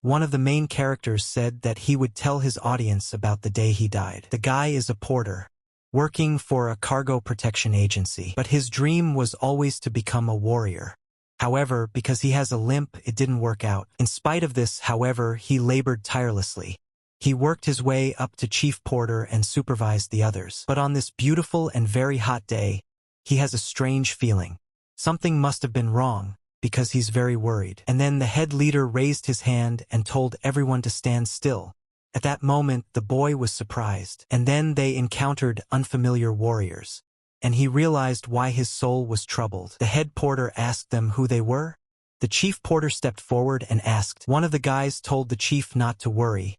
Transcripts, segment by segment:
One of the main characters said that he would tell his audience about the day he died. The guy is a porter, working for a cargo protection agency, but his dream was always to become a warrior. However, because he has a limp, it didn't work out. In spite of this, however, he labored tirelessly. He worked his way up to chief porter and supervised the others. But on this beautiful and very hot day, he has a strange feeling. Something must have been wrong, because he's very worried. And then the head leader raised his hand and told everyone to stand still. At that moment, the boy was surprised, and then they encountered unfamiliar warriors. And he realized why his soul was troubled. The head porter asked them who they were. The chief porter stepped forward and asked. One of the guys told the chief not to worry.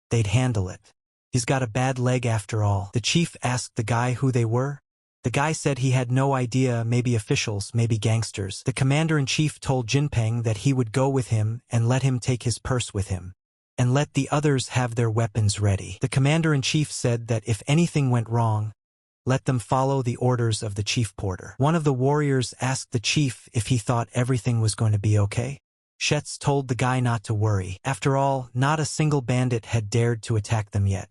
They'd handle it. He's got a bad leg after all. The chief asked the guy who they were. The guy said he had no idea, maybe officials, maybe gangsters. The commander-in-chief told Jinpeng that he would go with him and let him take his purse with him, and let the others have their weapons ready. The commander-in-chief said that if anything went wrong, let them follow the orders of the chief porter. One of the warriors asked the chief if he thought everything was going to be okay. Shetz told the guy not to worry. After all, not a single bandit had dared to attack them yet,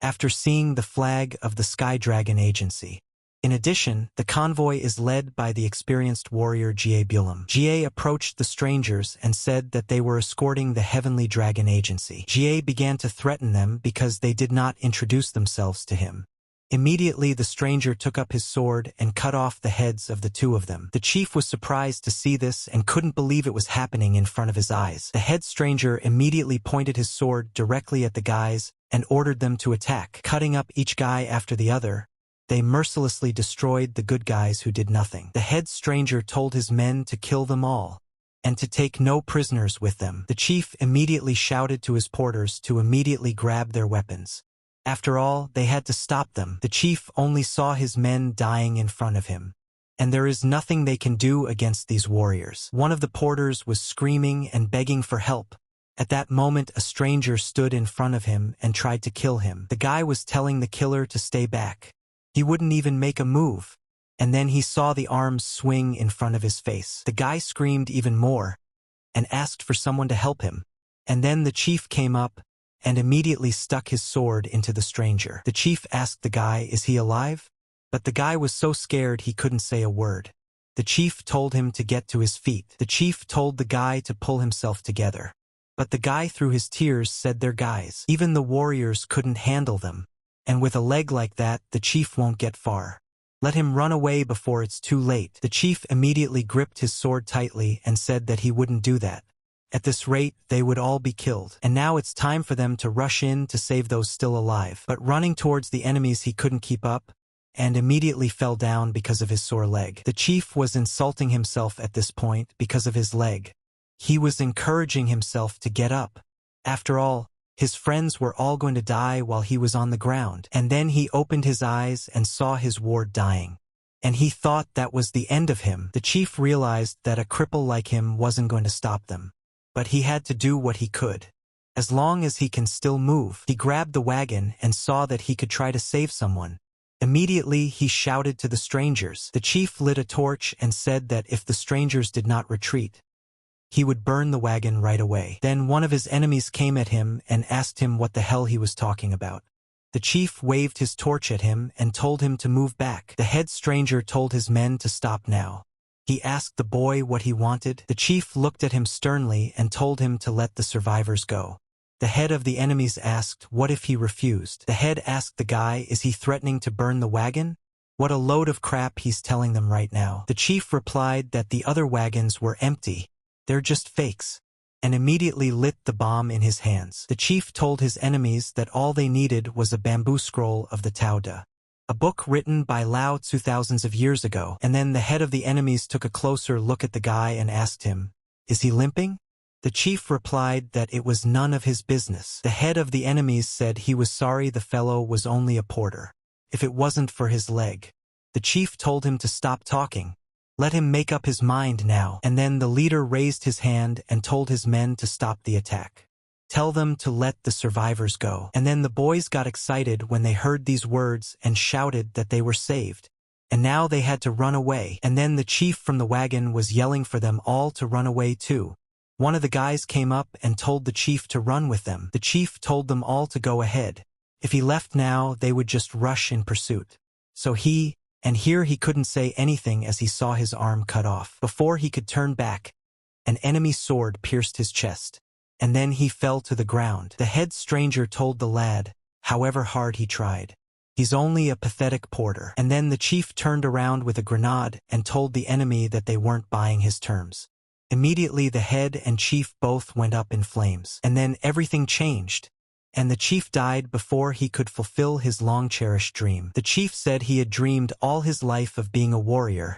after seeing the flag of the Sky Dragon Agency. In addition, the convoy is led by the experienced warrior Jie Bulam. Jie approached the strangers and said that they were escorting the Heavenly Dragon Agency. Jie began to threaten them because they did not introduce themselves to him. Immediately the stranger took up his sword and cut off the heads of the two of them. The chief was surprised to see this and couldn't believe it was happening in front of his eyes. The head stranger immediately pointed his sword directly at the guys and ordered them to attack. Cutting up each guy after the other, they mercilessly destroyed the good guys who did nothing. The head stranger told his men to kill them all, and to take no prisoners with them. The chief immediately shouted to his porters to immediately grab their weapons. After all, they had to stop them. The chief only saw his men dying in front of him, and there is nothing they can do against these warriors. One of the porters was screaming and begging for help. At that moment, a stranger stood in front of him and tried to kill him. The guy was telling the killer to stay back. He wouldn't even make a move. And then he saw the arms swing in front of his face. The guy screamed even more and asked for someone to help him. And then the chief came up and immediately stuck his sword into the stranger. The chief asked the guy, "Is he alive?" But the guy was so scared he couldn't say a word. The chief told him to get to his feet. The chief told the guy to pull himself together. But the guy through his tears said they're guys. Even the warriors couldn't handle them. And with a leg like that, the chief won't get far. Let him run away before it's too late. The chief immediately gripped his sword tightly and said that he wouldn't do that. At this rate, they would all be killed. And now it's time for them to rush in to save those still alive. But running towards the enemies, he couldn't keep up, and immediately fell down because of his sore leg. The chief was insulting himself at this point because of his leg. He was encouraging himself to get up. After all, his friends were all going to die while he was on the ground. And then he opened his eyes and saw his ward dying. And he thought that was the end of him. The chief realized that a cripple like him wasn't going to stop them. But he had to do what he could. As long as he can still move, he grabbed the wagon and saw that he could try to save someone. Immediately, he shouted to the strangers. The chief lit a torch and said that if the strangers did not retreat, he would burn the wagon right away. Then one of his enemies came at him and asked him what the hell he was talking about. The chief waved his torch at him and told him to move back. The head stranger told his men to stop now. He asked the boy what he wanted. The chief looked at him sternly and told him to let the survivors go. The head of the enemies asked what if he refused. The head asked the guy, "Is he threatening to burn the wagon? What a load of crap he's telling them right now." The chief replied that the other wagons were empty. "They're just fakes," and immediately lit the bomb in his hands. The chief told his enemies that all they needed was a bamboo scroll of the Tao Te, a book written by Lao Tzu thousands of years ago. And then the head of the enemies took a closer look at the guy and asked him, "Is he limping?" The chief replied that it was none of his business. The head of the enemies said he was sorry the fellow was only a porter, if it wasn't for his leg. The chief told him to stop talking. Let him make up his mind now. And then the leader raised his hand and told his men to stop the attack. Tell them to let the survivors go. And then the boys got excited when they heard these words and shouted that they were saved. And now they had to run away. And then the chief from the wagon was yelling for them all to run away too. One of the guys came up and told the chief to run with them. The chief told them all to go ahead. If he left now, they would just rush in pursuit. So and here he couldn't say anything as he saw his arm cut off. Before he could turn back, an enemy sword pierced his chest, and then he fell to the ground. The head stranger told the lad, however hard he tried, he's only a pathetic porter. And then the chief turned around with a grenade and told the enemy that they weren't buying his terms. Immediately the head and chief both went up in flames. And then everything changed, and the chief died before he could fulfill his long-cherished dream. The chief said he had dreamed all his life of being a warrior,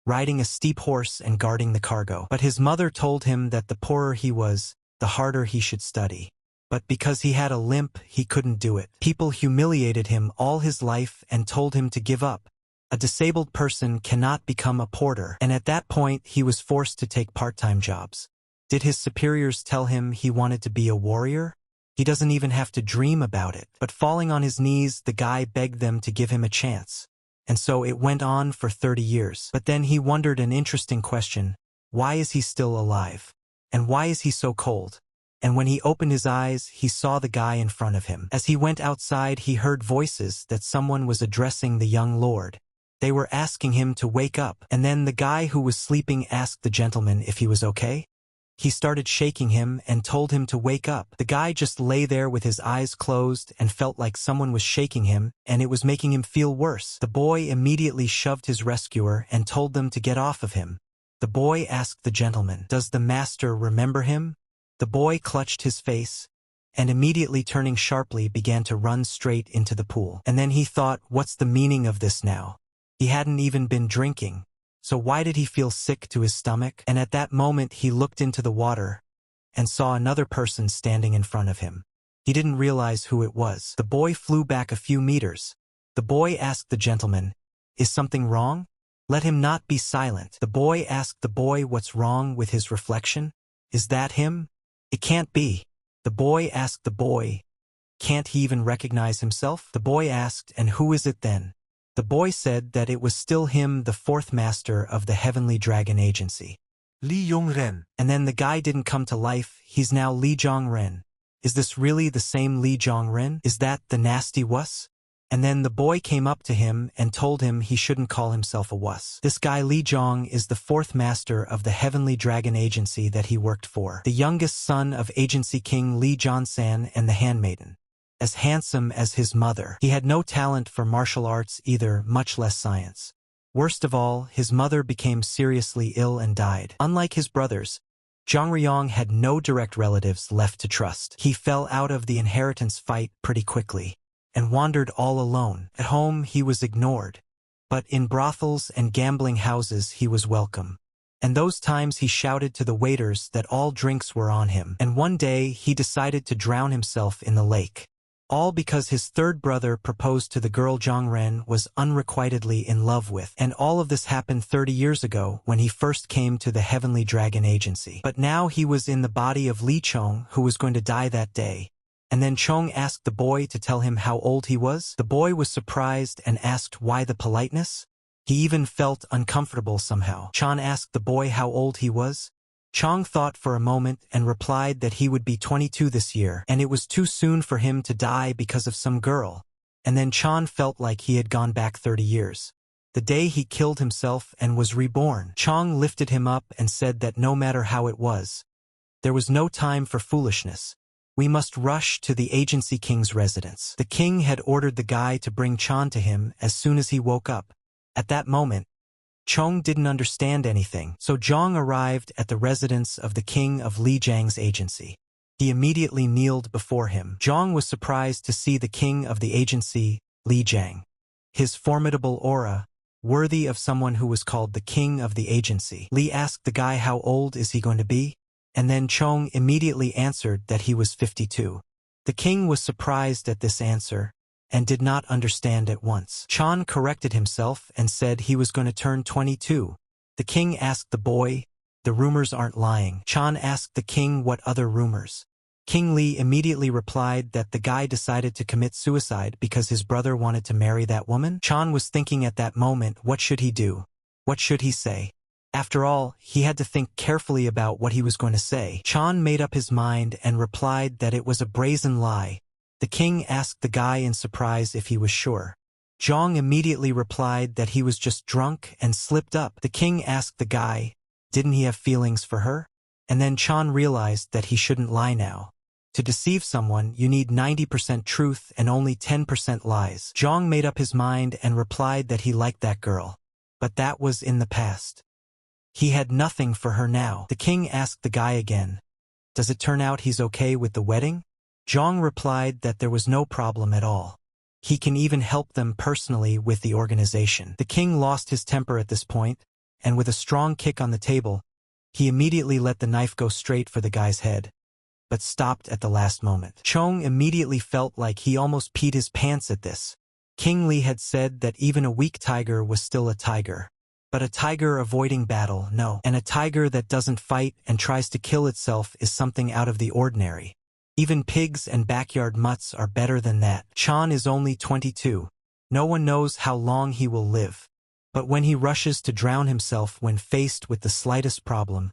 riding a steep horse and guarding the cargo. But his mother told him that the poorer he was, the harder he should study. But because he had a limp, he couldn't do it. People humiliated him all his life and told him to give up. A disabled person cannot become a porter, and at that point he was forced to take part-time jobs. Did his superiors tell him he wanted to be a warrior? He doesn't even have to dream about it. But falling on his knees, the guy begged them to give him a chance. And so it went on for 30 years. But then he wondered an interesting question. Why is he still alive? And why is he so cold? And when he opened his eyes, he saw the guy in front of him. As he went outside, he heard voices that someone was addressing the young lord. They were asking him to wake up, and then the guy who was sleeping asked the gentleman if he was okay. He started shaking him and told him to wake up. The guy just lay there with his eyes closed and felt like someone was shaking him, and it was making him feel worse. The boy immediately shoved his rescuer and told them to get off of him. The boy asked the gentleman, "Does the master remember him?" The boy clutched his face, and immediately turning sharply began to run straight into the pool. And then he thought, what's the meaning of this now? He hadn't even been drinking, so why did he feel sick to his stomach? And at that moment he looked into the water and saw another person standing in front of him. He didn't realize who it was. The boy flew back a few meters. The boy asked the gentleman, "Is something wrong? Let him not be silent." The boy asked the boy what's wrong with his reflection. "Is that him? It can't be." The boy asked the boy, "Can't he even recognize himself?" The boy asked, "And who is it then?" The boy said that it was still him, the fourth master of the Heavenly Dragon Agency, Li Yongren. And then the guy didn't come to life, he's now Li Zhongren. Is this really the same Li Zhongren? Is that the nasty wuss? And then the boy came up to him and told him he shouldn't call himself a wuss. This guy Li Zhong is the fourth master of the Heavenly Dragon Agency that he worked for, the youngest son of Agency King Li Zhonsan and the handmaiden. As handsome as his mother, he had no talent for martial arts either, much less science. Worst of all, his mother became seriously ill and died. Unlike his brothers, Zhang Riyong had no direct relatives left to trust. He fell out of the inheritance fight pretty quickly and wandered all alone. At home, he was ignored, but in brothels and gambling houses he was welcome. And those times he shouted to the waiters that all drinks were on him. And one day he decided to drown himself in the lake. All because his third brother proposed to the girl Zhongren was unrequitedly in love with. And all of this happened 30 years ago when he first came to the Heavenly Dragon Agency. But now he was in the body of Li Chong, who was going to die that day. And then Chong asked the boy to tell him how old he was. The boy was surprised and asked why the politeness. He even felt uncomfortable somehow. Chong asked the boy how old he was. Chong thought for a moment and replied that he would be 22 this year, and it was too soon for him to die because of some girl. And then Chong felt like he had gone back 30 years. The day he killed himself and was reborn. Chong lifted him up and said that no matter how it was, there was no time for foolishness. We must rush to the Agency King's residence. The king had ordered the guy to bring Chong to him as soon as he woke up. At that moment, Chong didn't understand anything, so Zhang arrived at the residence of the king of Li Jiang's agency. He immediately kneeled before him. Zhang was surprised to see the king of the agency, Li Jiang. His formidable aura, worthy of someone who was called the king of the agency. Li asked the guy how old is he going to be, and then Chong immediately answered that he was 52. The king was surprised at this answer and did not understand at once. Chong corrected himself and said he was going to turn 22. The king asked the boy, "The rumors aren't lying." Chong asked the king what other rumors. King Li immediately replied that the guy decided to commit suicide because his brother wanted to marry that woman. Chong was thinking at that moment, what should he do? What should he say? After all, he had to think carefully about what he was going to say. Chan made up his mind and replied that it was a brazen lie. The king asked the guy in surprise if he was sure. Zhang immediately replied that he was just drunk and slipped up. The king asked the guy, didn't he have feelings for her? And then Chan realized that he shouldn't lie now. To deceive someone, you need 90% truth and only 10% lies. Zhang made up his mind and replied that he liked that girl. But that was in the past. He had nothing for her now. The king asked the guy again, does it turn out he's okay with the wedding? Zhang replied that there was no problem at all. He can even help them personally with the organization. The king lost his temper at this point, and with a strong kick on the table, he immediately let the knife go straight for the guy's head, but stopped at the last moment. Chong immediately felt like he almost peed his pants at this. King Li had said that even a weak tiger was still a tiger. But a tiger avoiding battle, no. And a tiger that doesn't fight and tries to kill itself is something out of the ordinary. Even pigs and backyard mutts are better than that. Chan is only 22. No one knows how long he will live. But when he rushes to drown himself when faced with the slightest problem,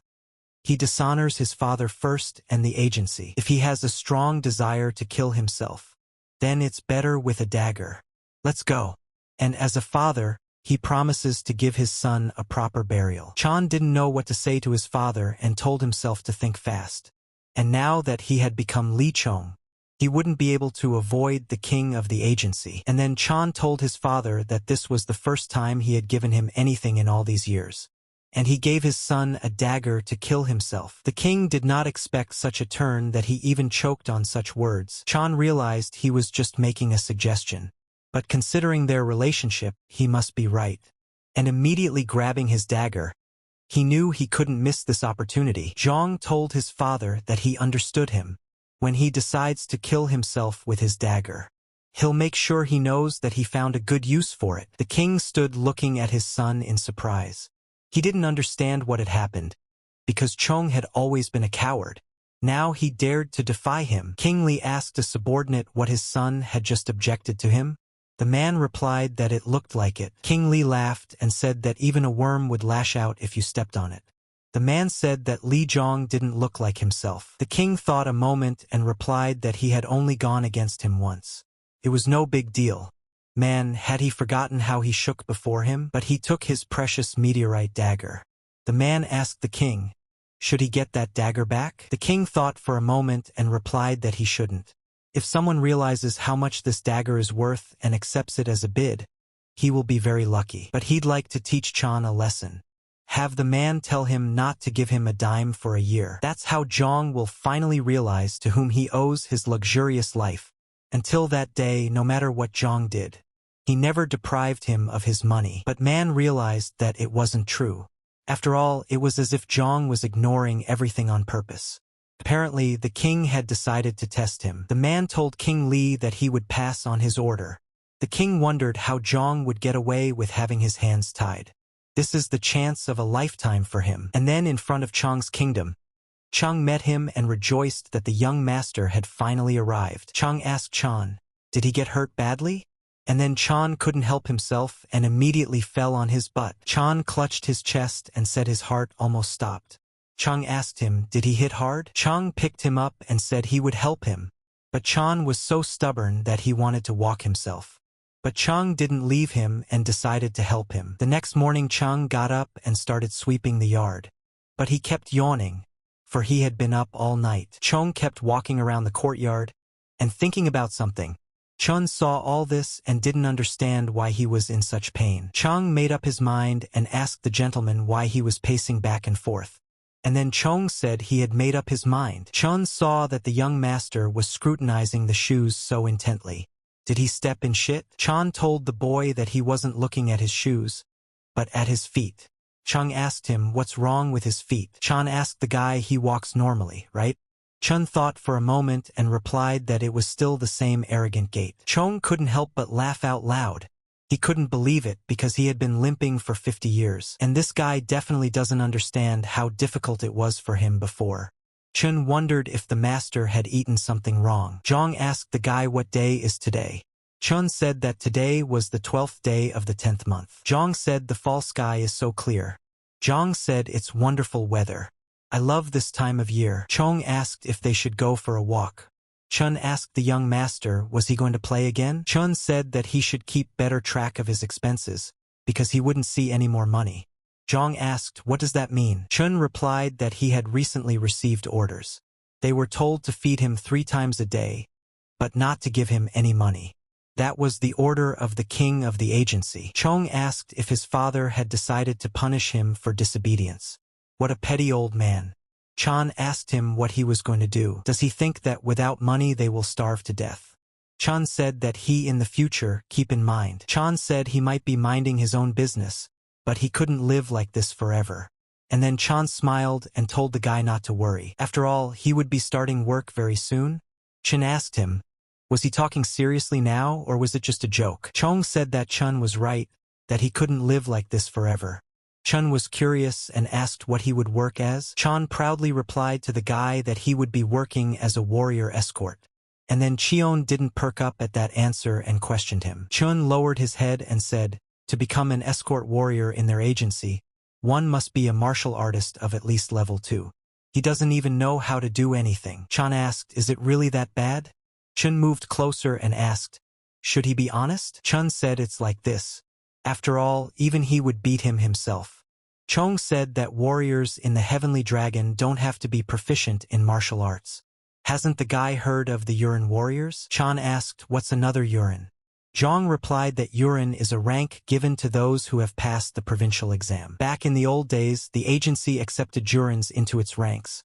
he dishonors his father first and the agency. If he has a strong desire to kill himself, then it's better with a dagger. Let's go. And as a father, he promises to give his son a proper burial. Chan didn't know what to say to his father and told himself to think fast. And now that he had become Li Chong, he wouldn't be able to avoid the king of the agency. And then Chan told his father that this was the first time he had given him anything in all these years. And he gave his son a dagger to kill himself. The king did not expect such a turn that he even choked on such words. Chan realized he was just making a suggestion. But considering their relationship, he must be right. And immediately grabbing his dagger, he knew he couldn't miss this opportunity. Zhang told his father that he understood him. When he decides to kill himself with his dagger, he'll make sure he knows that he found a good use for it. The king stood looking at his son in surprise. He didn't understand what had happened, because Chong had always been a coward. Now he dared to defy him. King Li asked a subordinate what his son had just objected to him. The man replied that it looked like it. King Li laughed and said that even a worm would lash out if you stepped on it. The man said that Li Zhong didn't look like himself. The king thought a moment and replied that he had only gone against him once. It was no big deal. Man, had he forgotten how he shook before him? But he took his precious meteorite dagger. The man asked the king, should he get that dagger back? The king thought for a moment and replied that he shouldn't. If someone realizes how much this dagger is worth and accepts it as a bid, he will be very lucky. But he'd like to teach Chan a lesson. Have the man tell him not to give him a dime for a year. That's how Zhang will finally realize to whom he owes his luxurious life. Until that day, no matter what Zhang did, he never deprived him of his money. But man realized that it wasn't true. After all, it was as if Zhang was ignoring everything on purpose. Apparently, the king had decided to test him. The man told King Li that he would pass on his order. The king wondered how Zhang would get away with having his hands tied. This is the chance of a lifetime for him. And then in front of Chang's kingdom, Chang met him and rejoiced that the young master had finally arrived. Chang asked Chan, did he get hurt badly? And then Chan couldn't help himself and immediately fell on his butt. Chan clutched his chest and said his heart almost stopped. Chang asked him, did he hit hard? Chang picked him up and said he would help him. But Chan was so stubborn that he wanted to walk himself. But Chang didn't leave him and decided to help him. The next morning Chang got up and started sweeping the yard. But he kept yawning, for he had been up all night. Chong kept walking around the courtyard and thinking about something. Chun saw all this and didn't understand why he was in such pain. Chang made up his mind and asked the gentleman why he was pacing back and forth. And then Chong said he had made up his mind. Chun saw that the young master was scrutinizing the shoes so intently. Did he step in shit? Chan told the boy that he wasn't looking at his shoes, but at his feet. Chun asked him what's wrong with his feet. Chan asked the guy he walks normally, right? Chun thought for a moment and replied that it was still the same arrogant gait. Chong couldn't help but laugh out loud. He couldn't believe it because he had been limping for 50 years. And this guy definitely doesn't understand how difficult it was for him before. Chun wondered if the master had eaten something wrong. Zhang asked the guy what day is today. Chun said that today was the 12th day of the 10th month. Zhang said the fall sky is so clear. Zhang said it's wonderful weather. I love this time of year. Chong asked if they should go for a walk. Chun asked the young master was he going to play again. Chun said that he should keep better track of his expenses, because he wouldn't see any more money. Zhang asked, what does that mean? Chun replied that he had recently received orders. They were told to feed him 3 times a day, but not to give him any money. That was the order of the king of the agency. Chong asked if his father had decided to punish him for disobedience. What a petty old man. Chan asked him what he was going to do. Does he think that without money they will starve to death? Chan said that he in the future keep in mind. Chan said he might be minding his own business, but he couldn't live like this forever. And then Chan smiled and told the guy not to worry. After all, he would be starting work very soon. Chan asked him, was he talking seriously now or was it just a joke? Chong said that Chun was right, that he couldn't live like this forever. Chun was curious and asked what he would work as. Chan proudly replied to the guy that he would be working as a warrior escort. And then Cheon didn't perk up at that answer and questioned him. Chun lowered his head and said, to become an escort warrior in their agency, one must be a martial artist of at least level 2. He doesn't even know how to do anything. Chan asked, is it really that bad? Chun moved closer and asked, should he be honest? Chun said it's like this. After all, even he would beat him himself. Chong said that warriors in the Heavenly Dragon don't have to be proficient in martial arts. Hasn't the guy heard of the Urin warriors? Chan asked, what's another Urin? Zhang replied that Urin is a rank given to those who have passed the provincial exam. Back in the old days, the agency accepted Urins into its ranks,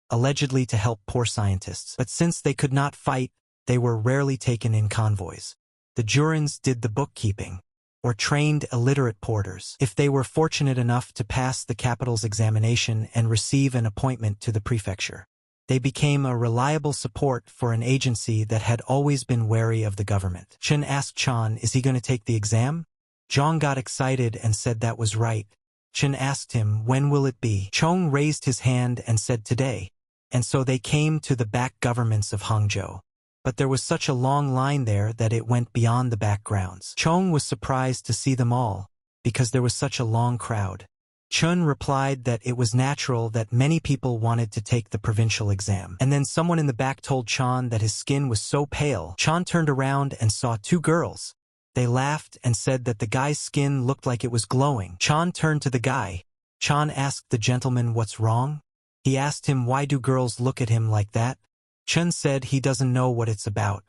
allegedly to help poor scientists. But since they could not fight, they were rarely taken in convoys. The Jurins did the bookkeeping, or trained illiterate porters. If they were fortunate enough to pass the capital's examination and receive an appointment to the prefecture, they became a reliable support for an agency that had always been wary of the government. Chen asked Chan, is he going to take the exam? Zhang got excited and said that was right. Chen asked him, when will it be? Chong raised his hand and said today. And so they came to the back governments of Hangzhou. But there was such a long line there that it went beyond the backgrounds. Chong was surprised to see them all, because there was such a long crowd. Chun replied that it was natural that many people wanted to take the provincial exam. And then someone in the back told Chan that his skin was so pale. Chan turned around and saw 2 girls. They laughed and said that the guy's skin looked like it was glowing. Chan turned to the guy. Chan asked the gentleman what's wrong. He asked him why do girls look at him like that. Chun said he doesn't know what it's about.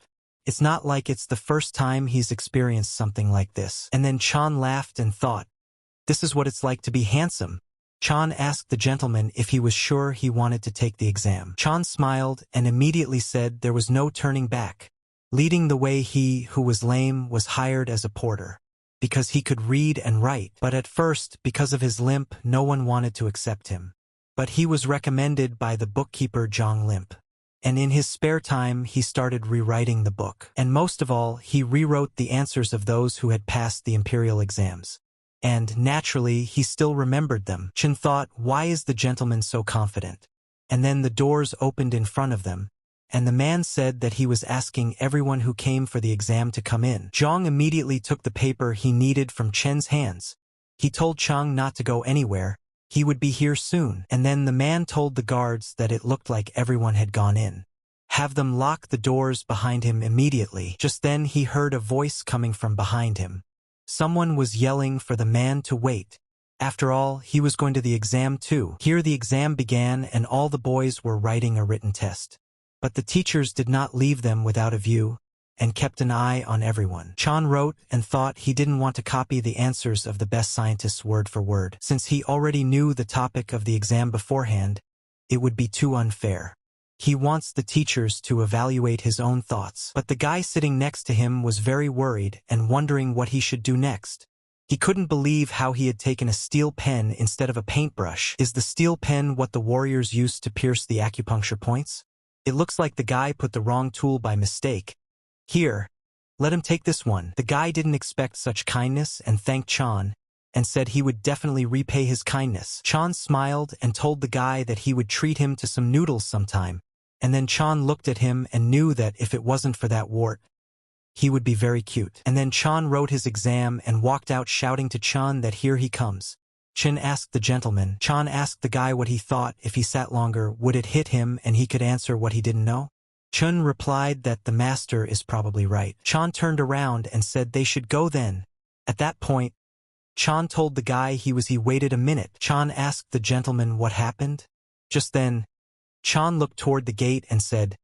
It's not like it's the first time he's experienced something like this. And then Chan laughed and thought, this is what it's like to be handsome. Chan asked the gentleman if he was sure he wanted to take the exam. Chan smiled and immediately said there was no turning back. Leading the way, he who was lame was hired as a porter, because he could read and write. But at first, because of his limp, no one wanted to accept him. But he was recommended by the bookkeeper Zhang Limp. And in his spare time he started rewriting the book. And most of all, he rewrote the answers of those who had passed the imperial exams. And, naturally, he still remembered them. Chen thought, why is the gentleman so confident? And then the doors opened in front of them, and the man said that he was asking everyone who came for the exam to come in. Zhang immediately took the paper he needed from Chen's hands. He told Chang not to go anywhere. He would be here soon. And then the man told the guards that it looked like everyone had gone in. Have them lock the doors behind him immediately. Just then he heard a voice coming from behind him. Someone was yelling for the man to wait. After all, he was going to the exam too. Here the exam began and all the boys were writing a written test. But the teachers did not leave them without a view, and kept an eye on everyone. Chan wrote and thought he didn't want to copy the answers of the best scientists word for word. Since he already knew the topic of the exam beforehand, it would be too unfair. He wants the teachers to evaluate his own thoughts. But the guy sitting next to him was very worried and wondering what he should do next. He couldn't believe how he had taken a steel pen instead of a paintbrush. Is the steel pen what the warriors used to pierce the acupuncture points? It looks like the guy put the wrong tool by mistake. Here, let him take this one. The guy didn't expect such kindness and thanked Chan, and said he would definitely repay his kindness. Chan smiled and told the guy that he would treat him to some noodles sometime, and then Chan looked at him and knew that if it wasn't for that wart, he would be very cute. And then Chan wrote his exam and walked out shouting to Chan that here he comes. Chin asked the gentleman. Chan asked the guy what he thought if he sat longer would it hit him and he could answer what he didn't know. Chun replied that the master is probably right. Chan turned around and said they should go then. At that point, Chan told the guy he waited a minute. Chan asked the gentleman what happened. Just then, Chan looked toward the gate and said,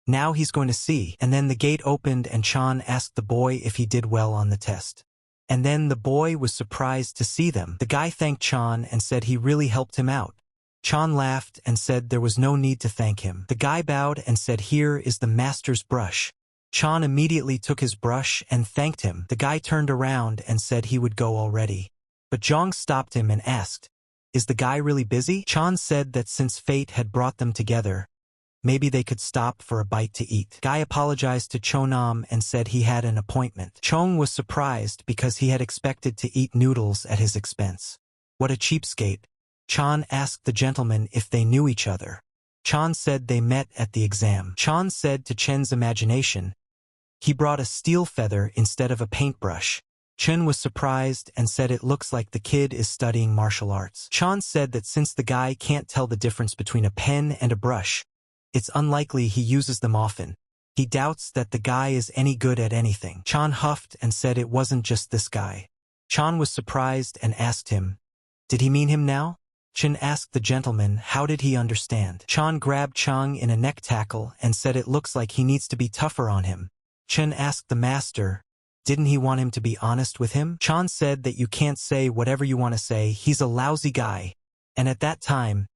"Now he's going to see." And then the gate opened and Chan asked the boy if he did well on the test. And then the boy was surprised to see them. The guy thanked Chan and said he really helped him out. Chan laughed and said there was no need to thank him. The guy bowed and said, "Here is the master's brush." Chan immediately took his brush and thanked him. The guy turned around and said he would go already. But Jong stopped him and asked, "Is the guy really busy?" Chan said that since fate had brought them together, maybe they could stop for a bite to eat. Guy apologized to Chonam and said he had an appointment. Chong was surprised because he had expected to eat noodles at his expense. What a cheapskate. Chan asked the gentleman if they knew each other. Chan said they met at the exam. Chan said to Chen's imagination, he brought a steel feather instead of a paintbrush. Chen was surprised and said it looks like the kid is studying martial arts. Chan said that since the guy can't tell the difference between a pen and a brush, it's unlikely he uses them often. He doubts that the guy is any good at anything. Chan huffed and said it wasn't just this guy. Chan was surprised and asked him, "Did he mean him now?" Chen asked the gentleman how did he understand. Chan grabbed Chang in a neck tackle and said it looks like he needs to be tougher on him. Chen asked the master, didn't he want him to be honest with him? Chan said that you can't say whatever you want to say, he's a lousy guy. And at that time,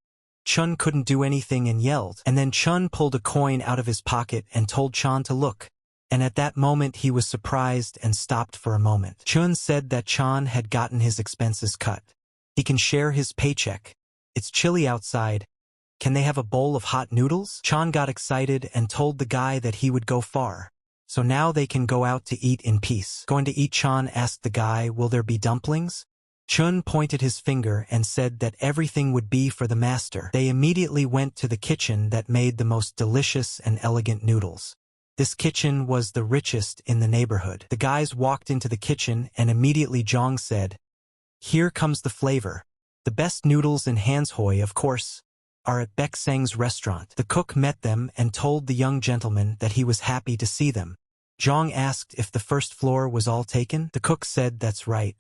Chun couldn't do anything and yelled. And then Chun pulled a coin out of his pocket and told Chan to look. And at that moment he was surprised and stopped for a moment. Chun said that Chan had gotten his expenses cut. He can share his paycheck. It's chilly outside. Can they have a bowl of hot noodles? Chan got excited and told the guy that he would go far. So now they can go out to eat in peace. Going to eat? Chan asked the guy, will there be dumplings? Chun pointed his finger and said that everything would be for the master. They immediately went to the kitchen that made the most delicious and elegant noodles. This kitchen was the richest in the neighborhood. The guys walked into the kitchen and immediately Jong said, here comes the flavor. The best noodles in Hanshoi, of course, are at Baek Seng's restaurant. The cook met them and told the young gentleman that he was happy to see them. Jong asked if the first floor was all taken. The cook said that's right.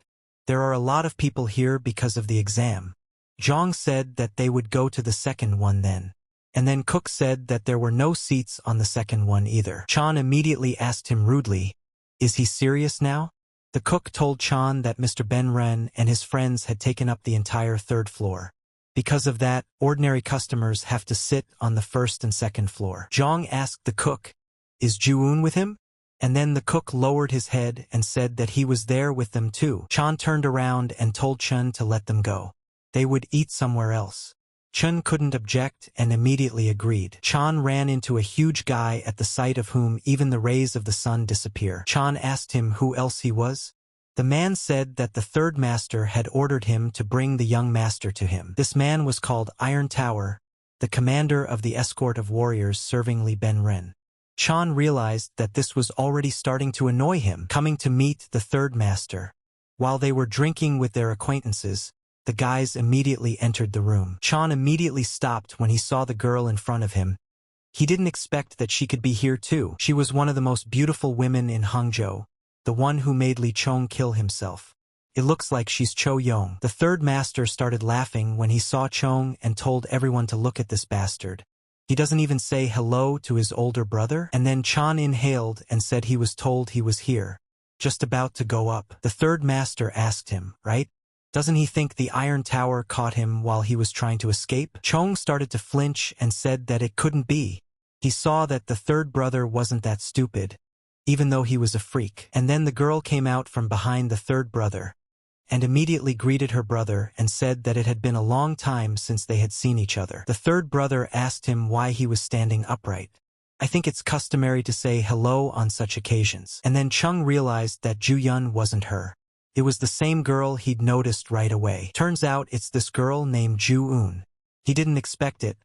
There are a lot of people here because of the exam. Jong said that they would go to the second one then. And then cook said that there were no seats on the second one either. Chan immediately asked him rudely, is he serious now? The cook told Chan that Mr. Ben Ren and his friends had taken up the entire third floor. Because of that, ordinary customers have to sit on the first and second floor. Jong asked the cook, is Ju-un with him? And then the cook lowered his head and said that he was there with them too. Chan turned around and told Chun to let them go. They would eat somewhere else. Chun couldn't object and immediately agreed. Chan ran into a huge guy at the sight of whom even the rays of the sun disappear. Chan asked him who else he was. The man said that the third master had ordered him to bring the young master to him. This man was called Iron Tower, the commander of the escort of warriors serving Li Ben Ren. Chan realized that this was already starting to annoy him, coming to meet the third master. While they were drinking with their acquaintances, the guys immediately entered the room. Chan immediately stopped when he saw the girl in front of him. He didn't expect that she could be here too. She was one of the most beautiful women in Hangzhou, the one who made Li Chong kill himself. It looks like she's Cho Yong. The third master started laughing when he saw Chong and told everyone to look at this bastard. He doesn't even say hello to his older brother. And then Chan inhaled and said he was told he was here. Just about to go up. The third master asked him, right? Doesn't he think the Iron Tower caught him while he was trying to escape? Chong started to flinch and said that it couldn't be. He saw that the third brother wasn't that stupid, even though he was a freak. And then the girl came out from behind the third brother and immediately greeted her brother and said that it had been a long time since they had seen each other. The third brother asked him why he was standing upright. I think it's customary to say hello on such occasions. And then Chung realized that Ju Yun wasn't her. It was the same girl he'd noticed right away. Turns out it's this girl named Ju-un. He didn't expect it,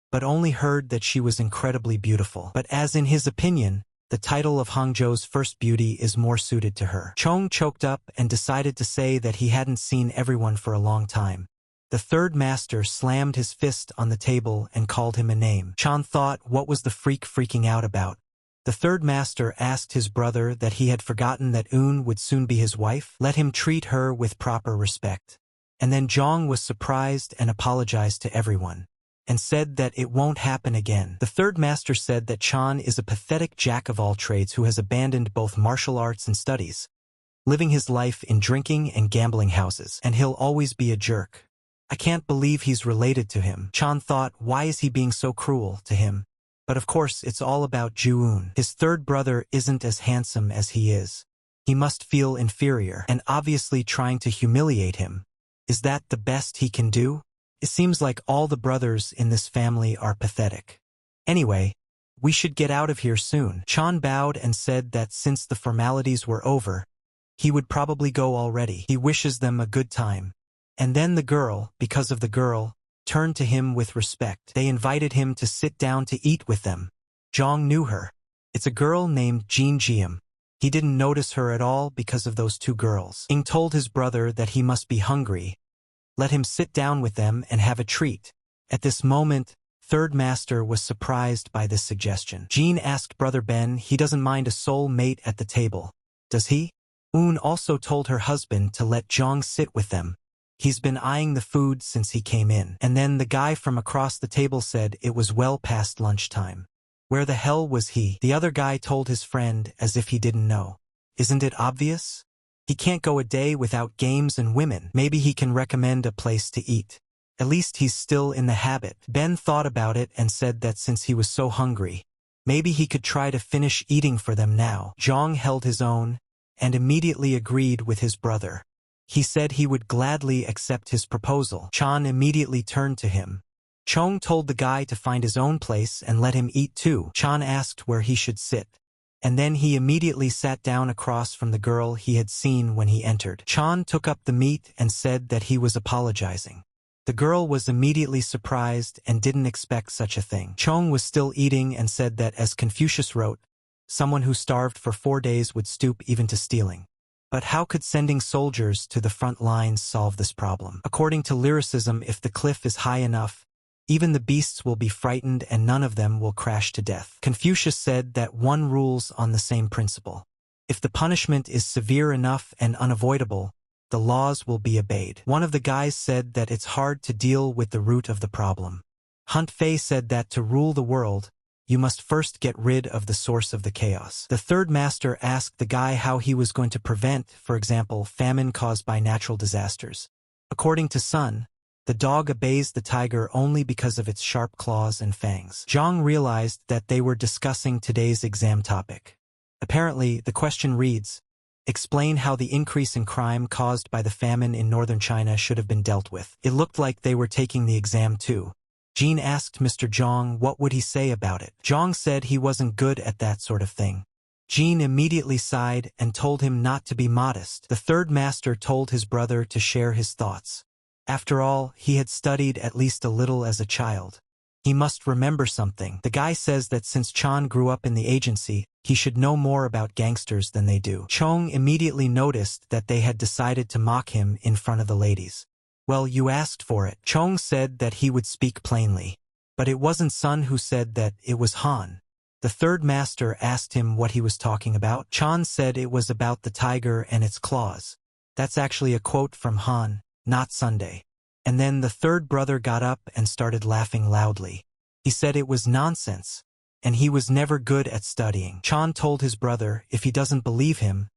but only heard that she was incredibly beautiful. But as in his opinion, The title of Hangzhou's first beauty is more suited to her. Chong choked up and decided to say that he hadn't seen everyone for a long time. The third master slammed his fist on the table and called him a name. Chan thought, what was the freak freaking out about? The third master asked his brother that he had forgotten that Un would soon be his wife. Let him treat her with proper respect. And then Zhang was surprised and apologized to everyone, and said that it won't happen again. The third master said that Chan is a pathetic jack-of-all-trades who has abandoned both martial arts and studies, living his life in drinking and gambling houses, and he'll always be a jerk. I can't believe he's related to him. Chan thought, why is he being so cruel to him? But of course, it's all about Ju-un. His third brother isn't as handsome as he is. He must feel inferior, and obviously trying to humiliate him. Is that the best he can do? It seems like all the brothers in this family are pathetic. Anyway, we should get out of here soon. Chan bowed and said that since the formalities were over, he would probably go already. He wishes them a good time. And then the girl, because of the girl, turned to him with respect. They invited him to sit down to eat with them. Zhang knew her. It's a girl named Jin Jiam. He didn't notice her at all because of those two girls. Ying told his brother that he must be hungry. Let him sit down with them and have a treat. At this moment, third master was surprised by this suggestion. Jin asked brother Ben he doesn't mind a soul mate at the table. Does he? Un also told her husband to let Zhang sit with them. He's been eyeing the food since he came in. And then the guy from across the table said it was well past lunchtime. Where the hell was he? The other guy told his friend as if he didn't know. Isn't it obvious? He can't go a day without games and women. Maybe he can recommend a place to eat. At least he's still in the habit. Ben thought about it and said that since he was so hungry, maybe he could try to finish eating for them now. Zhang held his own and immediately agreed with his brother. He said he would gladly accept his proposal. Chan immediately turned to him. Chong told the guy to find his own place and let him eat too. Chan asked where he should sit, and then he immediately sat down across from the girl he had seen when he entered. Chan took up the meat and said that he was apologizing. The girl was immediately surprised and didn't expect such a thing. Chong was still eating and said that, as Confucius wrote, someone who starved for 4 days would stoop even to stealing. But how could sending soldiers to the front lines solve this problem? According to lyricism, if the cliff is high enough, even the beasts will be frightened and none of them will crash to death. Confucius said that one rules on the same principle. If the punishment is severe enough and unavoidable, the laws will be obeyed. One of the guys said that it's hard to deal with the root of the problem. Hunt Fei said that to rule the world, you must first get rid of the source of the chaos. The third master asked the guy how he was going to prevent, for example, famine caused by natural disasters. According to Sun, the dog obeys the tiger only because of its sharp claws and fangs. Zhang realized that they were discussing today's exam topic. Apparently, the question reads, explain how the increase in crime caused by the famine in northern China should have been dealt with. It looked like they were taking the exam too. Jean asked Mr. Zhang what would he say about it. Zhang said he wasn't good at that sort of thing. Jean immediately sighed and told him not to be modest. The third master told his brother to share his thoughts. After all, he had studied at least a little as a child. He must remember something. The guy says that since Chan grew up in the agency, he should know more about gangsters than they do. Chong immediately noticed that they had decided to mock him in front of the ladies. Well, you asked for it. Chong said that he would speak plainly. But it wasn't Sun who said that, it was Han. The third master asked him what he was talking about. Chan said it was about the tiger and its claws. That's actually a quote from Han, not Sunday. And then the third brother got up and started laughing loudly. He said it was nonsense, and he was never good at studying. Chan told his brother if he doesn't believe him,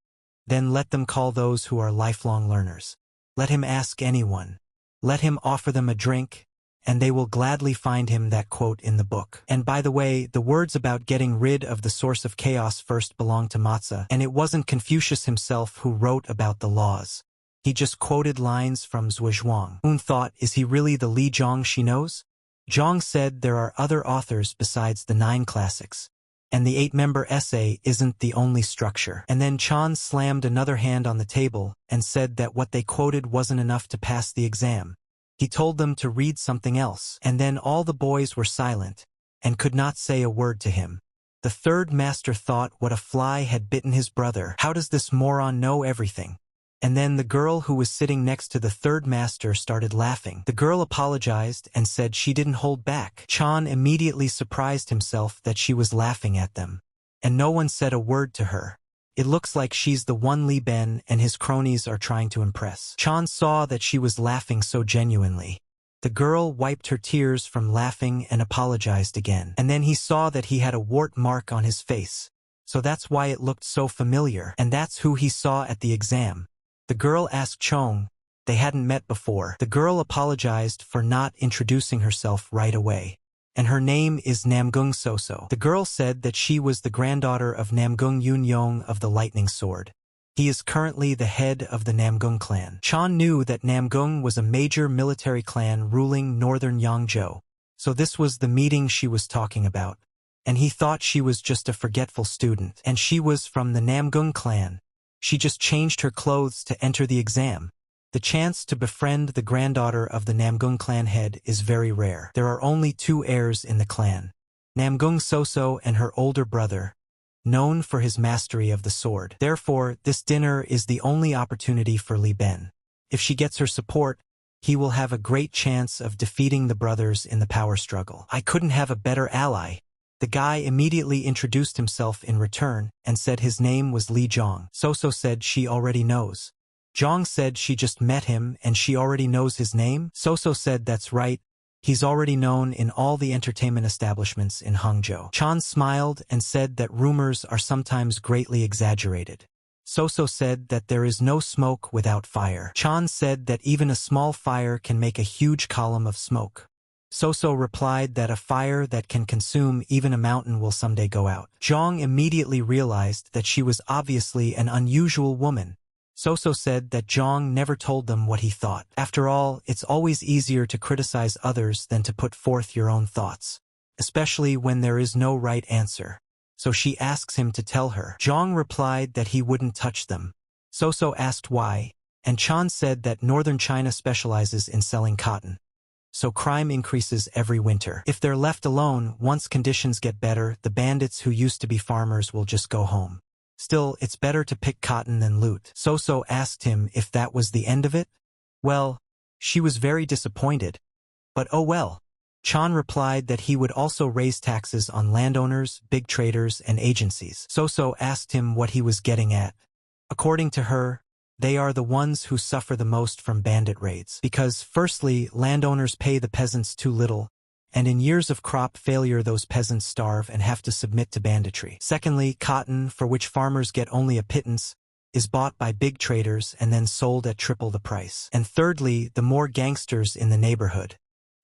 then let them call those who are lifelong learners. Let him ask anyone. Let him offer them a drink, and they will gladly find him that quote in the book. And by the way, the words about getting rid of the source of chaos first belonged to Matza, and it wasn't Confucius himself who wrote about the laws. He just quoted lines from Zhuang. Un thought, is he really the Li Zhang she knows? Zhang said there are other authors besides the 9 classics, and the 8-member essay isn't the only structure. And then Chan slammed another hand on the table and said that what they quoted wasn't enough to pass the exam. He told them to read something else, and then all the boys were silent and could not say a word to him. The third master thought what a fly had bitten his brother. How does this moron know everything? And then the girl who was sitting next to the third master started laughing. The girl apologized and said she didn't hold back. Chan immediately surprised himself that she was laughing at them. And no one said a word to her. It looks like she's the one Li Ben and his cronies are trying to impress. Chan saw that she was laughing so genuinely. The girl wiped her tears from laughing and apologized again. And then he saw that he had a wart mark on his face. So that's why it looked so familiar. And that's who he saw at the exam. The girl asked Chong. They hadn't met before. The girl apologized for not introducing herself right away. And her name is Namgung Soso. The girl said that she was the granddaughter of Namgung Yun-yong of the Lightning Sword. He is currently the head of the Namgung clan. Chan knew that Namgung was a major military clan ruling northern Yangzhou. So this was the meeting she was talking about. And he thought she was just a forgetful student. And she was from the Namgung clan. She just changed her clothes to enter the exam. The chance to befriend the granddaughter of the Namgung clan head is very rare. There are only 2 heirs in the clan. Namgung Soso and her older brother, known for his mastery of the sword. Therefore, this dinner is the only opportunity for Li Ben. If she gets her support, he will have a great chance of defeating the brothers in the power struggle. I couldn't have a better ally. The guy immediately introduced himself in return and said his name was Li Zhong. Soso said she already knows. Zhong said she just met him and she already knows his name. Soso said that's right. He's already known in all the entertainment establishments in Hangzhou. Chan smiled and said that rumors are sometimes greatly exaggerated. Soso said that there is no smoke without fire. Chan said that even a small fire can make a huge column of smoke. Soso replied that a fire that can consume even a mountain will someday go out. Zhong immediately realized that she was obviously an unusual woman. Soso said that Zhong never told them what he thought. After all, it's always easier to criticize others than to put forth your own thoughts, especially when there is no right answer. So she asks him to tell her. Zhong replied that he wouldn't touch them. Soso asked why, and Chan said that northern China specializes in selling cotton. So crime increases every winter. If they're left alone, once conditions get better, the bandits who used to be farmers will just go home. Still, it's better to pick cotton than loot. Soso asked him if that was the end of it. Well, she was very disappointed. But oh well. Chan replied that he would also raise taxes on landowners, big traders, and agencies. Soso asked him what he was getting at. According to her, they are the ones who suffer the most from bandit raids. Because, firstly, landowners pay the peasants too little, and in years of crop failure those peasants starve and have to submit to banditry. Secondly, cotton, for which farmers get only a pittance, is bought by big traders and then sold at triple the price. And thirdly, the more gangsters in the neighborhood,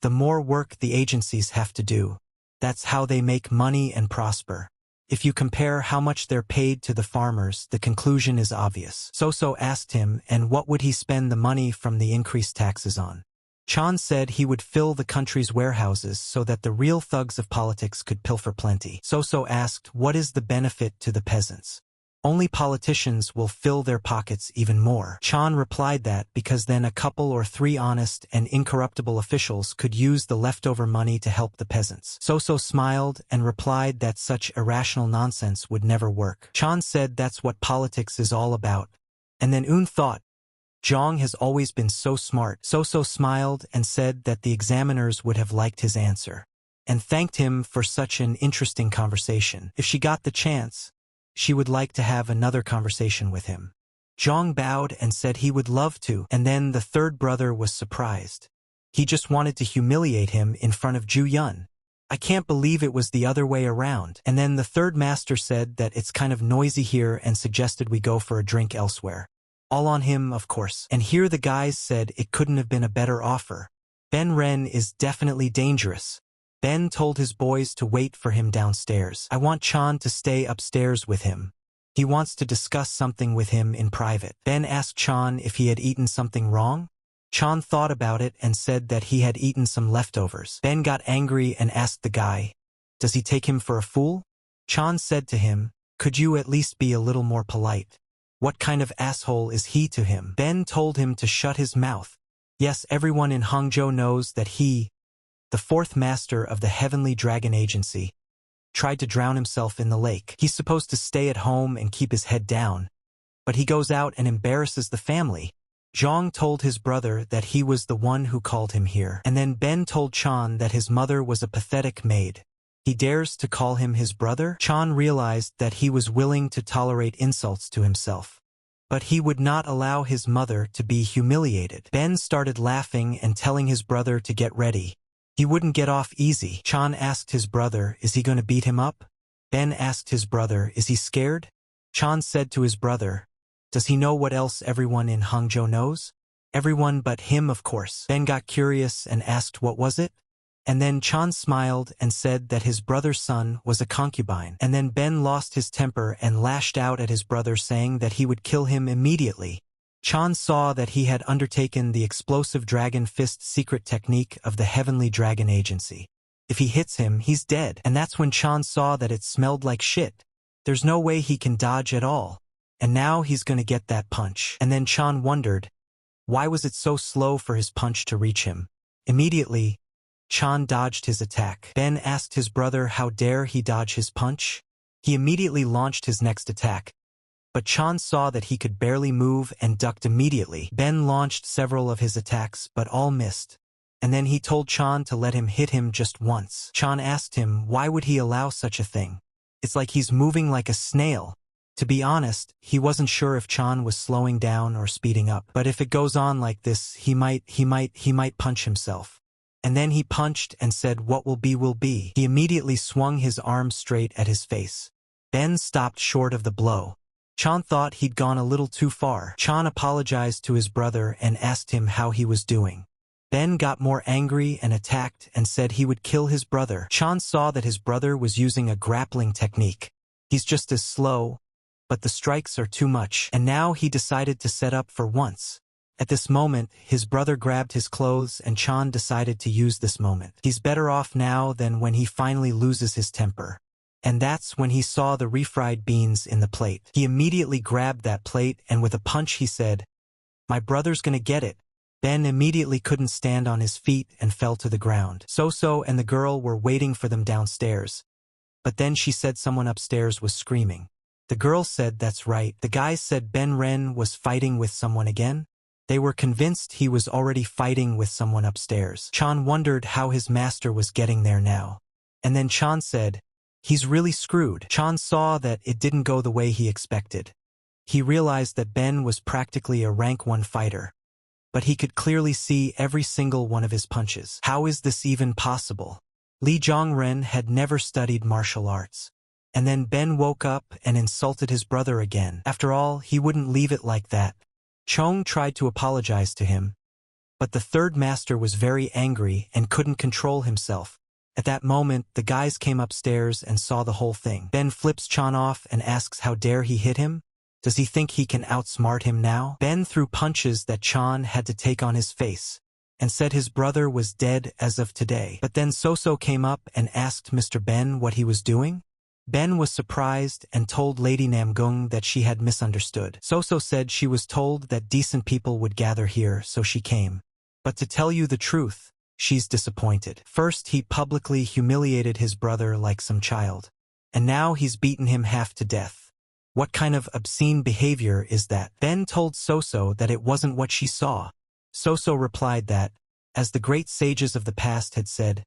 the more work the agencies have to do. That's how they make money and prosper. If you compare how much they're paid to the farmers, the conclusion is obvious. Soso asked him, and what would he spend the money from the increased taxes on? Chan said he would fill the country's warehouses so that the real thugs of politics could pilfer plenty. Soso asked, what is the benefit to the peasants? Only politicians will fill their pockets even more. Chan replied that because then a couple or 3 honest and incorruptible officials could use the leftover money to help the peasants. Soso smiled and replied that such irrational nonsense would never work. Chan said that's what politics is all about. And then Un thought, Zhong has always been so smart. Soso smiled and said that the examiners would have liked his answer, and thanked him for such an interesting conversation. If she got the chance, she would like to have another conversation with him. Zhong bowed and said he would love to, and then the third brother was surprised. He just wanted to humiliate him in front of Ju Yun. I can't believe it was the other way around. And then the third master said that it's kind of noisy here and suggested we go for a drink elsewhere. All on him, of course. And here the guys said it couldn't have been a better offer. Ben Ren is definitely dangerous. Ben told his boys to wait for him downstairs. I want Chan to stay upstairs with him. He wants to discuss something with him in private. Ben asked Chan if he had eaten something wrong. Chan thought about it and said that he had eaten some leftovers. Ben got angry and asked the guy, does he take him for a fool? Chan said to him, could you at least be a little more polite? What kind of asshole is he to him? Ben told him to shut his mouth. Yes, everyone in Hangzhou knows that he, the 4th master of the Heavenly Dragon Agency, tried to drown himself in the lake. He's supposed to stay at home and keep his head down, but he goes out and embarrasses the family. Zhang told his brother that he was the one who called him here, and then Ben told Chan that his mother was a pathetic maid. He dares to call him his brother? Chan realized that he was willing to tolerate insults to himself, but he would not allow his mother to be humiliated. Ben started laughing and telling his brother to get ready. He wouldn't get off easy. Chan asked his brother, is he going to beat him up? Ben asked his brother, is he scared? Chan said to his brother, does he know what else everyone in Hangzhou knows? Everyone but him, of course. Ben got curious and asked what was it? And then Chan smiled and said that his brother's son was a concubine. And then Ben lost his temper and lashed out at his brother, saying that he would kill him immediately. Chan saw that he had undertaken the explosive dragon fist secret technique of the Heavenly Dragon Agency. If he hits him, he's dead. And that's when Chan saw that it smelled like shit. There's no way he can dodge at all. And now he's gonna get that punch. And then Chan wondered, why was it so slow for his punch to reach him? Immediately, Chan dodged his attack. Ben asked his brother how dare he dodge his punch. He immediately launched his next attack, but Chan saw that he could barely move and ducked immediately. Ben launched several of his attacks, but all missed. And then he told Chan to let him hit him just once. Chan asked him why would he allow such a thing. It's like he's moving like a snail. To be honest, he wasn't sure if Chan was slowing down or speeding up. But if it goes on like this, he might punch himself. And then he punched and said, what will be will be. He immediately swung his arm straight at his face. Ben stopped short of the blow. Chan thought he'd gone a little too far. Chan apologized to his brother and asked him how he was doing. Ben got more angry and attacked and said he would kill his brother. Chan saw that his brother was using a grappling technique. He's just as slow, but the strikes are too much. And now he decided to set up for once. At this moment, his brother grabbed his clothes and Chan decided to use this moment. He's better off now than when he finally loses his temper. And that's when he saw the refried beans in the plate. He immediately grabbed that plate and with a punch he said, my brother's gonna get it. Ben immediately couldn't stand on his feet and fell to the ground. So and the girl were waiting for them downstairs. But then she said someone upstairs was screaming. The girl said that's right. The guys said Ben Ren was fighting with someone again. They were convinced he was already fighting with someone upstairs. Chan wondered how his master was getting there now. And then Chan said, he's really screwed. Chan saw that it didn't go the way he expected. He realized that Ben was practically a rank 1 fighter. But he could clearly see every single one of his punches. How is this even possible? Li Zhongren had never studied martial arts. And then Ben woke up and insulted his brother again. After all, he wouldn't leave it like that. Chong tried to apologize to him, but the third master was very angry and couldn't control himself. At that moment, the guys came upstairs and saw the whole thing. Ben flips Chan off and asks how dare he hit him? Does he think he can outsmart him now? Ben threw punches that Chan had to take on his face and said his brother was dead as of today. But then So came up and asked Mr. Ben what he was doing. Ben was surprised and told Lady Namgung that she had misunderstood. So said she was told that decent people would gather here, so she came. But to tell you the truth, she's disappointed. First, he publicly humiliated his brother like some child. And now he's beaten him half to death. What kind of obscene behavior is that? Ben told So that it wasn't what she saw. So replied that, as the great sages of the past had said,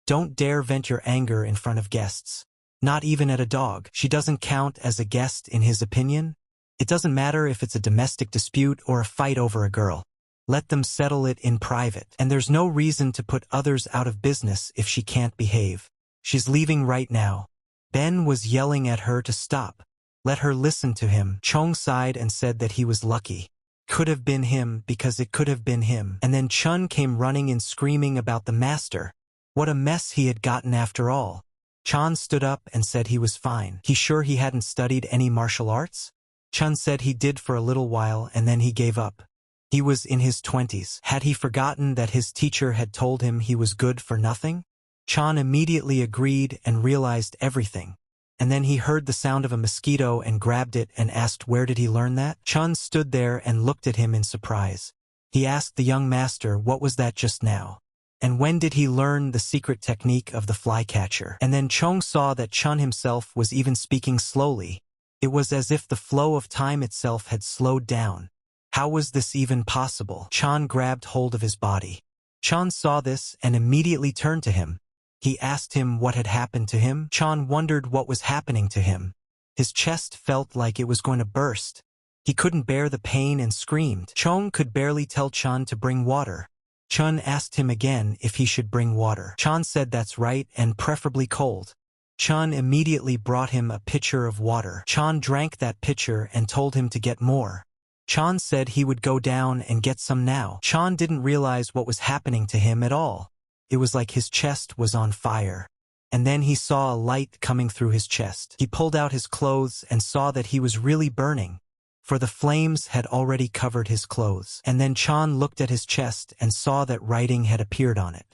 don't dare vent your anger in front of guests. Not even at a dog. She doesn't count as a guest in his opinion. It doesn't matter if it's a domestic dispute or a fight over a girl. Let them settle it in private. And there's no reason to put others out of business if she can't behave. She's leaving right now. Ben was yelling at her to stop. Let her listen to him. Chong sighed and said that he was lucky. Could have been him because it could have been him. And then Chun came running and screaming about the master. What a mess he had gotten after all. Chan stood up and said he was fine. He sure he hadn't studied any martial arts? Chun said he did for a little while and then he gave up. He was in his 20s. Had he forgotten that his teacher had told him he was good for nothing? Chan immediately agreed and realized everything. And then he heard the sound of a mosquito and grabbed it and asked where did he learn that? Chun stood there and looked at him in surprise. He asked the young master what was that just now. And when did he learn the secret technique of the flycatcher? And then Chong saw that Chun himself was even speaking slowly. It was as if the flow of time itself had slowed down. How was this even possible? Chan grabbed hold of his body. Chan saw this and immediately turned to him. He asked him what had happened to him. Chan wondered what was happening to him. His chest felt like it was going to burst. He couldn't bear the pain and screamed. Chong could barely tell Chan to bring water. Chun asked him again if he should bring water. Chan said that's right and preferably cold. Chun immediately brought him a pitcher of water. Chan drank that pitcher and told him to get more. Chan said he would go down and get some now. Chan didn't realize what was happening to him at all. It was like his chest was on fire. And then he saw a light coming through his chest. He pulled out his clothes and saw that he was really burning, for the flames had already covered his clothes. And then Chan looked at his chest and saw that writing had appeared on it.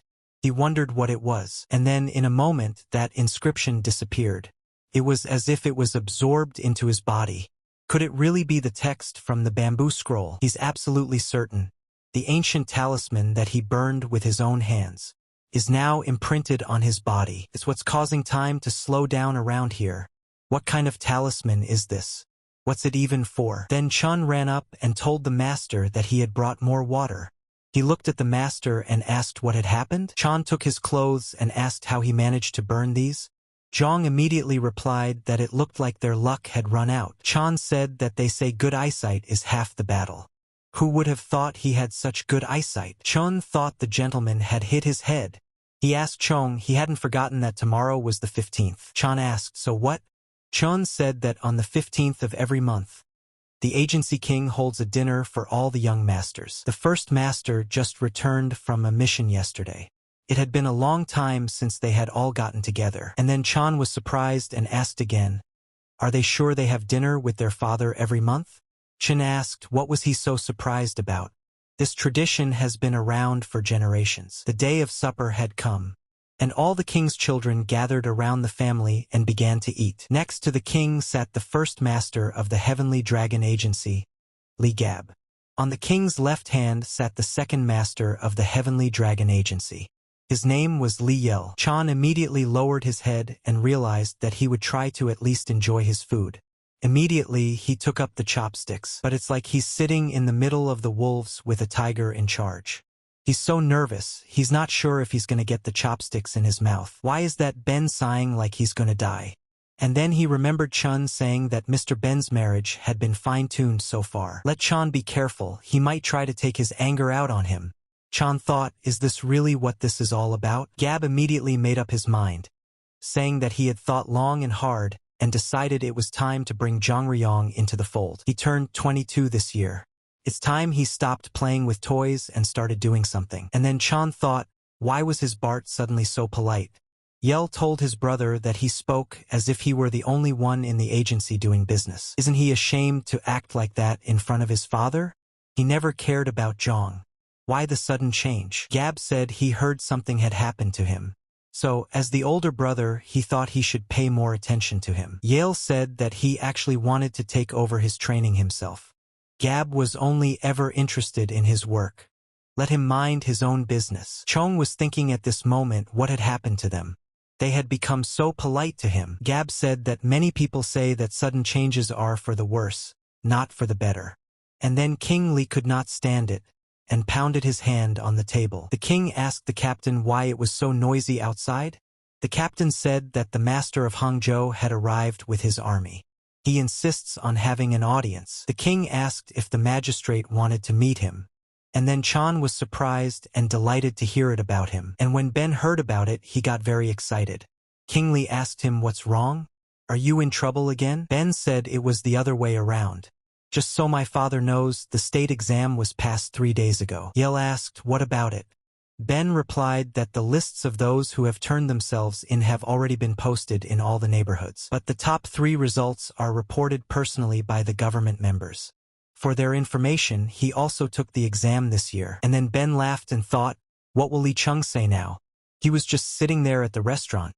He wondered what it was, and then in a moment that inscription disappeared. It was as if it was absorbed into his body. Could it really be the text from the bamboo scroll? He's absolutely certain. The ancient talisman that he burned with his own hands is now imprinted on his body. It's what's causing time to slow down around here. What kind of talisman is this? What's it even for? Then Chun ran up and told the master that he had brought more water. He looked at the master and asked what had happened. Chun took his clothes and asked how he managed to burn these. Zhang immediately replied that it looked like their luck had run out. Chun said that they say good eyesight is half the battle. Who would have thought he had such good eyesight? Chun thought the gentleman had hit his head. He asked Chong he hadn't forgotten that tomorrow was the 15th. Chun asked, so what? Chun said that on the 15th of every month, the agency king holds a dinner for all the young masters. The first master just returned from a mission yesterday. It had been a long time since they had all gotten together. And then Chan was surprised and asked again, are they sure they have dinner with their father every month? Chin asked what was he so surprised about. This tradition has been around for generations. The day of supper had come, and all the king's children gathered around the family and began to eat. Next to the king sat the first master of the Heavenly Dragon Agency, Li Gab. On the king's left hand sat the second master of the Heavenly Dragon Agency. His name was Li Yel. Chan immediately lowered his head and realized that he would try to at least enjoy his food. Immediately, he took up the chopsticks, but it's like he's sitting in the middle of the wolves with a tiger in charge. He's so nervous, he's not sure if he's gonna get the chopsticks in his mouth. Why is that Ben sighing like he's gonna die? And then he remembered Chun saying that Mr. Ben's marriage had been fine-tuned so far. Let Chun be careful, he might try to take his anger out on him. Chan thought, is this really what this is all about? Gab immediately made up his mind, saying that he had thought long and hard and decided it was time to bring Zhang Riyong into the fold. He turned 22 this year. It's time he stopped playing with toys and started doing something. And then Chan thought, why was his Bart suddenly so polite? Yel told his brother that he spoke as if he were the only one in the agency doing business. Isn't he ashamed to act like that in front of his father? He never cared about Zhang. Why the sudden change? Gab said he heard something had happened to him. So, as the older brother, he thought he should pay more attention to him. Yale said that he actually wanted to take over his training himself. Gab was only ever interested in his work. Let him mind his own business. Chong was thinking at this moment what had happened to them. They had become so polite to him. Gab said that many people say that sudden changes are for the worse, not for the better. And then King Li could not stand it, and pounded his hand on the table. The king asked the captain why it was so noisy outside. The captain said that the master of Hangzhou had arrived with his army. He insists on having an audience. The king asked if the magistrate wanted to meet him. And then Chan was surprised and delighted to hear it about him. And when Ben heard about it, he got very excited. King Li asked him what's wrong? Are you in trouble again? Ben said it was the other way around. Just so my father knows, the state exam was passed 3 days ago. Yel asked, what about it? Ben replied that the lists of those who have turned themselves in have already been posted in all the neighborhoods. But the top 3 results are reported personally by the government members. For their information, he also took the exam this year. And then Ben laughed and thought, what will Li Chung say now? He was just sitting there at the restaurant,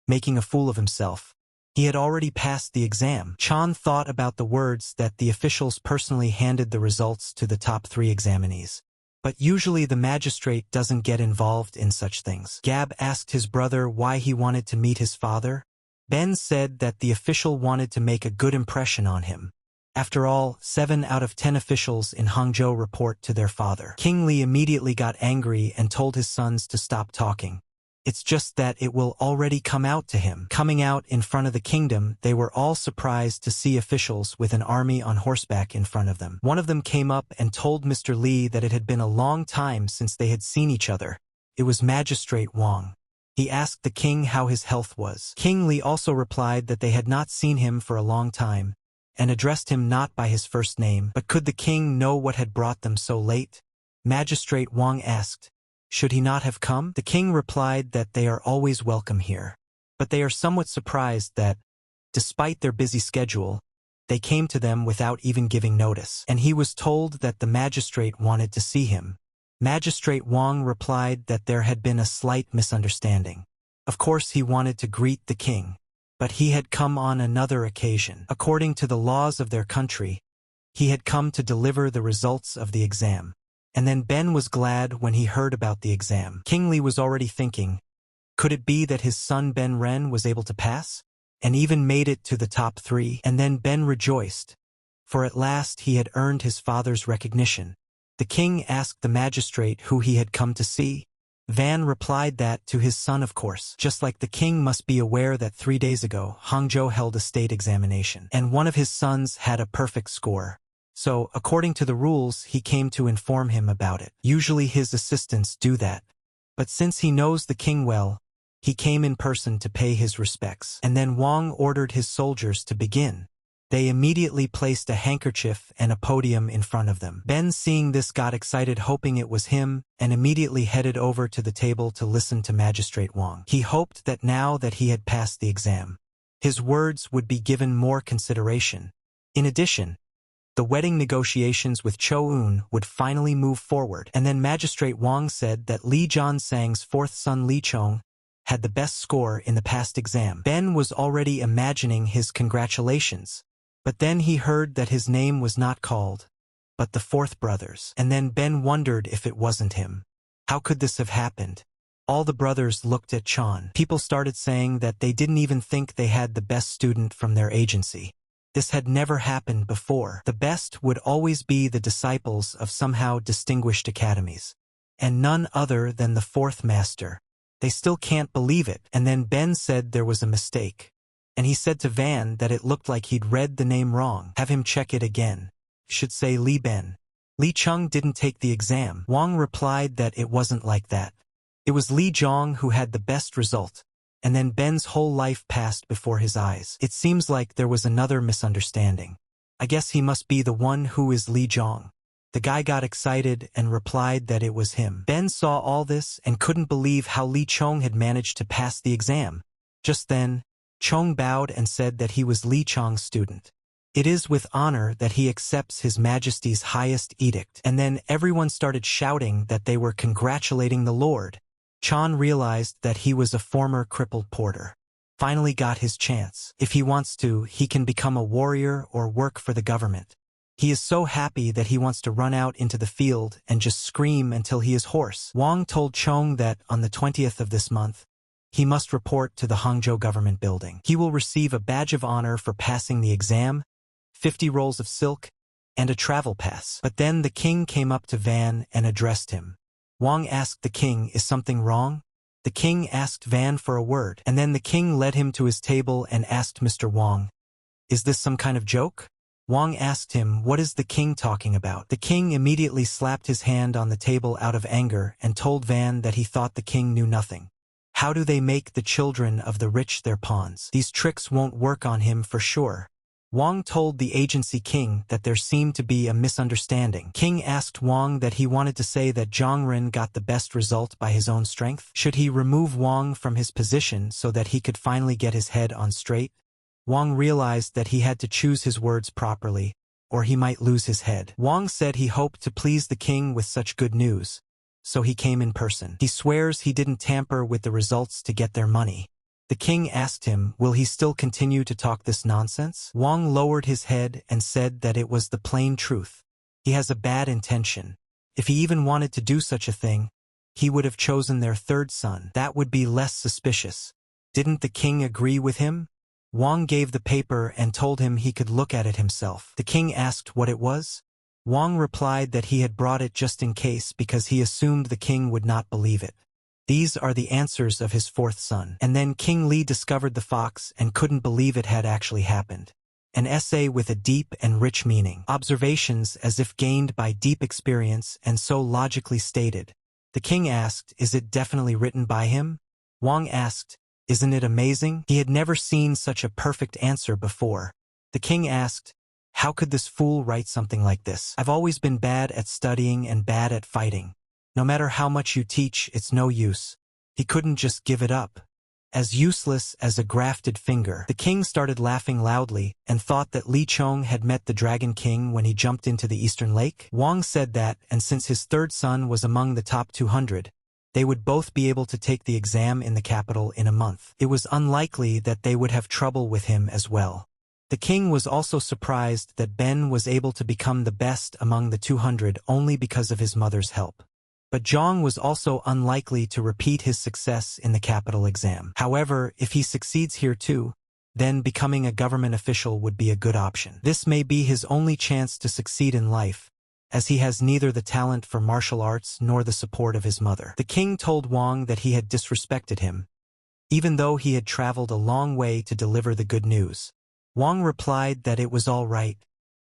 making a fool of himself. He had already passed the exam. Chan thought about the words that the officials personally handed the results to the top 3 examinees. But usually the magistrate doesn't get involved in such things. Gab asked his brother why he wanted to meet his father. Ben said that the official wanted to make a good impression on him. After all, 7 out of 10 officials in Hangzhou report to their father. King Li immediately got angry and told his sons to stop talking. It's just that it will already come out to him. Coming out in front of the kingdom, they were all surprised to see officials with an army on horseback in front of them. One of them came up and told Mr. Li that it had been a long time since they had seen each other. It was Magistrate Wang. He asked the king how his health was. King Li also replied that they had not seen him for a long time, and addressed him not by his first name. But could the king know what had brought them so late? Magistrate Wang asked, should he not have come? The king replied that they are always welcome here. But they are somewhat surprised that, despite their busy schedule, they came to them without even giving notice. And he was told that the magistrate wanted to see him. Magistrate Wang replied that there had been a slight misunderstanding. Of course he wanted to greet the king, but he had come on another occasion. According to the laws of their country, he had come to deliver the results of the exam. And then Ben was glad when he heard about the exam. King Li was already thinking, could it be that his son Ben Ren was able to pass? And even made it to the top 3? And then Ben rejoiced, for at last he had earned his father's recognition. The king asked the magistrate who he had come to see. Van replied that to his son, of course. Just like the king must be aware that 3 days ago, Hangzhou held a state examination, and one of his sons had a perfect score. So, according to the rules, he came to inform him about it. Usually his assistants do that. But since he knows the king well, he came in person to pay his respects. And then Wang ordered his soldiers to begin. They immediately placed a handkerchief and a podium in front of them. Ben, seeing this, got excited, hoping it was him, and immediately headed over to the table to listen to Magistrate Wang. He hoped that now that he had passed the exam, his words would be given more consideration. In addition, the wedding negotiations with Cho-eun would finally move forward, and then Magistrate Wang said that Li Jiansang's 4th son Li Chong had the best score in the past exam. Ben was already imagining his congratulations, but then he heard that his name was not called, but the 4th brother's. And then Ben wondered if it wasn't him. How could this have happened? All the brothers looked at Chan. People started saying that they didn't even think they had the best student from their agency. This had never happened before. The best would always be the disciples of somehow distinguished academies, and none other than the 4th master. They still can't believe it. And then Ben said there was a mistake. And he said to Van that it looked like he'd read the name wrong. Have him check it again. Should say Li Ben. Li Chung didn't take the exam. Wang replied that it wasn't like that. It was Li Zhong who had the best result. And then Ben's whole life passed before his eyes. It seems like there was another misunderstanding. I guess he must be the one who is Li Zhong. The guy got excited and replied that it was him. Ben saw all this and couldn't believe how Li Chong had managed to pass the exam. Just then, Chong bowed and said that he was Li Chong's student. It is with honor that he accepts His Majesty's highest edict. And then everyone started shouting that they were congratulating the Lord. Chan realized that he was a former crippled porter. Finally got his chance. If he wants to, he can become a warrior or work for the government. He is so happy that he wants to run out into the field and just scream until he is hoarse. Wang told Chong that on the 20th of this month, he must report to the Hangzhou government building. He will receive a badge of honor for passing the exam, 50 rolls of silk, and a travel pass. But then the king came up to Van and addressed him. Wang asked the king, is something wrong? The king asked Van for a word, and then the king led him to his table and asked Mr. Wang, is this some kind of joke? Wang asked him, what is the king talking about? The king immediately slapped his hand on the table out of anger and told Van that he thought the king knew nothing. How do they make the children of the rich their pawns? These tricks won't work on him for sure. Wang told the agency king that there seemed to be a misunderstanding. King asked Wang that he wanted to say that Zhang Ren got the best result by his own strength. Should he remove Wang from his position so that he could finally get his head on straight? Wang realized that he had to choose his words properly, or he might lose his head. Wang said he hoped to please the king with such good news, so he came in person. He swears he didn't tamper with the results to get their money. The king asked him, will he still continue to talk this nonsense? Wang lowered his head and said that it was the plain truth. He has a bad intention. If he even wanted to do such a thing, he would have chosen their third son. That would be less suspicious. Didn't the king agree with him? Wang gave the paper and told him he could look at it himself. The king asked what it was. Wang replied that he had brought it just in case because he assumed the king would not believe it. These are the answers of his fourth son. And then King Li discovered the fox and couldn't believe it had actually happened. An essay with a deep and rich meaning. Observations as if gained by deep experience and so logically stated. The king asked, is it definitely written by him? Wang asked, isn't it amazing? He had never seen such a perfect answer before. The king asked, how could this fool write something like this? I've always been bad at studying and bad at fighting. No matter how much you teach, it's no use. He couldn't just give it up. As useless as a grafted finger. The king started laughing loudly and thought that Li Chong had met the Dragon King when he jumped into the Eastern Lake. Wang said that, and since his third son was among the top 200, they would both be able to take the exam in the capital in a month. It was unlikely that they would have trouble with him as well. The king was also surprised that Ben was able to become the best among the 200 only because of his mother's help. But Zhang was also unlikely to repeat his success in the capital exam. However, if he succeeds here too, then becoming a government official would be a good option. This may be his only chance to succeed in life, as he has neither the talent for martial arts nor the support of his mother. The king told Wang that he had disrespected him, even though he had traveled a long way to deliver the good news. Wang replied that it was all right.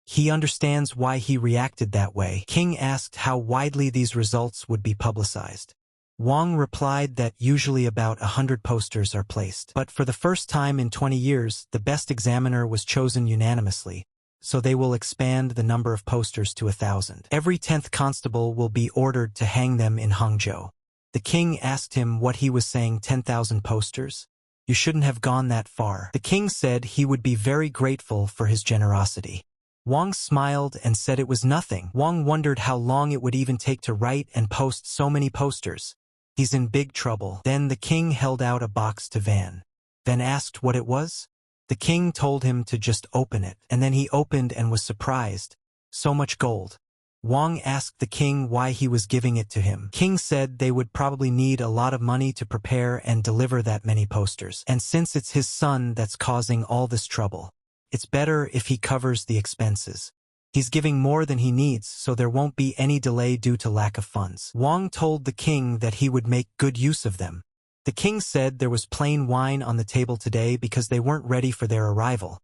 He understands why he reacted that way. King asked how widely these results would be publicized. Wang replied that usually about 100 posters are placed. But for the first time in 20 years, the best examiner was chosen unanimously, so they will expand the number of posters to 1,000. Every 10th constable will be ordered to hang them in Hangzhou. The king asked him what he was saying, 10,000 posters? You shouldn't have gone that far. The king said he would be very grateful for his generosity. Wang smiled and said it was nothing. Wang wondered how long it would even take to write and post so many posters. He's in big trouble. Then the king held out a box to Van. Van asked what it was. The king told him to just open it, and then he opened and was surprised. So much gold. Wang asked the king why he was giving it to him. King said they would probably need a lot of money to prepare and deliver that many posters. And since it's his son that's causing all this trouble, it's better if he covers the expenses. He's giving more than he needs, so there won't be any delay due to lack of funds. Wang told the king that he would make good use of them. The king said there was plain wine on the table today because they weren't ready for their arrival.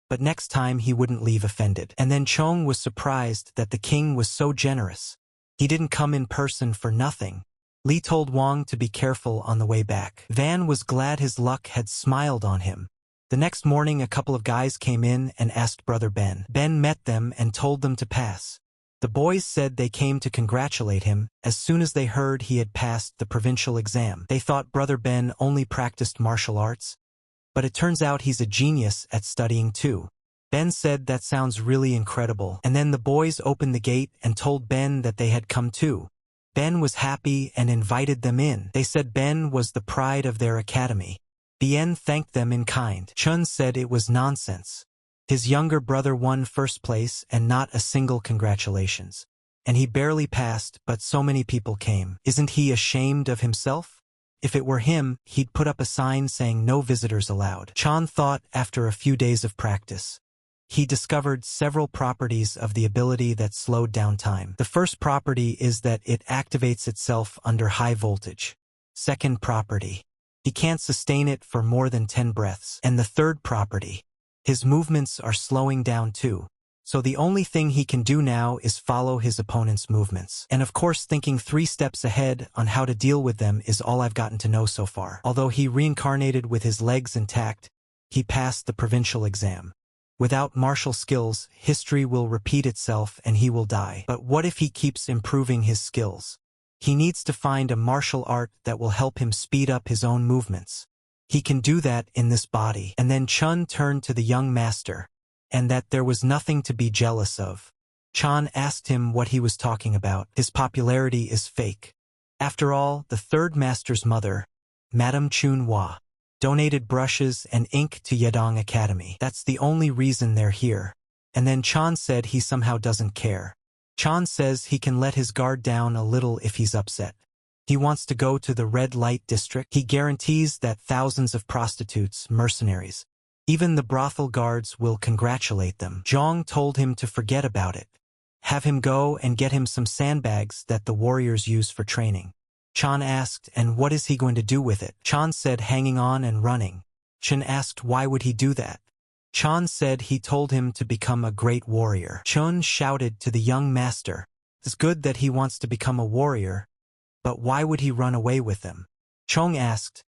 But next time he wouldn't leave offended. And then Chong was surprised that the king was so generous. He didn't come in person for nothing. Li told Wang to be careful on the way back. Van was glad his luck had smiled on him. The next morning a couple of guys came in and asked Brother Ben. Ben met them and told them to pass. The boys said they came to congratulate him as soon as they heard he had passed the provincial exam. They thought Brother Ben only practiced martial arts, but it turns out he's a genius at studying too. Ben said that sounds really incredible, and then the boys opened the gate and told Ben that they had come too. Ben was happy and invited them in. They said Ben was the pride of their academy. Bien thanked them in kind. Chun said it was nonsense. His younger brother won first place and not a single congratulations. And he barely passed, but so many people came. Isn't he ashamed of himself? If it were him, he'd put up a sign saying no visitors allowed. Chan thought after a few days of practice. He discovered several properties of the ability that slowed down time. The first property is that it activates itself under high voltage. Second property, he can't sustain it for more than 10 breaths. And the third property, his movements are slowing down too. So the only thing he can do now is follow his opponent's movements. And of course thinking 3 steps ahead on how to deal with them is all I've gotten to know so far. Although he reincarnated with his legs intact, he passed the provincial exam. Without martial skills, history will repeat itself and he will die. But what if he keeps improving his skills? He needs to find a martial art that will help him speed up his own movements. He can do that in this body. And then Chun turned to the young master, and that there was nothing to be jealous of. Chan asked him what he was talking about. His popularity is fake. After all, the third master's mother, Madame Chun Hua, donated brushes and ink to Yedong Academy. That's the only reason they're here. And then Chan said he somehow doesn't care. Chan says he can let his guard down a little if he's upset. He wants to go to the red light district. He guarantees that thousands of prostitutes, mercenaries, even the brothel guards will congratulate them. Zhang told him to forget about it. Have him go and get him some sandbags that the warriors use for training. Chan asked, and what is he going to do with it? Chan said hanging on and running. Chen asked why would he do that? Chan said he told him to become a great warrior. Chen shouted to the young master, it's good that he wants to become a warrior, but why would he run away with them? Chong asked,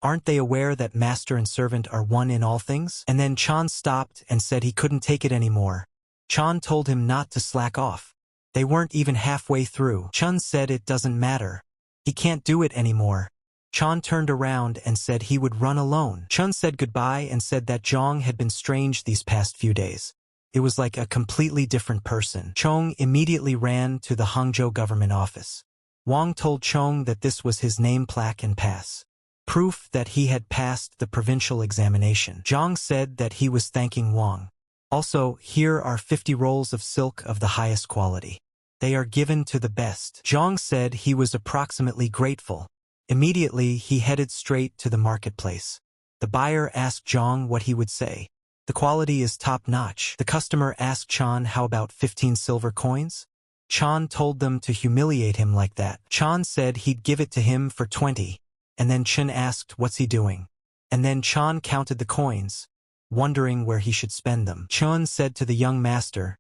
aren't they aware that master and servant are one in all things? And then Chan stopped and said he couldn't take it anymore. Chan told him not to slack off. They weren't even halfway through. Chun said it doesn't matter. He can't do it anymore. Chan turned around and said he would run alone. Chun said goodbye and said that Zhang had been strange these past few days. It was like a completely different person. Chong immediately ran to the Hangzhou government office. Wang told Chong that this was his name plaque and pass, proof that he had passed the provincial examination. Zhang said that he was thanking Wang. Also, here are 50 rolls of silk of the highest quality. They are given to the best. Zhang said he was approximately grateful. Immediately, he headed straight to the marketplace. The buyer asked Zhang what he would say. The quality is top-notch. The customer asked Chan how about 15 silver coins? Chan told them to humiliate him like that. Chan said he'd give it to him for 20. And then Chen asked what's he doing. And then Chan counted the coins, wondering where he should spend them. Chen said to the young master,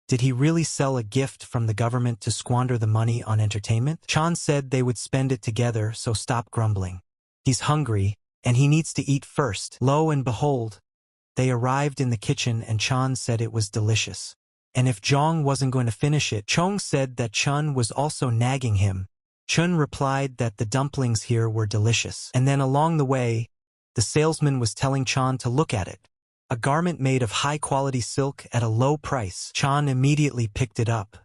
did he really sell a gift from the government to squander the money on entertainment? Chan said they would spend it together, so stop grumbling. He's hungry, and he needs to eat first. Lo and behold, they arrived in the kitchen and Chan said it was delicious. And if Zhang wasn't going to finish it, Chong said that Chun was also nagging him. Chun replied that the dumplings here were delicious. And then along the way, the salesman was telling Chan to look at it. A garment made of high-quality silk at a low price. Chan immediately picked it up.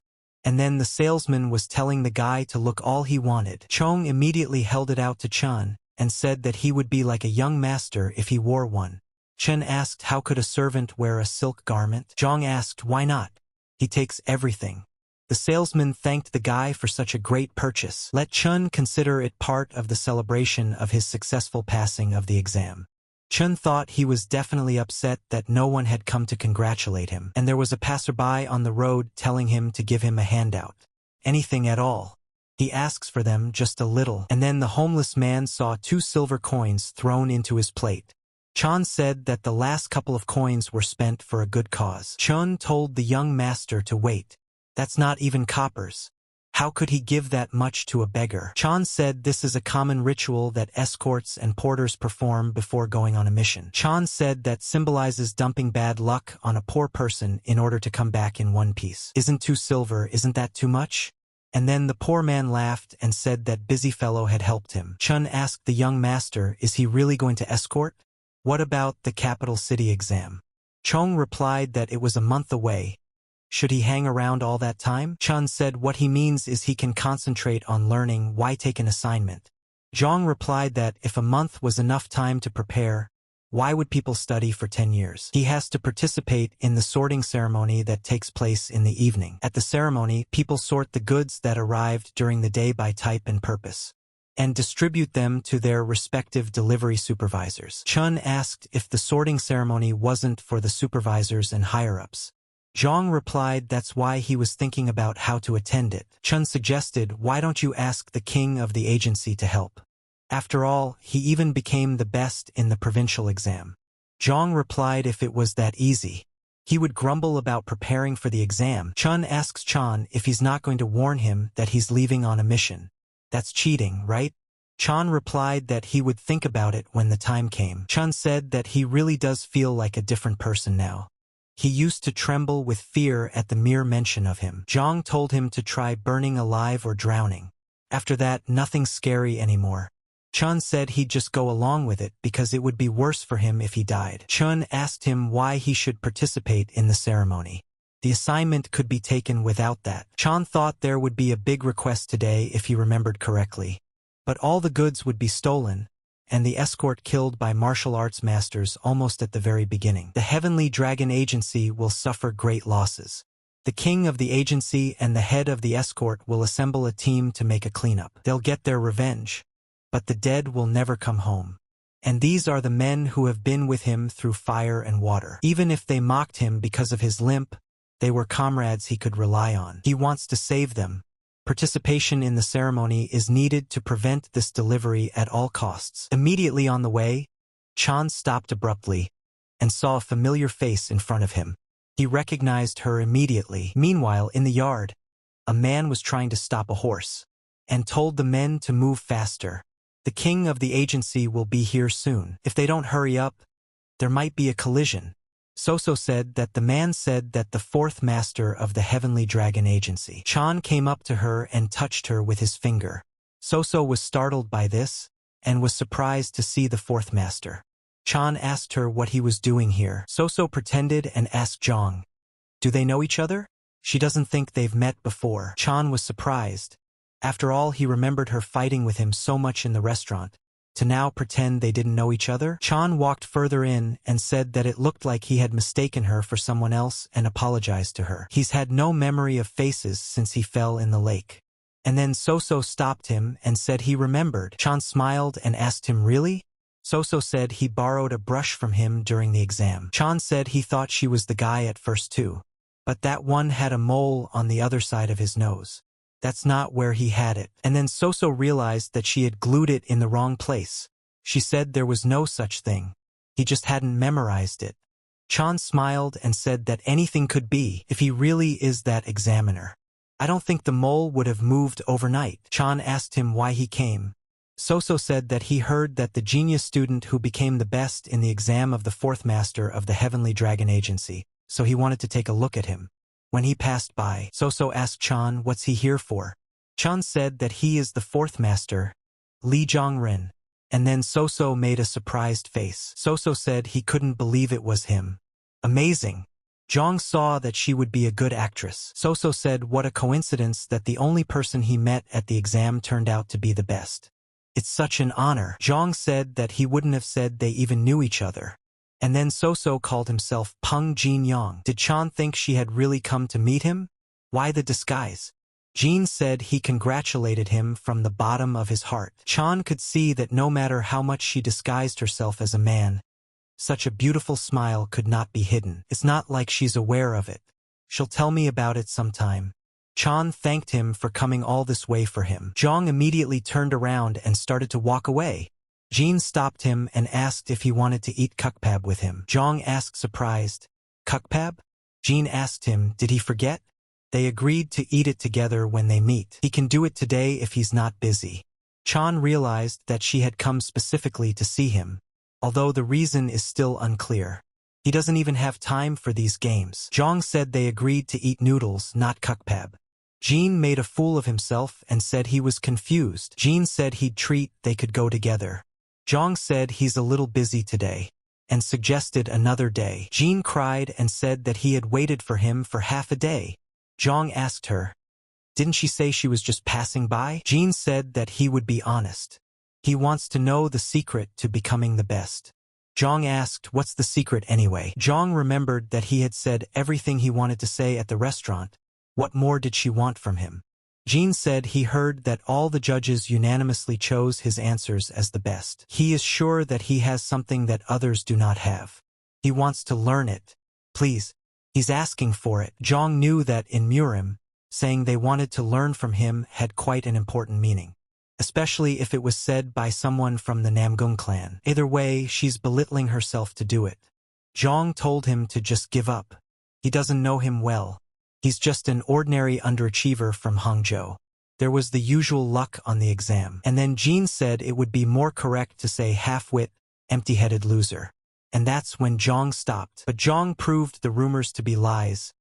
And then the salesman was telling the guy to look all he wanted. Chong immediately held it out to Chan and said that he would be like a young master if he wore one. Chen asked how could a servant wear a silk garment? Zhang asked why not? He takes everything. The salesman thanked the guy for such a great purchase. Let Chun consider it part of the celebration of his successful passing of the exam. Chun thought he was definitely upset that no one had come to congratulate him, and there was a passerby on the road telling him to give him a handout. Anything at all. He asks for them just a little, and then the homeless man saw 2 silver coins thrown into his plate. Chan said that the last couple of coins were spent for a good cause. Chun told the young master to wait. That's not even coppers. How could he give that much to a beggar? Chan said this is a common ritual that escorts and porters perform before going on a mission. Chan said that symbolizes dumping bad luck on a poor person in order to come back in one piece. Isn't 2 silver, isn't that too much? And then the poor man laughed and said that busy fellow had helped him. Chun asked the young master, is he really going to escort? What about the capital city exam? Chong replied that it was a month away. Should he hang around all that time? Chun said what he means is he can concentrate on learning, why take an assignment? Zhang replied that if a month was enough time to prepare, why would people study for 10 years? He has to participate in the sorting ceremony that takes place in the evening. At the ceremony, people sort the goods that arrived during the day by type and purpose, and distribute them to their respective delivery supervisors. Chun asked if the sorting ceremony wasn't for the supervisors and higher-ups. Zhang replied that's why he was thinking about how to attend it. Chun suggested, why don't you ask the king of the agency to help? After all, he even became the best in the provincial exam. Zhang replied if it was that easy, he would grumble about preparing for the exam. Chun asks Chan if he's not going to warn him that he's leaving on a mission. That's cheating, right? Chan replied that he would think about it when the time came. Chun said that he really does feel like a different person now. He used to tremble with fear at the mere mention of him. Zhang told him to try burning alive or drowning. After that, nothing scary anymore. Chun said he'd just go along with it because it would be worse for him if he died. Chun asked him why he should participate in the ceremony. The assignment could be taken without that. Chan thought there would be a big request today if he remembered correctly. But all the goods would be stolen, and the escort killed by martial arts masters almost at the very beginning. The Heavenly Dragon Agency will suffer great losses. The king of the agency and the head of the escort will assemble a team to make a cleanup. They'll get their revenge. But the dead will never come home. And these are the men who have been with him through fire and water. Even if they mocked him because of his limp, they were comrades he could rely on. He wants to save them. Participation in the ceremony is needed to prevent this delivery at all costs. Immediately on the way, Chan stopped abruptly and saw a familiar face in front of him. He recognized her immediately. Meanwhile, in the yard, a man was trying to stop a horse and told the men to move faster. The king of the agency will be here soon. If they don't hurry up, there might be a collision. Soso said that the man said that the fourth master of the Heavenly Dragon Agency. Chan came up to her and touched her with his finger. Soso was startled by this and was surprised to see the fourth master. Chan asked her what he was doing here. Soso pretended and asked Jong, "Do they know each other?" She doesn't think they've met before. Chan was surprised. After all, he remembered her fighting with him so much in the restaurant. To now pretend they didn't know each other? Chan walked further in and said that it looked like he had mistaken her for someone else and apologized to her. He's had no memory of faces since he fell in the lake. And then Soso stopped him and said he remembered. Chan smiled and asked him, "Really?" Soso said he borrowed a brush from him during the exam. Chan said he thought she was the guy at first too. But that one had a mole on the other side of his nose. That's not where he had it. And then Soso realized that she had glued it in the wrong place. She said there was no such thing. He just hadn't memorized it. Chan smiled and said that anything could be if he really is that examiner. I don't think the mole would have moved overnight. Chan asked him why he came. Soso said that he heard that the genius student who became the best in the exam of the fourth master of the Heavenly Dragon Agency, so he wanted to take a look at him. When he passed by, Soso asked Chan what's he here for. Chan said that he is the fourth master, Li Zhongren, and then Soso made a surprised face. Soso said he couldn't believe it was him. Amazing. Zhong saw that she would be a good actress. Soso said what a coincidence that the only person he met at the exam turned out to be the best. It's such an honor. Zhong said that he wouldn't have said they even knew each other. And then Soso called himself Peng Jin Yang. Did Chan think she had really come to meet him? Why the disguise? Jin said he congratulated him from the bottom of his heart. Chan could see that no matter how much she disguised herself as a man, such a beautiful smile could not be hidden. It's not like she's aware of it. She'll tell me about it sometime. Chan thanked him for coming all this way for him. Zhong immediately turned around and started to walk away. Jin stopped him and asked if he wanted to eat kukpab with him. Zhong asked surprised, "Kukpab?" Jin asked him, did he forget? They agreed to eat it together when they meet. He can do it today if he's not busy. Chan realized that she had come specifically to see him, although the reason is still unclear. He doesn't even have time for these games. Zhong said they agreed to eat noodles, not kukpab. Jin made a fool of himself and said he was confused. Jin said he'd treat they could go together. Zhong said he's a little busy today and suggested another day. Jin cried and said that he had waited for him for half a day. Zhong asked her, didn't she say she was just passing by? Jin said that he would be honest. He wants to know the secret to becoming the best. Zhong asked, what's the secret anyway? Zhong remembered that he had said everything he wanted to say at the restaurant. What more did she want from him? Jin said he heard that all the judges unanimously chose his answers as the best. He is sure that he has something that others do not have. He wants to learn it. Please. He's asking for it. Zhong knew that in Murim, saying they wanted to learn from him had quite an important meaning, especially if it was said by someone from the Namgung clan. Either way, she's belittling herself to do it. Zhong told him to just give up. He doesn't know him well. He's just an ordinary underachiever from Hangzhou. There was the usual luck on the exam. And then Jin said it would be more correct to say half-wit, empty-headed loser. And that's when Zhong stopped. But Zhong proved the rumors to be lies.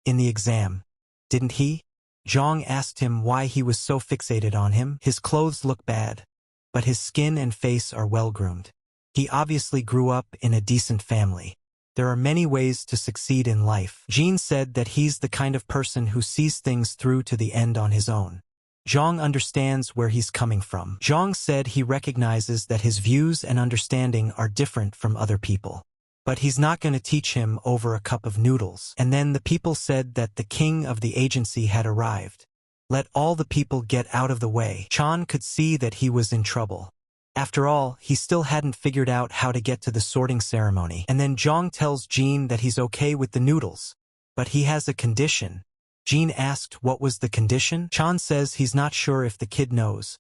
In the exam, didn't he? Zhong asked him why he was so fixated on him. His clothes look bad, but his skin and face are well-groomed. He obviously grew up in a decent family. There are many ways to succeed in life. Jin said that he's the kind of person who sees things through to the end on his own. Zhong understands where he's coming from. Zhong said he recognizes that his views and understanding are different from other people. but he's not going to teach him over a cup of noodles. And then the people said that the king of the agency had arrived. Let all the people get out of the way. Chan could see that he was in trouble. After all, he still hadn't figured out how to get to the sorting ceremony. And then Zhang tells Jean that he's okay with the noodles, but he has a condition. Jean asked what was the condition. Chan says he's not sure if the kid knows,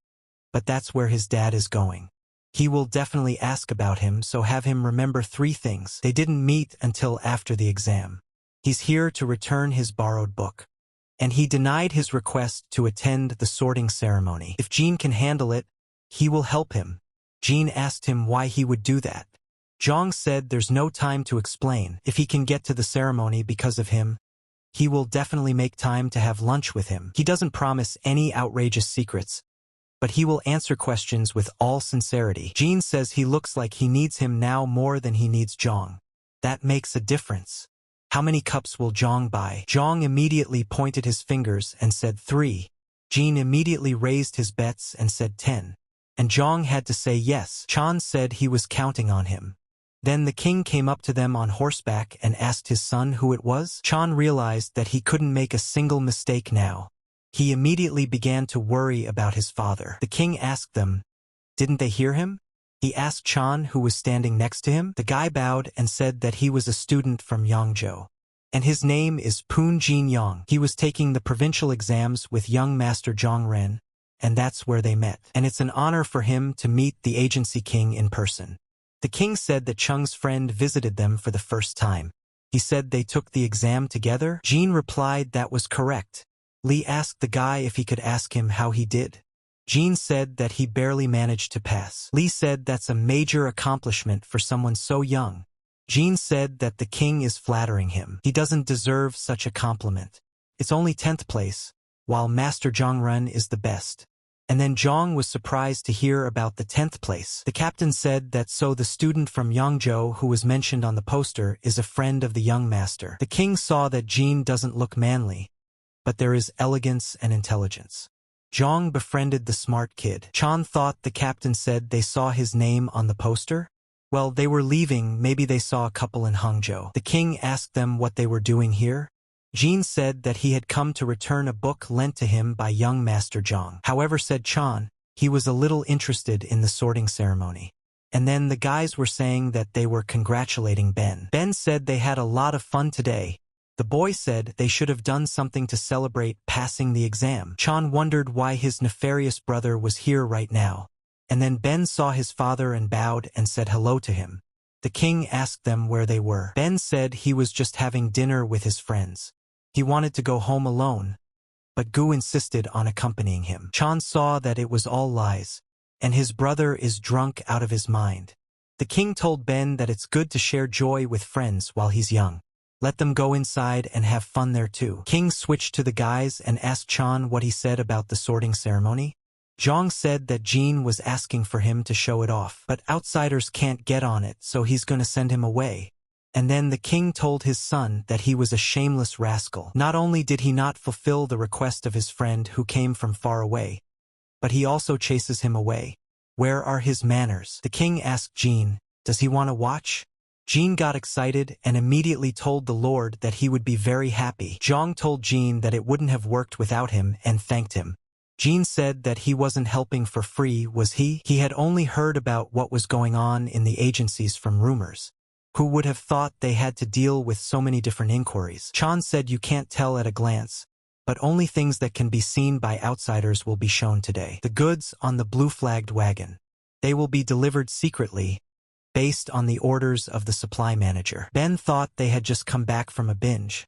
but that's where his dad is going. He will definitely ask about him, so have him remember 3 things. They didn't meet until after the exam. He's here to return his borrowed book. And he denied his request to attend the sorting ceremony. If Jean can handle it, he will help him. Jean asked him why he would do that. Zhang said there's no time to explain. If he can get to the ceremony because of him, he will definitely make time to have lunch with him. He doesn't promise any outrageous secrets, but he will answer questions with all sincerity. Jean says he looks like he needs him now more than he needs Zhang. That makes a difference. How many cups will Zhang buy? Zhang immediately pointed his fingers and said 3. Jean immediately raised his bets and said 10. And Zhang had to say yes. Chan said he was counting on him. Then the king came up to them on horseback and asked his son who it was. Chan realized that he couldn't make a single mistake now. He immediately began to worry about his father. The king asked them, didn't they hear him? He asked Chan, who was standing next to him. The guy bowed and said that he was a student from Yangzhou, and his name is Poon Jin Yang. He was taking the provincial exams with young master Zhang Ren, and that's where they met. And it's an honor for him to meet the agency king in person. The king said that Cheng's friend visited them for the first time. He said they took the exam together. Jean replied that was correct. Li asked the guy if he could ask him how he did. Jean said that he barely managed to pass. Li said that's a major accomplishment for someone so young. Jean said that the king is flattering him. He doesn't deserve such a compliment. It's only 10th place, while Master Zhang Ren is the best. And then Zhang was surprised to hear about the 10th place. The captain said that so the student from Yangzhou who was mentioned on the poster is a friend of the young master. The king saw that Jean doesn't look manly, but there is elegance and intelligence. Zhang befriended the smart kid. Chan thought the captain said they saw his name on the poster. Well, they were leaving, maybe they saw a couple in Hangzhou. The king asked them what they were doing here. Jean said that he had come to return a book lent to him by young Master Zhang. However, said Chan, he was a little interested in the sorting ceremony. And then the guys were saying that they were congratulating Ben. Ben said they had a lot of fun today. The boy said they should have done something to celebrate passing the exam. Chan wondered why his nefarious brother was here right now. And then Ben saw his father and bowed and said hello to him. The king asked them where they were. Ben said he was just having dinner with his friends. He wanted to go home alone, but Gu insisted on accompanying him. Chan saw that it was all lies, and his brother is drunk out of his mind. The king told Ben that it's good to share joy with friends while he's young. Let them go inside and have fun there too. King switched to the guys and asked Chan what he said about the sorting ceremony. Zhang said that Jean was asking for him to show it off, but outsiders can't get on it, so he's gonna send him away. And then the king told his son that he was a shameless rascal. Not only did he not fulfill the request of his friend who came from far away, but he also chases him away. Where are his manners? The king asked Jean, does he want to watch? Jean got excited and immediately told the Lord that he would be very happy. Zhang told Jean that it wouldn't have worked without him and thanked him. Jean said that he wasn't helping for free, was he? He had only heard about what was going on in the agencies from rumors. Who would have thought they had to deal with so many different inquiries? Chan said you can't tell at a glance, but only things that can be seen by outsiders will be shown today. The goods on the blue-flagged wagon. They will be delivered secretly, based on the orders of the supply manager. Ben thought they had just come back from a binge,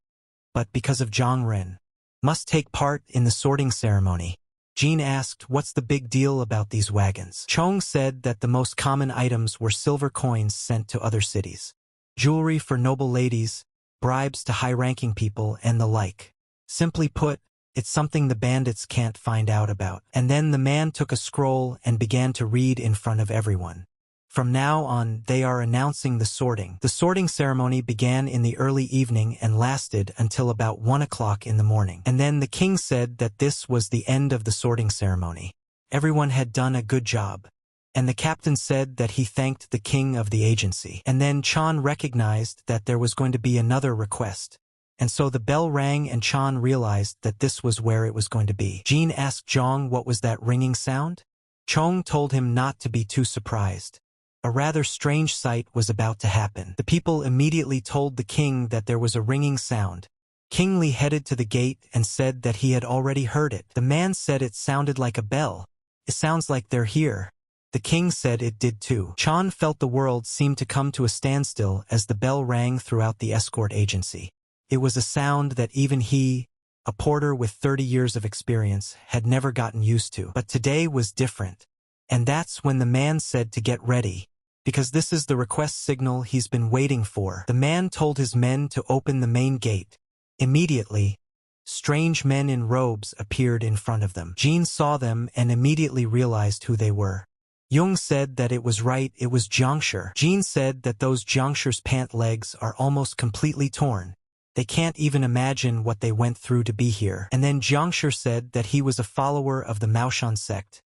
but because of Zhang Ren, must take part in the sorting ceremony. Jean asked what's the big deal about these wagons. Chong said that the most common items were silver coins sent to other cities, jewelry for noble ladies, bribes to high-ranking people, and the like. Simply put, it's something the bandits can't find out about. And then the man took a scroll and began to read in front of everyone. From now on, they are announcing the sorting. The sorting ceremony began in the early evening and lasted until about 1 o'clock in the morning. And then the king said that this was the end of the sorting ceremony. Everyone had done a good job. and the captain said that he thanked the king of the agency. And then Chan recognized that there was going to be another request. And so the bell rang and Chan realized that this was where it was going to be. Jin asked Zhang what was that ringing sound? Chong told him not to be too surprised. A rather strange sight was about to happen. The people immediately told the king that there was a ringing sound. King Li headed to the gate and said that he had already heard it. The man said it sounded like a bell. It sounds like they're here. The king said it did too. Chan felt the world seemed to come to a standstill as the bell rang throughout the escort agency. It was a sound that even he, a porter with 30 years of experience, had never gotten used to. But today was different. And that's when the man said to get ready, because this is the request signal he's been waiting for. The man told his men to open the main gate. Immediately, strange men in robes appeared in front of them. Jin saw them and immediately realized who they were. Jung said that it was right, it was Jiangshi. Jin said that those Jiangshi's pant legs are almost completely torn. They can't even imagine what they went through to be here. And then Jiangshi said that he was a follower of the Maoshan sect.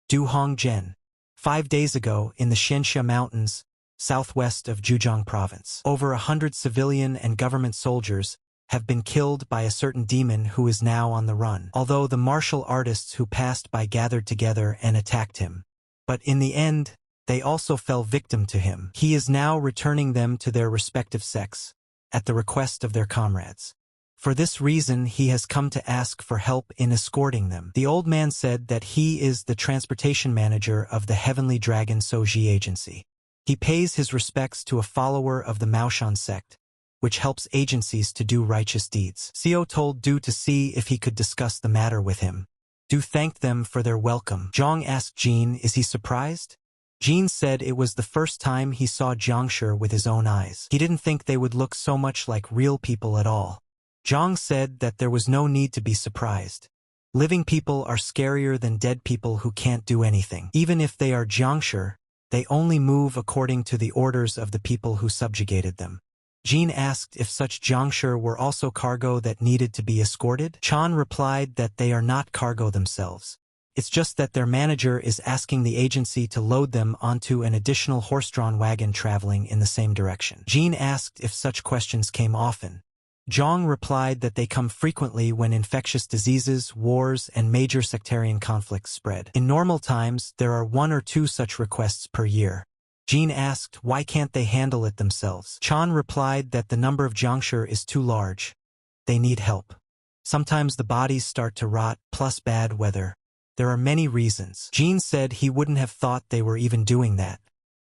Du Hongzhen. 5 days ago, in the Xianxia Mountains, southwest of Zhejiang Province, over 100 civilian and government soldiers have been killed by a certain demon who is now on the run, although the martial artists who passed by gathered together and attacked him. But in the end, they also fell victim to him. He is now returning them to their respective sects, at the request of their comrades. For this reason, he has come to ask for help in escorting them. The old man said that he is the transportation manager of the Heavenly Dragon Soji Agency. He pays his respects to a follower of the Maoshan sect, which helps agencies to do righteous deeds. Xiao told Du to see if he could discuss the matter with him. Du thanked them for their welcome. Zhang asked Jin, is he surprised? Jin said it was the first time he saw Jiangshi with his own eyes. He didn't think they would look so much like real people at all. Zhang said that there was no need to be surprised. Living people are scarier than dead people who can't do anything. Even if they are Jiangshi, they only move according to the orders of the people who subjugated them. Jin asked if such Jiangshi were also cargo that needed to be escorted. Chan replied that they are not cargo themselves. It's just that their manager is asking the agency to load them onto an additional horse-drawn wagon traveling in the same direction. Jin asked if such questions came often. Zhang replied that they come frequently when infectious diseases, wars, and major sectarian conflicts spread. In normal times, there are 1 or 2 such requests per year. Jin asked why can't they handle it themselves. Chan replied that the number of Jiangshi is too large. They need help. Sometimes the bodies start to rot, plus bad weather. There are many reasons. Jin said he wouldn't have thought they were even doing that.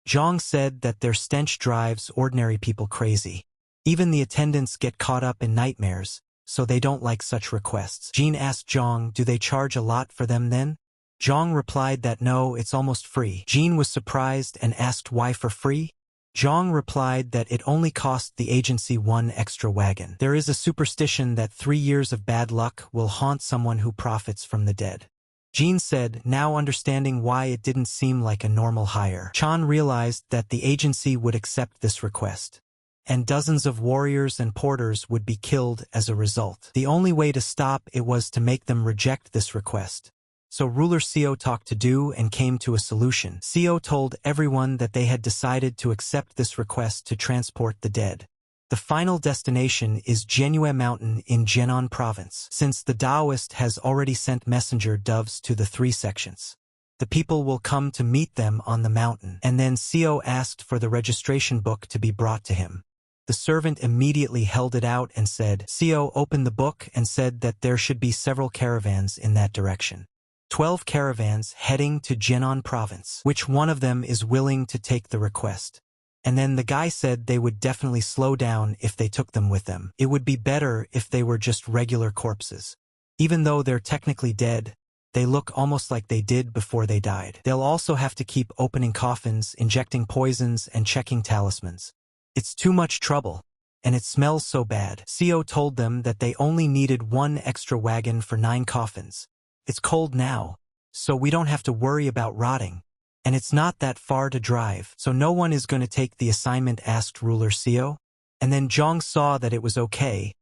Zhang said that their stench drives ordinary people crazy. Even the attendants get caught up in nightmares, so they don't like such requests. Jin asked Zhang, do they charge a lot for them then? Zhang replied that no, it's almost free. Jin was surprised and asked why for free? Zhang replied that it only cost the agency 1 extra wagon. There is a superstition that 3 years of bad luck will haunt someone who profits from the dead. Jin said, now understanding why it didn't seem like a normal hire. Chan realized that the agency would accept this request, and dozens of warriors and porters would be killed as a result. The only way to stop it was to make them reject this request. So ruler Xiao talked to Du and came to a solution. Xiao told everyone that they had decided to accept this request to transport the dead. The final destination is Jianhua Mountain in Jianan Province, since the Taoist has already sent messenger doves to the 3 sections. The people will come to meet them on the mountain. And then Xiao asked for the registration book to be brought to him. The servant immediately held it out and said, Xiao opened the book and said that there should be several caravans in that direction. 12 caravans heading to Jianan Province. Which one of them is willing to take the request? And then the guy said they would definitely slow down if they took them with them. It would be better if they were just regular corpses. Even though they're technically dead, they look almost like they did before they died. They'll also have to keep opening coffins, injecting poisons, and checking talismans. It's too much trouble, and it smells so bad. Xiao told them that they only needed 1 extra wagon for 9 coffins. It's cold now, so we don't have to worry about rotting. And it's not that far to drive, so no one is going to take the assignment, asked ruler Xiao. And then Zhang saw that it was okay.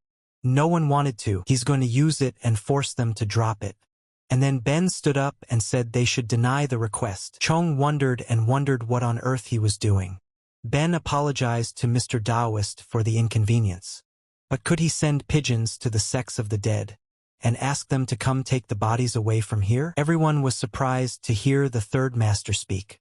No one wanted to. He's going to use it and force them to drop it. And then Ben stood up and said they should deny the request. Chong wondered and wondered what on earth he was doing. Ben apologized to Mr. Taoist for the inconvenience. But could he send pigeons to the sects of the dead and ask them to come take the bodies away from here? Everyone was surprised to hear the third master speak.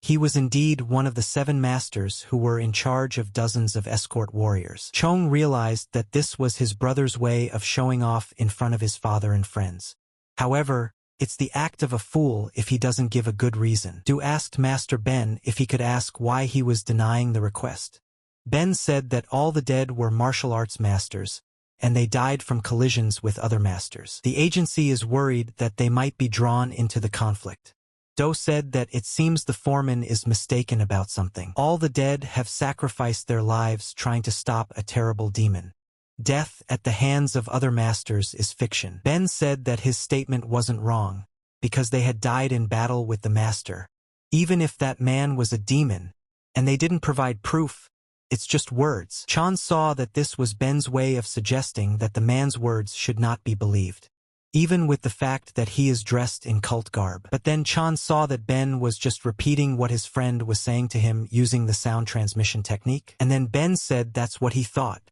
He was indeed one of the 7 masters who were in charge of dozens of escort warriors. Chong realized that this was his brother's way of showing off in front of his father and friends. However, it's the act of a fool if he doesn't give a good reason. Du asked Master Ben if he could ask why he was denying the request. Ben said that all the dead were martial arts masters, and they died from collisions with other masters. The agency is worried that they might be drawn into the conflict. Do said that it seems the foreman is mistaken about something. All the dead have sacrificed their lives trying to stop a terrible demon. Death at the hands of other masters is fiction. Ben said that his statement wasn't wrong, because they had died in battle with the master. Even if that man was a demon, and they didn't provide proof, it's just words. Chan saw that this was Ben's way of suggesting that the man's words should not be believed, even with the fact that he is dressed in cult garb. But then Chan saw that Ben was just repeating what his friend was saying to him using the sound transmission technique. And then Ben said that's what he thought.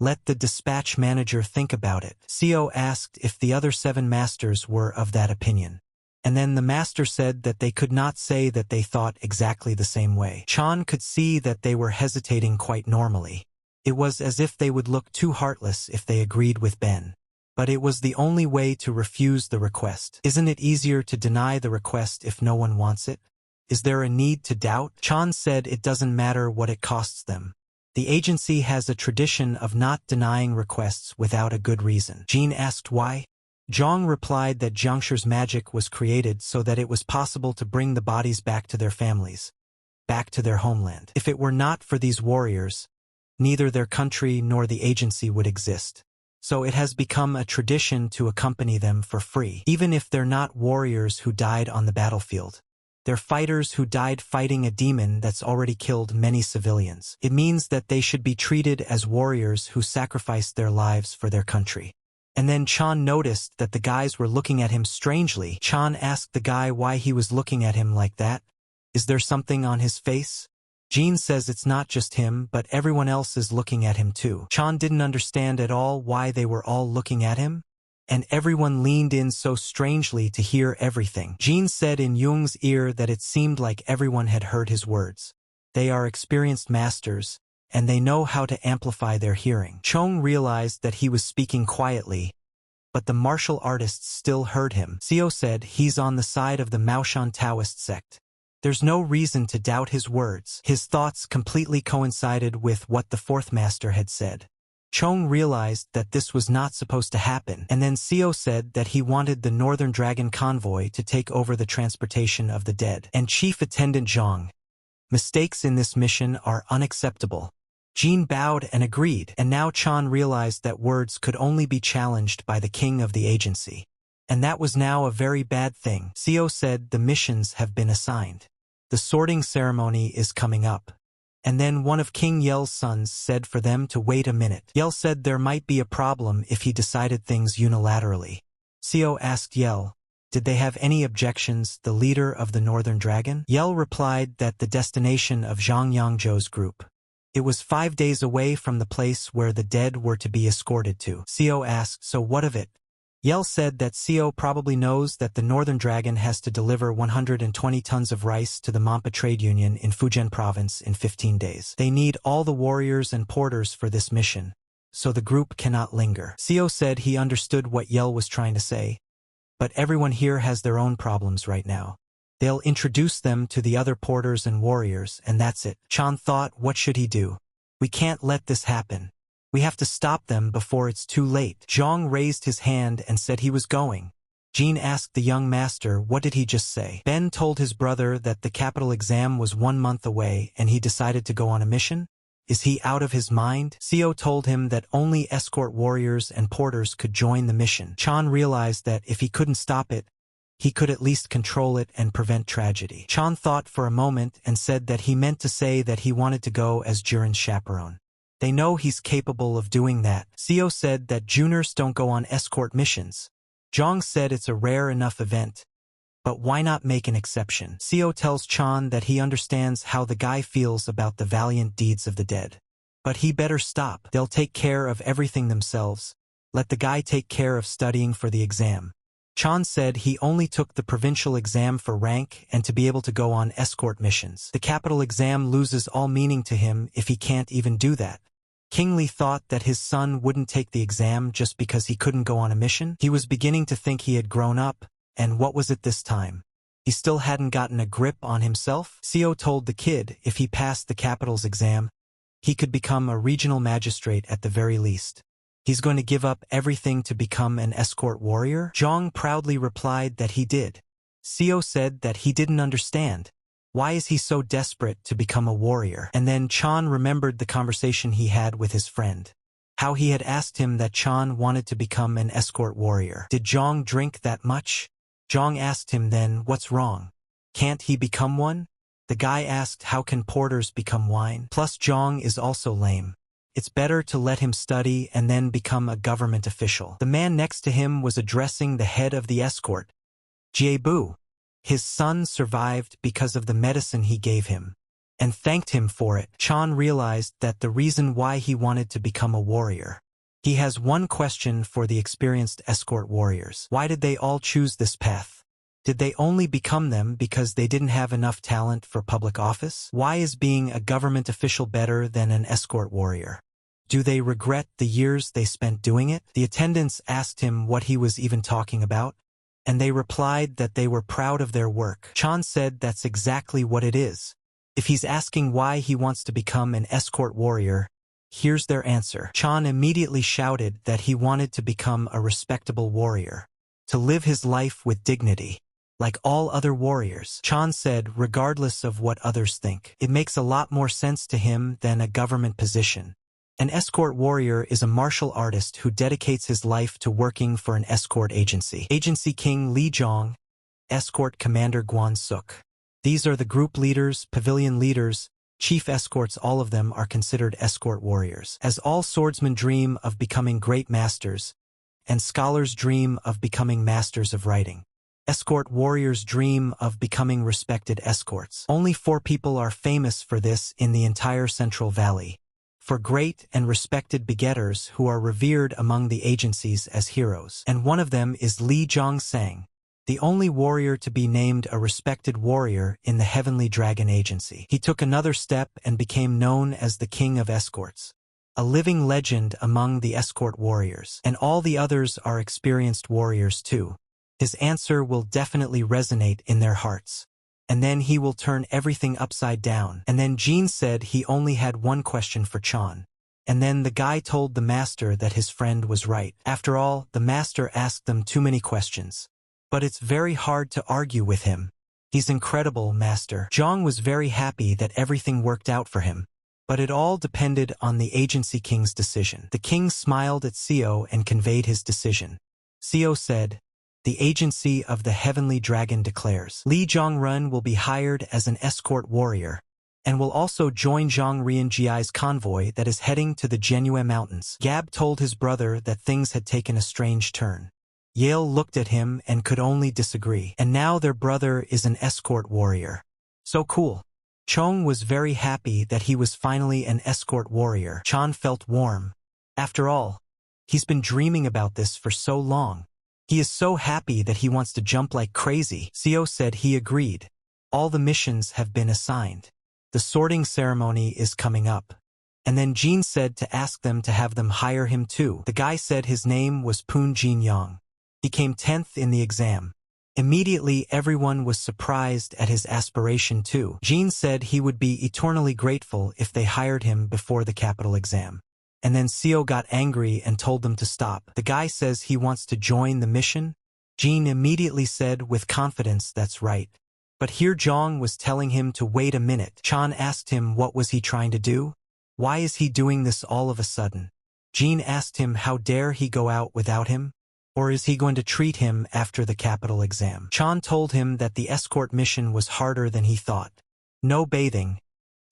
Let the dispatch manager think about it. Co asked if the other 7 masters were of that opinion. And then the master said that they could not say that they thought exactly the same way. Chan could see that they were hesitating quite normally. It was as if they would look too heartless if they agreed with Ben. But it was the only way to refuse the request. Isn't it easier to deny the request if no one wants it? Is there a need to doubt? Chan said it doesn't matter what it costs them. The agency has a tradition of not denying requests without a good reason. Jean asked why. Zhang replied that Jiangshir's magic was created so that it was possible to bring the bodies back to their families, back to their homeland. If it were not for these warriors, neither their country nor the agency would exist. So it has become a tradition to accompany them for free. Even if they're not warriors who died on the battlefield, they're fighters who died fighting a demon that's already killed many civilians. It means that they should be treated as warriors who sacrificed their lives for their country. And then Chan noticed that the guys were looking at him strangely. Chan asked the guy why he was looking at him like that. Is there something on his face? Jean says it's not just him, but everyone else is looking at him too. Chan didn't understand at all why they were all looking at him, and everyone leaned in so strangely to hear everything. Jean said in Jung's ear that it seemed like everyone had heard his words. They are experienced masters, and they know how to amplify their hearing. Chong realized that he was speaking quietly, but the martial artists still heard him. Seo said he's on the side of the Maoshan Taoist sect. There's no reason to doubt his words. His thoughts completely coincided with what the 4th master had said. Chong realized that this was not supposed to happen, and then Seo said that he wanted the Northern Dragon convoy to take over the transportation of the dead. And Chief Attendant Zhang, mistakes in this mission are unacceptable. Jean bowed and agreed, and now Chan realized that words could only be challenged by the king of the agency. And that was now a very bad thing. Seo said the missions have been assigned. The sorting ceremony is coming up. And then one of King Yel's sons said for them to wait a minute. Yel said there might be a problem if he decided things unilaterally. Seo asked Yel, did they have any objections, the leader of the Northern Dragon? Yel replied that the destination of Zhang Yangzhou's group. It was 5 days away from the place where the dead were to be escorted to. Seo asked, so what of it? Yel said that Seo probably knows that the Northern Dragon has to deliver 120 tons of rice to the Mampa Trade Union in Fujian Province in 15 days. They need all the warriors and porters for this mission, so the group cannot linger. Seo said he understood what Yel was trying to say, but everyone here has their own problems right now. They'll introduce them to the other porters and warriors, and that's it. Chan thought, what should he do? We can't let this happen. We have to stop them before it's too late. Zhang raised his hand and said he was going. Jean asked the young master, what did he just say? Ben told his brother that the capital exam was 1 month away and he decided to go on a mission? Is he out of his mind? Seo told him that only escort warriors and porters could join the mission. Chan realized that if he couldn't stop it, he could at least control it and prevent tragedy. Chan thought for a moment and said that he meant to say that he wanted to go as Jiren's chaperone. They know he's capable of doing that. Seo said that juniors don't go on escort missions. Zhang said it's a rare enough event, but why not make an exception? Seo tells Chan that he understands how the guy feels about the valiant deeds of the dead. But he better stop. They'll take care of everything themselves. Let the guy take care of studying for the exam. Chan said he only took the provincial exam for rank and to be able to go on escort missions. The capital exam loses all meaning to him if he can't even do that. King Li thought that his son wouldn't take the exam just because he couldn't go on a mission. He was beginning to think he had grown up, and what was it this time? He still hadn't gotten a grip on himself? Seo told the kid if he passed the capital's exam, he could become a regional magistrate at the very least. He's going to give up everything to become an escort warrior? Zhang proudly replied that he did. Seo said that he didn't understand. Why is he so desperate to become a warrior? And then Chan remembered the conversation he had with his friend. How he had asked him that Chan wanted to become an escort warrior. Did Zhang drink that much? Zhang asked him then, what's wrong? Can't he become one? The guy asked how can porters become wine? Plus Zhang is also lame. It's better to let him study and then become a government official. The man next to him was addressing the head of the escort. Jiebu. His son survived because of the medicine he gave him, and thanked him for it. Chan realized that the reason why he wanted to become a warrior. He has one question for the experienced escort warriors. Why did they all choose this path? Did they only become them because they didn't have enough talent for public office? Why is being a government official better than an escort warrior? Do they regret the years they spent doing it? The attendants asked him what he was even talking about, and they replied that they were proud of their work. Chan said that's exactly what it is. If he's asking why he wants to become an escort warrior, here's their answer. Chan immediately shouted that he wanted to become a respectable warrior, to live his life with dignity, like all other warriors. Chan said regardless of what others think. It makes a lot more sense to him than a government position. An escort warrior is a martial artist who dedicates his life to working for an escort agency. Agency King Li Zhang, Escort Commander Guan Suk. These are the group leaders, pavilion leaders, chief escorts. All of them are considered escort warriors. As all swordsmen dream of becoming great masters, and scholars dream of becoming masters of writing, escort warriors dream of becoming respected escorts. Only 4 people are famous for this in the entire Central Valley, for great and respected begetters who are revered among the agencies as heroes. And one of them is Li Zhongsang, the only warrior to be named a respected warrior in the Heavenly Dragon Agency. He took another step and became known as the King of Escorts, a living legend among the escort warriors. And all the others are experienced warriors too. His answer will definitely resonate in their hearts. And then he will turn everything upside down. And then Jean said he only had one question for Chan. And then the guy told the master that his friend was right. After all, the master asked them too many questions. But it's very hard to argue with him. He's incredible, master. Zhang was very happy that everything worked out for him. But it all depended on the agency king's decision. The king smiled at Seo and conveyed his decision. Seo said, the agency of the Heavenly Dragon declares Li Zhongrun will be hired as an escort warrior, and will also join Zhang Rianjiai's convoy that is heading to the Genue Mountains. Gab told his brother that things had taken a strange turn. Yale looked at him and could only disagree. And now their brother is an escort warrior. So cool. Chong was very happy that he was finally an escort warrior. Chan felt warm. After all, he's been dreaming about this for so long. He is so happy that he wants to jump like crazy. Seo said he agreed. All the missions have been assigned. The sorting ceremony is coming up. And then Jean said to ask them to have them hire him too. The guy said his name was Poon Jin Yang. He came 10th in the exam. Immediately everyone was surprised at his aspiration too. Jean said he would be eternally grateful if they hired him before the capital exam. And then Seo got angry and told them to stop. The guy says he wants to join the mission. Jean immediately said with confidence that's right. But here Zhang was telling him to wait a minute. Chan asked him what was he trying to do? Why is he doing this all of a sudden? Jean asked him how dare he go out without him? Or is he going to treat him after the capital exam? Chan told him that the escort mission was harder than he thought. No bathing,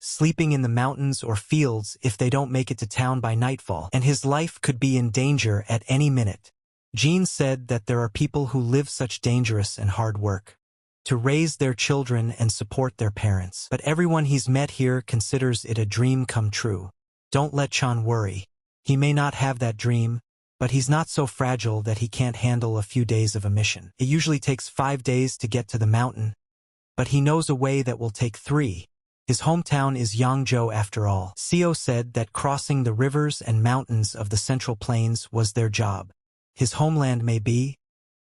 sleeping in the mountains or fields if they don't make it to town by nightfall, and his life could be in danger at any minute. Jean said that there are people who live such dangerous and hard work to raise their children and support their parents. But everyone he's met here considers it a dream come true. Don't let Chan worry. He may not have that dream, but he's not so fragile that he can't handle a few days of a mission. It usually takes 5 days to get to the mountain, but he knows a way that will take 3. His hometown is Yangzhou after all. Seo said that crossing the rivers and mountains of the Central Plains was their job. His homeland may be,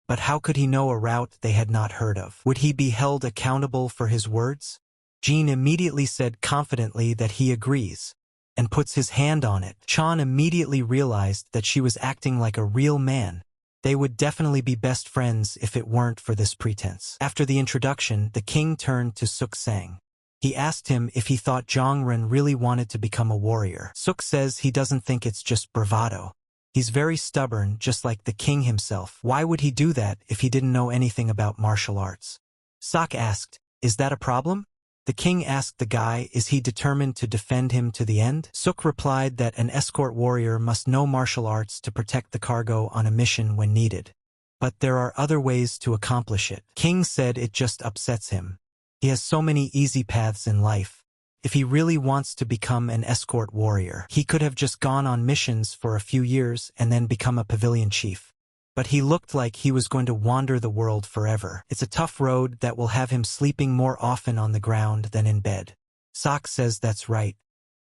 but how could he know a route they had not heard of? Would he be held accountable for his words? Jean immediately said confidently that he agrees, and puts his hand on it. Chan immediately realized that she was acting like a real man. They would definitely be best friends if it weren't for this pretense. After the introduction, the king turned to Suk Sang. He asked him if he thought Jongren really wanted to become a warrior. Suk says he doesn't think it's just bravado. He's very stubborn, just like the king himself. Why would he do that if he didn't know anything about martial arts? Sok asked, "Is that a problem?" The king asked the guy, is he determined to defend him to the end? Suk replied that an escort warrior must know martial arts to protect the cargo on a mission when needed. But there are other ways to accomplish it. King said it just upsets him. He has so many easy paths in life. If he really wants to become an escort warrior, he could have just gone on missions for a few years and then become a pavilion chief. But he looked like he was going to wander the world forever. It's a tough road that will have him sleeping more often on the ground than in bed. Sok says that's right.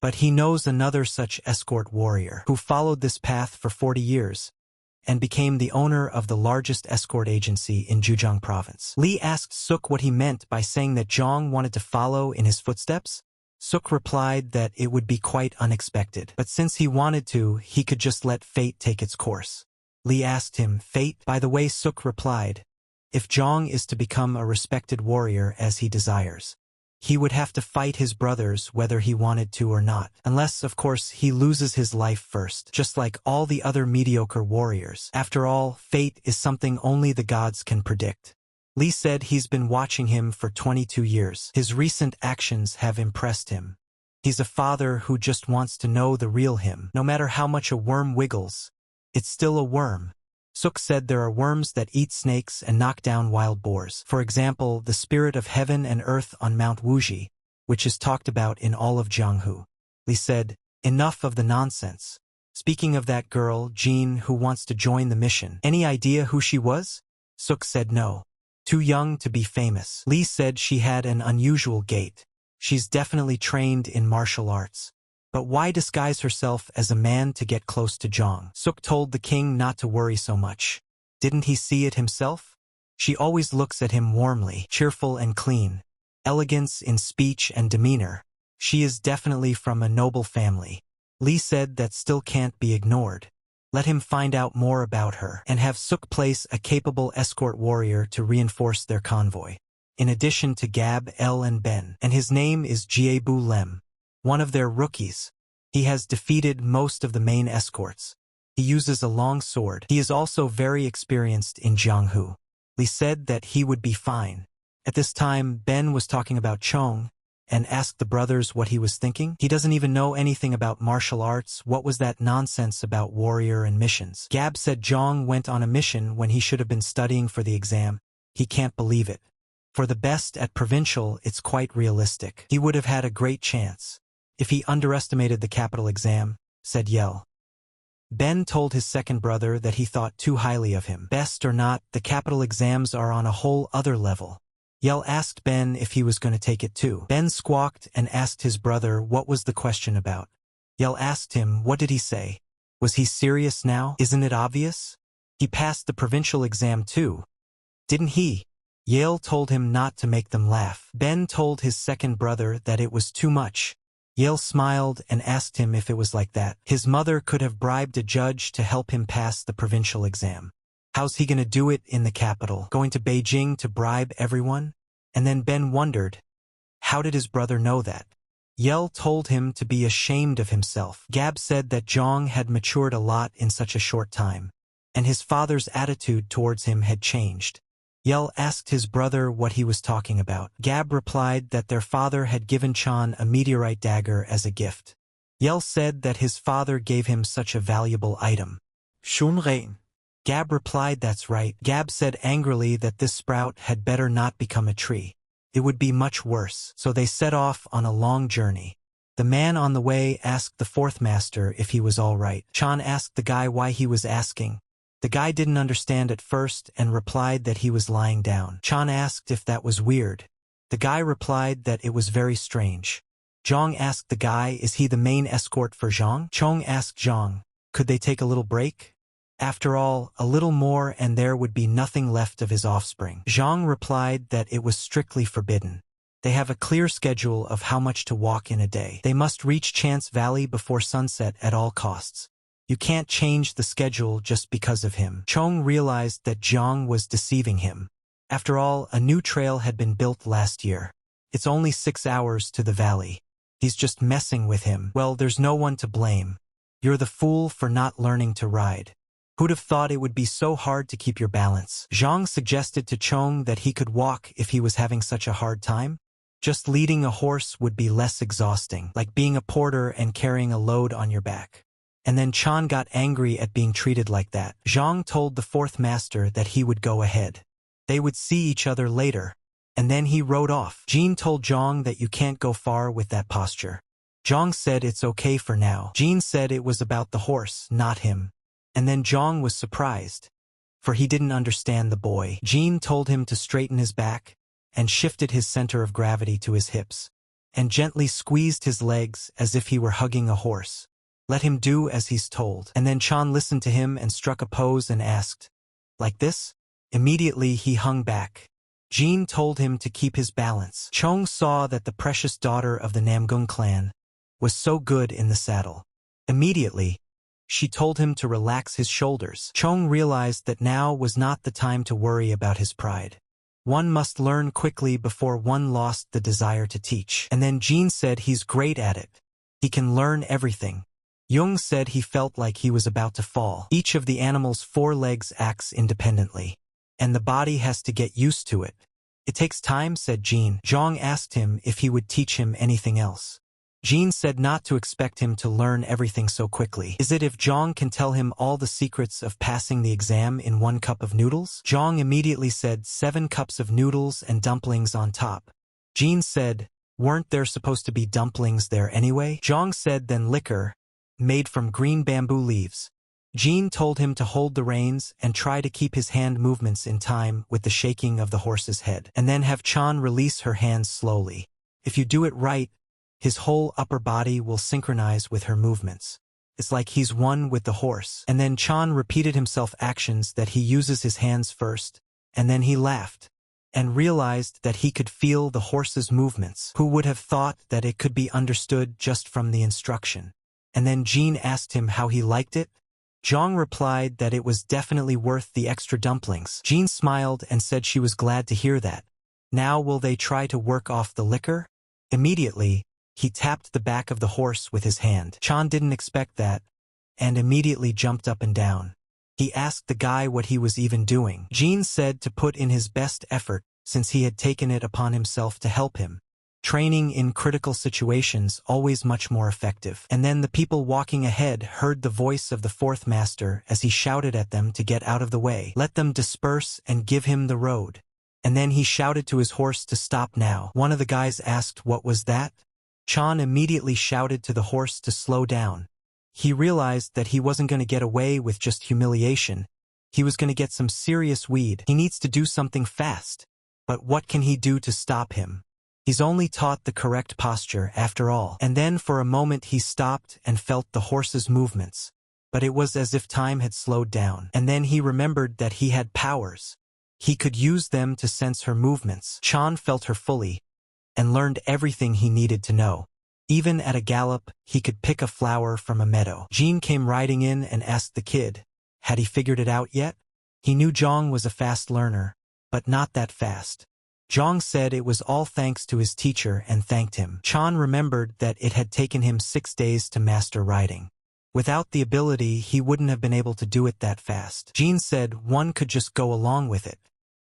But he knows another such escort warrior who followed this path for 40 years and became the owner of the largest escort agency in Zhejiang province. Li asked Suk what he meant by saying that Zhang wanted to follow in his footsteps. Suk replied that it would be quite unexpected, but since he wanted to, he could just let fate take its course. Li asked him, "Fate?" By the way, Suk replied, "If Zhang is to become a respected warrior as he desires, he would have to fight his brothers whether he wanted to or not, unless, of course, he loses his life first, just like all the other mediocre warriors. After all, fate is something only the gods can predict." Li said he's been watching him for 22 years. His recent actions have impressed him. He's a father who just wants to know the real him. No matter how much a worm wiggles, it's still a worm. Suk said there are worms that eat snakes and knock down wild boars. For example, the spirit of heaven and earth on Mount Wuji, which is talked about in all of Jianghu. Li said, "Enough of the nonsense. Speaking of that girl, Jean, who wants to join the mission, any idea who she was?" Suk said no. Too young to be famous. Li said she had an unusual gait. She's definitely trained in martial arts. But why disguise herself as a man to get close to Zhang? Suk told the king not to worry so much. Didn't he see it himself? She always looks at him warmly, cheerful and clean. Elegance in speech and demeanor. She is definitely from a noble family. Li said that still can't be ignored. Let him find out more about her and have Suk place a capable escort warrior to reinforce their convoy. In addition to Gab, El and Ben, and his name is Jiebu Lem, one of their rookies. He has defeated most of the main escorts. He uses a long sword. He is also very experienced in Jianghu. Li said that he would be fine. At this time, Ben was talking about Chong and asked the brothers what he was thinking. He doesn't even know anything about martial arts. What was that nonsense about warrior and missions? Gab said Zhang went on a mission when he should have been studying for the exam. He can't believe it. For the best at provincial, it's quite realistic. He would have had a great chance if he underestimated the capital exam, said Yel. Ben told his second brother that he thought too highly of him. Best or not, the capital exams are on a whole other level. Yel asked Ben if he was going to take it too. Ben squawked and asked his brother what was the question about. Yel asked him, what did he say? Was he serious now? Isn't it obvious? He passed the provincial exam too. Didn't he? Yale told him not to make them laugh. Ben told his second brother that it was too much. Yale smiled and asked him if it was like that. His mother could have bribed a judge to help him pass the provincial exam. How's he going to do it in the capital? Going to Beijing to bribe everyone? And then Ben wondered, how did his brother know that? Yale told him to be ashamed of himself. Gab said that Zhang had matured a lot in such a short time, and his father's attitude towards him had changed. Yale asked his brother what he was talking about. Gab replied that their father had given Chan a meteorite dagger as a gift. Yale said that his father gave him such a valuable item. Shunren. Gab replied, "That's right." Gab said angrily that this sprout had better not become a tree. It would be much worse. So they set off on a long journey. The man on the way asked the fourth master if he was all right. Chan asked the guy why he was asking. The guy didn't understand at first and replied that he was lying down. Chan asked if that was weird. The guy replied that it was very strange. Zhang asked the guy, is he the main escort for Zhang? Chong asked Zhang, could they take a little break? After all, a little more and there would be nothing left of his offspring. Zhang replied that it was strictly forbidden. They have a clear schedule of how much to walk in a day. They must reach Chance Valley before sunset at all costs. You can't change the schedule just because of him. Chong realized that Zhang was deceiving him. After all, a new trail had been built last year. It's only 6 hours to the valley. He's just messing with him. Well, there's no one to blame. You're the fool for not learning to ride. Who'd have thought it would be so hard to keep your balance? Zhang suggested to Chong that he could walk if he was having such a hard time. Just leading a horse would be less exhausting, like being a porter and carrying a load on your back. And then Chan got angry at being treated like that. Zhang told the fourth master that he would go ahead. They would see each other later. And then he rode off. Jin told Zhang that you can't go far with that posture. Zhang said it's okay for now. Jin said it was about the horse, not him. And then Zhang was surprised, for he didn't understand the boy. Jin told him to straighten his back, and shifted his center of gravity to his hips, and gently squeezed his legs as if he were hugging a horse. Let him do as he's told. And then Chan listened to him and struck a pose and asked, like this? Immediately he hung back. Jin told him to keep his balance. Chong saw that the precious daughter of the Namgung clan was so good in the saddle. Immediately, she told him to relax his shoulders. Chong realized that now was not the time to worry about his pride. One must learn quickly before one lost the desire to teach. And then Jin said he's great at it. He can learn everything. Jung said he felt like he was about to fall. Each of the animal's 4 legs acts independently, and the body has to get used to it. It takes time, said Jin. Zhang asked him if he would teach him anything else. Jin said not to expect him to learn everything so quickly. Is it if Zhang can tell him all the secrets of passing the exam in 1 cup of noodles? Zhang immediately said 7 cups of noodles and dumplings on top. Jin said, weren't there supposed to be dumplings there anyway? Zhang said then liquor, made from green bamboo leaves. Jin told him to hold the reins and try to keep his hand movements in time with the shaking of the horse's head, and then have Chan release her hands slowly. If you do it right, his whole upper body will synchronize with her movements. It's like he's one with the horse. And then Chan repeated himself actions that he uses his hands first, and then he laughed, and realized that he could feel the horse's movements. Who would have thought that it could be understood just from the instruction? And then Jin asked him how he liked it. Zhang replied that it was definitely worth the extra dumplings. Jin smiled and said she was glad to hear that. Now will they try to work off the liquor? Immediately, he tapped the back of the horse with his hand. Chan didn't expect that, and immediately jumped up and down. He asked the guy what he was even doing. Jin said to put in his best effort, since he had taken it upon himself to help him. Training in critical situations always much more effective. And then the people walking ahead heard the voice of the fourth master as he shouted at them to get out of the way. Let them disperse and give him the road. And then he shouted to his horse to stop now. One of the guys asked what was that? Chan immediately shouted to the horse to slow down. He realized that he wasn't going to get away with just humiliation. He was going to get some serious weed. He needs to do something fast. But what can he do to stop him? He's only taught the correct posture after all. And then for a moment he stopped and felt the horse's movements. But it was as if time had slowed down. And then he remembered that he had powers. He could use them to sense her movements. Chan felt her fully, and learned everything he needed to know. Even at a gallop, he could pick a flower from a meadow. Jin came riding in and asked the kid, had he figured it out yet? He knew Zhang was a fast learner, but not that fast. Zhang said it was all thanks to his teacher and thanked him. Chan remembered that it had taken him 6 days to master riding. Without the ability, he wouldn't have been able to do it that fast. Jin said one could just go along with it.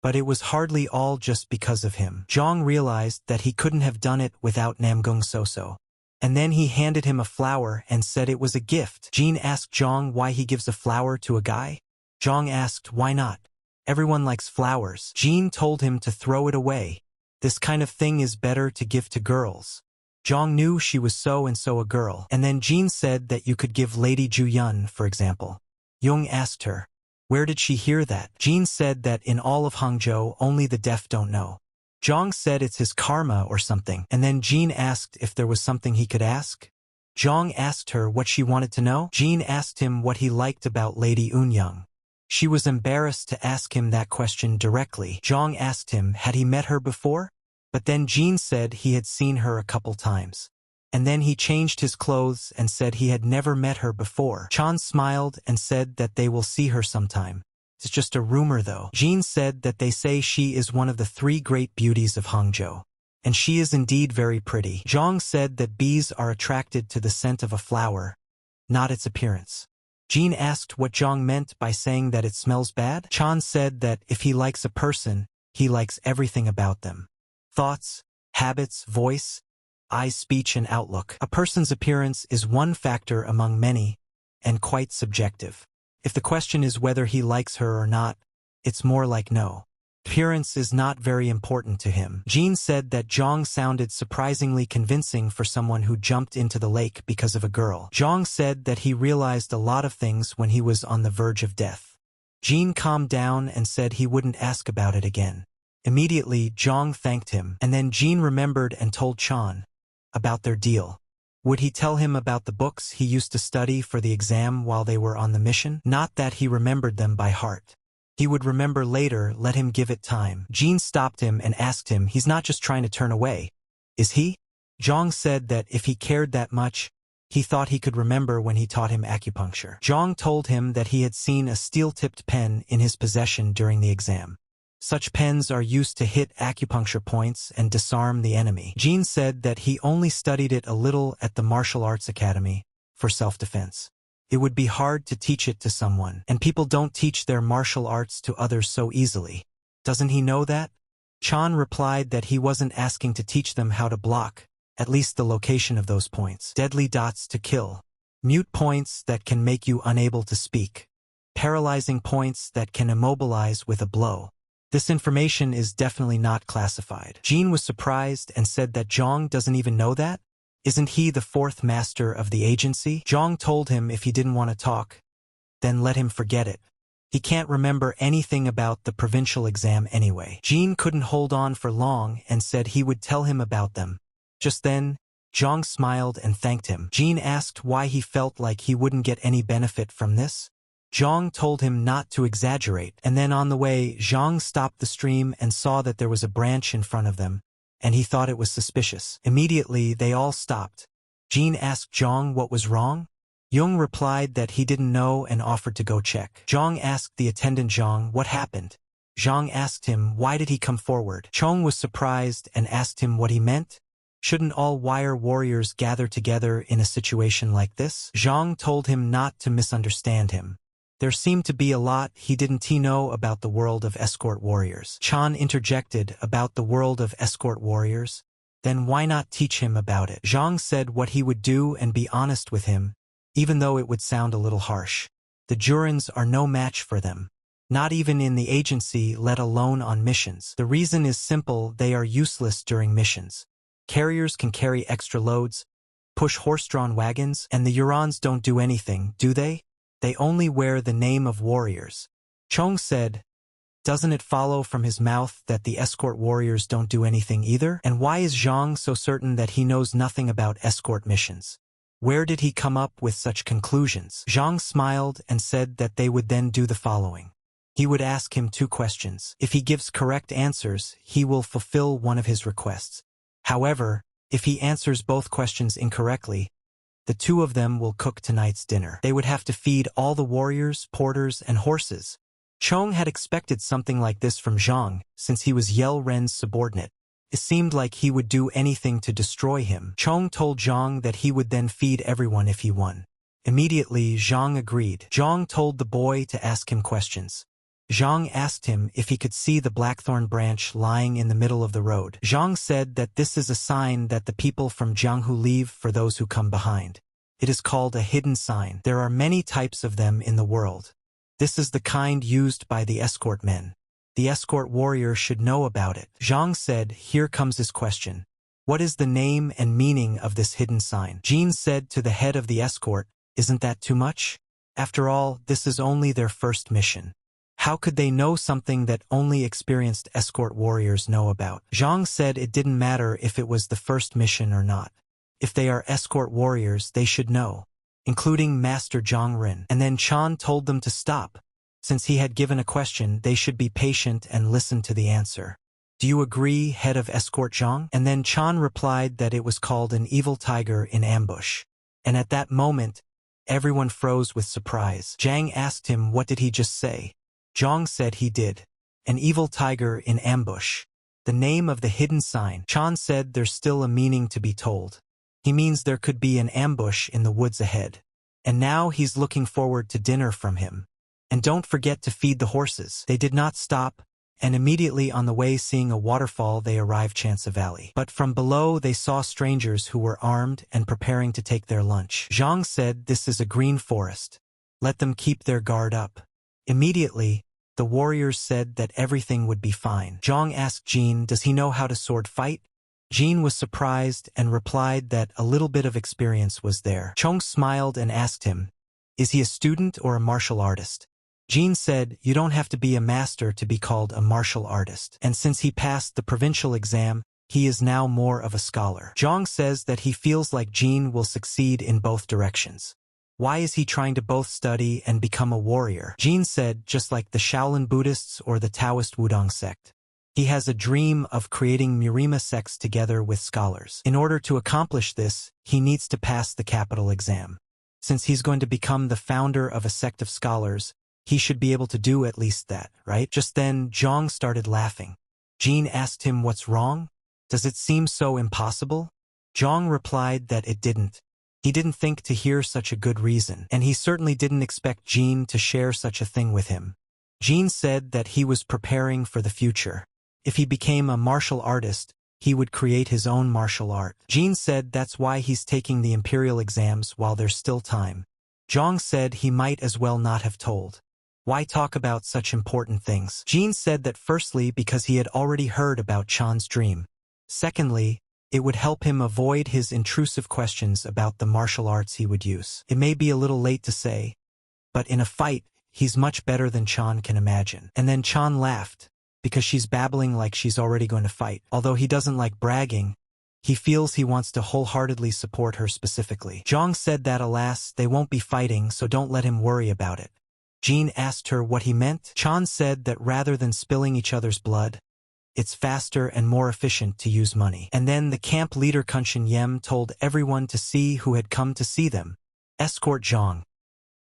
But it was hardly all just because of him. Zhang realized that he couldn't have done it without Namgung Soso. And then he handed him a flower and said it was a gift. Jin asked Zhang why he gives a flower to a guy. Zhang asked, why not? Everyone likes flowers. Jean told him to throw it away. This kind of thing is better to give to girls. Zhang knew she was so-and-so a girl, and then Jean said that you could give Lady Juyun, for example. Jung asked her, where did she hear that? Jean said that in all of Hangzhou only the deaf don't know. Zhang said it's his karma or something, and then Jean asked if there was something he could ask. Zhang asked her what she wanted to know. Jean asked him what he liked about Lady Unyang. She was embarrassed to ask him that question directly. Zhang asked him had he met her before, but then Jean said he had seen her a couple times. And then he changed his clothes and said he had never met her before. Chan smiled and said that they will see her sometime. It's just a rumor though. Jean said that they say she is one of the 3 great beauties of Hangzhou. And she is indeed very pretty. Zhang said that bees are attracted to the scent of a flower, not its appearance. Jean asked what Zhang meant by saying that it smells bad. Chan said that if he likes a person, he likes everything about them. Thoughts, habits, voice, eyes, speech, and outlook. A person's appearance is one factor among many, and quite subjective. If the question is whether he likes her or not, it's more like no. Appearance is not very important to him. Jean said that Zhang sounded surprisingly convincing for someone who jumped into the lake because of a girl. Zhang said that he realized a lot of things when he was on the verge of death. Jean calmed down and said he wouldn't ask about it again. Immediately, Zhang thanked him, and then Jean remembered and told Chan about their deal. Would he tell him about the books he used to study for the exam while they were on the mission? Not that he remembered them by heart. He would remember later, let him give it time. Jean stopped him and asked him, he's not just trying to turn away, is he? Zhang said that if he cared that much, he thought he could remember when he taught him acupuncture. Zhang told him that he had seen a steel-tipped pen in his possession during the exam. Such pens are used to hit acupuncture points and disarm the enemy. Jean said that he only studied it a little at the Martial Arts Academy for self-defense. It would be hard to teach it to someone, and people don't teach their martial arts to others so easily. Doesn't he know that? Chan replied that he wasn't asking to teach them how to block, at least the location of those points. Deadly dots to kill. Mute points that can make you unable to speak. Paralyzing points that can immobilize with a blow. This information is definitely not classified. Jean was surprised and said that Zhang doesn't even know that? Isn't he the 4th master of the agency? Zhang told him if he didn't want to talk, then let him forget it. He can't remember anything about the provincial exam anyway. Jean couldn't hold on for long and said he would tell him about them. Just then, Zhang smiled and thanked him. Jean asked why he felt like he wouldn't get any benefit from this. Zhang told him not to exaggerate, and then on the way, Zhang stopped the stream and saw that there was a branch in front of them, and he thought it was suspicious. Immediately, they all stopped. Jean asked Zhang what was wrong. Jung replied that he didn't know and offered to go check. Zhang asked the attendant Zhang what happened. Zhang asked him why did he come forward. Chong was surprised and asked him what he meant. Shouldn't all wire warriors gather together in a situation like this? Zhang told him not to misunderstand him. There seemed to be a lot he didn't know about the world of escort warriors. Chan interjected about the world of escort warriors. Then why not teach him about it? Zhang said what he would do and be honest with him, even though it would sound a little harsh. The Jurans are no match for them. Not even in the agency, let alone on missions. The reason is simple, they are useless during missions. Carriers can carry extra loads, push horse-drawn wagons, and the Jurans don't do anything, do they? They only wear the name of warriors. Chong said, doesn't it follow from his mouth that the escort warriors don't do anything either? And why is Zhang so certain that he knows nothing about escort missions? Where did he come up with such conclusions? Zhang smiled and said that they would then do the following. He would ask him 2 questions. If he gives correct answers, he will fulfill one of his requests. However, if he answers both questions incorrectly, the 2 of them will cook tonight's dinner. They would have to feed all the warriors, porters, and horses. Chong had expected something like this from Zhang, since he was Yel Ren's subordinate. It seemed like he would do anything to destroy him. Chong told Zhang that he would then feed everyone if he won. Immediately, Zhang agreed. Zhang told the boy to ask him questions. Zhang asked him if he could see the blackthorn branch lying in the middle of the road. Zhang said that this is a sign that the people from Jianghu leave for those who come behind. It is called a hidden sign. There are many types of them in the world. This is the kind used by the escort men. The escort warrior should know about it. Zhang said, here comes his question. What is the name and meaning of this hidden sign? Jean said to the head of the escort, isn't that too much? After all, this is only their first mission. How could they know something that only experienced escort warriors know about? Zhang said it didn't matter if it was the first mission or not. If they are escort warriors, they should know, including Master Zhang Rin. And then Chan told them to stop. Since he had given a question, they should be patient and listen to the answer. Do you agree, head of escort Zhang? And then Chan replied that it was called an evil tiger in ambush. And at that moment, everyone froze with surprise. Zhang asked him what did he just say. Zhang said he did. An evil tiger in ambush. The name of the hidden sign. Chan said there's still a meaning to be told. He means there could be an ambush in the woods ahead. And now he's looking forward to dinner from him. And don't forget to feed the horses. They did not stop, and immediately on the way seeing a waterfall they arrived Chansa Valley. But from below they saw strangers who were armed and preparing to take their lunch. Zhang said this is a green forest. Let them keep their guard up. Immediately, the warriors said that everything would be fine. Zhang asked Jean, does he know how to sword fight? Jean was surprised and replied that a little bit of experience was there. Chong smiled and asked him, is he a student or a martial artist? Jean said, you don't have to be a master to be called a martial artist. And since he passed the provincial exam, he is now more of a scholar. Zhang says that he feels like Jean will succeed in both directions. Why is he trying to both study and become a warrior? Jean said, just like the Shaolin Buddhists or the Taoist Wudong sect. He has a dream of creating Murima sects together with scholars. In order to accomplish this, he needs to pass the capital exam. Since he's going to become the founder of a sect of scholars, he should be able to do at least that, right? Just then, Zhang started laughing. Jean asked him what's wrong? Does it seem so impossible? Zhang replied that it didn't. He didn't think to hear such a good reason, and he certainly didn't expect Jean to share such a thing with him. Jean said that he was preparing for the future. If he became a martial artist, he would create his own martial art. Jean said that's why he's taking the imperial exams while there's still time. Zhang said he might as well not have told. Why talk about such important things? Jean said that firstly because he had already heard about Chan's dream. Secondly, it would help him avoid his intrusive questions about the martial arts he would use. It may be a little late to say, but in a fight, he's much better than Chan can imagine. And then Chan laughed, because she's babbling like she's already going to fight. Although he doesn't like bragging, he feels he wants to wholeheartedly support her specifically. Zhang said that alas, they won't be fighting, so don't let him worry about it. Jean asked her what he meant. Chan said that rather than spilling each other's blood, it's faster and more efficient to use money. And then the camp leader Kunshin Yem told everyone to see who had come to see them. Escort Zhang.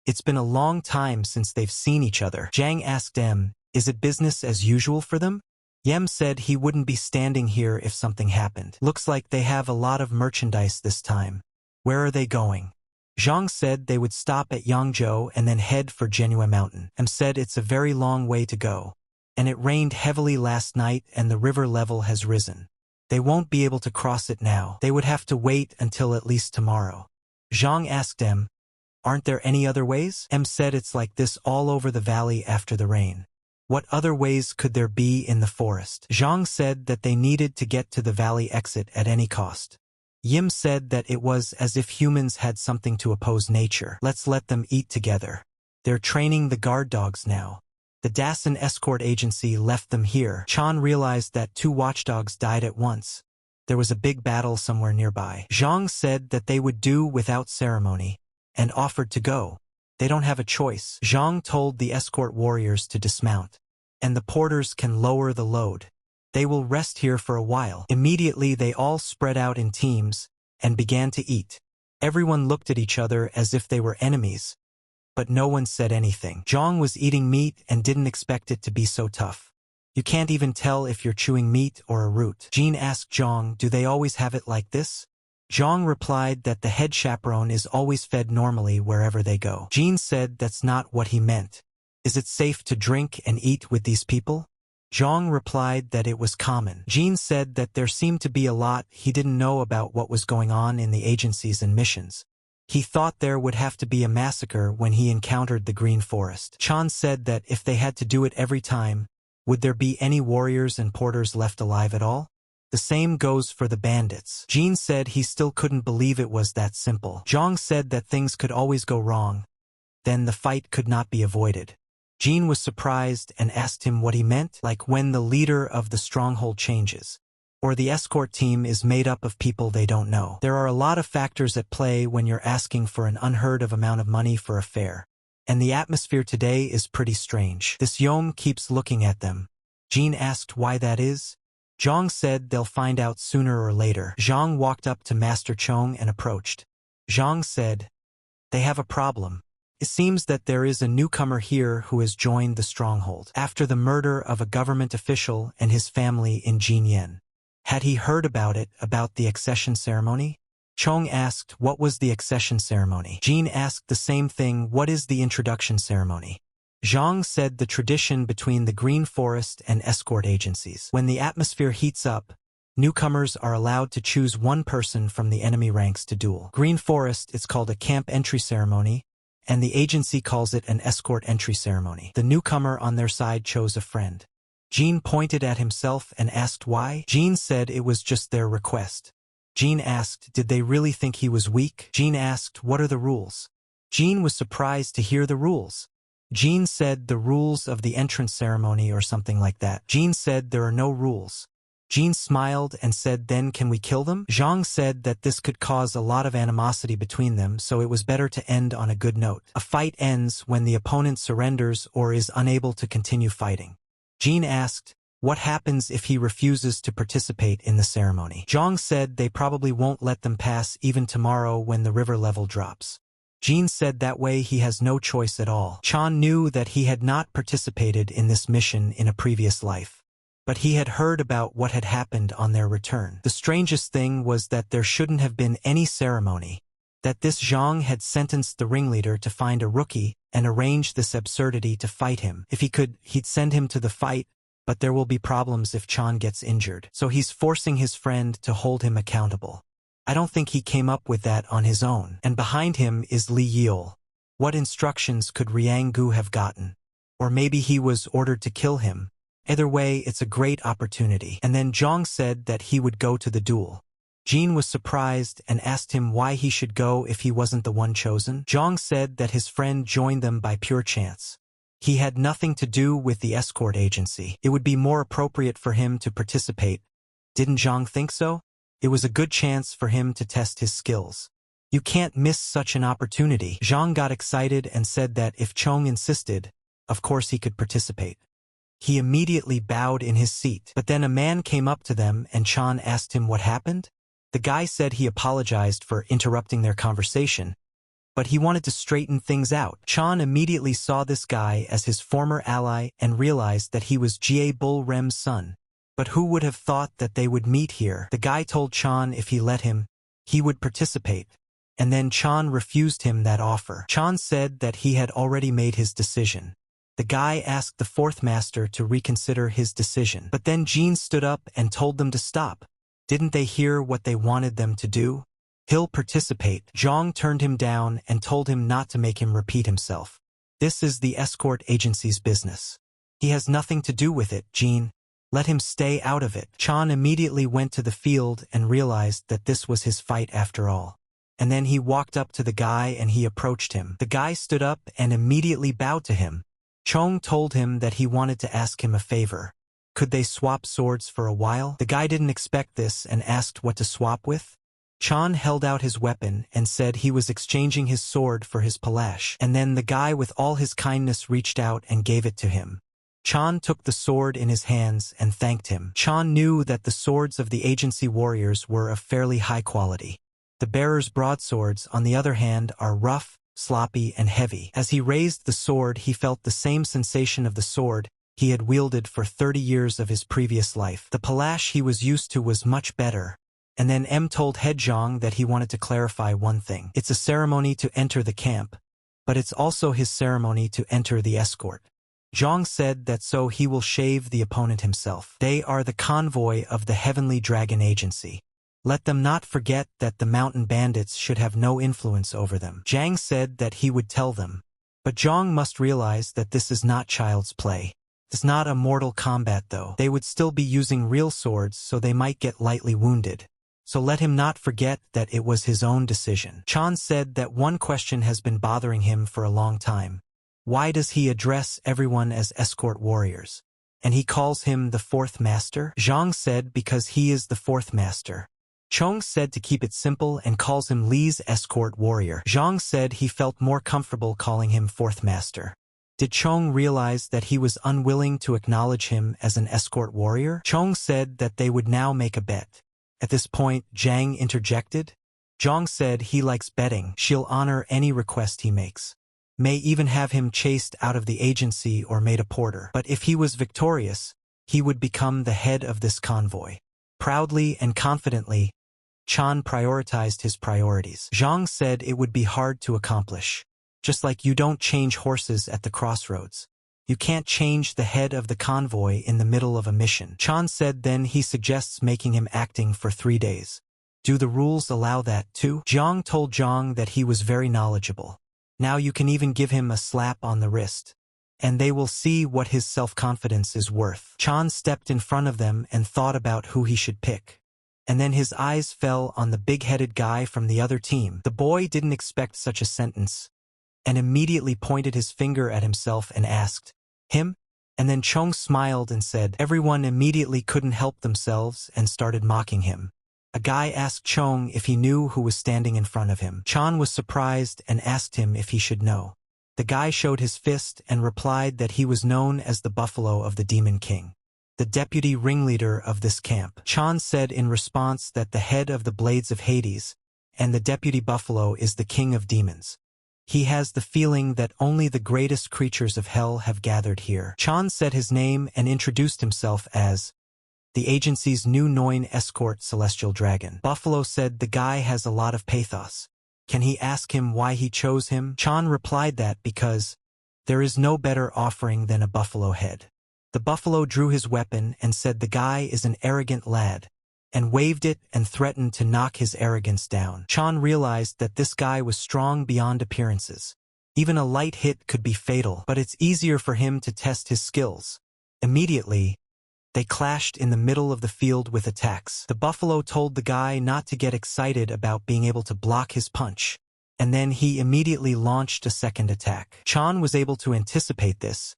It's been a long time since they've seen each other. Zhang asked Em, is it business as usual for them? Yem said he wouldn't be standing here if something happened. Looks like they have a lot of merchandise this time. Where are they going? Zhang said they would stop at Yangzhou and then head for Genua Mountain. Em said it's a very long way to go. And it rained heavily last night and the river level has risen. They won't be able to cross it now. They would have to wait until at least tomorrow. Zhang asked Em, aren't there any other ways? Em said it's like this all over the valley after the rain. What other ways could there be in the forest? Zhang said that they needed to get to the valley exit at any cost. Yim said that it was as if humans had something to oppose nature. Let's let them eat together. They're training the guard dogs now. The Dasan escort agency left them here. Chan realized that 2 watchdogs died at once. There was a big battle somewhere nearby. Zhang said that they would do without ceremony, and offered to go. They don't have a choice. Zhang told the escort warriors to dismount, and the porters can lower the load. They will rest here for a while. Immediately they all spread out in teams, and began to eat. Everyone looked at each other as if they were enemies, but no one said anything. Zhang was eating meat and didn't expect it to be so tough. You can't even tell if you're chewing meat or a root. Jean asked Zhang, do they always have it like this? Zhang replied that the head chaperone is always fed normally wherever they go. Jean said that's not what he meant. Is it safe to drink and eat with these people? Zhang replied that it was common. Jean said that there seemed to be a lot he didn't know about what was going on in the agencies and missions. He thought there would have to be a massacre when he encountered the Green Forest. Chan said that if they had to do it every time, would there be any warriors and porters left alive at all? The same goes for the bandits. Jean said he still couldn't believe it was that simple. Zhang said that things could always go wrong. Then the fight could not be avoided. Jean was surprised and asked him what he meant, like when the leader of the stronghold changes, or the escort team is made up of people they don't know. There are a lot of factors at play when you're asking for an unheard of amount of money for a fare. And the atmosphere today is pretty strange. This Yom keeps looking at them. Jean asked why that is. Zhang said they'll find out sooner or later. Zhang walked up to Master Chong and approached. Zhang said, "They have a problem. It seems that there is a newcomer here who has joined the stronghold after the murder of a government official and his family in Jinyan. Had he heard about it, about the accession ceremony?" Chong asked what was the accession ceremony. Jean asked the same thing, what is the introduction ceremony? Zhang said the tradition between the Green Forest and escort agencies. When the atmosphere heats up, newcomers are allowed to choose one person from the enemy ranks to duel. Green Forest, it's called a camp entry ceremony, and the agency calls it an escort entry ceremony. The newcomer on their side chose a friend. Jean pointed at himself and asked why. Jean said it was just their request. Jean asked, did they really think he was weak? Jean asked, what are the rules? Jean was surprised to hear the rules. Jean said the rules of the entrance ceremony or something like that. Jean said there are no rules. Jean smiled and said, then can we kill them? Zhang said that this could cause a lot of animosity between them, so it was better to end on a good note. A fight ends when the opponent surrenders or is unable to continue fighting. Jean asked, what happens if he refuses to participate in the ceremony? Zhang said they probably won't let them pass even tomorrow when the river level drops. Jean said that way he has no choice at all. Chan knew that he had not participated in this mission in a previous life, but he had heard about what had happened on their return. The strangest thing was that there shouldn't have been any ceremony, that this Zhang had sentenced the ringleader to find a rookie and arrange this absurdity to fight him. If he could, he'd send him to the fight, but there will be problems if Chan gets injured. So he's forcing his friend to hold him accountable. I don't think he came up with that on his own. And behind him is Li Yul. What instructions could Riang-gu have gotten? Or maybe he was ordered to kill him. Either way, it's a great opportunity. And then Zhang said that he would go to the duel. Jean was surprised and asked him why he should go if he wasn't the one chosen. Zhang said that his friend joined them by pure chance. He had nothing to do with the escort agency. It would be more appropriate for him to participate. Didn't Zhang think so? It was a good chance for him to test his skills. You can't miss such an opportunity. Zhang got excited and said that if Chong insisted, of course he could participate. He immediately bowed in his seat. But then a man came up to them and Chan asked him what happened. The guy said he apologized for interrupting their conversation, but he wanted to straighten things out. Chan immediately saw this guy as his former ally and realized that he was Jie Bull Rem's son. But who would have thought that they would meet here? The guy told Chan if he let him, he would participate. And then Chan refused him that offer. Chan said that he had already made his decision. The guy asked the fourth master to reconsider his decision. But then Jean stood up and told them to stop. Didn't they hear what they wanted them to do? He'll participate. Zhang turned him down and told him not to make him repeat himself. This is the escort agency's business. He has nothing to do with it, Jean. Let him stay out of it. Chan immediately went to the field and realized that this was his fight after all. And then he walked up to the guy and he approached him. The guy stood up and immediately bowed to him. Chong told him that he wanted to ask him a favor. Could they swap swords for a while? The guy didn't expect this and asked what to swap with. Chan held out his weapon and said he was exchanging his sword for his palash. And then the guy with all his kindness reached out and gave it to him. Chan took the sword in his hands and thanked him. Chan knew that the swords of the agency warriors were of fairly high quality. The bearer's broadswords, on the other hand, are rough, sloppy, and heavy. As he raised the sword, he felt the same sensation of the sword he had wielded for 30 years of his previous life. The palash he was used to was much better. And then M told Head Zhang that he wanted to clarify one thing. It's a ceremony to enter the camp, but it's also his ceremony to enter the escort. Zhang said that so he will shave the opponent himself. They are the convoy of the Heavenly Dragon Agency. Let them not forget that the mountain bandits should have no influence over them. Zhang said that he would tell them. But Zhang must realize that this is not child's play. It's not a mortal combat though. They would still be using real swords, so they might get lightly wounded. So let him not forget that it was his own decision. Chan said that one question has been bothering him for a long time. Why does he address everyone as escort warriors? And he calls him the fourth master? Zhang said because he is the fourth master. Chong said to keep it simple and calls him Li's escort warrior. Zhang said he felt more comfortable calling him fourth master. Did Chong realize that he was unwilling to acknowledge him as an escort warrior? Chong said that they would now make a bet. At this point, Zhang interjected. Zhang said he likes betting. She'll honor any request he makes. May even have him chased out of the agency or made a porter. But if he was victorious, he would become the head of this convoy. Proudly and confidently, Chan prioritized his priorities. Zhang said it would be hard to accomplish. Just like you don't change horses at the crossroads. You can't change the head of the convoy in the middle of a mission. Chan said then he suggests making him acting for 3 days. Do the rules allow that too? Zhang told Zhang that he was very knowledgeable. Now you can even give him a slap on the wrist. And they will see what his self-confidence is worth. Chan stepped in front of them and thought about who he should pick. And then his eyes fell on the big-headed guy from the other team. The boy didn't expect such a sentence, and immediately pointed his finger at himself and asked, "Him?" And then Chong smiled and said, everyone immediately couldn't help themselves and started mocking him. A guy asked Chong if he knew who was standing in front of him. Chan was surprised and asked him if he should know. The guy showed his fist and replied that he was known as the Buffalo of the Demon King, the deputy ringleader of this camp. Chan said in response that the head of the Blades of Hades and the deputy buffalo is the king of demons. He has the feeling that only the greatest creatures of hell have gathered here. Chan said his name and introduced himself as the agency's new Noin escort Celestial Dragon. Buffalo said the guy has a lot of pathos. Can he ask him why he chose him? Chan replied that because there is no better offering than a buffalo head. The buffalo drew his weapon and said the guy is an arrogant lad, and waved it and threatened to knock his arrogance down. Chan realized that this guy was strong beyond appearances. Even a light hit could be fatal, but it's easier for him to test his skills. Immediately, they clashed in the middle of the field with attacks. The buffalo told the guy not to get excited about being able to block his punch, and then he immediately launched a second attack. Chan was able to anticipate this,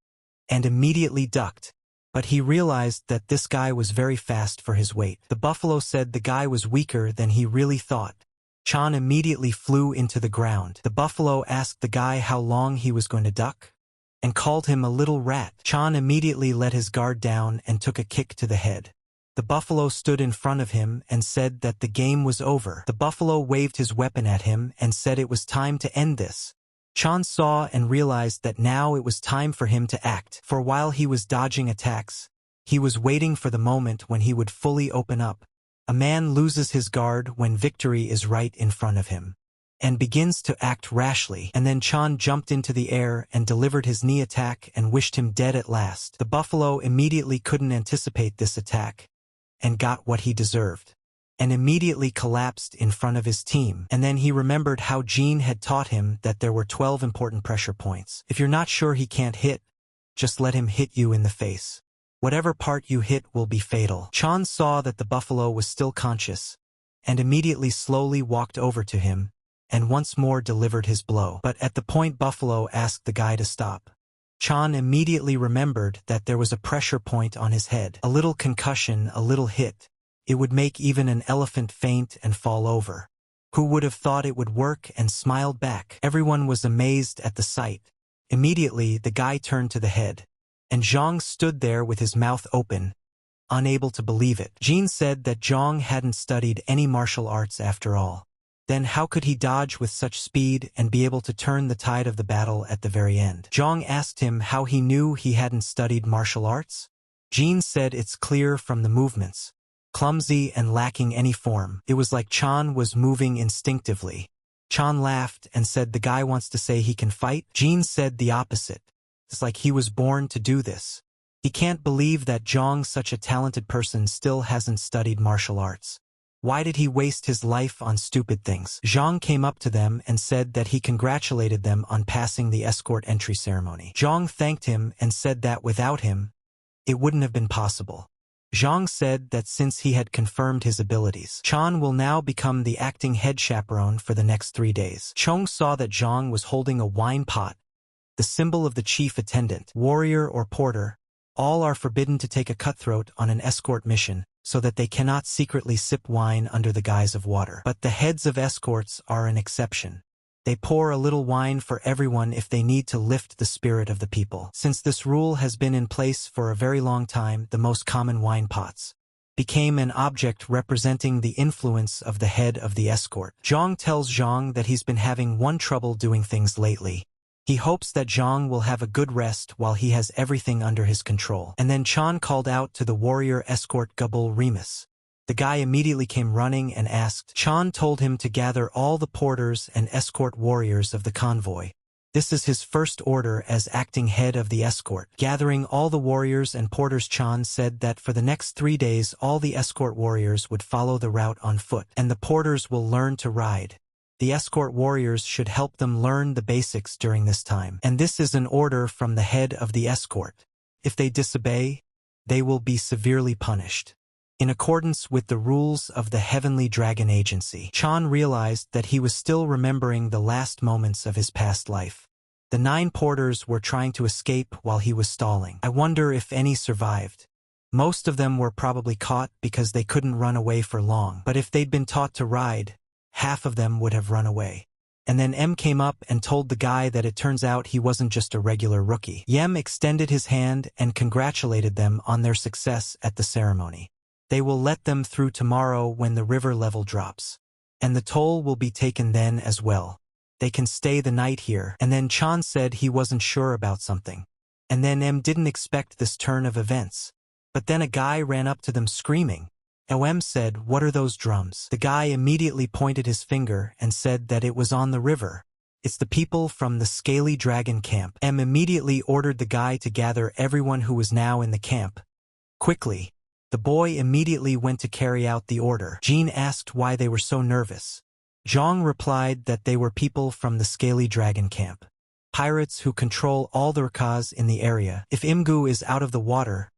and immediately ducked. But he realized that this guy was very fast for his weight. The buffalo said the guy was weaker than he really thought. Chan immediately flew into the ground. The buffalo asked the guy how long he was going to duck, and called him a little rat. Chan immediately let his guard down and took a kick to the head. The buffalo stood in front of him and said that the game was over. The buffalo waved his weapon at him and said it was time to end this. Chan saw and realized that now it was time for him to act. For while he was dodging attacks, he was waiting for the moment when he would fully open up. A man loses his guard when victory is right in front of him, and begins to act rashly. And then Chan jumped into the air and delivered his knee attack and wished him dead at last. The buffalo immediately couldn't anticipate this attack, and got what he deserved, and immediately collapsed in front of his team. And then he remembered how Jean had taught him that there were 12 important pressure points. If you're not sure he can't hit, just let him hit you in the face. Whatever part you hit will be fatal. Chan saw that the buffalo was still conscious, and immediately slowly walked over to him, and once more delivered his blow. But at the point Buffalo asked the guy to stop, Chan immediately remembered that there was a pressure point on his head. A little concussion, a little hit. It would make even an elephant faint and fall over. Who would have thought it would work, and smiled back? Everyone was amazed at the sight. Immediately, the guy turned to the head, and Zhang stood there with his mouth open, unable to believe it. Jean said that Zhang hadn't studied any martial arts after all. Then how could he dodge with such speed and be able to turn the tide of the battle at the very end? Zhang asked him how he knew he hadn't studied martial arts. Jean said it's clear from the movements. Clumsy and lacking any form. It was like Chan was moving instinctively. Chan laughed and said the guy wants to say he can fight. Jean said the opposite. It's like he was born to do this. He can't believe that Zhang, such a talented person, still hasn't studied martial arts. Why did he waste his life on stupid things? Zhang came up to them and said that he congratulated them on passing the escort entry ceremony. Zhang thanked him and said that without him, it wouldn't have been possible. Zhang said that since he had confirmed his abilities, Chan will now become the acting head chaperone for the next 3 days. Chong saw that Zhang was holding a wine pot, the symbol of the chief attendant, warrior or porter. All are forbidden to take a cutthroat on an escort mission, so that they cannot secretly sip wine under the guise of water. But the heads of escorts are an exception. They pour a little wine for everyone if they need to lift the spirit of the people. Since this rule has been in place for a very long time, the most common wine pots became an object representing the influence of the head of the escort. Zhang tells Zhang that he's been having trouble doing things lately. He hopes that Zhang will have a good rest while he has everything under his control. And then Chan called out to the warrior escort Gabul Remus. The guy immediately came running and asked. Chan told him to gather all the porters and escort warriors of the convoy. This is his first order as acting head of the escort. Gathering all the warriors and porters, Chan said that for the next 3 days all the escort warriors would follow the route on foot, and the porters will learn to ride. The escort warriors should help them learn the basics during this time. And this is an order from the head of the escort. If they disobey, they will be severely punished. In accordance with the rules of the Heavenly Dragon Agency, Chan realized that he was still remembering the last moments of his past life. The 9 porters were trying to escape while he was stalling. I wonder if any survived. Most of them were probably caught because they couldn't run away for long. But if they'd been taught to ride, half of them would have run away. And then M came up and told the guy that it turns out he wasn't just a regular rookie. Yem extended his hand and congratulated them on their success at the ceremony. They will let them through tomorrow when the river level drops. And the toll will be taken then as well. They can stay the night here. And then Chan said he wasn't sure about something. And then M didn't expect this turn of events. But then a guy ran up to them screaming. M said, "What are those drums?" The guy immediately pointed his finger and said that it was on the river. It's the people from the Scaly Dragon camp. M immediately ordered the guy to gather everyone who was now in the camp. Quickly. The boy immediately went to carry out the order. Jean asked why they were so nervous. Zhang replied that they were people from the Scaly Dragon camp. Pirates who control all the Rakas in the area. If Imgu is out of the water,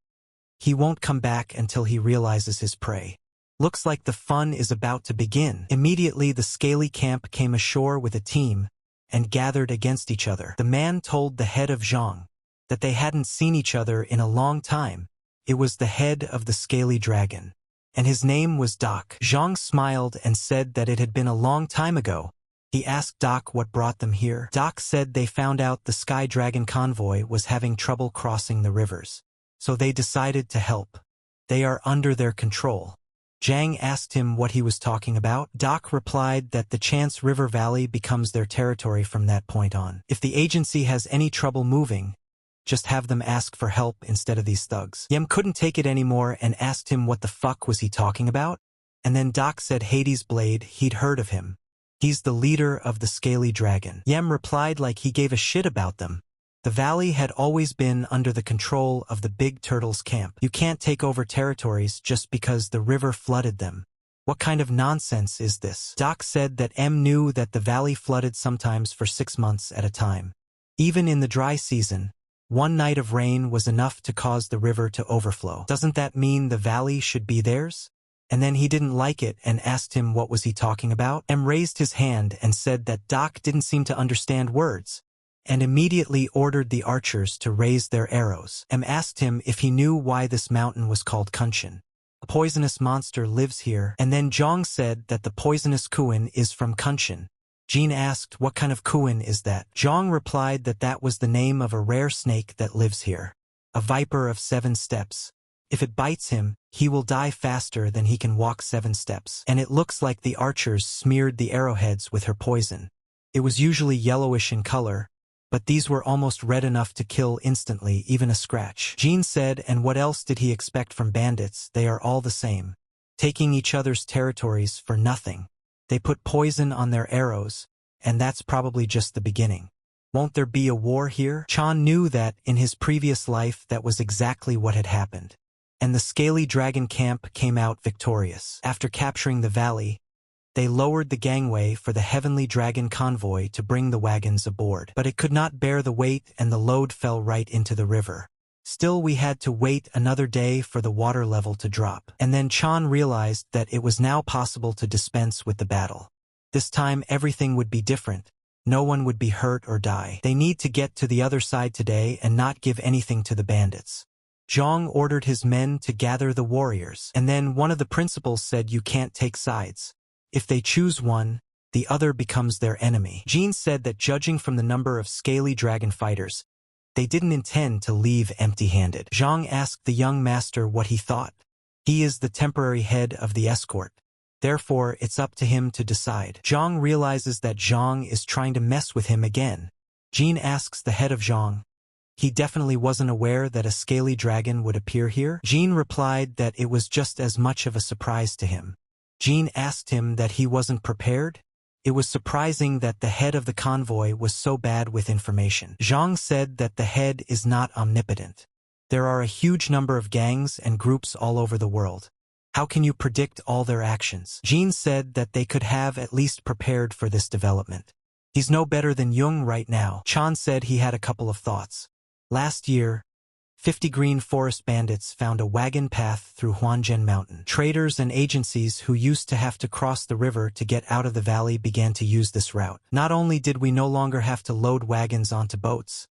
he won't come back until he realizes his prey. Looks like the fun is about to begin. Immediately the Scaly camp came ashore with a team and gathered against each other. The man told the head of Zhang that they hadn't seen each other in a long time. It was the head of the Scaly Dragon, and his name was Doc. Zhang smiled and said that it had been a long time ago. He asked Doc what brought them here. Doc said they found out the Sky Dragon convoy was having trouble crossing the rivers. So they decided to help. They are under their control. Zhang asked him what he was talking about. Doc replied that the Chance River Valley becomes their territory from that point on. If the agency has any trouble moving, just have them ask for help instead of these thugs. Yem couldn't take it anymore and asked him what the fuck was he talking about. And then Doc said Hades Blade, he'd heard of him. He's the leader of the Scaly Dragon. Yem replied like he gave a shit about them. The valley had always been under the control of the Big Turtle's camp. You can't take over territories just because the river flooded them. What kind of nonsense is this? Doc said that M knew that the valley flooded sometimes for 6 months at a time. Even in the dry season, 1 night of rain was enough to cause the river to overflow. Doesn't that mean the valley should be theirs? And then he didn't like it and asked him what was he talking about. M raised his hand and said that Doc didn't seem to understand words, and immediately ordered the archers to raise their arrows. M asked him if he knew why this mountain was called Kunshin. A poisonous monster lives here. And then Zhang said that the poisonous Kuin is from Kunshin. Jean asked what kind of Kuin is that. Zhang replied that that was the name of a rare snake that lives here. A viper of 7 steps. If it bites him, he will die faster than he can walk 7 steps. And it looks like the archers smeared the arrowheads with her poison. It was usually yellowish in color, but these were almost red enough to kill instantly, even a scratch. Jean said, and what else did he expect from bandits? They are all the same. Taking each other's territories for nothing. They put poison on their arrows, and that's probably just the beginning. Won't there be a war here? Chan knew that, in his previous life, that was exactly what had happened. and the scaly dragon camp came out victorious. After capturing the valley, they lowered the gangway for the heavenly dragon convoy to bring the wagons aboard. But it could not bear the weight and the load fell right into the river. Still, we had to wait another day for the water level to drop. And then Chan realized that it was now possible to dispense with the battle. This time everything would be different. No one would be hurt or die. They need to get to the other side today and not give anything to the bandits. Zhang ordered his men to gather the warriors. And then one of the principals said you can't take sides. If they choose one, the other becomes their enemy. Jean said that judging from the number of scaly dragon fighters, they didn't intend to leave empty-handed. Zhang asked the young master what he thought. He is the temporary head of the escort. Therefore, it's up to him to decide. Zhang realizes that Zhang is trying to mess with him again. Jean asks the head of Zhang. He definitely wasn't aware that a scaly dragon would appear here. Jean replied that it was just as much of a surprise to him. Jean asked him that he wasn't prepared. It was surprising that the head of the convoy was so bad with information. Zhang said that the head is not omnipotent. There are a huge number of gangs and groups all over the world. How can you predict all their actions? Jean said that they could have at least prepared for this development. He's no better than Jung right now. Chan said he had a couple of thoughts. Last year, 50 green forest bandits found a wagon path through Huanzhen Mountain. Traders and agencies who used to have to cross the river to get out of the valley began to use this route. Not only did we no longer have to load wagons onto boats,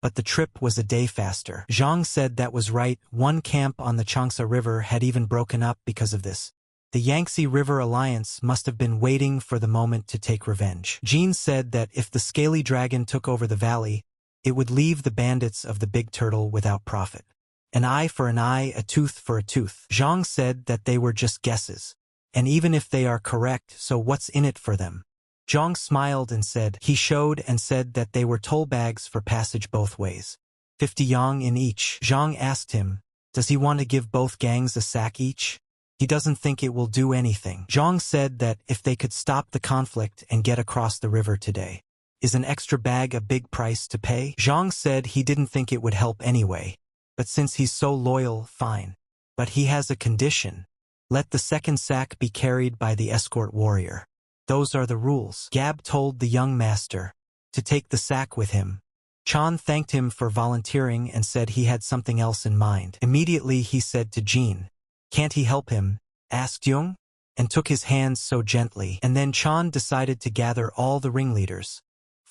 but the trip was a day faster. Zhang said that was right. One camp on the Changsha River had even broken up because of this. The Yangtze River Alliance must have been waiting for the moment to take revenge. Jean said that if the scaly dragon took over the valley, it would leave the bandits of the Big Turtle without profit. An eye for an eye, a tooth for a tooth. Zhang said that they were just guesses. And even if they are correct, so what's in it for them? Zhang smiled and said he showed and said that they were toll bags for passage both ways. 50 yang in each. Zhang asked him, does he want to give both gangs a sack each? He doesn't think it will do anything. Zhang said that if they could stop the conflict and get across the river today, is an extra bag a big price to pay? Zhang said he didn't think it would help anyway, but since he's so loyal, fine. But he has a condition. Let the second sack be carried by the escort warrior. Those are the rules. Gab told the young master to take the sack with him. Chan thanked him for volunteering and said he had something else in mind. Immediately he said to Jean, can't he help him? Asked Jung, and took his hands so gently. And then Chan decided to gather all the ringleaders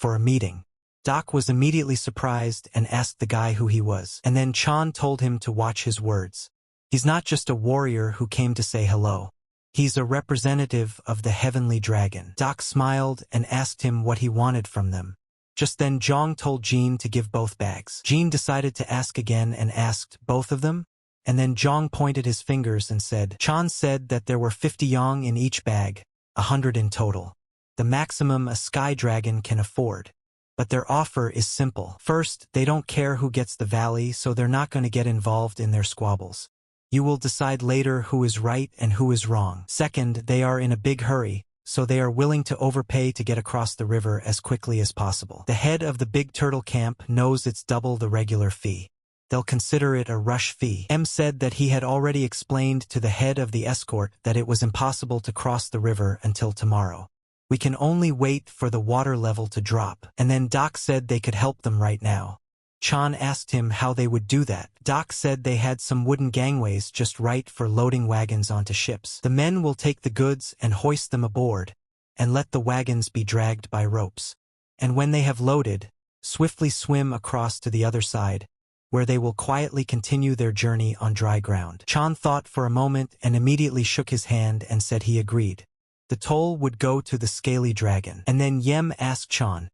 for a meeting. Doc was immediately surprised and asked the guy who he was. And then Chan told him to watch his words. He's not just a warrior who came to say hello. He's a representative of the heavenly dragon. Doc smiled and asked him what he wanted from them. Just then Zhang told Jean to give both bags. Jean decided to ask again and asked both of them. And then Zhang pointed his fingers and said, Chan said that there were 50 yang in each bag, 100 in total. The maximum a sky dragon can afford. But their offer is simple. First, they don't care who gets the valley, so they're not going to get involved in their squabbles. You will decide later who is right and who is wrong. Second, they are in a big hurry, so they are willing to overpay to get across the river as quickly as possible. The head of the Big Turtle camp knows it's double the regular fee. They'll consider it a rush fee. M said that he had already explained to the head of the escort that it was impossible to cross the river until tomorrow. We can only wait for the water level to drop. And then Doc said they could help them right now. Chan asked him how they would do that. Doc said they had some wooden gangways just right for loading wagons onto ships. The men will take the goods and hoist them aboard, and let the wagons be dragged by ropes. And when they have loaded, swiftly swim across to the other side, where they will quietly continue their journey on dry ground. Chan thought for a moment and immediately shook his hand and said he agreed. The toll would go to the scaly dragon. And then Yem asked Chan,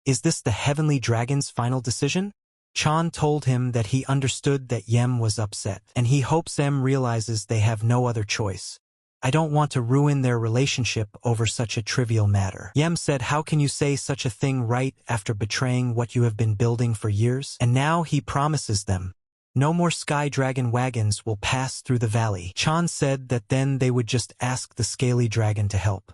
is this the heavenly dragon's final decision? Chan told him that he understood that Yem was upset, and he hopes Yem realizes they have no other choice. I don't want to ruin their relationship over such a trivial matter. Yem said, how can you say such a thing right after betraying what you have been building for years? And now he promises them. No more sky dragon wagons will pass through the valley. Chan said that then they would just ask the scaly dragon to help.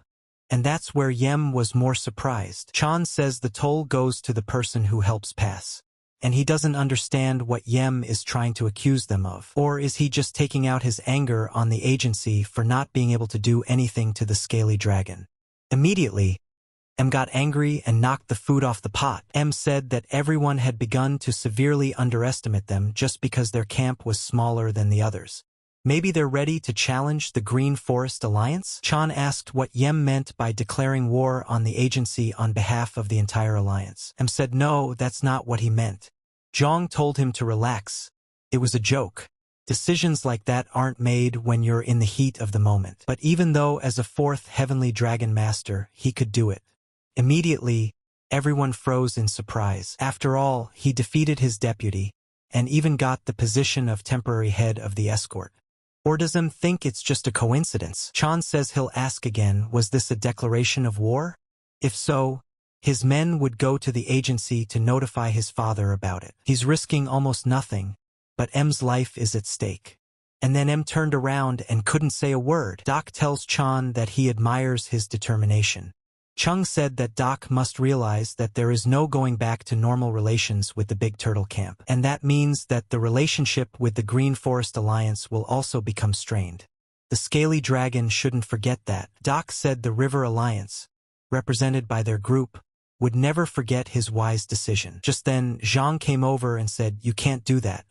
And that's where Yem was more surprised. Chan says the toll goes to the person who helps pass. and he doesn't understand what Yem is trying to accuse them of. Or is he just taking out his anger on the agency for not being able to do anything to the scaly dragon? Immediately, M got angry and knocked the food off the pot. M said that everyone had begun to severely underestimate them just because their camp was smaller than the others. Maybe they're ready to challenge the Green Forest Alliance? Chan asked what Yem meant by declaring war on the agency on behalf of the entire alliance. M said no, that's not what he meant. Zhang told him to relax. It was a joke. Decisions like that aren't made when you're in the heat of the moment. But even though as a fourth heavenly dragon master, he could do it. Immediately, everyone froze in surprise. After all, he defeated his deputy, and even got the position of temporary head of the escort. Or does him think it's just a coincidence? Chan says he'll ask again, was this a declaration of war? If so, his men would go to the agency to notify his father about it. He's risking almost nothing, but M's life is at stake. And then M turned around and couldn't say a word. Doc tells Chan that he admires his determination. Chung said that Doc must realize that there is no going back to normal relations with the Big Turtle Camp, and that means that the relationship with the Green Forest Alliance will also become strained. The Scaly Dragon shouldn't forget that. Doc said the River Alliance, represented by their group, would never forget his wise decision. Just then, Zhang came over and said, "You can't do that."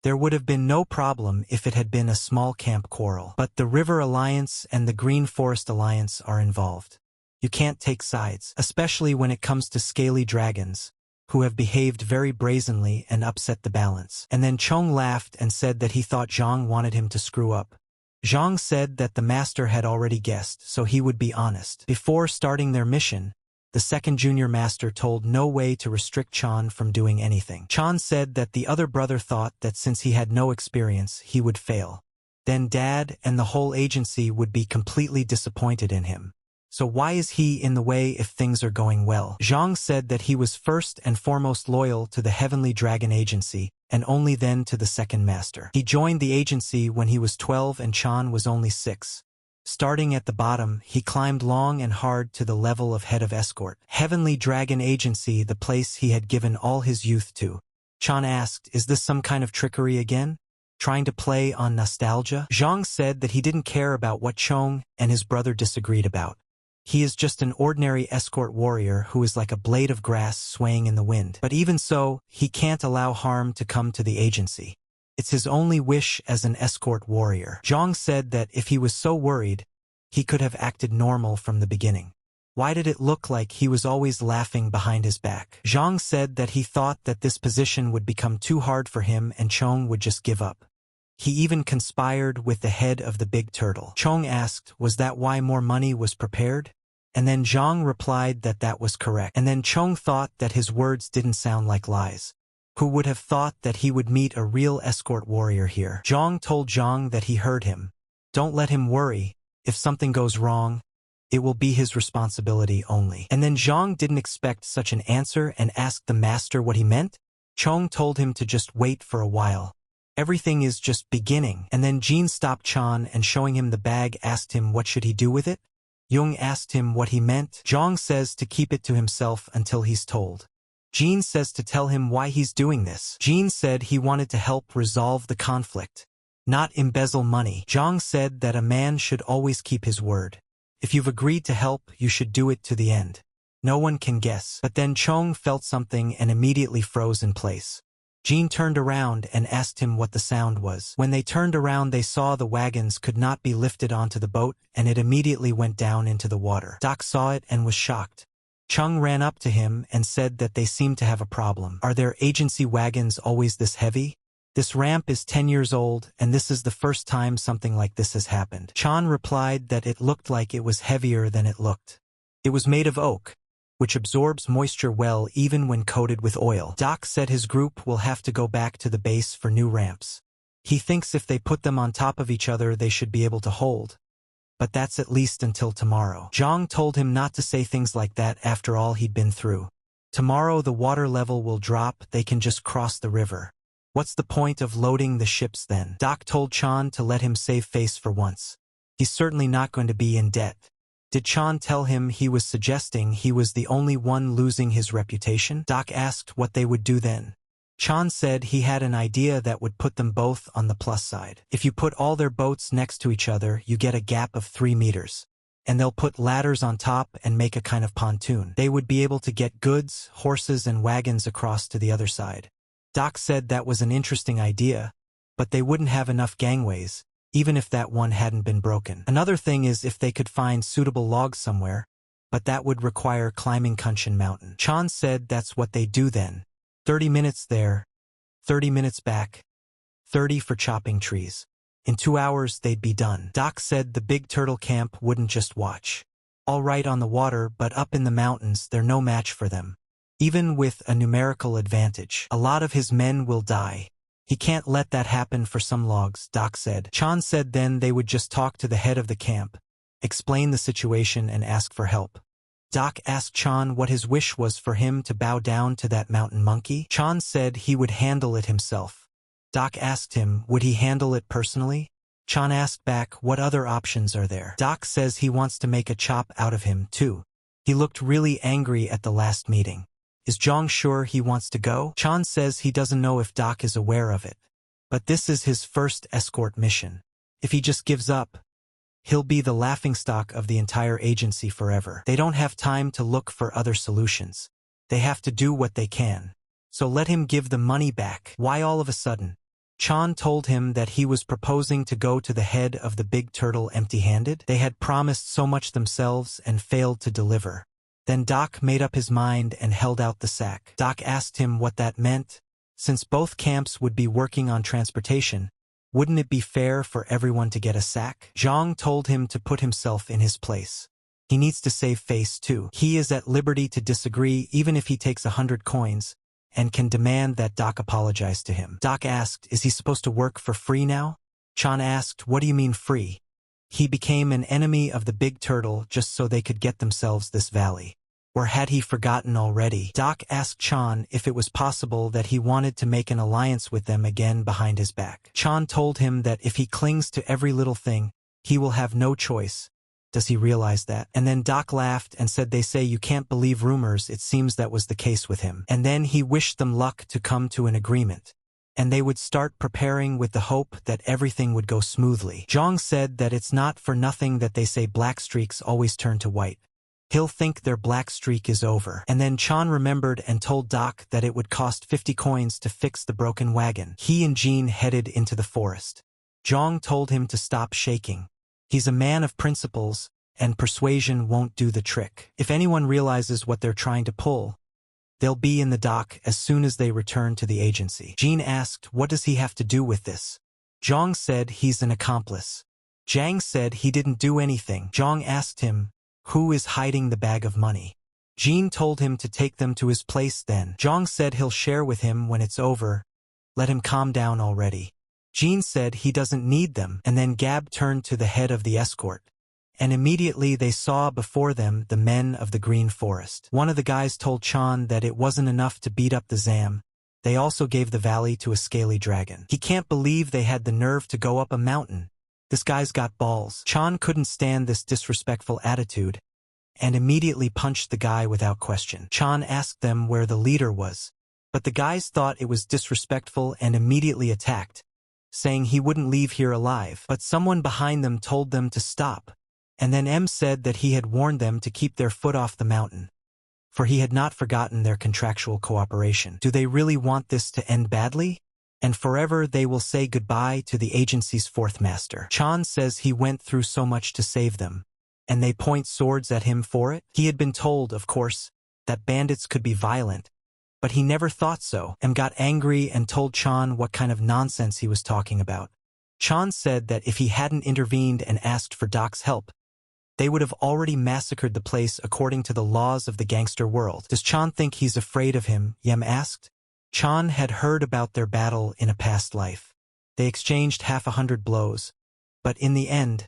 There would have been no problem if it had been a small camp quarrel. But the River Alliance and the Green Forest Alliance are involved. You can't take sides, especially when it comes to scaly dragons, who have behaved very brazenly and upset the balance. And then Chong laughed and said that he thought Zhang wanted him to screw up. Zhang said that the master had already guessed, so he would be honest. Before starting their mission, the second junior master told no way to restrict Chan from doing anything. Chan said that the other brother thought that since he had no experience, he would fail. Then Dad and the whole agency would be completely disappointed in him. So why is he in the way if things are going well? Zhang said that he was first and foremost loyal to the Heavenly Dragon Agency, and only then to the second master. He joined the agency when he was 12 and Chan was only 6. Starting at the bottom, he climbed long and hard to the level of head of escort. Heavenly Dragon Agency, the place he had given all his youth to. Chan asked, is this some kind of trickery again? Trying to play on nostalgia? Zhang said that he didn't care about what Chong and his brother disagreed about. He is just an ordinary escort warrior who is like a blade of grass swaying in the wind. But even so, he can't allow harm to come to the agency. It's his only wish as an escort warrior. Zhang said that if he was so worried, he could have acted normal from the beginning. Why did it look like he was always laughing behind his back? Zhang said that he thought that this position would become too hard for him and Chong would just give up. He even conspired with the head of the Big Turtle. Chong asked, was that why more money was prepared? And then Zhang replied that that was correct. And then Chong thought that his words didn't sound like lies. Who would have thought that he would meet a real escort warrior here? Zhang told Zhang that he heard him. Don't let him worry. If something goes wrong, it will be his responsibility only. And then Zhang didn't expect such an answer and asked the master what he meant. Chong told him to just wait for a while. Everything is just beginning. And then Jean stopped Chan and showing him the bag asked him what should he do with it. Jung asked him what he meant. Zhang says to keep it to himself until he's told. Jean says to tell him why he's doing this. Jean said he wanted to help resolve the conflict, not embezzle money. Zhang said that a man should always keep his word. If you've agreed to help, you should do it to the end. No one can guess. But then Chong felt something and immediately froze in place. Jean turned around and asked him what the sound was. When they turned around, they saw the wagons could not be lifted onto the boat, and it immediately went down into the water. Doc saw it and was shocked. Chung ran up to him and said that they seemed to have a problem. Are their agency wagons always this heavy? This ramp is 10 years old, and this is the first time something like this has happened. Chan replied that it looked like it was heavier than it looked. It was made of oak, which absorbs moisture well even when coated with oil. Doc said his group will have to go back to the base for new ramps. He thinks if they put them on top of each other they should be able to hold. But that's at least until tomorrow. Zhang told him not to say things like that after all he'd been through. Tomorrow the water level will drop, they can just cross the river. What's the point of loading the ships then? Doc told Chan to let him save face for once. He's certainly not going to be in debt. Did Chan tell him he was suggesting he was the only one losing his reputation? Doc asked what they would do then. Chan said he had an idea that would put them both on the plus side. If you put all their boats next to each other, you get a gap of 3 meters. And they'll put ladders on top and make a kind of pontoon. They would be able to get goods, horses, and wagons across to the other side. Doc said that was an interesting idea, but they wouldn't have enough gangways, even if that one hadn't been broken. Another thing is if they could find suitable logs somewhere, but that would require climbing Kunshin Mountain. Chan said that's what they do then. 30 minutes there, 30 minutes back, 30 for chopping trees. In 2 hours they'd be done. Doc said the big turtle camp wouldn't just watch. All right on the water, but up in the mountains they're no match for them. Even with a numerical advantage, a lot of his men will die. He can't let that happen for some logs, Doc said. Chan said then they would just talk to the head of the camp, explain the situation and ask for help. Doc asked Chan what his wish was for him to bow down to that mountain monkey. Chan said he would handle it himself. Doc asked him, would he handle it personally? Chan asked back, what other options are there? Doc says he wants to make a chop out of him, too. He looked really angry at the last meeting. Is Zhang sure he wants to go? Chan says he doesn't know if Doc is aware of it. But this is his first escort mission. If he just gives up, he'll be the laughingstock of the entire agency forever. They don't have time to look for other solutions. They have to do what they can. So let him give the money back. Why all of a sudden? Chan told him that he was proposing to go to the head of the big turtle empty-handed. They had promised so much themselves and failed to deliver. Then Doc made up his mind and held out the sack. Doc asked him what that meant. Since both camps would be working on transportation, wouldn't it be fair for everyone to get a sack? Zhang told him to put himself in his place. He needs to save face too. He is at liberty to disagree even if he takes 100 coins, and can demand that Doc apologize to him. Doc asked, is he supposed to work for free now? Chan asked, what do you mean free? He became an enemy of the big turtle just so they could get themselves this valley. Or had he forgotten already? Doc asked Chan if it was possible that he wanted to make an alliance with them again behind his back. Chan told him that if he clings to every little thing, he will have no choice. Does he realize that? And then Doc laughed and said, they say you can't believe rumors. It seems that was the case with him. And then he wished them luck to come to an agreement. And they would start preparing with the hope that everything would go smoothly. Zhang said that it's not for nothing that they say black streaks always turn to white. He'll think their black streak is over. And then Chan remembered and told Doc that it would cost 50 coins to fix the broken wagon. He and Jean headed into the forest. Zhang told him to stop shaking. He's a man of principles, and persuasion won't do the trick. If anyone realizes what they're trying to pull, they'll be in the dock as soon as they return to the agency. Jean asked, what does he have to do with this? Zhang said he's an accomplice. Zhang said he didn't do anything. Zhang asked him, who is hiding the bag of money? Jean told him to take them to his place then. Zhang said he'll share with him when it's over. Let him calm down already. Jean said he doesn't need them, and then Gab turned to the head of the escort. And immediately they saw before them the men of the Green Forest. One of the guys told Chan that it wasn't enough to beat up the Zam. They also gave the valley to a scaly dragon. He can't believe they had the nerve to go up a mountain. This guy's got balls. Chan couldn't stand this disrespectful attitude, and immediately punched the guy without question. Chan asked them where the leader was, but the guys thought it was disrespectful and immediately attacked, saying he wouldn't leave here alive. But someone behind them told them to stop, and then M said that he had warned them to keep their foot off the mountain, for he had not forgotten their contractual cooperation. Do they really want this to end badly? And forever they will say goodbye to the agency's fourth master. Chan says he went through so much to save them, and they point swords at him for it? He had been told, of course, that bandits could be violent, but he never thought so, and got angry and told Chan what kind of nonsense he was talking about. Chan said that if he hadn't intervened and asked for Doc's help, they would have already massacred the place according to the laws of the gangster world. Does Chan think he's afraid of him? Yem asked. Chan had heard about their battle in a past life. They exchanged 100 blows, but in the end,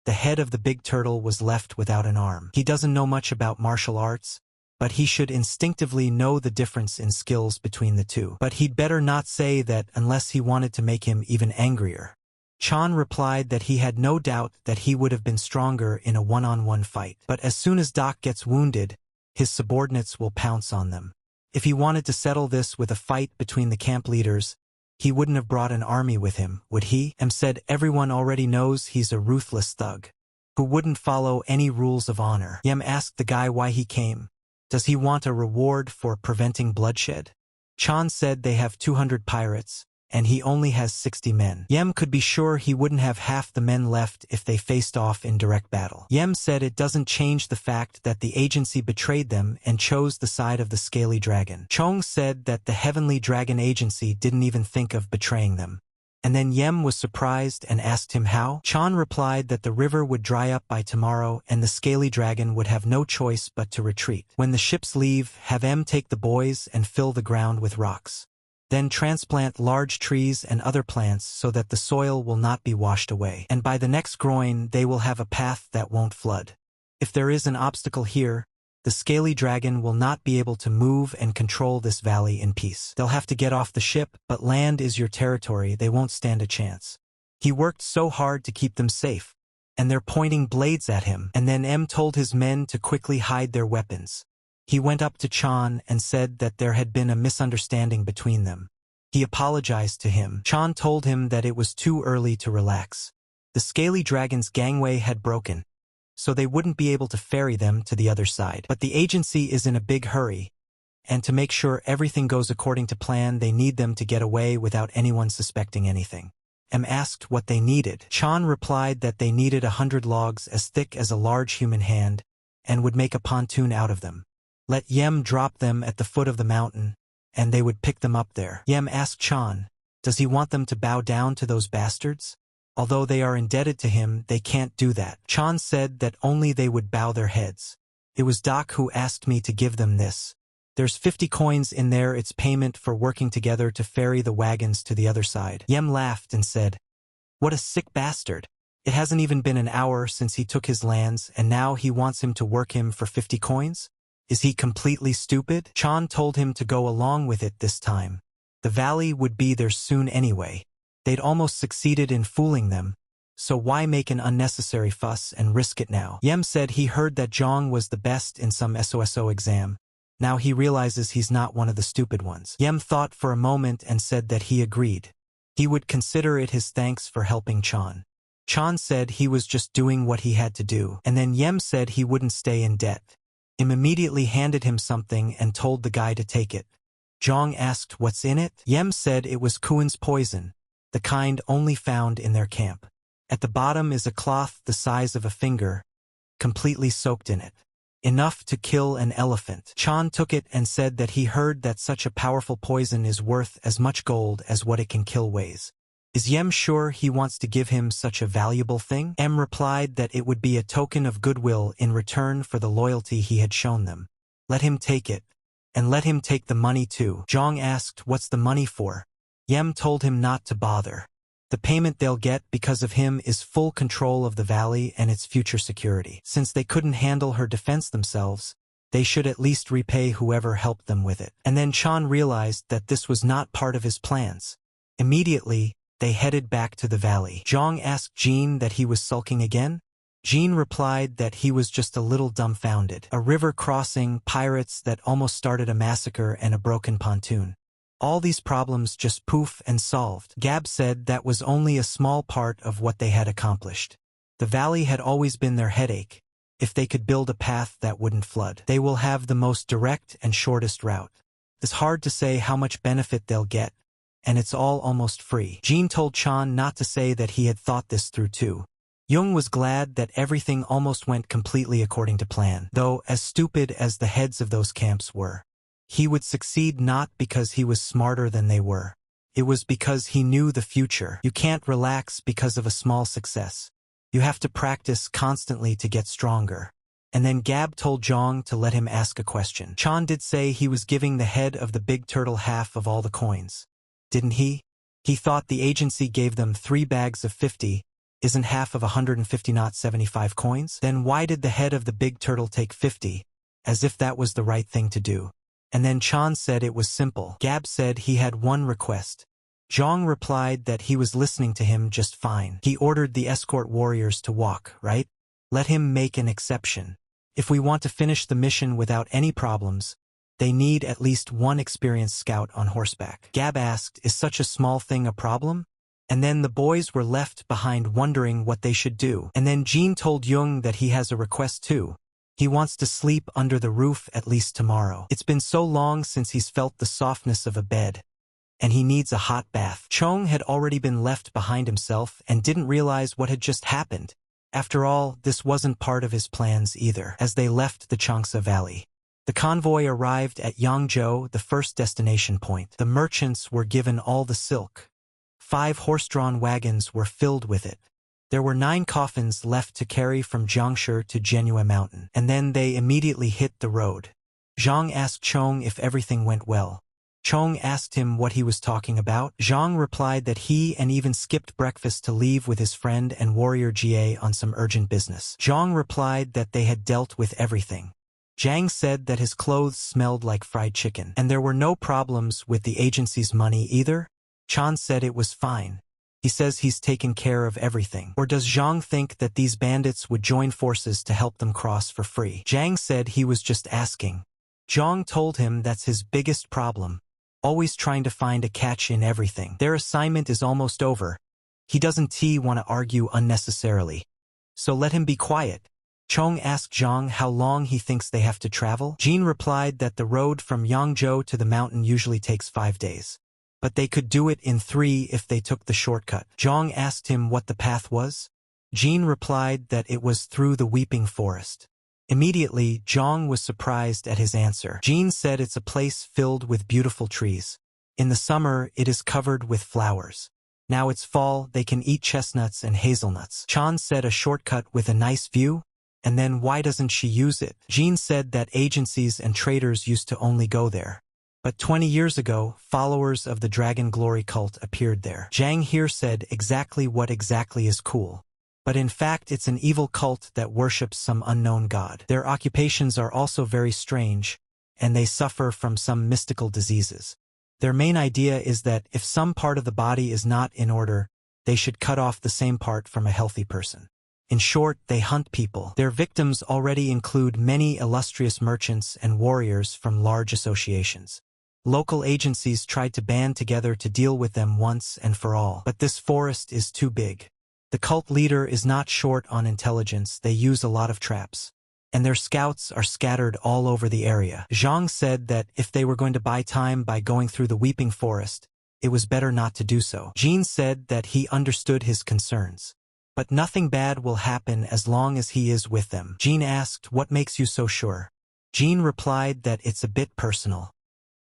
the head of the big turtle was left without an arm. He doesn't know much about martial arts, but he should instinctively know the difference in skills between the two. But he'd better not say that unless he wanted to make him even angrier. Chan replied that he had no doubt that he would have been stronger in a one-on-one fight. But as soon as Doc gets wounded, his subordinates will pounce on them. If he wanted to settle this with a fight between the camp leaders, he wouldn't have brought an army with him, would he? Said everyone already knows he's a ruthless thug who wouldn't follow any rules of honor. Yem asked the guy why he came. Does he want a reward for preventing bloodshed? Chan said they have 200 pirates, and he only has 60 men. Yem could be sure he wouldn't have half the men left if they faced off in direct battle. Yem said it doesn't change the fact that the agency betrayed them and chose the side of the scaly dragon. Chong said that the heavenly dragon agency didn't even think of betraying them. And then Yem was surprised and asked him how. Chan replied that the river would dry up by tomorrow and the scaly dragon would have no choice but to retreat. When the ships leave, have M take the boys and fill the ground with rocks. Then transplant large trees and other plants so that the soil will not be washed away. And by the next groin they will have a path that won't flood. If there is an obstacle here, the scaly dragon will not be able to move and control this valley in peace. They'll have to get off the ship, but land is your territory, they won't stand a chance. He worked so hard to keep them safe, and they're pointing blades at him. And then M told his men to quickly hide their weapons. He went up to Chan and said that there had been a misunderstanding between them. He apologized to him. Chan told him that it was too early to relax. The scaly dragon's gangway had broken, so they wouldn't be able to ferry them to the other side. But the agency is in a big hurry, and to make sure everything goes according to plan, they need them to get away without anyone suspecting anything. M asked what they needed. Chan replied that they needed 100 logs as thick as a large human hand, and would make a pontoon out of them. Let Yem drop them at the foot of the mountain, and they would pick them up there. Yem asked Chan, does he want them to bow down to those bastards? Although they are indebted to him, they can't do that. Chan said that only they would bow their heads. It was Doc who asked me to give them this. There's 50 coins in there, it's payment for working together to ferry the wagons to the other side. Yem laughed and said, what a sick bastard. It hasn't even been an hour since he took his lands, and now he wants him to work him for 50 coins? Is he completely stupid? Chan told him to go along with it this time. The valley would be theirs soon anyway. They'd almost succeeded in fooling them, so why make an unnecessary fuss and risk it now? Yem said he heard that Zhang was the best in some SOSO exam. Now he realizes he's not one of the stupid ones. Yem thought for a moment and said that he agreed. He would consider it his thanks for helping Chan. Chan said he was just doing what he had to do, and then Yem said he wouldn't stay in debt. Yem immediately handed him something and told the guy to take it. Zhang asked what's in it. Yem said it was Kuan's poison, the kind only found in their camp. At the bottom is a cloth the size of a finger, completely soaked in it. Enough to kill an elephant. Chan took it and said that he heard that such a powerful poison is worth as much gold as what it can kill weighs. Is Yem sure he wants to give him such a valuable thing? M replied that it would be a token of goodwill in return for the loyalty he had shown them. Let him take it, and let him take the money too. Zhang asked what's the money for. Yem told him not to bother. The payment they'll get because of him is full control of the valley and its future security. Since they couldn't handle her defense themselves, they should at least repay whoever helped them with it. And then Chan realized that this was not part of his plans. Immediately, they headed back to the valley. Zhang asked Jean that he was sulking again. Jean replied that he was just a little dumbfounded. A river crossing, pirates that almost started a massacre, and a broken pontoon. All these problems just poof and solved. Gab said that was only a small part of what they had accomplished. The valley had always been their headache. If they could build a path that wouldn't flood, they will have the most direct and shortest route. It's hard to say how much benefit they'll get, and it's all almost free. Jean told Chan not to say that he had thought this through too. Jung was glad that everything almost went completely according to plan, though as stupid as the heads of those camps were. He would succeed not because he was smarter than they were. It was because he knew the future. You can't relax because of a small success. You have to practice constantly to get stronger. And then Gab told Zhang to let him ask a question. Chan did say he was giving the head of the big turtle half of all the coins. Didn't he? He thought the agency gave them 3 bags of 50. Isn't half of 150 not 75 coins? Then why did the head of the big turtle take 50? As if that was the right thing to do. And then Chan said it was simple. Gab said he had one request. Zhang replied that he was listening to him just fine. He ordered the escort warriors to walk, right? Let him make an exception. If we want to finish the mission without any problems, They need at least one experienced scout on horseback. Gab asked, is such a small thing a problem? And then the boys were left behind wondering what they should do. And then Jean told Jung that he has a request too. He wants to sleep under the roof at least tomorrow. It's been so long since he's felt the softness of a bed. And he needs a hot bath. Chong had already been left behind himself and didn't realize what had just happened. After all, this wasn't part of his plans either. As they left the Changsha Valley, the convoy arrived at Yangzhou, the first destination point. The merchants were given all the silk. 5 horse-drawn wagons were filled with it. There were 9 coffins left to carry from Jiangshi to Manhua Mountain, and then they immediately hit the road. Zhang asked Chong if everything went well. Chong asked him what he was talking about. Zhang replied that he and even skipped breakfast to leave with his friend and warrior Jie on some urgent business. Zhang replied that they had dealt with everything. Zhang said that his clothes smelled like fried chicken, and there were no problems with the agency's money either. Chan said it was fine. He says he's taken care of everything. Or does Zhang think that these bandits would join forces to help them cross for free? Zhang said he was just asking. Zhang told him that's his biggest problem. Always trying to find a catch in everything. Their assignment is almost over. He doesn't want to argue unnecessarily. So let him be quiet. Chong asked Zhang how long he thinks they have to travel. Jean replied that the road from Yangzhou to the mountain usually takes 5 days. But they could do it in 3 if they took the shortcut. Zhang asked him what the path was. Jean replied that it was through the weeping forest. Immediately, Zhang was surprised at his answer. Jean said it's a place filled with beautiful trees. In the summer, it is covered with flowers. Now it's fall, they can eat chestnuts and hazelnuts. Chan said a shortcut with a nice view? And then why doesn't she use it? Jean said that agencies and traders used to only go there. But 20 years ago, followers of the Dragon Glory cult appeared there. Zhang here said exactly what exactly is cool. But in fact it's an evil cult that worships some unknown god. Their occupations are also very strange, and they suffer from some mystical diseases. Their main idea is that if some part of the body is not in order, they should cut off the same part from a healthy person. In short, they hunt people. Their victims already include many illustrious merchants and warriors from large associations. Local agencies tried to band together to deal with them once and for all, but this forest is too big. The cult leader is not short on intelligence, they use a lot of traps. And their scouts are scattered all over the area. Zhang said that if they were going to buy time by going through the weeping forest, it was better not to do so. Jean said that he understood his concerns. But nothing bad will happen as long as he is with them. Jean asked, what makes you so sure? Jean replied that it's a bit personal.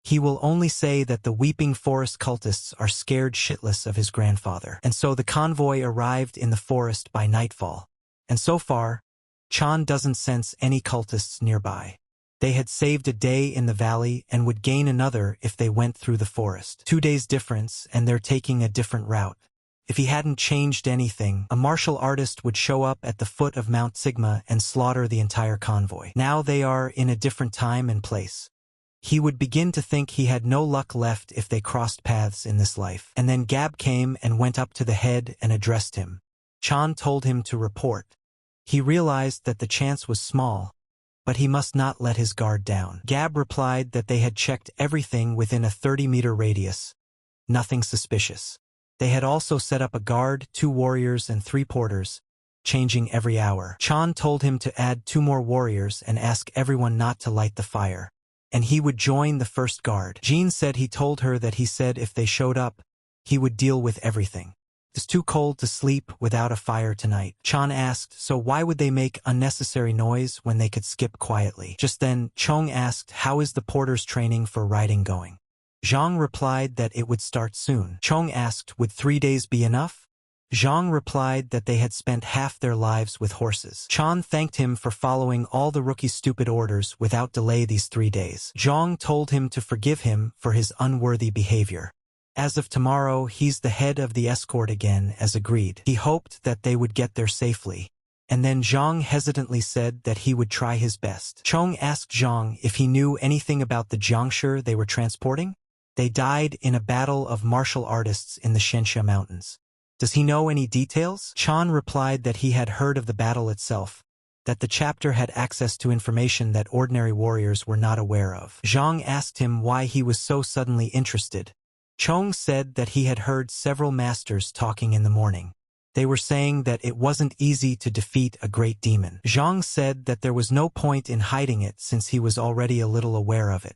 He will only say that the weeping forest cultists are scared shitless of his grandfather. And so the convoy arrived in the forest by nightfall. And so far, Chan doesn't sense any cultists nearby. They had saved a day in the valley and would gain another if they went through the forest. 2 days difference, and they're taking a different route. If he hadn't changed anything, a martial artist would show up at the foot of Mount Sigma and slaughter the entire convoy. Now they are in a different time and place. He would begin to think he had no luck left if they crossed paths in this life. And then Gab came and went up to the head and addressed him. Chan told him to report. He realized that the chance was small, but he must not let his guard down. Gab replied that they had checked everything within a 30-meter radius. Nothing suspicious. They had also set up a guard, 2 warriors and 3 porters, changing every hour. Chan told him to add 2 more warriors and ask everyone not to light the fire. And he would join the first guard. Jean said he told her that he said if they showed up, he would deal with everything. It's too cold to sleep without a fire tonight. Chan asked, so why would they make unnecessary noise when they could skip quietly? Just then, Chong asked, how is the porter's training for riding going? Zhang replied that it would start soon. Chong asked, would 3 days be enough? Zhang replied that they had spent half their lives with horses. Chan thanked him for following all the rookie's stupid orders without delay these 3 days. Zhang told him to forgive him for his unworthy behavior. As of tomorrow, he's the head of the escort again, as agreed. He hoped that they would get there safely. And then Zhang hesitantly said that he would try his best. Chong asked Zhang if he knew anything about the Jiangshi they were transporting. They died in a battle of martial artists in the Shensha Mountains. Does he know any details? Chan replied that he had heard of the battle itself. that the chapter had access to information that ordinary warriors were not aware of. Zhang asked him why he was so suddenly interested. Chong said that he had heard several masters talking in the morning. They were saying that it wasn't easy to defeat a great demon. Zhang said that there was no point in hiding it since he was already a little aware of it.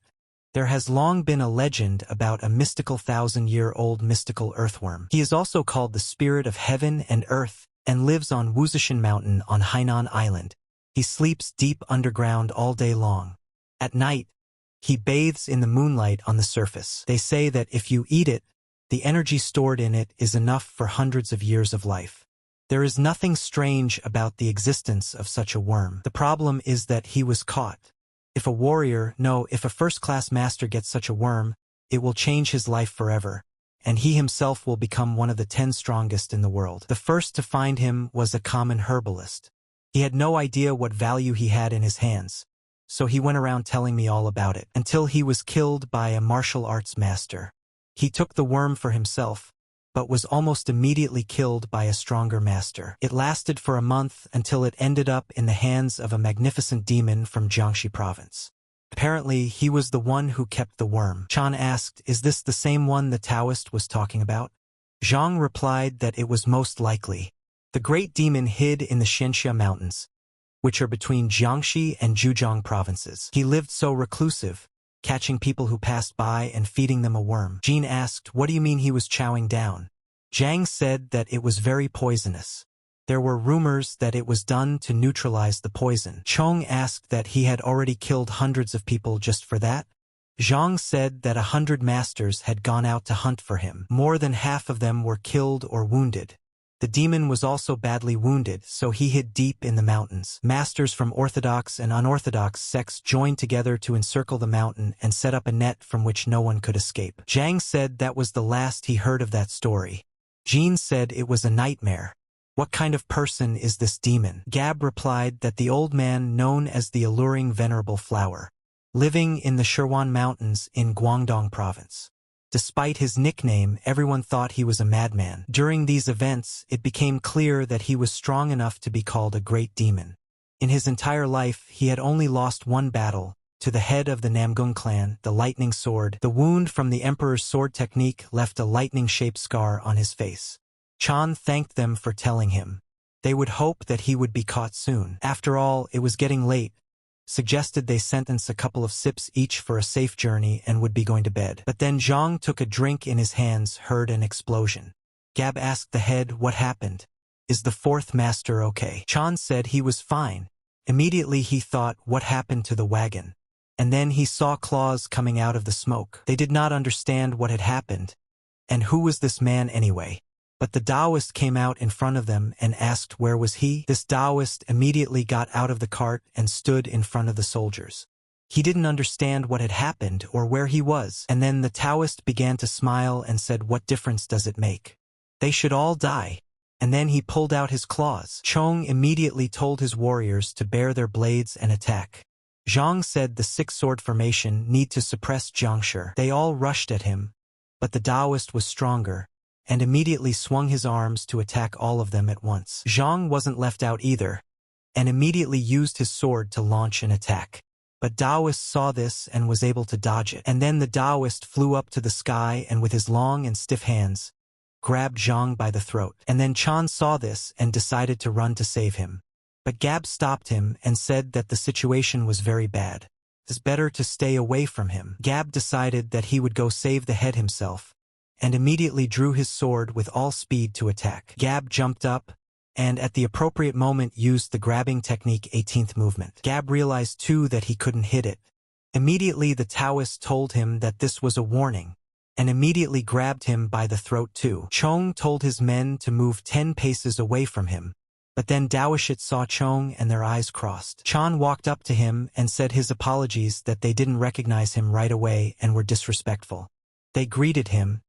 There has long been a legend about a mystical 1,000-year-old mystical earthworm. He is also called the spirit of heaven and earth and lives on Wuzishan Mountain on Hainan Island. He sleeps deep underground all day long. At night, he bathes in the moonlight on the surface. They say that if you eat it, the energy stored in it is enough for hundreds of years of life. There is nothing strange about the existence of such a worm. The problem is that he was caught. If a first-class master gets such a worm, it will change his life forever, and he himself will become one of the 10 strongest in the world. The first to find him was a common herbalist. He had no idea what value he had in his hands, so he went around telling me all about it, until he was killed by a martial arts master. He took the worm for himself, but was almost immediately killed by a stronger master. It lasted for a month until it ended up in the hands of a magnificent demon from Jiangxi province. Apparently, he was the one who kept the worm. Chan asked, "Is this the same one the Taoist was talking about?" Zhang replied that it was most likely. The great demon hid in the Xianxia Mountains, which are between Jiangxi and Zhejiang provinces. He lived so reclusive, catching people who passed by and feeding them a worm. Jean asked, "What do you mean he was chowing down?" Zhang said that it was very poisonous. There were rumors that it was done to neutralize the poison. Chong asked that he had already killed hundreds of people just for that. Zhang said that 100 masters had gone out to hunt for him. More than half of them were killed or wounded. The demon was also badly wounded, so he hid deep in the mountains. Masters from orthodox and unorthodox sects joined together to encircle the mountain and set up a net from which no one could escape. Zhang said that was the last he heard of that story. Jean said it was a nightmare. What kind of person is this demon? Gab replied that the old man known as the alluring venerable flower, living in the Shirwan Mountains in Guangdong province. Despite his nickname, everyone thought he was a madman. During these events, it became clear that he was strong enough to be called a great demon. In his entire life, he had only lost one battle, to the head of the Namgung clan, the lightning sword. The wound from the emperor's sword technique left a lightning-shaped scar on his face. Chan thanked them for telling him. They would hope that he would be caught soon. After all, it was getting late. Suggested they sentence a couple of sips each for a safe journey and would be going to bed. But then Zhang took a drink in his hands, heard an explosion. Gab asked the head what happened. Is the fourth master okay? Chan said he was fine. Immediately he thought, what happened to the wagon? And then he saw claws coming out of the smoke. They did not understand what had happened. And who was this man anyway? But the Taoist came out in front of them and asked where was he. This Taoist immediately got out of the cart and stood in front of the soldiers. He didn't understand what had happened or where he was. And then the Taoist began to smile and said, what difference does it make? They should all die. And then he pulled out his claws. Chong immediately told his warriors to bare their blades and attack. Zhang said the 6-sword formation need to suppress Jiangshi. They all rushed at him, but the Taoist was stronger, and immediately swung his arms to attack all of them at once. Zhang wasn't left out either, and immediately used his sword to launch an attack. But Taoist saw this and was able to dodge it. And then the Taoist flew up to the sky and with his long and stiff hands, grabbed Zhang by the throat. And then Chan saw this and decided to run to save him. But Gab stopped him and said that the situation was very bad. It's better to stay away from him. Gab decided that he would go save the head himself, and immediately drew his sword with all speed to attack. Gab jumped up, and at the appropriate moment used the grabbing technique 18th movement. Gab realized too that he couldn't hit it. Immediately the Taoist told him that this was a warning, and immediately grabbed him by the throat too. Chong told his men to move 10 paces away from him, but then Daoshit saw Chong and their eyes crossed. Chan walked up to him and said his apologies that they didn't recognize him right away and were disrespectful. They greeted him,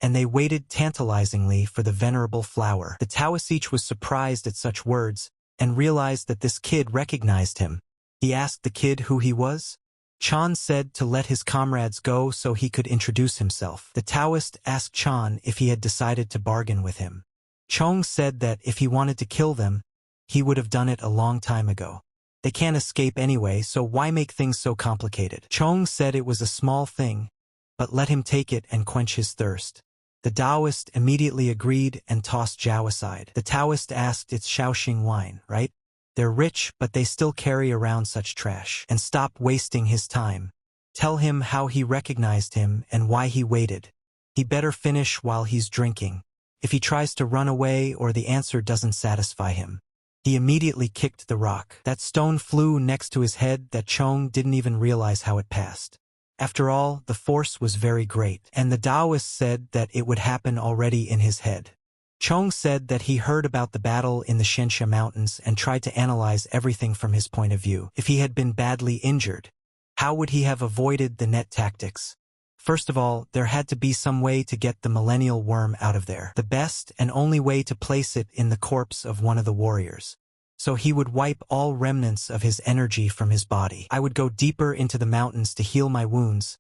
and they waited tantalizingly for the venerable flower. The Taoist was surprised at such words, and realized that this kid recognized him. He asked the kid who he was. Chan said to let his comrades go so he could introduce himself. The Taoist asked Chan if he had decided to bargain with him. Chong said that if he wanted to kill them, he would have done it a long time ago. They can't escape anyway, so why make things so complicated? Chong said it was a small thing, but let him take it and quench his thirst. The Taoist immediately agreed and tossed Zhao aside. The Taoist asked, it's Shaoxing wine, right? They're rich, but they still carry around such trash. And stop wasting his time. Tell him how he recognized him and why he waited. He better finish while he's drinking. If he tries to run away or the answer doesn't satisfy him. He immediately kicked the rock. That stone flew next to his head that Chong didn't even realize how it passed. After all, the force was very great, and the Taoist said that it would happen already in his head. Chong said that he heard about the battle in the Shensha Mountains and tried to analyze everything from his point of view. If he had been badly injured, how would he have avoided the net tactics? First of all, there had to be some way to get the millennial worm out of there. The best and only way to place it in the corpse of one of the warriors. So he would wipe all remnants of his energy from his body. I would go deeper into the mountains to heal my wounds,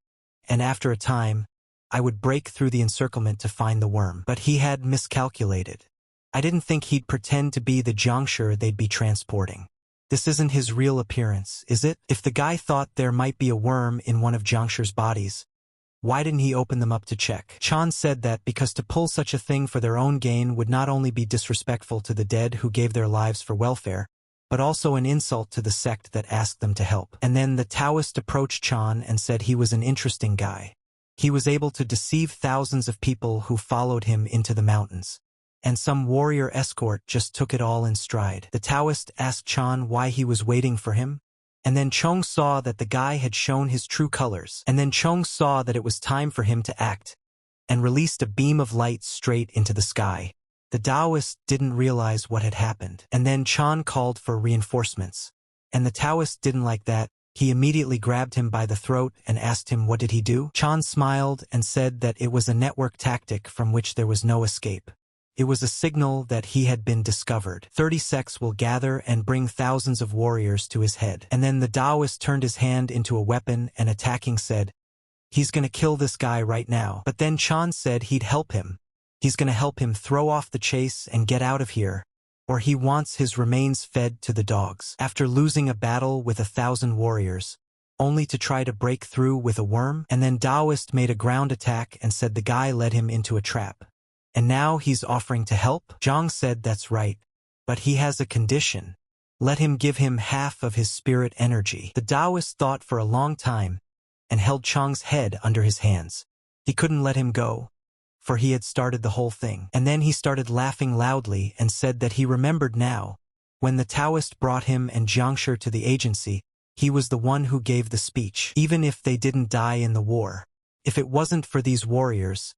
and after a time, I would break through the encirclement to find the worm. But he had miscalculated. I didn't think he'd pretend to be the Jiangshi they'd be transporting. This isn't his real appearance, is it? If the guy thought there might be a worm in one of Jiangshi's bodies, why didn't he open them up to check? Chan said that because to pull such a thing for their own gain would not only be disrespectful to the dead who gave their lives for welfare, but also an insult to the sect that asked them to help. And then the Taoist approached Chan and said he was an interesting guy. He was able to deceive thousands of people who followed him into the mountains. And some warrior escort just took it all in stride. The Taoist asked Chan why he was waiting for him. And then Chong saw that the guy had shown his true colors. And then Chong saw that it was time for him to act, and released a beam of light straight into the sky. The Taoist didn't realize what had happened. And then Chan called for reinforcements. And the Taoist didn't like that. He immediately grabbed him by the throat and asked him what did he do. Chan smiled and said that it was a network tactic from which there was no escape. It was a signal that he had been discovered. 30 sects will gather and bring thousands of warriors to his head. And then the Taoist turned his hand into a weapon and attacking said, he's gonna kill this guy right now. But then Chan said he'd help him. He's gonna help him throw off the chase and get out of here, or he wants his remains fed to the dogs. After losing a battle with 1,000 warriors, only to try to break through with a worm, and then Taoist made a ground attack and said the guy led him into a trap. And now he's offering to help? Zhang said that's right, but he has a condition. Let him give him half of his spirit energy. The Taoist thought for a long time and held Chang's head under his hands. He couldn't let him go, for he had started the whole thing. And then he started laughing loudly and said that he remembered now. When the Taoist brought him and Jiangshi to the agency, he was the one who gave the speech. Even if they didn't die in the war, if it wasn't for these warriors,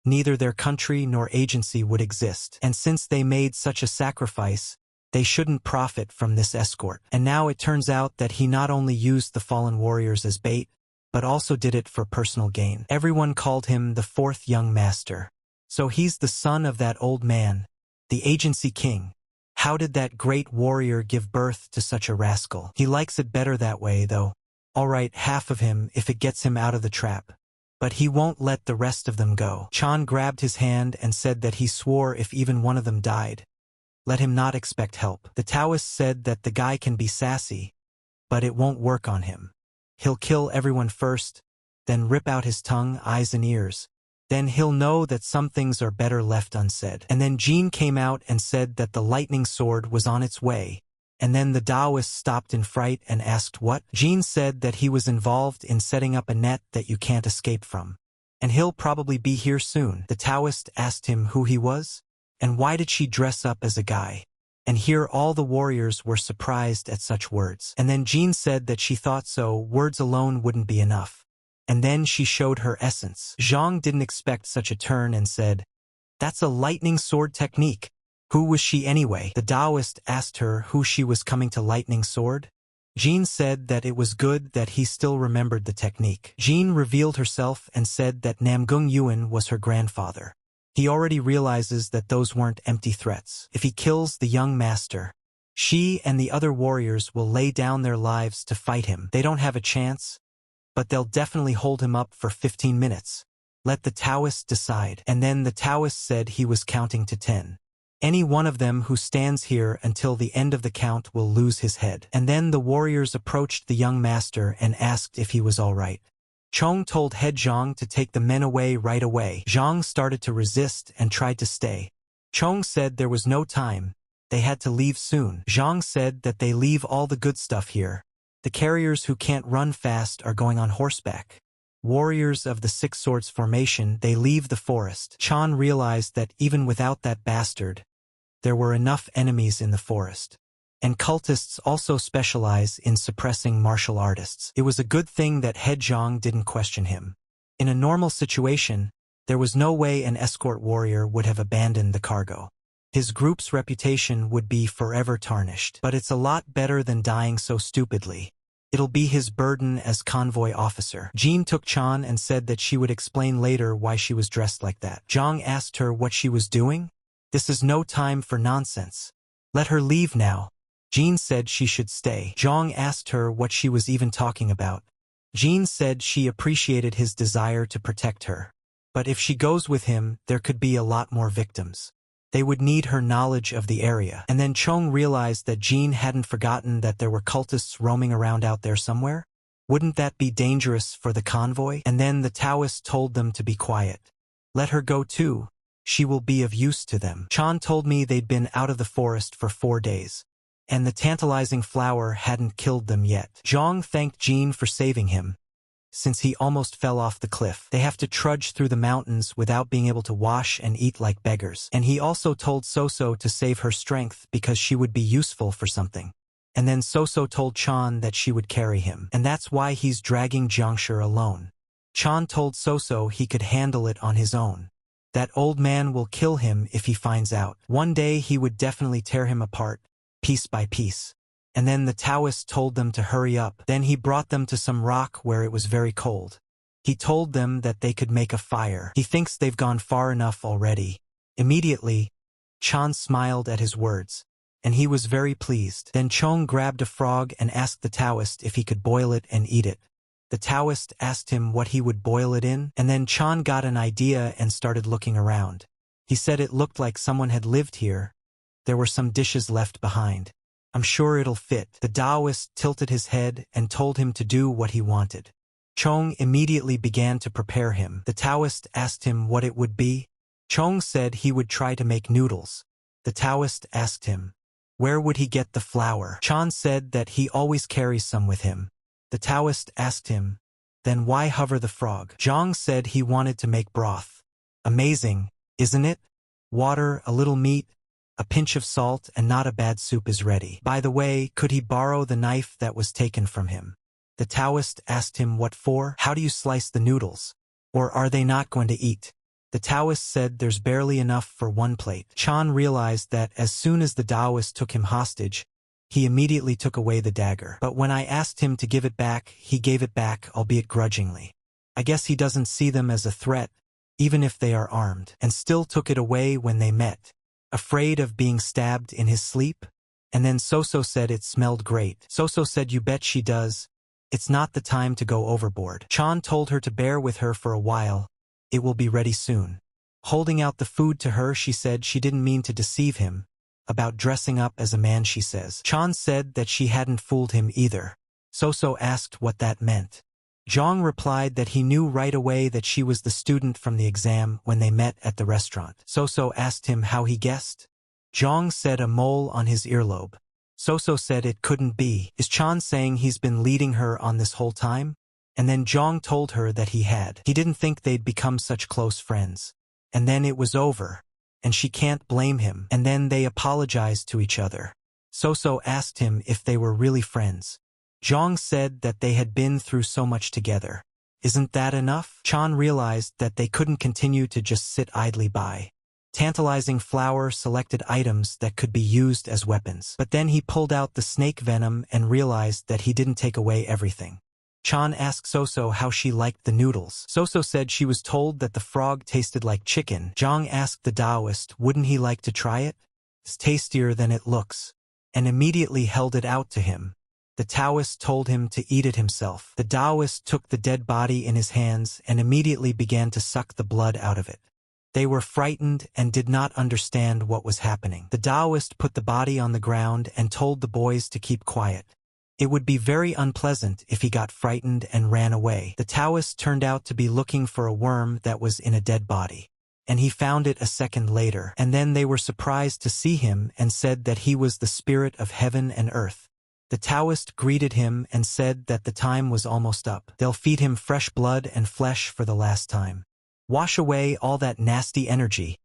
neither their country nor agency would exist. And since they made such a sacrifice, they shouldn't profit from this escort. And now it turns out that he not only used the fallen warriors as bait, but also did it for personal gain. Everyone called him the fourth young master. So he's the son of that old man, the agency king. How did that great warrior give birth to such a rascal? He likes it better that way, though. All right, half of him if it gets him out of the trap. But he won't let the rest of them go. Chan grabbed his hand and said that he swore if even one of them died, let him not expect help. The Taoist said that the guy can be sassy, but it won't work on him. He'll kill everyone first, then rip out his tongue, eyes and ears. Then he'll know that some things are better left unsaid. And then Jean came out and said that the lightning sword was on its way. And then the Taoist stopped in fright and asked what? Jean said that he was involved in setting up a net that you can't escape from. And he'll probably be here soon. The Taoist asked him who he was, and why did she dress up as a guy. And here all the warriors were surprised at such words. And then Jean said that she thought so, words alone wouldn't be enough. And then she showed her essence. Zhang didn't expect such a turn and said, that's a lightning sword technique. Who was she anyway? The Taoist asked her who she was coming to lightning sword. Jean said that it was good that he still remembered the technique. Jean revealed herself and said that Namgung Yuan was her grandfather. He already realizes that those weren't empty threats. If he kills the young master, she and the other warriors will lay down their lives to fight him. They don't have a chance, but they'll definitely hold him up for 15 minutes. Let the Taoist decide. And then the Taoist said he was counting to 10. Any one of them who stands here until the end of the count will lose his head. And then the warriors approached the young master and asked if he was all right. Chong told head Zhang to take the men away right away. Zhang started to resist and tried to stay. Chong said there was no time. They had to leave soon. Zhang said that they leave all the good stuff here. The carriers who can't run fast are going on horseback. Warriors of the Six Swords formation, they leave the forest. Chan realized that even without that bastard, there were enough enemies in the forest. And cultists also specialize in suppressing martial artists. It was a good thing that head Zhang didn't question him. In a normal situation, there was no way an escort warrior would have abandoned the cargo. His group's reputation would be forever tarnished. But it's a lot better than dying so stupidly. It'll be his burden as convoy officer. Jean took Chan and said that she would explain later why she was dressed like that. Zhang asked her what she was doing. This is no time for nonsense. Let her leave now. Jean said she should stay. Zhang asked her what she was even talking about. Jean said she appreciated his desire to protect her. But if she goes with him, there could be a lot more victims. They would need her knowledge of the area. And then Chong realized that Jean hadn't forgotten that there were cultists roaming around out there somewhere. Wouldn't that be dangerous for the convoy? And then the Taoist told them to be quiet. Let her go too. She will be of use to them. Chan told me they'd been out of the forest for 4 days. And the tantalizing flower hadn't killed them yet. Zhang thanked Jean for saving him. Since he almost fell off the cliff. They have to trudge through the mountains without being able to wash and eat like beggars. And he also told Soso to save her strength because she would be useful for something. And then Soso told Chan that she would carry him. And that's why he's dragging Jiangshi alone. Chan told Soso he could handle it on his own. That old man will kill him if he finds out. One day he would definitely tear him apart, piece by piece. And then the Taoist told them to hurry up. Then he brought them to some rock where it was very cold. He told them that they could make a fire. He thinks they've gone far enough already. Immediately, Chan smiled at his words, and he was very pleased. Then Chong grabbed a frog and asked the Taoist if he could boil it and eat it. The Taoist asked him what he would boil it in, and then Chan got an idea and started looking around. He said it looked like someone had lived here. There were some dishes left behind. I'm sure it'll fit. The Taoist tilted his head and told him to do what he wanted. Chong immediately began to prepare him. The Taoist asked him what it would be. Chong said he would try to make noodles. The Taoist asked him, where would he get the flour? Chan said that he always carries some with him. The Taoist asked him, then why hover the frog? Zhang said he wanted to make broth. Amazing, isn't it? Water, a little meat, a pinch of salt, and not a bad soup is ready. By the way, could he borrow the knife that was taken from him? The Taoist asked him what for. How do you slice the noodles? Or are they not going to eat? The Taoist said there's barely enough for 1 plate. Chan realized that as soon as the Taoist took him hostage, he immediately took away the dagger. But when I asked him to give it back, he gave it back, albeit grudgingly. I guess he doesn't see them as a threat, even if they are armed, and still took it away when they met. Afraid of being stabbed in his sleep? And then Soso said it smelled great. Soso said you bet she does. It's not the time to go overboard. Chan told her to bear with her for a while. It will be ready soon. Holding out the food to her, she said she didn't mean to deceive him. About dressing up as a man, she says. Chan said that she hadn't fooled him either. Soso asked what that meant. Zhang replied that he knew right away that she was the student from the exam when they met at the restaurant. Soso asked him how he guessed. Zhang said a mole on his earlobe. Soso said it couldn't be. Is Chan saying he's been leading her on this whole time? And then Zhang told her that he had. He didn't think they'd become such close friends. And then it was over. And she can't blame him. And then they apologized to each other. Soso asked him if they were really friends. Zhang said that they had been through so much together. Isn't that enough? Chan realized that they couldn't continue to just sit idly by. Tantalizing flower selected items that could be used as weapons. But then he pulled out the snake venom and realized that he didn't take away everything. Chan asked Soso how she liked the noodles. Soso said she was told that the frog tasted like chicken. Zhang asked the Taoist, wouldn't he like to try it? It's tastier than it looks. And immediately held it out to him. The Taoist told him to eat it himself. The Taoist took the dead body in his hands and immediately began to suck the blood out of it. They were frightened and did not understand what was happening. The Taoist put the body on the ground and told the boys to keep quiet. It would be very unpleasant if he got frightened and ran away. The Taoist turned out to be looking for a worm that was in a dead body, and he found it a second later. And then they were surprised to see him and said that he was the spirit of heaven and earth. The Taoist greeted him and said that the time was almost up. They'll feed him fresh blood and flesh for the last time. Wash away all that nasty energy,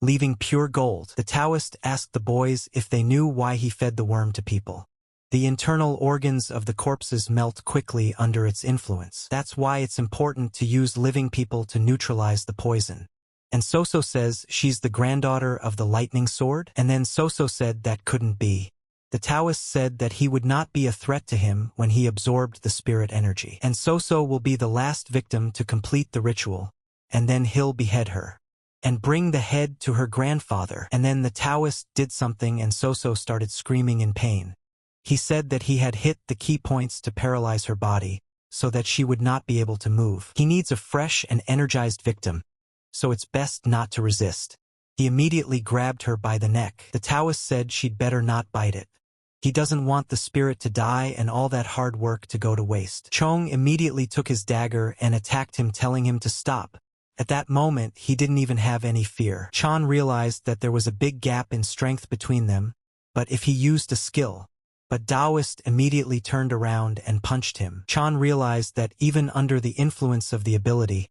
leaving pure gold. The Taoist asked the boys if they knew why he fed the worm to people. The internal organs of the corpses melt quickly under its influence. That's why it's important to use living people to neutralize the poison. And Soso says she's the granddaughter of the lightning sword? And then Soso said that couldn't be. The Taoist said that he would not be a threat to him when he absorbed the spirit energy. And Soso will be the last victim to complete the ritual, and then he'll behead her and bring the head to her grandfather. And then the Taoist did something and Soso started screaming in pain. He said that he had hit the key points to paralyze her body so that she would not be able to move. He needs a fresh and energized victim, so it's best not to resist. He immediately grabbed her by the neck. The Taoist said she'd better not bite it. He doesn't want the spirit to die and all that hard work to go to waste. Chong immediately took his dagger and attacked him, telling him to stop. At that moment, he didn't even have any fear. Chan realized that there was a big gap in strength between them, but if he used a skill. But Taoist immediately turned around and punched him. Chan realized that even under the influence of the ability,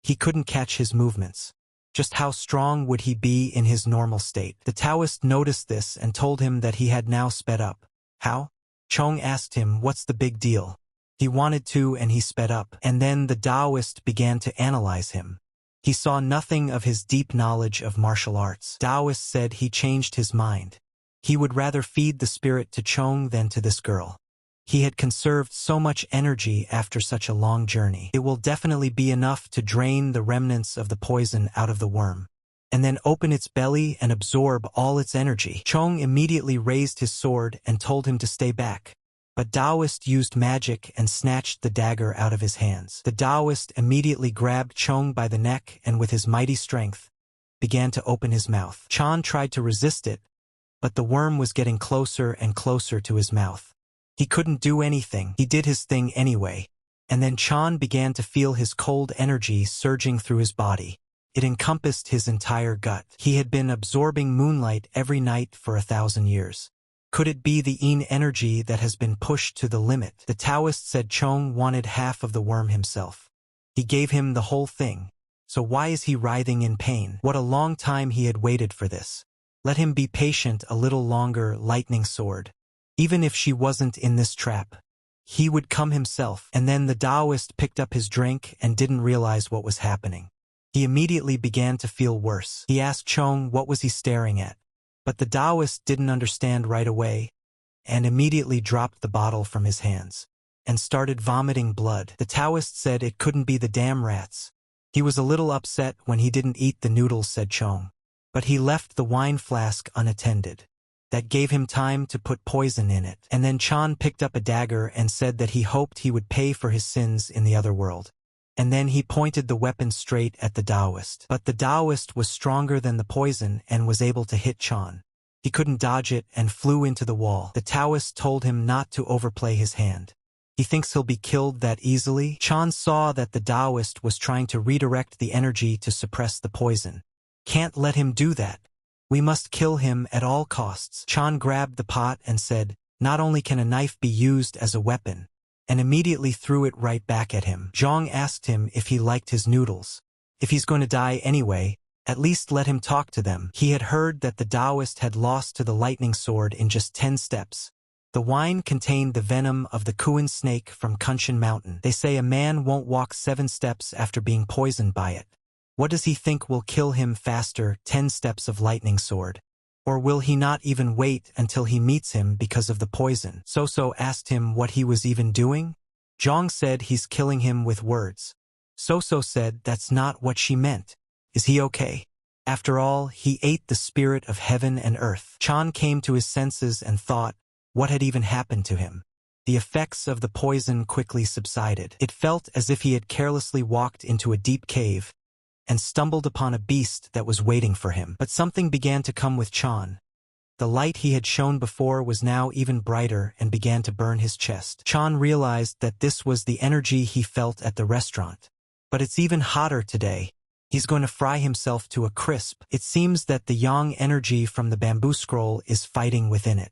he couldn't catch his movements. Just how strong would he be in his normal state? The Taoist noticed this and told him that he had now sped up. How? Chong asked him what's the big deal. He wanted to and he sped up. And then the Taoist began to analyze him. He saw nothing of his deep knowledge of martial arts. Taoist said he changed his mind. He would rather feed the spirit to Chong than to this girl. He had conserved so much energy after such a long journey. It will definitely be enough to drain the remnants of the poison out of the worm, and then open its belly and absorb all its energy. Chong immediately raised his sword and told him to stay back. But Taoist used magic and snatched the dagger out of his hands. The Taoist immediately grabbed Chong by the neck and with his mighty strength, began to open his mouth. Chan tried to resist it, but the worm was getting closer and closer to his mouth. He couldn't do anything. He did his thing anyway. And then Chan began to feel his cold energy surging through his body. It encompassed his entire gut. He had been absorbing moonlight every night for 1,000 years. Could it be the Yin energy that has been pushed to the limit? The Taoist said Chong wanted half of the worm himself. He gave him the whole thing. So why is he writhing in pain? What a long time he had waited for this. Let him be patient a little longer, lightning sword. Even if she wasn't in this trap, he would come himself. And then the Taoist picked up his drink and didn't realize what was happening. He immediately began to feel worse. He asked Chong what was he staring at. But the Taoist didn't understand right away and immediately dropped the bottle from his hands and started vomiting blood. The Taoist said it couldn't be the damn rats. He was a little upset when he didn't eat the noodles, said Chong. But he left the wine flask unattended. That gave him time to put poison in it. And then Chan picked up a dagger and said that he hoped he would pay for his sins in the other world. And then he pointed the weapon straight at the Taoist. But the Taoist was stronger than the poison and was able to hit Chan. He couldn't dodge it and flew into the wall. The Taoist told him not to overplay his hand. He thinks he'll be killed that easily. Chan saw that the Taoist was trying to redirect the energy to suppress the poison. Can't let him do that. We must kill him at all costs. Chan grabbed the pot and said, not only can a knife be used as a weapon, and immediately threw it right back at him. Zhang asked him if he liked his noodles. If he's going to die anyway, at least let him talk to them. He had heard that the Taoist had lost to the lightning sword in just 10 steps. The wine contained the venom of the Kuan snake from Kunshan Mountain. They say a man won't walk 7 steps after being poisoned by it. What does he think will kill him faster, 10 steps of lightning sword? Or will he not even wait until he meets him because of the poison? Soso asked him what he was even doing. Zhang said he's killing him with words. Soso said that's not what she meant. Is he okay? After all, he ate the spirit of heaven and earth. Chan came to his senses and thought, what had even happened to him? The effects of the poison quickly subsided. It felt as if he had carelessly walked into a deep cave, and stumbled upon a beast that was waiting for him. But something began to come with Chan. The light he had shown before was now even brighter and began to burn his chest. Chan realized that this was the energy he felt at the restaurant. But it's even hotter today. He's going to fry himself to a crisp. It seems that the yang energy from the bamboo scroll is fighting within it,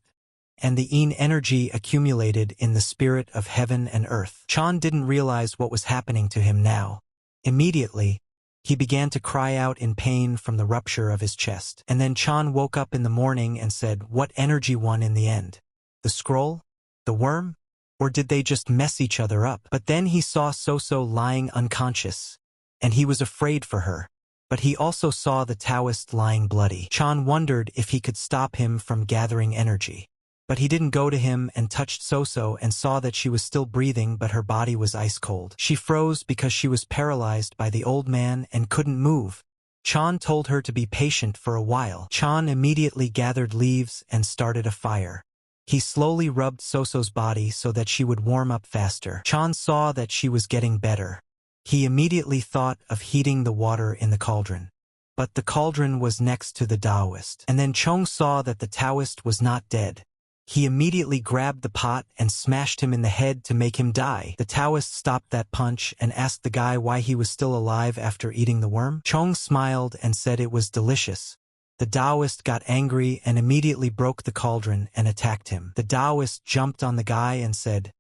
and the yin energy accumulated in the spirit of heaven and earth. Chan didn't realize what was happening to him now. Immediately, he began to cry out in pain from the rupture of his chest. And then Chan woke up in the morning and said, what energy won in the end? The scroll? The worm? Or did they just mess each other up? But then he saw Soso lying unconscious, and he was afraid for her. But he also saw the Taoist lying bloody. Chan wondered if he could stop him from gathering energy. But he didn't go to him and touched Soso and saw that she was still breathing, but her body was ice cold. She froze because she was paralyzed by the old man and couldn't move. Chan told her to be patient for a while. Chan immediately gathered leaves and started a fire. He slowly rubbed Soso's body so that she would warm up faster. Chan saw that she was getting better. He immediately thought of heating the water in the cauldron. But the cauldron was next to the Taoist. And then Chong saw that the Taoist was not dead. He immediately grabbed the pot and smashed him in the head to make him die. The Taoist stopped that punch and asked the guy why he was still alive after eating the worm. Chong smiled and said it was delicious. The Taoist got angry and immediately broke the cauldron and attacked him. The Taoist jumped on the guy and said,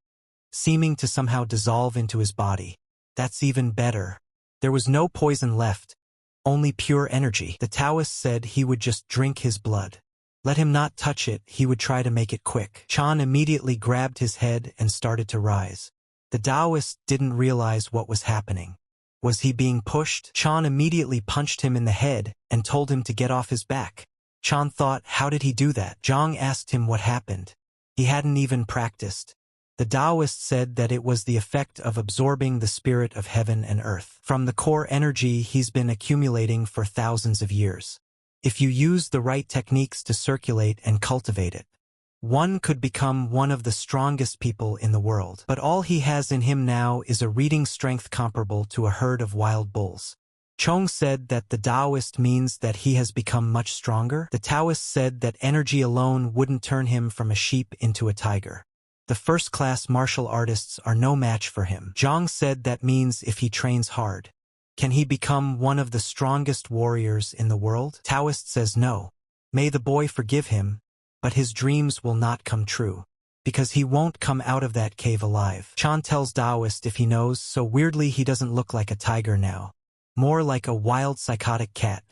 seeming to somehow dissolve into his body, "That's even better." There was no poison left, only pure energy. The Taoist said he would just drink his blood. Let him not touch it, he would try to make it quick. Chan immediately grabbed his head and started to rise. The Taoist didn't realize what was happening. Was he being pushed? Chan immediately punched him in the head and told him to get off his back. Chan thought, how did he do that? Zhang asked him what happened. He hadn't even practiced. The Taoist said that it was the effect of absorbing the spirit of heaven and earth from the core energy he's been accumulating for thousands of years. If you use the right techniques to circulate and cultivate it, one could become one of the strongest people in the world. But all he has in him now is a reading strength comparable to a herd of wild bulls. Chong said that the Taoist means that he has become much stronger. The Taoist said that energy alone wouldn't turn him from a sheep into a tiger. The first-class martial artists are no match for him. Zhang said that means if he trains hard, can he become one of the strongest warriors in the world? Taoist says no. May the boy forgive him, but his dreams will not come true, because he won't come out of that cave alive. Chan tells Taoist if he knows, so weirdly he doesn't look like a tiger now, more like a wild psychotic cat,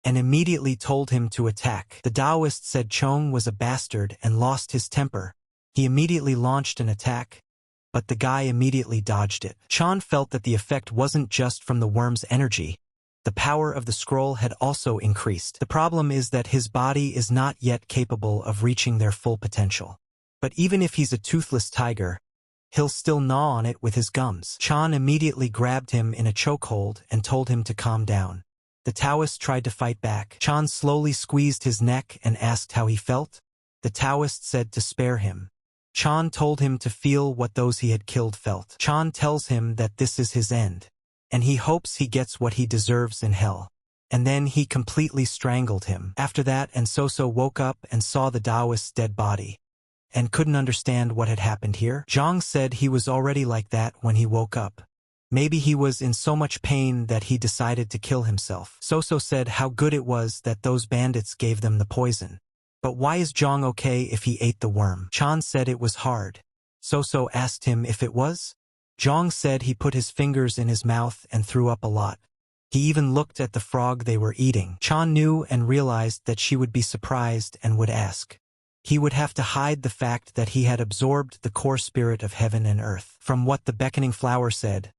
and immediately told him to attack. The Taoist said Chong was a bastard and lost his temper. He immediately launched an attack, but the guy immediately dodged it. Chan felt that the effect wasn't just from the worm's energy. The power of the scroll had also increased. The problem is that his body is not yet capable of reaching their full potential. But even if he's a toothless tiger, he'll still gnaw on it with his gums. Chan immediately grabbed him in a chokehold and told him to calm down. The Taoist tried to fight back. Chan slowly squeezed his neck and asked how he felt. The Taoist said to spare him. Chan told him to feel what those he had killed felt. Chan tells him that this is his end, and he hopes he gets what he deserves in hell. And then he completely strangled him. After that, and Soso woke up and saw the Taoist's dead body, and couldn't understand what had happened here. Zhang said he was already like that when he woke up. Maybe he was in so much pain that he decided to kill himself. Soso said how good it was that those bandits gave them the poison. But why is Zhang okay if he ate the worm? Chan said it was hard. Soso asked him if it was. Zhang said he put his fingers in his mouth and threw up a lot. He even looked at the frog they were eating. Chan knew and realized that she would be surprised and would ask. He would have to hide the fact that he had absorbed the core spirit of heaven and earth. From what the beckoning flower said,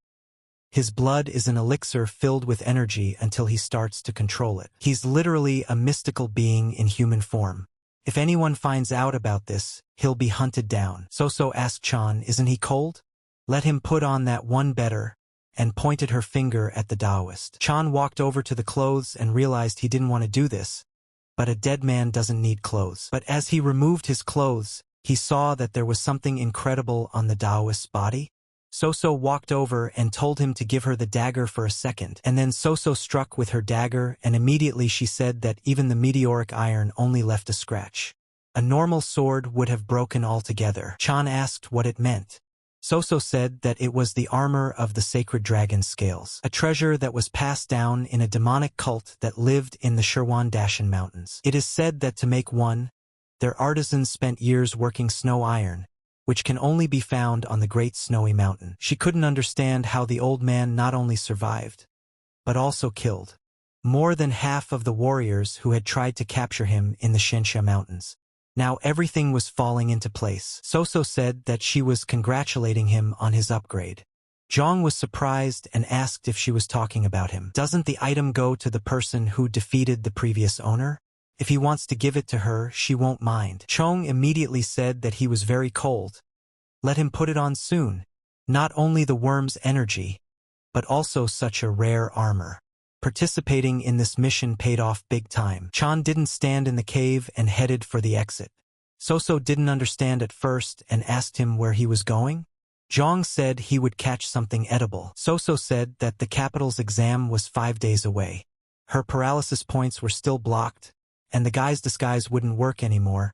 his blood is an elixir filled with energy until he starts to control it. He's literally a mystical being in human form. If anyone finds out about this, he'll be hunted down. Soso asked Chan, isn't he cold? Let him put on that one better, and pointed her finger at the Taoist. Chan walked over to the clothes and realized he didn't want to do this, but a dead man doesn't need clothes. But as he removed his clothes, he saw that there was something incredible on the Taoist's body. Soso walked over and told him to give her the dagger for a second, and then Soso struck with her dagger, and immediately she said that even the meteoric iron only left a scratch. A normal sword would have broken altogether. Chan asked what it meant. Soso said that it was the armor of the sacred dragon scales, a treasure that was passed down in a demonic cult that lived in the Sherwan Dashan Mountains. It is said that to make one, their artisans spent years working snow iron, which can only be found on the Great Snowy Mountain. She couldn't understand how the old man not only survived, but also killed more than half of the warriors who had tried to capture him in the Shensha Mountains. Now everything was falling into place. Soso said that she was congratulating him on his upgrade. Zhang was surprised and asked if she was talking about him. Doesn't the item go to the person who defeated the previous owner? If he wants to give it to her, she won't mind. Chong immediately said that he was very cold. Let him put it on soon. Not only the worm's energy, but also such a rare armor. Participating in this mission paid off big time. Chan didn't stand in the cave and headed for the exit. Soso didn't understand at first and asked him where he was going. Zhang said he would catch something edible. Soso said that the capital's exam was 5 days away. Her paralysis points were still blocked, and the guy's disguise wouldn't work anymore,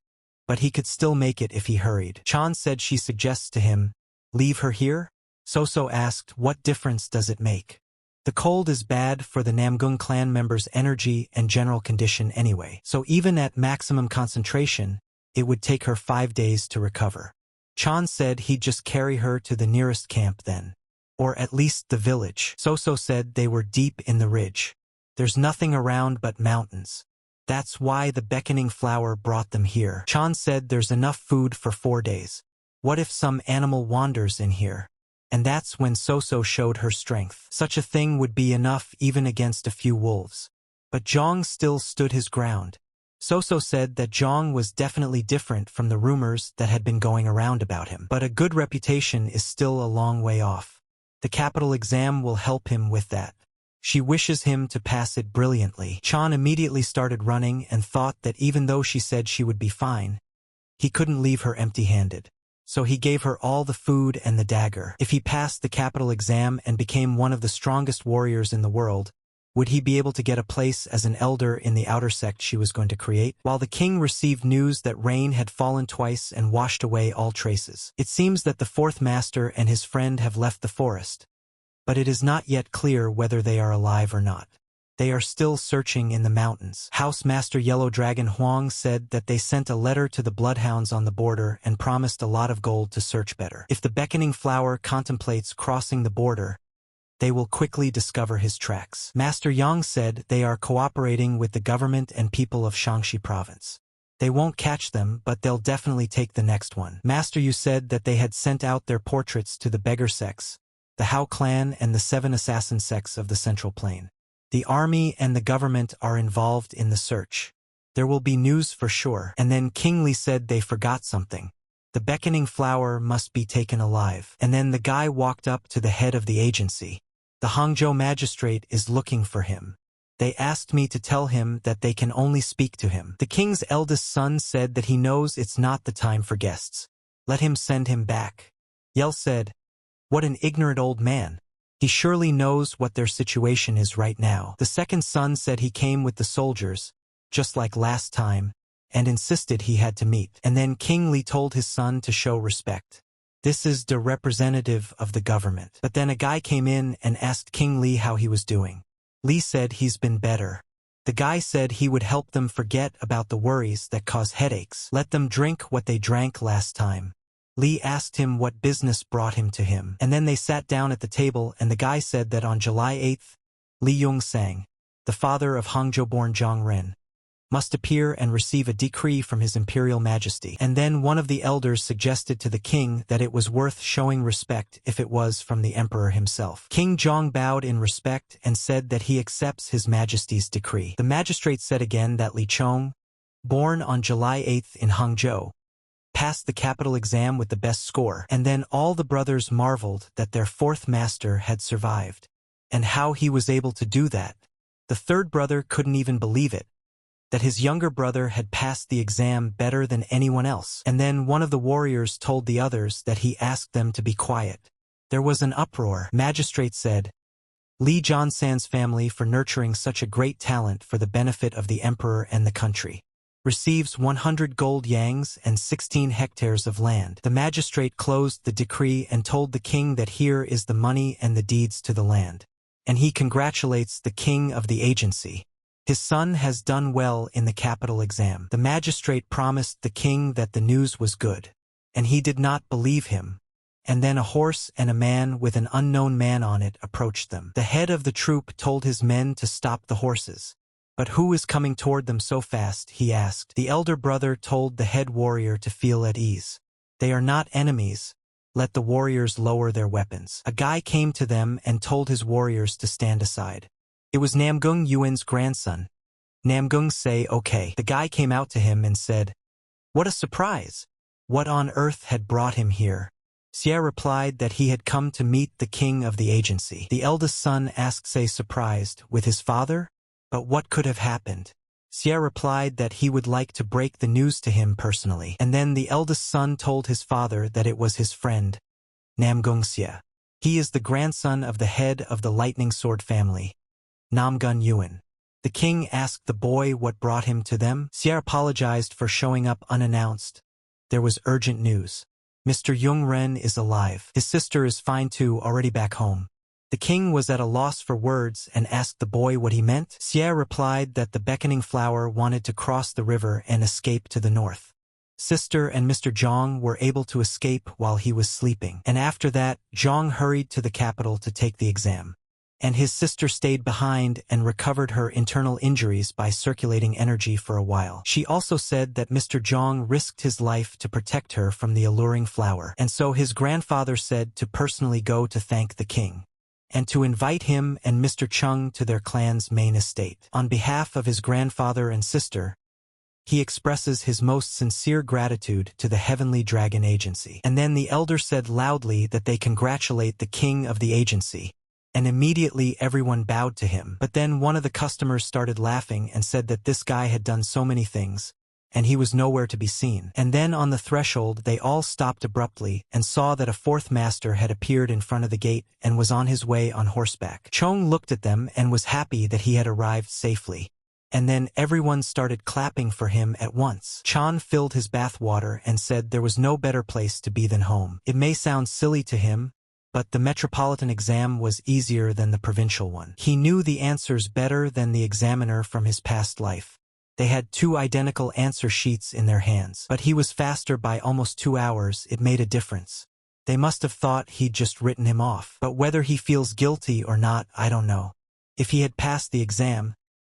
but he could still make it if he hurried. Chan said she suggests to him, "Leave her here?" Soso asked, "What difference does it make? The cold is bad for the Namgung clan members' energy and general condition anyway, so even at maximum concentration, it would take her 5 days to recover." Chan said he'd just carry her to the nearest camp then, or at least the village. Soso said they were deep in the ridge. There's nothing around but mountains. That's why the beckoning flower brought them here. Chan said there's enough food for 4 days. What if some animal wanders in here? And that's when Soso showed her strength. Such a thing would be enough even against a few wolves. But Zhang still stood his ground. Soso said that Zhang was definitely different from the rumors that had been going around about him. But a good reputation is still a long way off. The capital exam will help him with that. She wishes him to pass it brilliantly. Chan immediately started running and thought that even though she said she would be fine, he couldn't leave her empty-handed. So he gave her all the food and the dagger. If he passed the capital exam and became one of the strongest warriors in the world, would he be able to get a place as an elder in the outer sect she was going to create? While the king received news that rain had fallen twice and washed away all traces, it seems that the fourth master and his friend have left the forest. But it is not yet clear whether they are alive or not. They are still searching in the mountains. House Master Yellow Dragon Huang said that they sent a letter to the bloodhounds on the border and promised a lot of gold to search better. If the beckoning flower contemplates crossing the border, they will quickly discover his tracks. Master Yang said they are cooperating with the government and people of Shaanxi province. They won't catch them, but they'll definitely take the next one. Master Yu said that they had sent out their portraits to the beggar sects, the Hao clan and the 7 assassin sects of the Central Plain. The army and the government are involved in the search. There will be news for sure. And then King Li said they forgot something. The beckoning flower must be taken alive. And then the guy walked up to the head of the agency. The Hangzhou magistrate is looking for him. They asked me to tell him that they can only speak to him. The king's eldest son said that he knows it's not the time for guests. Let him send him back. Yel said, "What an ignorant old man. He surely knows what their situation is right now." The second son said he came with the soldiers, just like last time, and insisted he had to meet. And then King Li told his son to show respect. This is the representative of the government. But then a guy came in and asked King Li how he was doing. Li said he's been better. The guy said he would help them forget about the worries that cause headaches. Let them drink what they drank last time. Li asked him what business brought him to him. And then they sat down at the table and the guy said that on July 8th, Li Yong-sang, the father of Hangzhou-born Zhang Ren, must appear and receive a decree from His Imperial Majesty. And then one of the elders suggested to the king that it was worth showing respect if it was from the emperor himself. King Zhang bowed in respect and said that he accepts His Majesty's decree. The magistrate said again that Li Chong, born on July 8th in Hangzhou, passed the capital exam with the best score. And then all the brothers marveled that their fourth master had survived, and how he was able to do that. The third brother couldn't even believe it, that his younger brother had passed the exam better than anyone else. And then one of the warriors told the others that he asked them to be quiet. There was an uproar. Magistrate said, Lee Johnsan's family for nurturing such a great talent for the benefit of the emperor and the country. Receives 100 gold yangs and 16 hectares of land. The magistrate closed the decree and told the king that here is the money and the deeds to the land. And he congratulates the king of the agency. His son has done well in the capital exam. The magistrate promised the king that the news was good. And he did not believe him. And then a horse and a man with an unknown man on it approached them. The head of the troop told his men to stop the horses. But who is coming toward them so fast, he asked. The elder brother told the head warrior to feel at ease. They are not enemies. Let the warriors lower their weapons. A guy came to them and told his warriors to stand aside. It was Namgung Yuan's grandson. Namgung say okay. The guy came out to him and said, What a surprise! What on earth had brought him here? Xie replied that he had come to meet the king of the agency. The eldest son asked Say surprised, with his father? But what could have happened? Xie replied that he would like to break the news to him personally. And then the eldest son told his father that it was his friend, Namgung Xie. He is the grandson of the head of the lightning sword family, Namgun Yuan. The king asked the boy what brought him to them. Xie apologized for showing up unannounced. There was urgent news. Mr. Yung Ren is alive. His sister is fine too, already back home. The king was at a loss for words and asked the boy what he meant. Xie replied that the beckoning flower wanted to cross the river and escape to the north. Sister and Mr. Zhang were able to escape while he was sleeping. And after that, Zhang hurried to the capital to take the exam. And his sister stayed behind and recovered her internal injuries by circulating energy for a while. She also said that Mr. Zhang risked his life to protect her from the alluring flower. And so his grandfather said to personally go to thank the king. And to invite him and Mr. Chung to their clan's main estate. On behalf of his grandfather and sister, he expresses his most sincere gratitude to the Heavenly Dragon Agency. And then the elder said loudly that they congratulate the king of the agency. And immediately everyone bowed to him. But then one of the customers started laughing and said that this guy had done so many things, and he was nowhere to be seen. And then on the threshold they all stopped abruptly and saw that a fourth master had appeared in front of the gate and was on his way on horseback. Chong looked at them and was happy that he had arrived safely. And then everyone started clapping for him at once. Chan filled his bath water and said there was no better place to be than home. It may sound silly to him, but the metropolitan exam was easier than the provincial one. He knew the answers better than the examiner from his past life. They had 2 identical answer sheets in their hands. But he was faster by almost 2 hours. It made a difference. They must have thought he'd just written him off. But whether he feels guilty or not, I don't know. If he had passed the exam,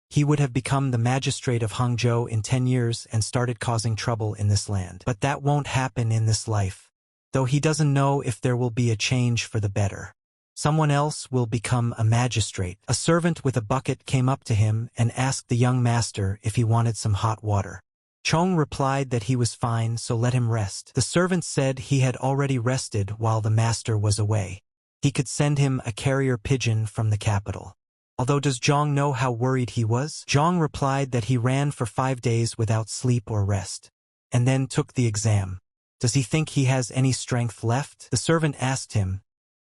he would have become the magistrate of Hangzhou in 10 years and started causing trouble in this land. But that won't happen in this life. Though he doesn't know if there will be a change for the better. Someone else will become a magistrate. A servant with a bucket came up to him and asked the young master if he wanted some hot water. Chong replied that he was fine, so let him rest. The servant said he had already rested while the master was away. He could send him a carrier pigeon from the capital. Although does Zhang know how worried he was? Zhang replied that he ran for 5 days without sleep or rest, and then took the exam. Does he think he has any strength left? The servant asked him.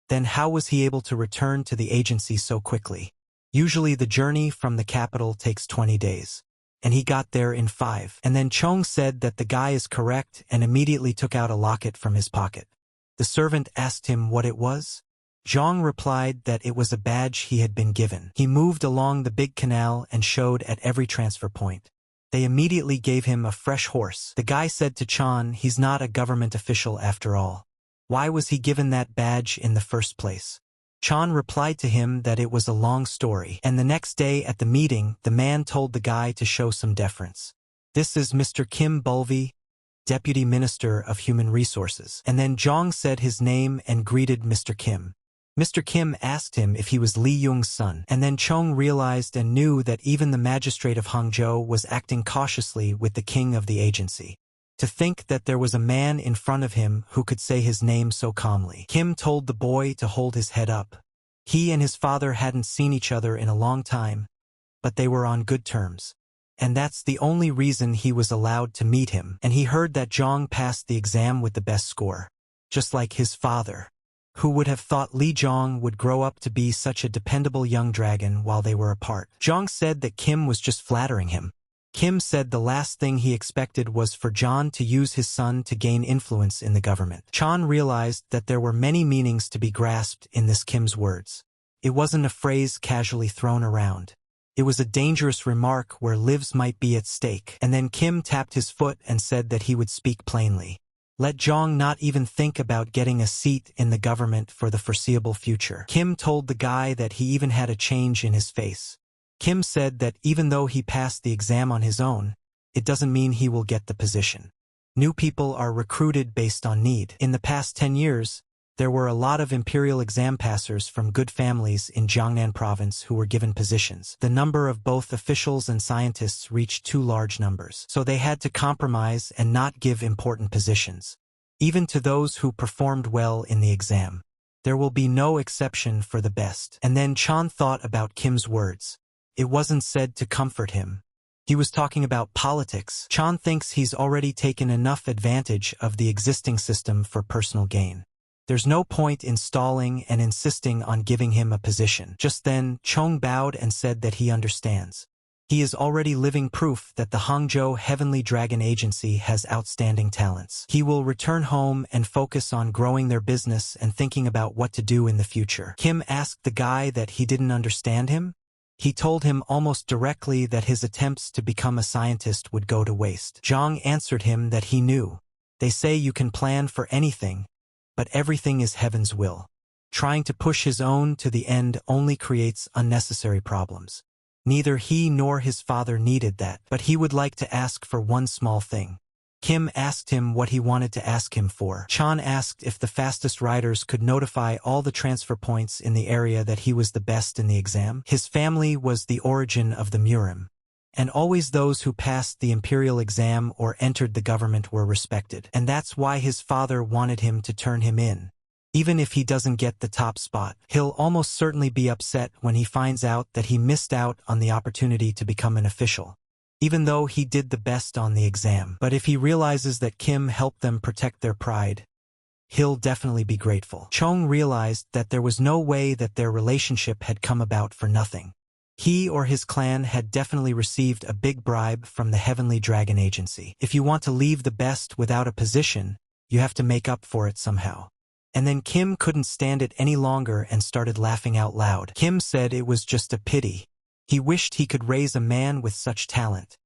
Then how was he able to return to the agency so quickly? Usually the journey from the capital takes 20 days. And he got there in 5. And then Chong said that the guy is correct and immediately took out a locket from his pocket. The servant asked him what it was. Zhang replied that it was a badge he had been given. He moved along the big canal and showed at every transfer point. They immediately gave him a fresh horse. The guy said to Chan he's not a government official after all. Why was he given that badge in the first place? Chan replied to him that it was a long story. And the next day at the meeting, the man told the guy to show some deference. This is Mr. Kim Bulvi, Deputy Minister of Human Resources. And then Zhang said his name and greeted Mr. Kim. Mr. Kim asked him if he was Li Yung's son, and then Chong realized and knew that even the magistrate of Hangzhou was acting cautiously with the king of the agency. To think that there was a man in front of him who could say his name so calmly. Kim told the boy to hold his head up. He and his father hadn't seen each other in a long time, but they were on good terms. And that's the only reason he was allowed to meet him, and he heard that Zhang passed the exam with the best score. Just like his father. Who would have thought Lee Jong would grow up to be such a dependable young dragon while they were apart? Jong said that Kim was just flattering him. Kim said the last thing he expected was for John to use his son to gain influence in the government. Chan realized that there were many meanings to be grasped in this Kim's words. It wasn't a phrase casually thrown around. It was a dangerous remark where lives might be at stake. And then Kim tapped his foot and said that he would speak plainly. Let Jong not even think about getting a seat in the government for the foreseeable future. Kim told the guy that he even had a change in his face. Kim said that even though he passed the exam on his own, it doesn't mean he will get the position. New people are recruited based on need. In the past 10 years, there were a lot of imperial exam passers from good families in Jiangnan province who were given positions. The number of both officials and scientists reached too large numbers, so they had to compromise and not give important positions, even to those who performed well in the exam. There will be no exception for the best. And then Chan thought about Kim's words. It wasn't said to comfort him. He was talking about politics. Chan thinks he's already taken enough advantage of the existing system for personal gain. There's no point in stalling and insisting on giving him a position. Just then, Chong bowed and said that he understands. He is already living proof that the Hangzhou Heavenly Dragon Agency has outstanding talents. He will return home and focus on growing their business and thinking about what to do in the future. Kim asked the guy that he didn't understand him. He told him almost directly that his attempts to become a scientist would go to waste. Zhang answered him that he knew. They say you can plan for anything, but everything is heaven's will. Trying to push his own to the end only creates unnecessary problems. Neither he nor his father needed that, but he would like to ask for one small thing. Kim asked him what he wanted to ask him for. Chan asked if the fastest riders could notify all the transfer points in the area that he was the best in the exam. His family was the origin of the Murim, and always those who passed the imperial exam or entered the government were respected. And that's why his father wanted him to turn him in. Even if he doesn't get the top spot, he'll almost certainly be upset when he finds out that he missed out on the opportunity to become an official, even though he did the best on the exam. But if he realizes that Kim helped them protect their pride, he'll definitely be grateful. Chong realized that there was no way that their relationship had come about for nothing. He or his clan had definitely received a big bribe from the Heavenly Dragon Agency. If you want to leave the best without a position, you have to make up for it somehow. And then Kim couldn't stand it any longer and started laughing out loud. Kim said it was just a pity. He wished he could raise a man with such talent.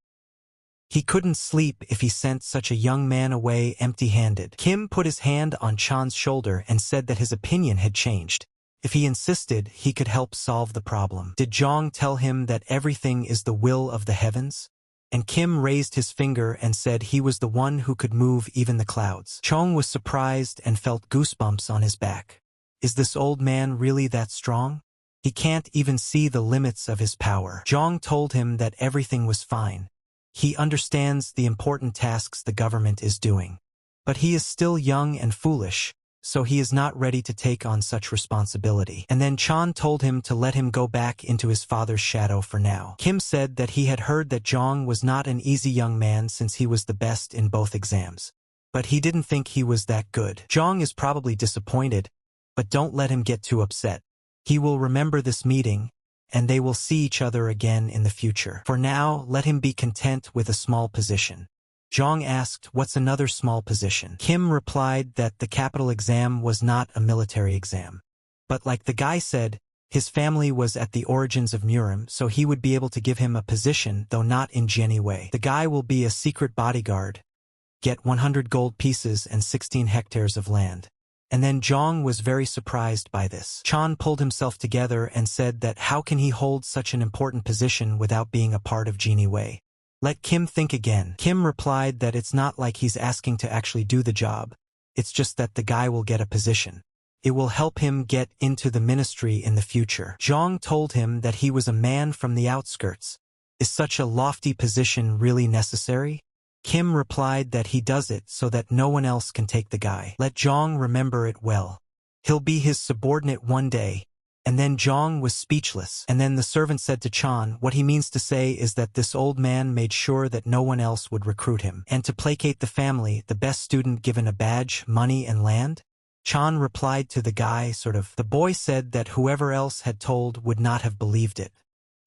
He couldn't sleep if he sent such a young man away empty-handed. Kim put his hand on Chan's shoulder and said that his opinion had changed. If he insisted, he could help solve the problem. Did Zhang tell him that everything is the will of the heavens? And Kim raised his finger and said he was the one who could move even the clouds. Chong was surprised and felt goosebumps on his back. Is this old man really that strong? He can't even see the limits of his power. Zhang told him that everything was fine. He understands the important tasks the government is doing. But he is still young and foolish, so he is not ready to take on such responsibility. And then Chan told him to let him go back into his father's shadow for now. Kim said that he had heard that Zhang was not an easy young man since he was the best in both exams. But he didn't think he was that good. Zhang is probably disappointed, but don't let him get too upset. He will remember this meeting, and they will see each other again in the future. For now, let him be content with a small position. Zhang asked, what's another small position? Kim replied that the capital exam was not a military exam. But like the guy said, his family was at the origins of Murim, so he would be able to give him a position, though not in Jenny way. The guy will be a secret bodyguard, get 100 gold pieces and 16 hectares of land. And then Zhang was very surprised by this. Chan pulled himself together and said that how can he hold such an important position without being a part of Genie Wei? Let Kim think again. Kim replied that it's not like he's asking to actually do the job. It's just that the guy will get a position. It will help him get into the ministry in the future. Zhang told him that he was a man from the outskirts. Is such a lofty position really necessary? Kim replied that he does it so that no one else can take the guy. Let Zhang remember it well. He'll be his subordinate one day. And then Zhang was speechless. And then the servant said to Chan, what he means to say is that this old man made sure that no one else would recruit him. And to placate the family, the best student given a badge, money and land? Chan replied to the guy, sort of. The boy said that whoever else had told would not have believed it.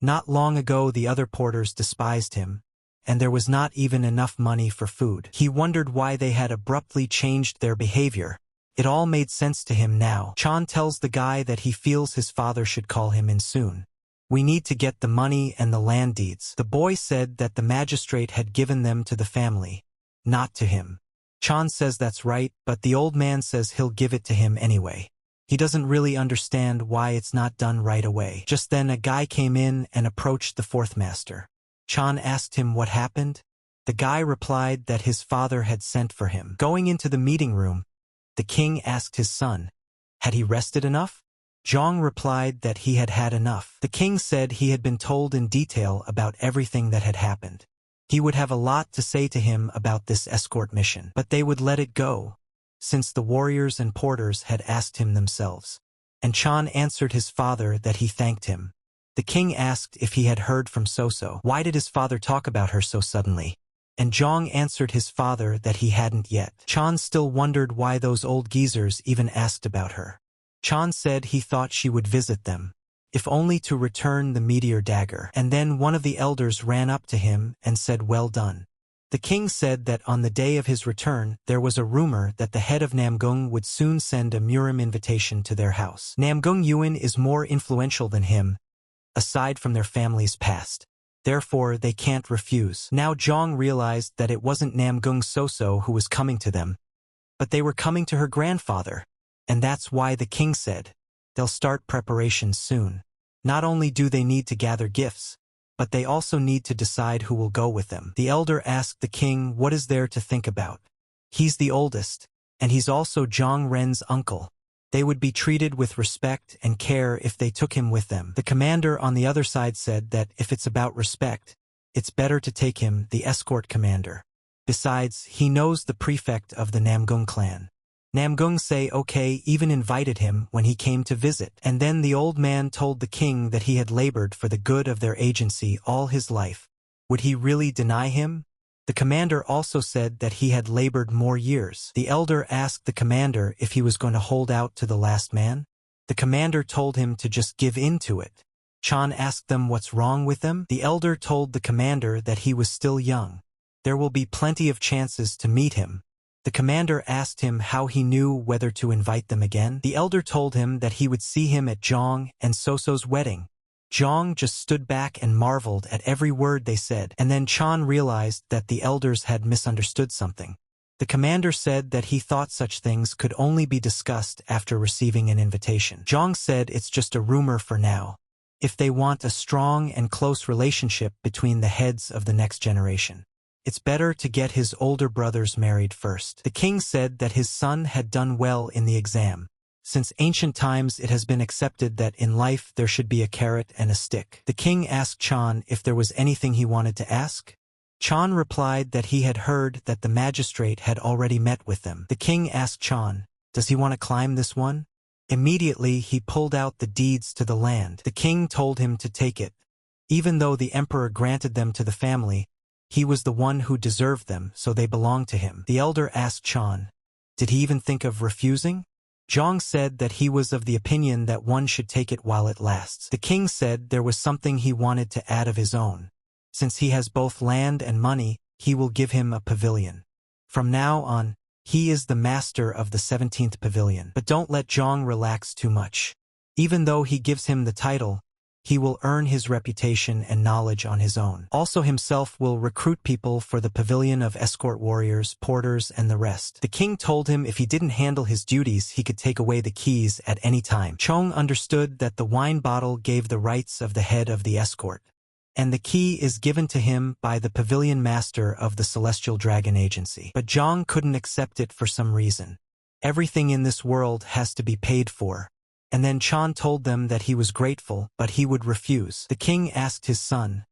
Not long ago the other porters despised him, and there was not even enough money for food. He wondered why they had abruptly changed their behavior. It all made sense to him now. Chan tells the guy that he feels his father should call him in soon. We need to get the money and the land deeds. The boy said that the magistrate had given them to the family, not to him. Chan says that's right, but the old man says he'll give it to him anyway. He doesn't really understand why it's not done right away. Just then a guy came in and approached the fourth master. Chan asked him what happened. The guy replied that his father had sent for him. Going into the meeting room, the king asked his son, had he rested enough? Zhang replied that he had had enough. The king said he had been told in detail about everything that had happened. He would have a lot to say to him about this escort mission, but they would let it go, since the warriors and porters had asked him themselves. And Chan answered his father that he thanked him. The king asked if he had heard from Soso. Why did his father talk about her so suddenly? And Zhang answered his father that he hadn't yet. Chan still wondered why those old geezers even asked about her. Chan said he thought she would visit them, if only to return the meteor dagger. And then one of the elders ran up to him and said, well done. The king said that on the day of his return, there was a rumor that the head of Namgung would soon send a Murim invitation to their house. Namgung Yuan is more influential than him, aside from their family's past. Therefore, they can't refuse. Now Zhang realized that it wasn't Namgung Soso who was coming to them, but they were coming to her grandfather. And that's why the king said, they'll start preparations soon. Not only do they need to gather gifts, but they also need to decide who will go with them. The elder asked the king what is there to think about. He's the oldest, and he's also Zhang Ren's uncle. They would be treated with respect and care if they took him with them. The commander on the other side said that if it's about respect, it's better to take him, the escort commander. Besides, he knows the prefect of the Namgung clan. Namgung say okay even invited him when he came to visit. And then the old man told the king that he had labored for the good of their agency all his life. Would he really deny him? The commander also said that he had labored more years. The elder asked the commander if he was going to hold out to the last man. The commander told him to just give in to it. Chan asked them what's wrong with them. The elder told the commander that he was still young. There will be plenty of chances to meet him. The commander asked him how he knew whether to invite them again. The elder told him that he would see him at Zhang and Soso's wedding. Zhang just stood back and marveled at every word they said, and then Chan realized that the elders had misunderstood something. The commander said that he thought such things could only be discussed after receiving an invitation. Zhang said it's just a rumor for now, if they want a strong and close relationship between the heads of the next generation. It's better to get his older brothers married first. The king said that his son had done well in the exam. Since ancient times it has been accepted that in life there should be a carrot and a stick. The king asked Chan if there was anything he wanted to ask. Chan replied that he had heard that the magistrate had already met with them. The king asked Chan, does he want to climb this one? Immediately he pulled out the deeds to the land. The king told him to take it. Even though the emperor granted them to the family, he was the one who deserved them, so they belonged to him. The elder asked Chan, did he even think of refusing? Zhang said that he was of the opinion that one should take it while it lasts. The king said there was something he wanted to add of his own. Since he has both land and money, he will give him a pavilion. From now on, he is the master of the 17th pavilion. But don't let Zhang relax too much. Even though he gives him the title, he will earn his reputation and knowledge on his own. Also himself will recruit people for the pavilion of escort warriors, porters, and the rest. The king told him if he didn't handle his duties he could take away the keys at any time. Chong understood that the wine bottle gave the rights of the head of the escort, and the key is given to him by the pavilion master of the Celestial Dragon Agency. But Zhang couldn't accept it for some reason. Everything in this world has to be paid for. And then Chan told them that he was grateful, but he would refuse. The king asked his son,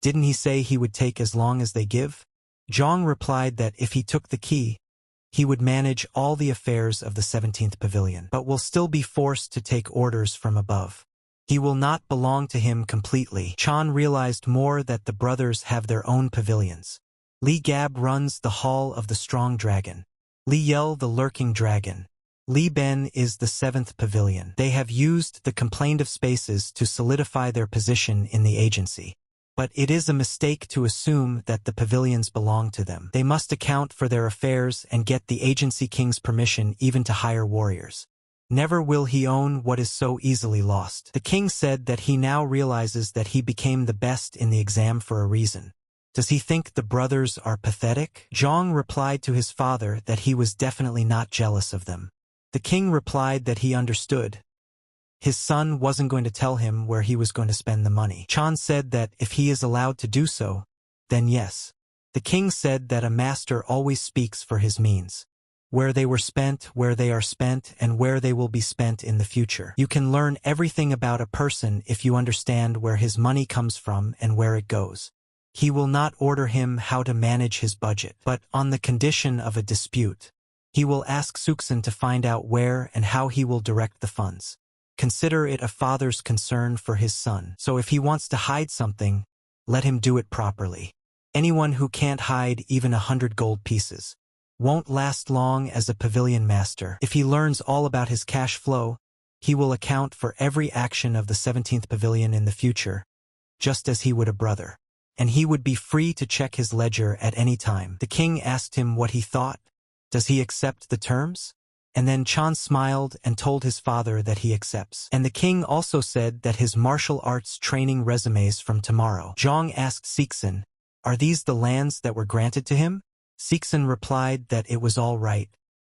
didn't he say he would take as long as they give? Zhang replied that if he took the key, he would manage all the affairs of the 17th pavilion, but will still be forced to take orders from above. He will not belong to him completely. Chan realized more that the brothers have their own pavilions. Li Gab runs the Hall of the Strong Dragon. Li Yel the Lurking Dragon. Li Ben is the 7th pavilion. They have used the complaint of spaces to solidify their position in the agency. But it is a mistake to assume that the pavilions belong to them. They must account for their affairs and get the agency king's permission even to hire warriors. Never will he own what is so easily lost. The king said that he now realizes that he became the best in the exam for a reason. Does he think the brothers are pathetic? Zhang replied to his father that he was definitely not jealous of them. The king replied that he understood. His son wasn't going to tell him where he was going to spend the money. Chan said that if he is allowed to do so, then yes. The king said that a master always speaks for his means. Where they were spent, where they are spent, and where they will be spent in the future. You can learn everything about a person if you understand where his money comes from and where it goes. He will not order him how to manage his budget, but on the condition of a dispute. He will ask Suksen to find out where and how he will direct the funds. Consider it a father's concern for his son. So if he wants to hide something, let him do it properly. Anyone who can't hide even 100 gold pieces won't last long as a pavilion master. If he learns all about his cash flow, he will account for every action of the 17th pavilion in the future, just as he would a brother. And he would be free to check his ledger at any time. The king asked him what he thought. Does he accept the terms? And then Chan smiled and told his father that he accepts. And the king also said that his martial arts training resumes from tomorrow. Zhang asked Sixen, are these the lands that were granted to him? Sixen replied that it was all right.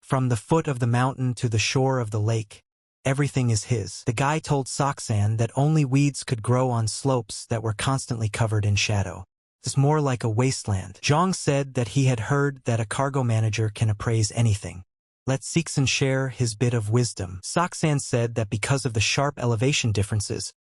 From the foot of the mountain to the shore of the lake, everything is his. The guy told Soxan that only weeds could grow on slopes that were constantly covered in shadow. It's more like a wasteland. Zhang said that he had heard that a cargo manager can appraise anything. Let Sixen share his bit of wisdom. Soxan said that because of the sharp elevation differences,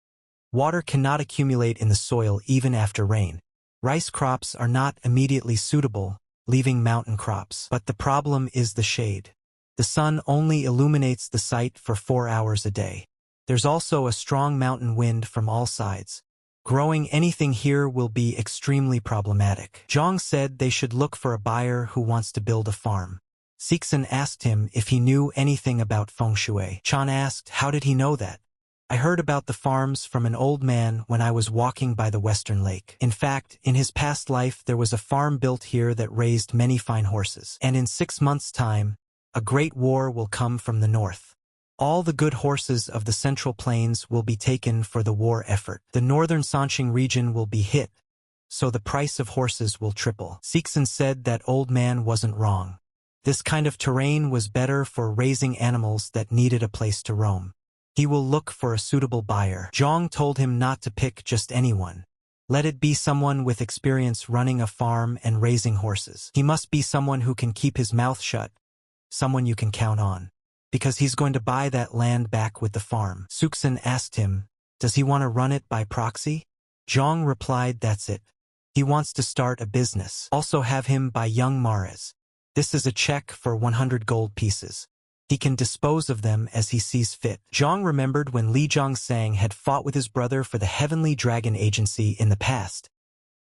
water cannot accumulate in the soil even after rain. Rice crops are not immediately suitable, leaving mountain crops. But the problem is the shade. The sun only illuminates the site for 4 hours a day. There's also a strong mountain wind from all sides. Growing anything here will be extremely problematic. Zhang said they should look for a buyer who wants to build a farm. Sixen asked him if he knew anything about feng shui. Chan asked, how did he know that? I heard about the farms from an old man when I was walking by the western lake. In fact, in his past life there was a farm built here that raised many fine horses. And in 6 months' time, a great war will come from the north. All the good horses of the Central Plains will be taken for the war effort. The northern Sanqing region will be hit, so the price of horses will triple. Sixen said that old man wasn't wrong. This kind of terrain was better for raising animals that needed a place to roam. He will look for a suitable buyer. Zhang told him not to pick just anyone. Let it be someone with experience running a farm and raising horses. He must be someone who can keep his mouth shut, someone you can count on. Because he's going to buy that land back with the farm. Suksen asked him, does he want to run it by proxy? Zhang replied that's it. He wants to start a business. Also have him buy young Mares. This is a check for 100 gold pieces. He can dispose of them as he sees fit. Zhang remembered when Li Zhongsang had fought with his brother for the Heavenly Dragon Agency in the past.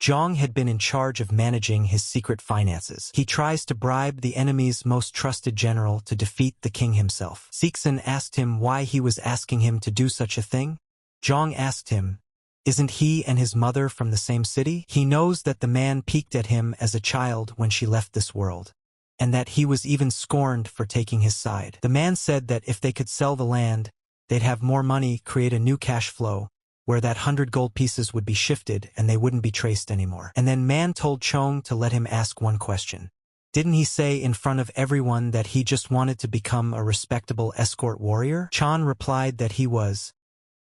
Zhang had been in charge of managing his secret finances. He tries to bribe the enemy's most trusted general to defeat the king himself. Sixen asked him why he was asking him to do such a thing. Zhang asked him, isn't he and his mother from the same city? He knows that the man peeked at him as a child when she left this world, and that he was even scorned for taking his side. The man said that if they could sell the land, they'd have more money, create a new cash flow, where that 100 gold pieces would be shifted and they wouldn't be traced anymore. And then man told Chong to let him ask one question. Didn't he say in front of everyone that he just wanted to become a respectable escort warrior? Chan replied that he was,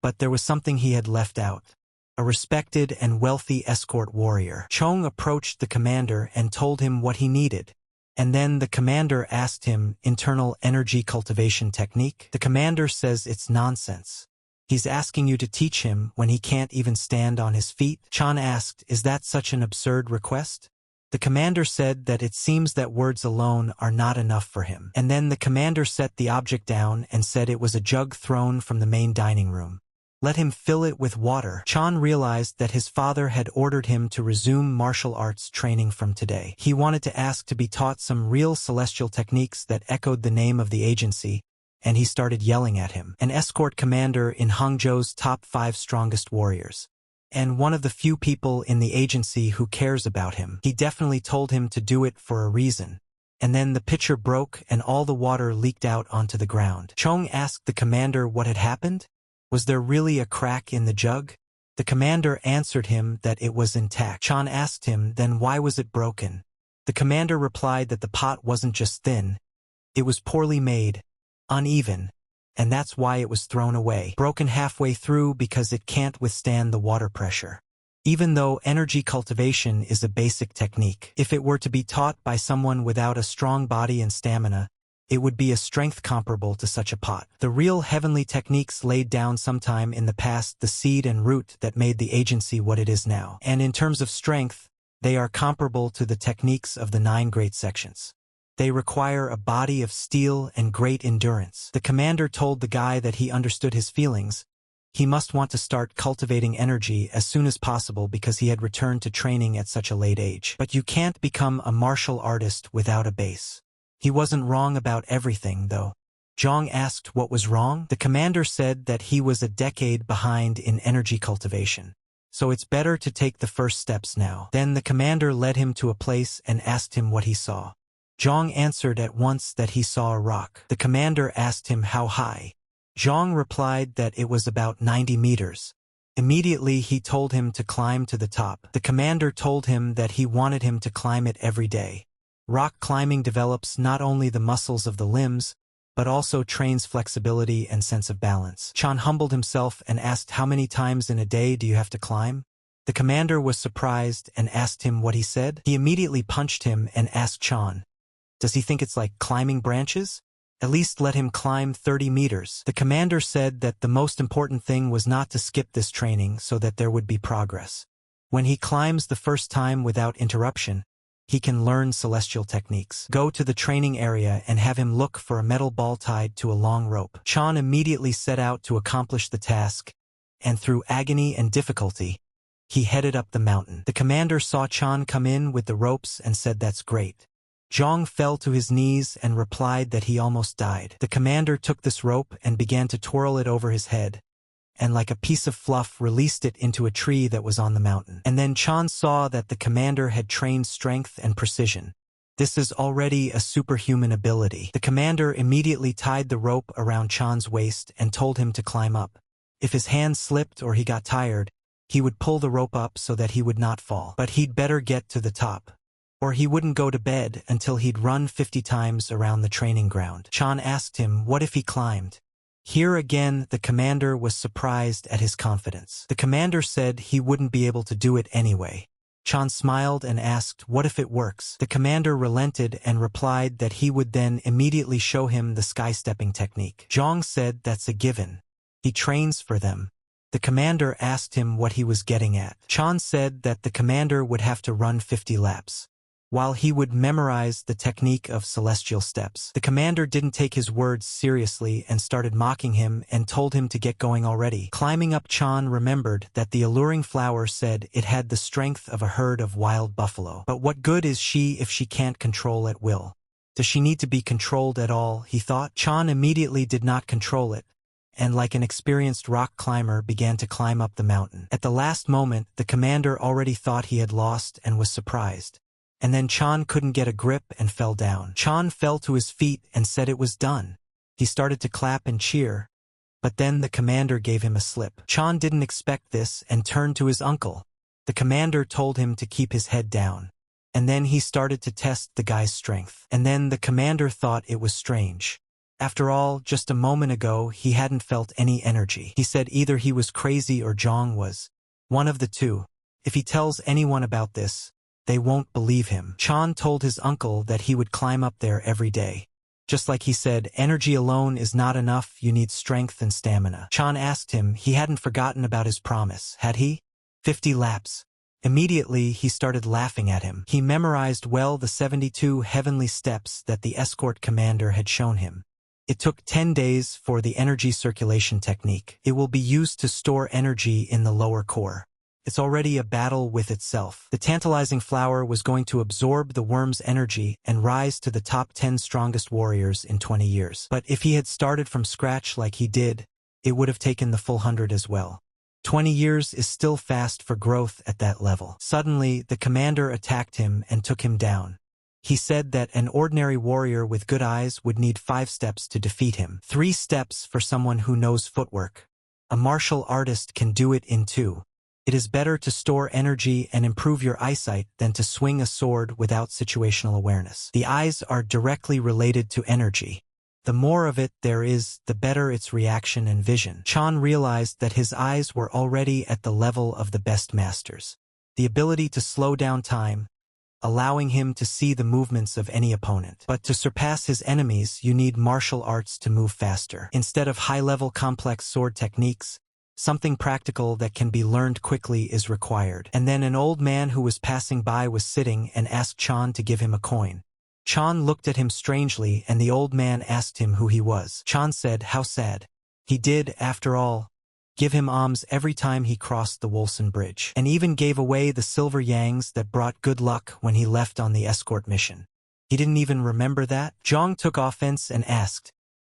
but there was something he had left out. A respected and wealthy escort warrior. Chong approached the commander and told him what he needed. And then the commander asked him, internal energy cultivation technique? The commander says it's nonsense. He's asking you to teach him when he can't even stand on his feet? Chan asked, is that such an absurd request? The commander said that it seems that words alone are not enough for him. And then the commander set the object down and said it was a jug thrown from the main dining room. Let him fill it with water. Chan realized that his father had ordered him to resume martial arts training from today. He wanted to ask to be taught some real celestial techniques that echoed the name of the agency, and he started yelling at him. An escort commander in Hangzhou's top 5 strongest warriors. And one of the few people in the agency who cares about him. He definitely told him to do it for a reason. And then the pitcher broke and all the water leaked out onto the ground. Chong asked the commander what had happened. Was there really a crack in the jug? The commander answered him that it was intact. Chan asked him, then why was it broken? The commander replied that the pot wasn't just thin. It was poorly made, uneven, and that's why it was thrown away. Broken halfway through because it can't withstand the water pressure. Even though energy cultivation is a basic technique, if it were to be taught by someone without a strong body and stamina, it would be a strength comparable to such a pot. The real heavenly techniques laid down sometime in the past the seed and root that made the agency what it is now. And in terms of strength, they are comparable to the techniques of the 9 great sections. They require a body of steel and great endurance. The commander told the guy that he understood his feelings. He must want to start cultivating energy as soon as possible because he had returned to training at such a late age. But you can't become a martial artist without a base. He wasn't wrong about everything, though. Zhang asked what was wrong. The commander said that he was a decade behind in energy cultivation. So it's better to take the first steps now. Then the commander led him to a place and asked him what he saw. Zhang answered at once that he saw a rock. The commander asked him how high. Zhang replied that it was about 90 meters. Immediately he told him to climb to the top. The commander told him that he wanted him to climb it every day. Rock climbing develops not only the muscles of the limbs, but also trains flexibility and sense of balance. Chan humbled himself and asked how many times in a day do you have to climb? The commander was surprised and asked him what he said. He immediately punched him and asked Chan, does he think it's like climbing branches? At least let him climb 30 meters. The commander said that the most important thing was not to skip this training so that there would be progress. When he climbs the first time without interruption, he can learn celestial techniques. Go to the training area and have him look for a metal ball tied to a long rope. Chan immediately set out to accomplish the task, and through agony and difficulty, he headed up the mountain. The commander saw Chan come in with the ropes and said that's great. Zhang fell to his knees and replied that he almost died. The commander took this rope and began to twirl it over his head, and like a piece of fluff released it into a tree that was on the mountain. And then Chan saw that the commander had trained strength and precision. This is already a superhuman ability. The commander immediately tied the rope around Chan's waist and told him to climb up. If his hand slipped or he got tired, he would pull the rope up so that he would not fall. But he'd better get to the top, or he wouldn't go to bed until he'd run 50 times around the training ground. Chan asked him what if he climbed. Here again, the commander was surprised at his confidence. The commander said he wouldn't be able to do it anyway. Chan smiled and asked, what if it works? The commander relented and replied that he would then immediately show him the sky-stepping technique. Zhang said that's a given. He trains for them. The commander asked him what he was getting at. Chan said that the commander would have to run 50 laps, while he would memorize the technique of celestial steps. The commander didn't take his words seriously and started mocking him and told him to get going already. Climbing up, Chan remembered that the alluring flower said it had the strength of a herd of wild buffalo. But what good is she if she can't control at will? Does she need to be controlled at all, he thought? Chan immediately did not control it, and like an experienced rock climber began to climb up the mountain. At the last moment, the commander already thought he had lost and was surprised. And then Chan couldn't get a grip and fell down. Chan fell to his feet and said it was done. He started to clap and cheer, but then the commander gave him a slip. Chan didn't expect this and turned to his uncle. The commander told him to keep his head down. And then he started to test the guy's strength. And then the commander thought it was strange. After all, just a moment ago, he hadn't felt any energy. He said either he was crazy or Zhang was. One of the two. If he tells anyone about this, they won't believe him. Chan told his uncle that he would climb up there every day. Just like he said, energy alone is not enough, you need strength and stamina. Chan asked him, he hadn't forgotten about his promise, had he? 50 laps. Immediately, he started laughing at him. He memorized well the 72 heavenly steps that the escort commander had shown him. It took 10 days for the energy circulation technique. It will be used to store energy in the lower core. It's already a battle with itself. The tantalizing flower was going to absorb the worm's energy and rise to the top 10 strongest warriors in 20 years. But if he had started from scratch like he did, it would have taken the full 100 as well. 20 years is still fast for growth at that level. Suddenly, the commander attacked him and took him down. He said that an ordinary warrior with good eyes would need 5 steps to defeat him. 3 steps for someone who knows footwork. A martial artist can do it in 2. It is better to store energy and improve your eyesight than to swing a sword without situational awareness. The eyes are directly related to energy. The more of it there is, the better its reaction and vision. Chan realized that his eyes were already at the level of the best masters. The ability to slow down time, allowing him to see the movements of any opponent. But to surpass his enemies, you need martial arts to move faster. Instead of high-level complex sword techniques, something practical that can be learned quickly is required. And then an old man who was passing by was sitting and asked Chan to give him a coin. Chan looked at him strangely, and the old man asked him who he was. Chan said, "How sad." He did, after all, give him alms every time he crossed the Wolson Bridge, and even gave away the silver yangs that brought good luck when he left on the escort mission. He didn't even remember that? Zhang took offense and asked,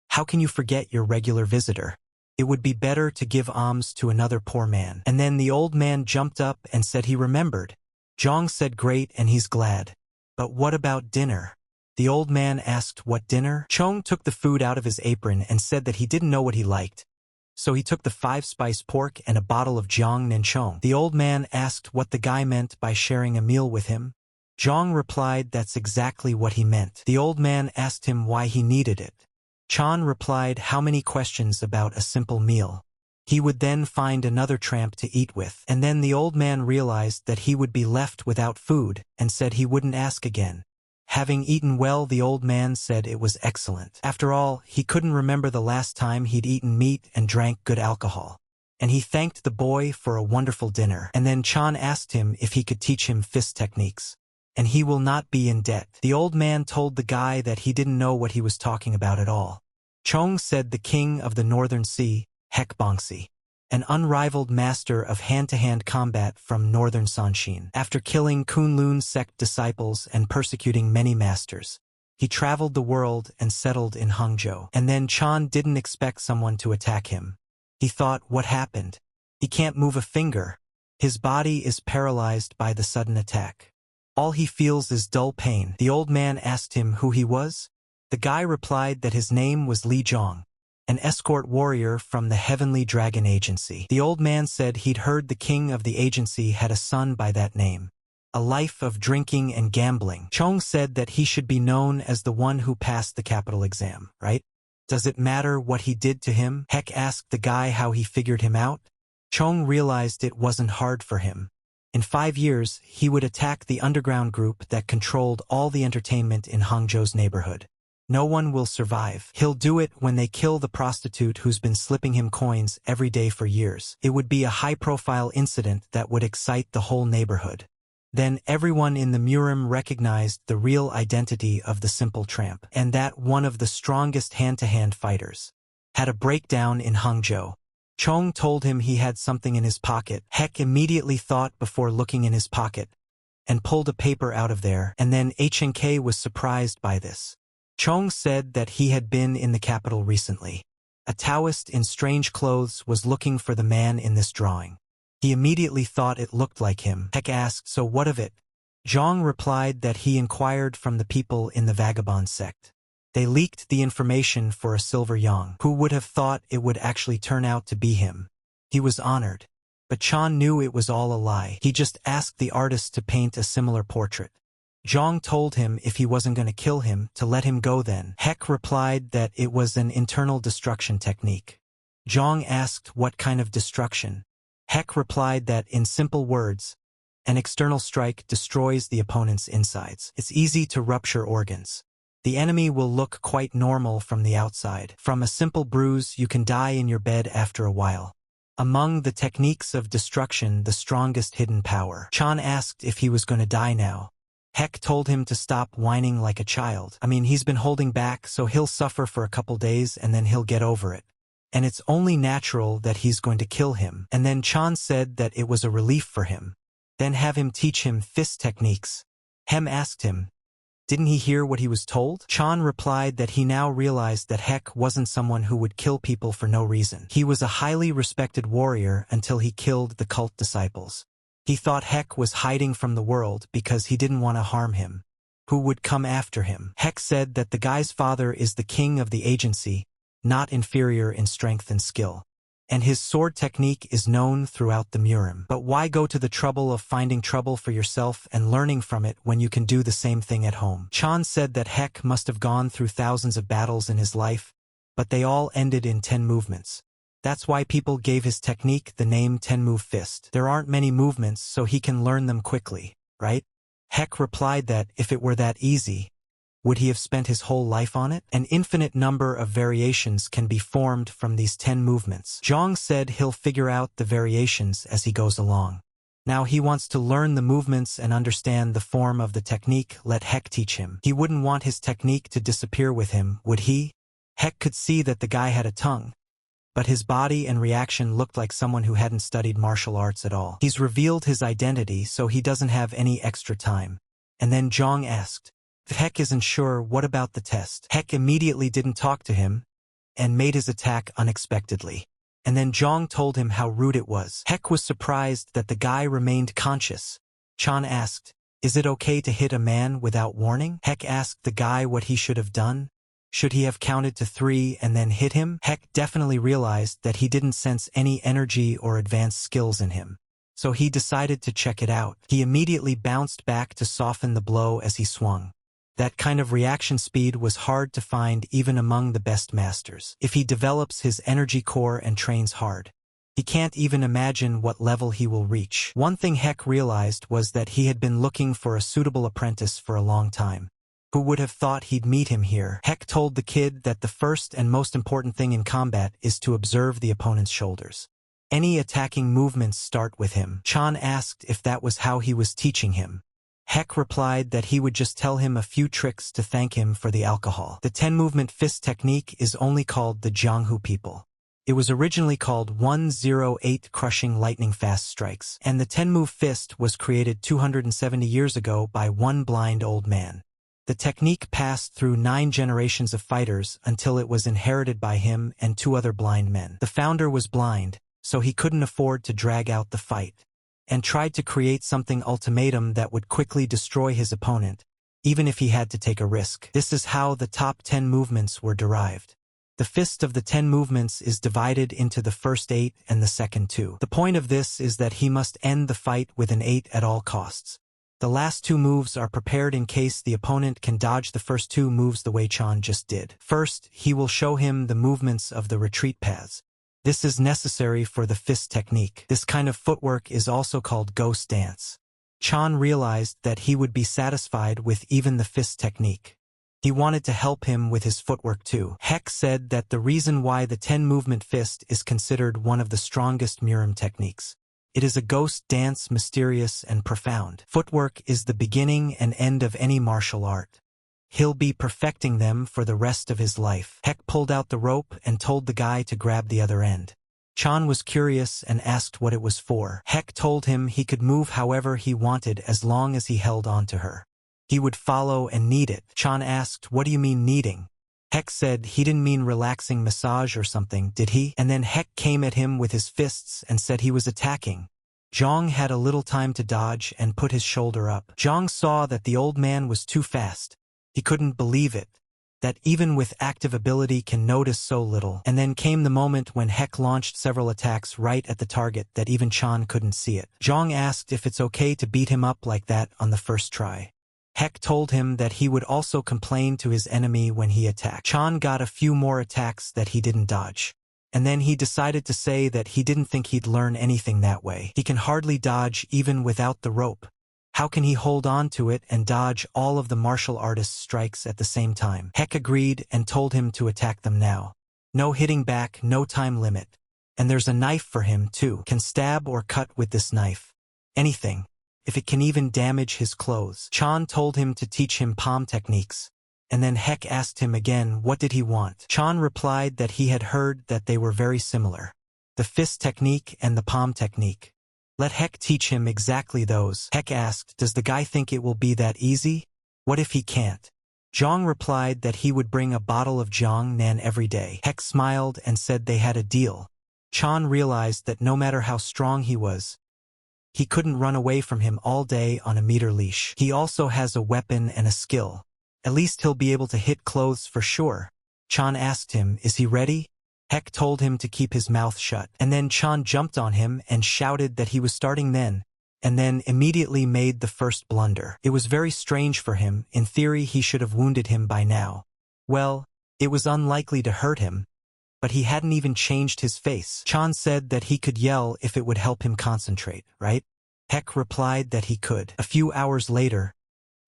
"How can you forget your regular visitor? It would be better to give alms to another poor man." And then the old man jumped up and said he remembered. Zhang said, "Great, and he's glad. But what about dinner?" The old man asked, "What dinner?" Chong took the food out of his apron and said that he didn't know what he liked. So he took the 5-spice pork and a bottle of Jiang Nenchong. The old man asked what the guy meant by sharing a meal with him. Zhang replied that's exactly what he meant. The old man asked him why he needed it. Chan replied, how many questions about a simple meal. He would then find another tramp to eat with. And then the old man realized that he would be left without food and said he wouldn't ask again. Having eaten well, the old man said it was excellent. After all, he couldn't remember the last time he'd eaten meat and drank good alcohol. And he thanked the boy for a wonderful dinner. And then Chan asked him if he could teach him fist techniques. And he will not be in debt. The old man told the guy that he didn't know what he was talking about at all. Chong said the king of the northern sea, Hek Bongsi, an unrivaled master of hand-to-hand combat from northern Sanshin. After killing Kunlun sect disciples and persecuting many masters, he traveled the world and settled in Hangzhou. And then Chan didn't expect someone to attack him. He thought, what happened? He can't move a finger. His body is paralyzed by the sudden attack. All he feels is dull pain. The old man asked him who he was. The guy replied that his name was Li Zhong, an escort warrior from the Heavenly Dragon Agency. The old man said he'd heard the king of the agency had a son by that name. A life of drinking and gambling. Chong said that he should be known as the one who passed the capital exam, right? Does it matter what he did to him? Hek asked the guy how he figured him out. Chong realized it wasn't hard for him. In 5 years, he would attack the underground group that controlled all the entertainment in Hangzhou's neighborhood. No one will survive. He'll do it when they kill the prostitute who's been slipping him coins every day for years. It would be a high-profile incident that would excite the whole neighborhood. Then everyone in the Murim recognized the real identity of the simple tramp, and that one of the strongest hand-to-hand fighters had a breakdown in Hangzhou. Chong told him he had something in his pocket. Hek immediately thought before looking in his pocket and pulled a paper out of there, and then HNK was surprised by this. Chong said that he had been in the capital recently. A Taoist in strange clothes was looking for the man in this drawing. He immediately thought it looked like him. Hek asked, so what of it? Zhang replied that he inquired from the people in the vagabond sect. They leaked the information for a silver yang. Who would have thought it would actually turn out to be him? He was honored. But Chan knew it was all a lie. He just asked the artist to paint a similar portrait. Zhang told him if he wasn't going to kill him, to let him go then. Hek replied that it was an internal destruction technique. Zhang asked what kind of destruction. Hek replied that, in simple words, an external strike destroys the opponent's insides. It's easy to rupture organs. The enemy will look quite normal from the outside. From a simple bruise, you can die in your bed after a while. Among the techniques of destruction, the strongest hidden power. Chan asked if he was going to die now. Hek told him to stop whining like a child. I mean, he's been holding back, so he'll suffer for a couple days and then he'll get over it. and it's only natural that he's going to kill him. And then Chan said that it was a relief for him. Then have him teach him fist techniques. Hem asked him, didn't he hear what he was told? Chan replied that he now realized that Hek wasn't someone who would kill people for no reason. He was a highly respected warrior until he killed the cult disciples. He thought Hek was hiding from the world because he didn't want to harm him. Who would come after him? Hek said that the guy's father is the king of the agency, not inferior in strength and skill. And his sword technique is known throughout the Murim. But why go to the trouble of finding trouble for yourself and learning from it when you can do the same thing at home? Chan said that Hek must have gone through thousands of battles in his life, but they all ended in 10 movements. That's why people gave his technique the name 10-move fist. There aren't many movements, so he can learn them quickly, right? Hek replied that if it were that easy, would he have spent his whole life on it? An infinite number of variations can be formed from these 10 movements. Zhang said he'll figure out the variations as he goes along. Now he wants to learn the movements and understand the form of the technique. Let Hek teach him. He wouldn't want his technique to disappear with him, would he? Hek could see that the guy had a tongue, but his body and reaction looked like someone who hadn't studied martial arts at all. He's revealed his identity, so he doesn't have any extra time. And then Zhang asked, if Hek isn't sure, what about the test? Hek immediately didn't talk to him and made his attack unexpectedly. And then Zhang told him how rude it was. Hek was surprised that the guy remained conscious. Chan asked, is it okay to hit a man without warning? Hek asked the guy what he should have done. Should he have counted to 3 and then hit him? Hek definitely realized that he didn't sense any energy or advanced skills in him. So he decided to check it out. He immediately bounced back to soften the blow as he swung. That kind of reaction speed was hard to find even among the best masters. If he develops his energy core and trains hard, he can't even imagine what level he will reach. One thing Hek realized was that he had been looking for a suitable apprentice for a long time. Who would have thought he'd meet him here? Hek told the kid that the first and most important thing in combat is to observe the opponent's shoulders. Any attacking movements start with him. Chan asked if that was how he was teaching him. Hek replied that he would just tell him a few tricks to thank him for the alcohol. The 10-movement fist technique is only called the Jianghu people. It was originally called 108 crushing lightning fast strikes, and the 10-move fist was created 270 years ago by one blind old man. The technique passed through 9 generations of fighters until it was inherited by him and 2 other blind men. The founder was blind, so he couldn't afford to drag out the fight, and tried to create something ultimatum that would quickly destroy his opponent, even if he had to take a risk. This is how the top 10 movements were derived. The fist of the 10 movements is divided into the first 8 and the second 2. The point of this is that he must end the fight with an 8 at all costs. The last 2 moves are prepared in case the opponent can dodge the first 2 moves the way Chan just did. First, he will show him the movements of the retreat paths. This is necessary for the fist technique. This kind of footwork is also called ghost dance. Chan realized that he would be satisfied with even the fist technique. He wanted to help him with his footwork too. Hek said that the reason why the 10-movement fist is considered one of the strongest Murim techniques. It is a ghost dance, mysterious and profound. Footwork is the beginning and end of any martial art. He'll be perfecting them for the rest of his life. Hek pulled out the rope and told the guy to grab the other end. Chan was curious and asked what it was for. Hek told him he could move however he wanted as long as he held on to her. He would follow and knead it. Chan asked, what do you mean kneading? Hek said he didn't mean relaxing massage or something, did he? And then Hek came at him with his fists and said he was attacking. Zhang had a little time to dodge and put his shoulder up. Zhang saw that the old man was too fast. He couldn't believe it, that even with active ability can notice so little. And then came the moment when Hek launched several attacks right at the target that even Chan couldn't see it. Zhang asked if it's okay to beat him up like that on the first try. Hek told him that he would also complain to his enemy when he attacked. Chan got a few more attacks that he didn't dodge. And then he decided to say that he didn't think he'd learn anything that way. He can hardly dodge even without the rope. How can he hold on to it and dodge all of the martial artist's strikes at the same time? Hek agreed and told him to attack them now. No hitting back, no time limit. And there's a knife for him too. Can stab or cut with this knife. Anything. If it can even damage his clothes. Chan told him to teach him palm techniques. and then Heck asked him again what did he want. Chan replied that he had heard that they were very similar. The fist technique and the palm technique. Let Heck teach him exactly those. Heck asked, does the guy think it will be that easy? What if he can't? Zhang replied that he would bring a bottle of Jiang Nan every day. Heck smiled and said they had a deal. Chan realized that no matter how strong he was, he couldn't run away from him all day on a meter leash. He also has a weapon and a skill. At least he'll be able to hit clothes for sure. Chan asked him, is he ready? Heck told him to keep his mouth shut. And then Chan jumped on him and shouted that he was starting then, and then immediately made the first blunder. It was very strange for him. In theory, he should have wounded him by now. Well, it was unlikely to hurt him, but he hadn't even changed his face. Chan said that he could yell if it would help him concentrate, right? Heck replied that he could. A few hours later,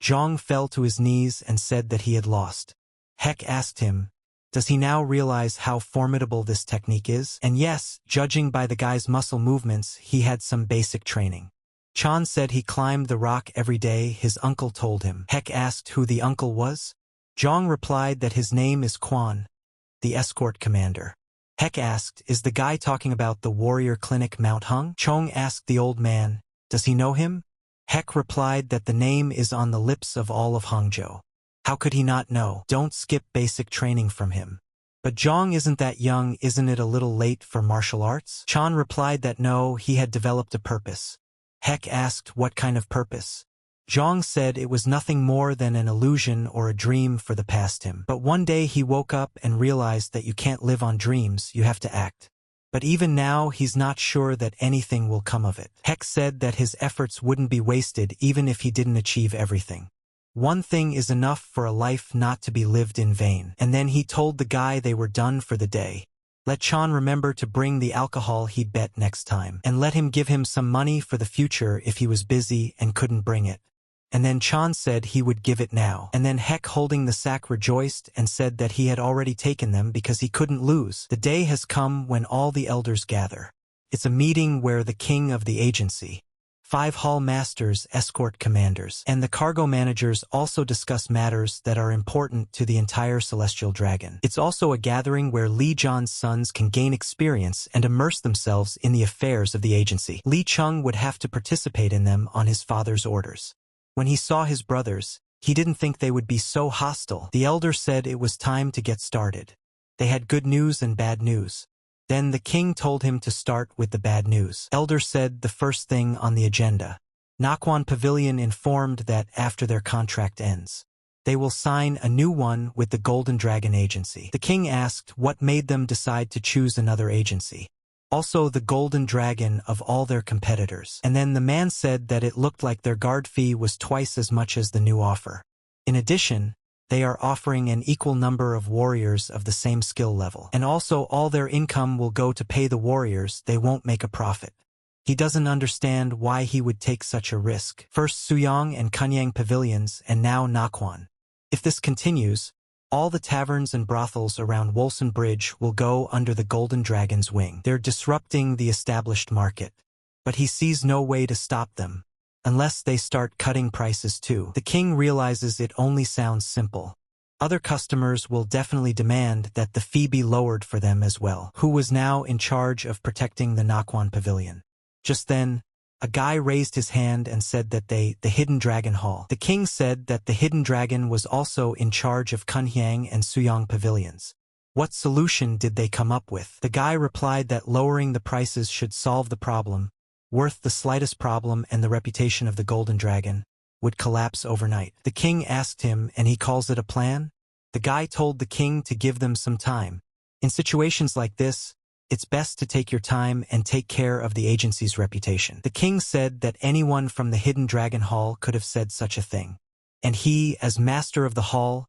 Zhang fell to his knees and said that he had lost. Heck asked him, does he now realize how formidable this technique is? And yes, judging by the guy's muscle movements, he had some basic training. Chan said he climbed the rock every day, his uncle told him. Heck asked who the uncle was. Zhang replied that his name is Quan, the escort commander. Heck asked, is the guy talking about the warrior clinic Mount Hung? Chong asked the old man, does he know him? Heck replied that the name is on the lips of all of Hangzhou. How could he not know? Don't skip basic training from him. But Zhang isn't that young, isn't it a little late for martial arts? Chan replied that no, he had developed a purpose. Heck asked what kind of purpose. Zhang said it was nothing more than an illusion or a dream for the past him. But one day he woke up and realized that you can't live on dreams, you have to act. But even now he's not sure that anything will come of it. Heck said that his efforts wouldn't be wasted even if he didn't achieve everything. One thing is enough for a life not to be lived in vain. And then he told the guy they were done for the day. Let Chan remember to bring the alcohol he'd bet next time. And let him give him some money for the future if he was busy and couldn't bring it. And then Chan said he would give it now. And then Heck holding the sack rejoiced and said that he had already taken them because he couldn't lose. The day has come when all the elders gather. It's a meeting where the king of the agency, 5 hall masters, escort commanders, and the cargo managers also discuss matters that are important to the entire celestial dragon. It's also a gathering where Li Zhan's sons can gain experience and immerse themselves in the affairs of the agency. Li Cheng would have to participate in them on his father's orders. When he saw his brothers, he didn't think they would be so hostile. The elder said it was time to get started. They had good news and bad news. Then the king told him to start with the bad news. Elder said the first thing on the agenda. Naquan Pavilion informed that after their contract ends, they will sign a new one with the Golden Dragon Agency. The king asked what made them decide to choose another agency. Also the Golden Dragon of all their competitors. And then the man said that it looked like their guard fee was twice as much as the new offer. In addition, they are offering an equal number of warriors of the same skill level. And also all their income will go to pay the warriors, they won't make a profit. He doesn't understand why he would take such a risk. First Suyang and Kunyang pavilions and now Naquan. If this continues, all the taverns and brothels around Wolson Bridge will go under the Golden Dragon's wing. They're disrupting the established market. But he sees no way to stop them. Unless they start cutting prices too. The king realizes it only sounds simple. Other customers will definitely demand that the fee be lowered for them as well. Who was now in charge of protecting the Naquan Pavilion? Just then, a guy raised his hand and said that the Hidden Dragon Hall. The king said that the Hidden Dragon was also in charge of Kunhyang and Suyang pavilions. What solution did they come up with? The guy replied that lowering the prices should solve the problem. Worth the slightest problem and the reputation of the Golden Dragon would collapse overnight. The king asked him, and he calls it a plan? The guy told the king to give them some time. In situations like this, it's best to take your time and take care of the agency's reputation. The king said that anyone from the Hidden Dragon Hall could have said such a thing. And he, as master of the hall,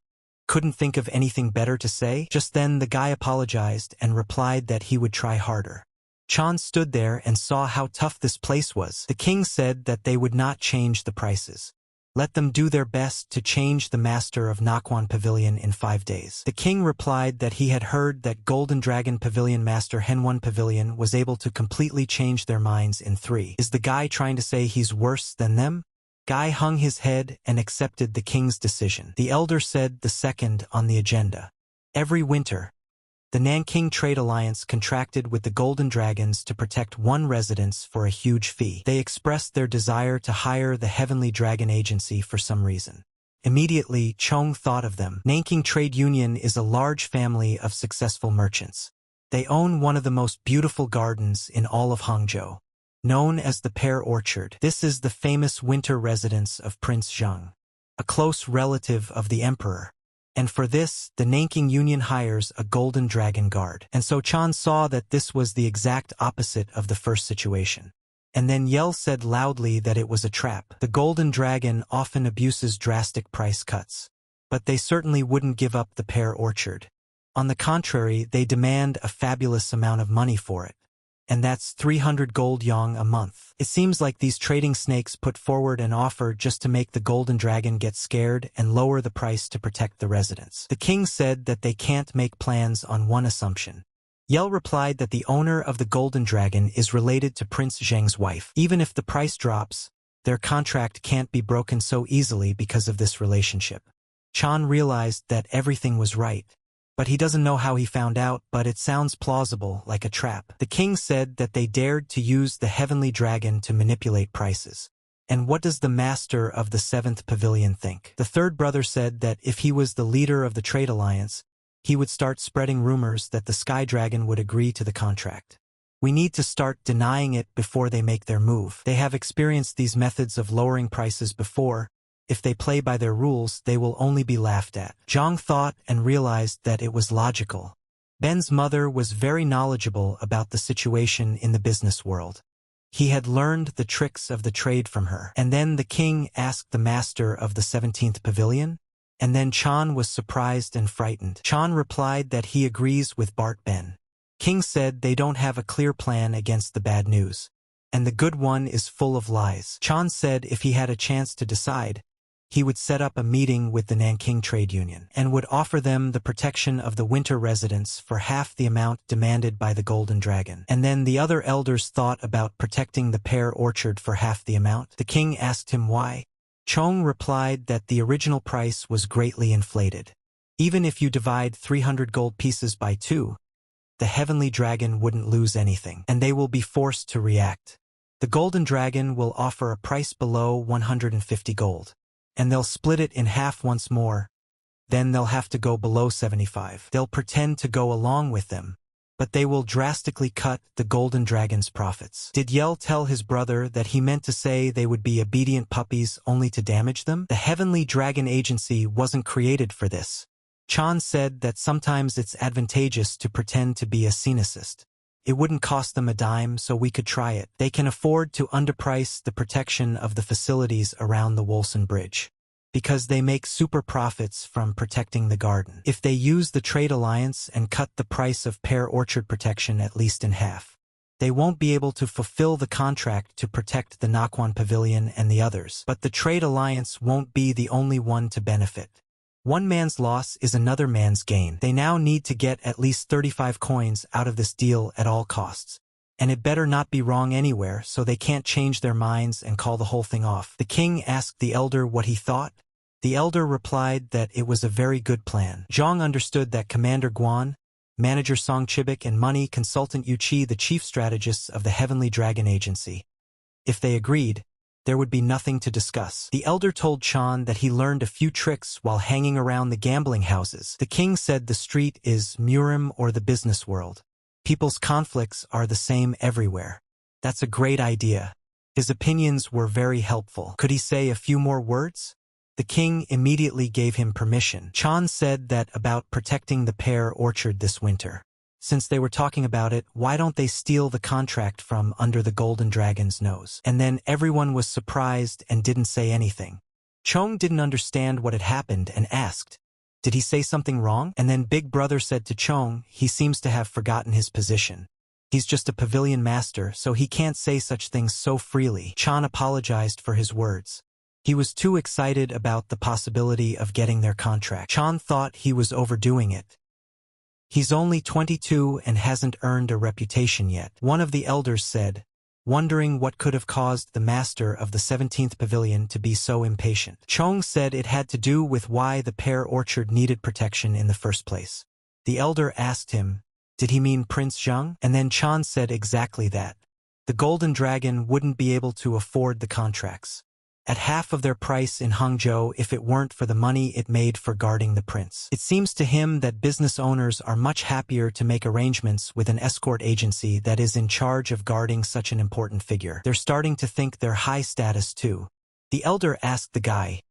couldn't think of anything better to say. Just then the guy apologized and replied that he would try harder. Chan stood there and saw how tough this place was. The king said that they would not change the prices. Let them do their best to change the master of Naquan Pavilion in 5 days. The king replied that he had heard that Golden Dragon Pavilion Master Henwan Pavilion was able to completely change their minds in 3. Is the guy trying to say he's worse than them? Guy hung his head and accepted the king's decision. The elder said the second on the agenda. Every winter, the Nanking Trade Alliance contracted with the Golden Dragons to protect one residence for a huge fee. They expressed their desire to hire the Heavenly Dragon Agency for some reason. Immediately, Chong thought of them. Nanking Trade Union is a large family of successful merchants. They own one of the most beautiful gardens in all of Hangzhou, known as the Pear Orchard. This is the famous winter residence of Prince Zheng, a close relative of the emperor. And for this, the Nanking Union hires a Golden Dragon Guard. And so Chan saw that this was the exact opposite of the first situation. And then Yell said loudly that it was a trap. The Golden Dragon often abuses drastic price cuts. But they certainly wouldn't give up the Pear Orchard. On the contrary, they demand a fabulous amount of money for it. And that's 300 gold yang a month. It seems like these trading snakes put forward an offer just to make the Golden Dragon get scared and lower the price to protect the residents. The king said that they can't make plans on one assumption. Yell replied that the owner of the Golden Dragon is related to Prince Zheng's wife. Even if the price drops, their contract can't be broken so easily because of this relationship. Chan realized that everything was right. But he doesn't know how he found out, but it sounds plausible, like a trap. The king said that they dared to use the Heavenly Dragon to manipulate prices. And what does the master of the 7th pavilion think? The third brother said that if he was the leader of the trade alliance, he would start spreading rumors that the Sky Dragon would agree to the contract. We need to start denying it before they make their move. They have experienced these methods of lowering prices before. If they play by their rules, they will only be laughed at. Zhang thought and realized that it was logical. Ben's mother was very knowledgeable about the situation in the business world. He had learned the tricks of the trade from her. And then the king asked the master of the 17th pavilion, and then Chan was surprised and frightened. Chan replied that he agrees with Bart Ben. King said they don't have a clear plan against the bad news, and the good one is full of lies. Chan said if he had a chance to decide, he would set up a meeting with the Nanking Trade Union and would offer them the protection of the winter residents for half the amount demanded by the Golden Dragon. And then the other elders thought about protecting the Pear Orchard for half the amount. The king asked him why. Chong replied that the original price was greatly inflated. Even if you divide 300 gold pieces by 2, the Heavenly Dragon wouldn't lose anything, and they will be forced to react. The Golden Dragon will offer a price below 150 gold. And they'll split it in half once more. Then they'll have to go below 75. They'll pretend to go along with them, but they will drastically cut the Golden Dragon's profits. Did Yell tell his brother that he meant to say they would be obedient puppies only to damage them? The Heavenly Dragon Agency wasn't created for this. Chan said that sometimes it's advantageous to pretend to be a cenicist. It wouldn't cost them a dime, so we could try it. They can afford to underprice the protection of the facilities around the Wolson Bridge, because they make super profits from protecting the garden. If they use the trade alliance and cut the price of Pear Orchard protection at least in half, they won't be able to fulfill the contract to protect the Naquan Pavilion and the others. But the trade alliance won't be the only one to benefit. One man's loss is another man's gain. They now need to get at least 35 coins out of this deal at all costs. And it better not be wrong anywhere, so they can't change their minds and call the whole thing off. The king asked the elder what he thought. The elder replied that it was a very good plan. Zhang understood that Commander Guan, Manager Song Chibik, and Money Consultant Yu Qi, the chief strategists of the Heavenly Dragon Agency. If they agreed, there would be nothing to discuss. The elder told Chan that he learned a few tricks while hanging around the gambling houses. The king said the street is Murim or the business world. People's conflicts are the same everywhere. That's a great idea. His opinions were very helpful. Could he say a few more words? The king immediately gave him permission. Chan said that about protecting the Pear Orchard this winter. Since they were talking about it, why don't they steal the contract from under the Golden Dragon's nose? And then everyone was surprised and didn't say anything. Chong didn't understand what had happened and asked, did he say something wrong? And then Big Brother said to Chong, he seems to have forgotten his position. He's just a pavilion master, so he can't say such things so freely. Chan apologized for his words. He was too excited about the possibility of getting their contract. Chan thought he was overdoing it. He's only 22 and hasn't earned a reputation yet. One of the elders said, wondering what could have caused the master of the 17th pavilion to be so impatient. Chong said it had to do with why the pear orchard needed protection in the first place. The elder asked him, did he mean Prince Zheng? And then Chan said exactly that. The Golden Dragon wouldn't be able to afford the contracts at half of their price in Hangzhou if it weren't for the money it made for guarding the prince. It seems to him that business owners are much happier to make arrangements with an escort agency that is in charge of guarding such an important figure. They're starting to think they're high status too. The elder asked the guy,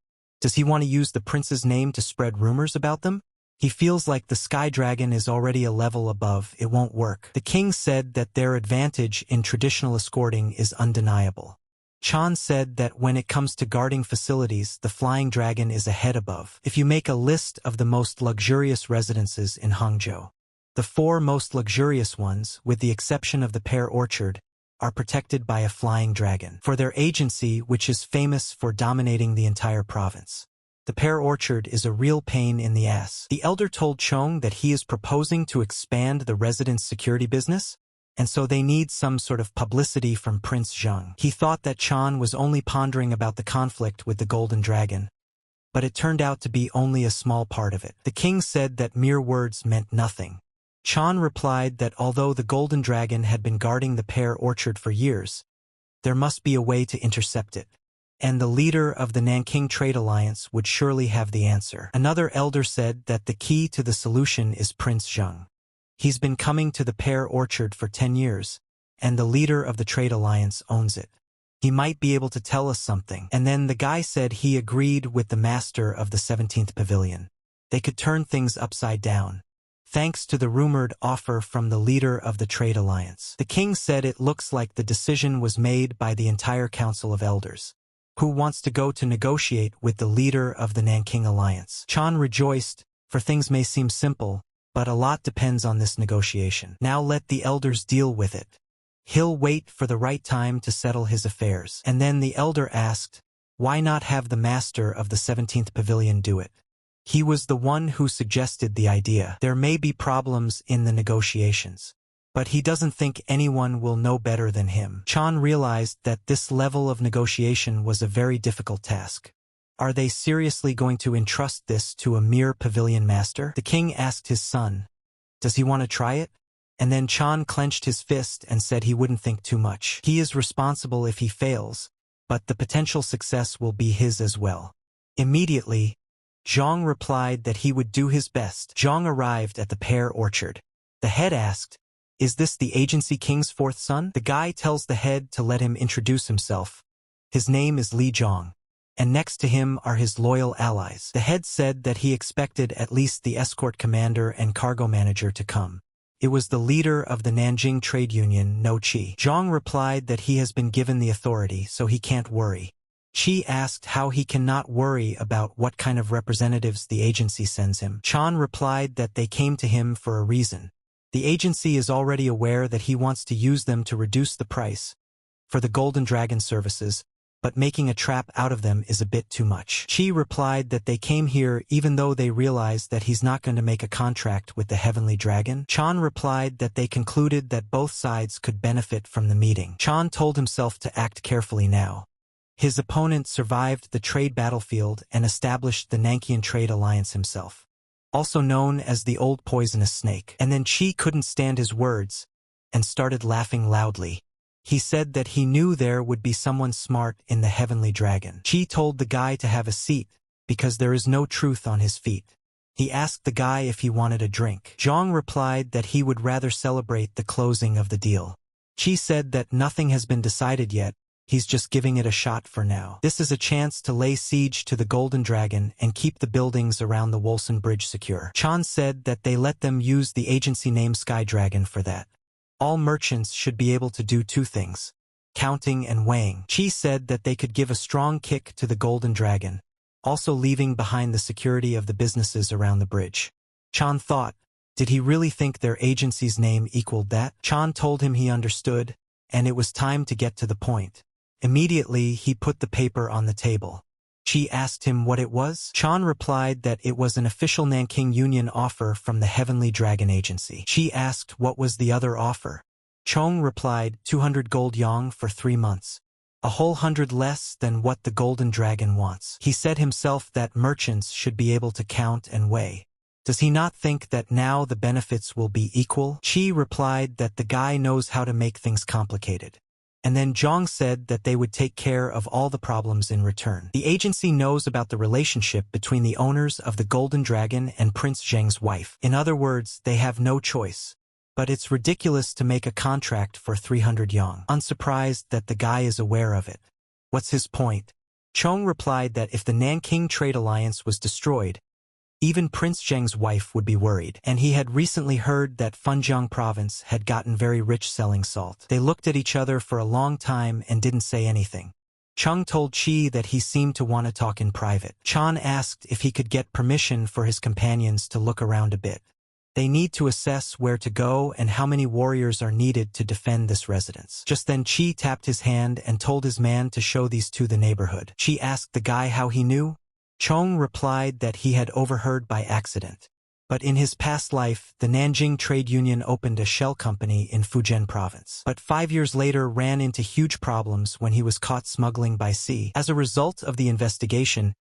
does he want to use the prince's name to spread rumors about them? He feels like the Sky Dragon is already a level above, it won't work. The king said that their advantage in traditional escorting is undeniable. Chan said that when it comes to guarding facilities, the Flying Dragon is a head above. If you make a list of the most luxurious residences in Hangzhou, the 4 most luxurious ones, with the exception of the pear orchard, are protected by a Flying Dragon for their agency, which is famous for dominating the entire province. The pear orchard is a real pain in the ass. The elder told Chong that he is proposing to expand the residence security business, and so they need some sort of publicity from Prince Zheng. He thought that Chan was only pondering about the conflict with the Golden Dragon, but it turned out to be only a small part of it. The king said that mere words meant nothing. Chan replied that although the Golden Dragon had been guarding the pear orchard for years, there must be a way to intercept it, and the leader of the Nanking Trade Alliance would surely have the answer. Another elder said that the key to the solution is Prince Zheng. He's been coming to the pear orchard for 10 years, and the leader of the Trade Alliance owns it. He might be able to tell us something. And then the guy said he agreed with the master of the 17th pavilion. They could turn things upside down, thanks to the rumored offer from the leader of the Trade Alliance. The king said it looks like the decision was made by the entire Council of Elders, who wants to go to negotiate with the leader of the Nanking Alliance. Chan rejoiced, for things may seem simple, but a lot depends on this negotiation. Now let the elders deal with it. He'll wait for the right time to settle his affairs. And then the elder asked, why not have the master of the 17th pavilion do it? He was the one who suggested the idea. There may be problems in the negotiations, but he doesn't think anyone will know better than him. Chan realized that this level of negotiation was a very difficult task. Are they seriously going to entrust this to a mere pavilion master? The king asked his son, does he want to try it? And then Chan clenched his fist and said he wouldn't think too much. He is responsible if he fails, but the potential success will be his as well. Immediately, Zhang replied that he would do his best. Zhang arrived at the pear orchard. The head asked, is this the agency king's 4th son? The guy tells the head to let him introduce himself. His name is Li Zhang, and next to him are his loyal allies. The head said that he expected at least the escort commander and cargo manager to come. It was the leader of the Nanjing Trade Union, No Qi. Zhang replied that he has been given the authority, so he can't worry. Qi asked how he cannot worry about what kind of representatives the agency sends him. Chan replied that they came to him for a reason. The agency is already aware that he wants to use them to reduce the price for the Golden Dragon services, but making a trap out of them is a bit too much. Qi replied that they came here even though they realized that he's not going to make a contract with the Heavenly Dragon. Chan replied that they concluded that both sides could benefit from the meeting. Chan told himself to act carefully now. His opponent survived the trade battlefield and established the Nankian Trade Alliance himself, also known as the Old Poisonous Snake. And then Qi couldn't stand his words and started laughing loudly. He said that he knew there would be someone smart in the Heavenly Dragon. Qi told the guy to have a seat, because there is no truth on his feet. He asked the guy if he wanted a drink. Zhang replied that he would rather celebrate the closing of the deal. Qi said that nothing has been decided yet, he's just giving it a shot for now. This is a chance to lay siege to the Golden Dragon and keep the buildings around the Wolson Bridge secure. Chan said that they let them use the agency name Sky Dragon for that. All merchants should be able to do 2 things, counting and weighing. Qi said that they could give a strong kick to the Golden Dragon, also leaving behind the security of the businesses around the bridge. Chan thought, did he really think their agency's name equaled that? Chan told him he understood, and it was time to get to the point. Immediately, he put the paper on the table. Qi asked him what it was. Chan replied that it was an official Nanking Union offer from the Heavenly Dragon Agency. Qi asked what was the other offer. Chong replied, 200 gold yong for 3 months. A whole 100 less than what the golden dragon wants. He said himself that merchants should be able to count and weigh. Does he not think that now the benefits will be equal? Chi replied that the guy knows how to make things complicated. And then Zhang said that they would take care of all the problems in return. The agency knows about the relationship between the owners of the Golden Dragon and Prince Zheng's wife. In other words, they have no choice. But it's ridiculous to make a contract for 300 yong. Unsurprised that the guy is aware of it. What's his point? Chong replied that if the Nanking Trade Alliance was destroyed, even Prince Zheng's wife would be worried, and he had recently heard that Funjiang province had gotten very rich selling salt. They looked at each other for a long time and didn't say anything. Chung told Chi that he seemed to want to talk in private. Chan asked if he could get permission for his companions to look around a bit. They need to assess where to go and how many warriors are needed to defend this residence. Just then Chi tapped his hand and told his man to show these to the neighborhood. Chi asked the guy how he knew. Chong replied that he had overheard by accident. But in his past life, the Nanjing Trade Union opened a shell company in Fujian province. But 5 years later ran into huge problems when he was caught smuggling by sea. As a result of the investigation,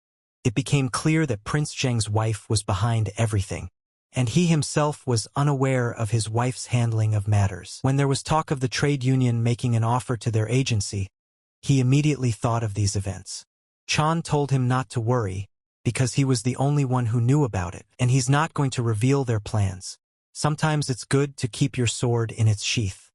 it became clear that Prince Zheng's wife was behind everything, and he himself was unaware of his wife's handling of matters. When there was talk of the trade union making an offer to their agency, he immediately thought of these events. Chan told him not to worry, because he was the only one who knew about it, and he's not going to reveal their plans. Sometimes it's good to keep your sword in its sheath.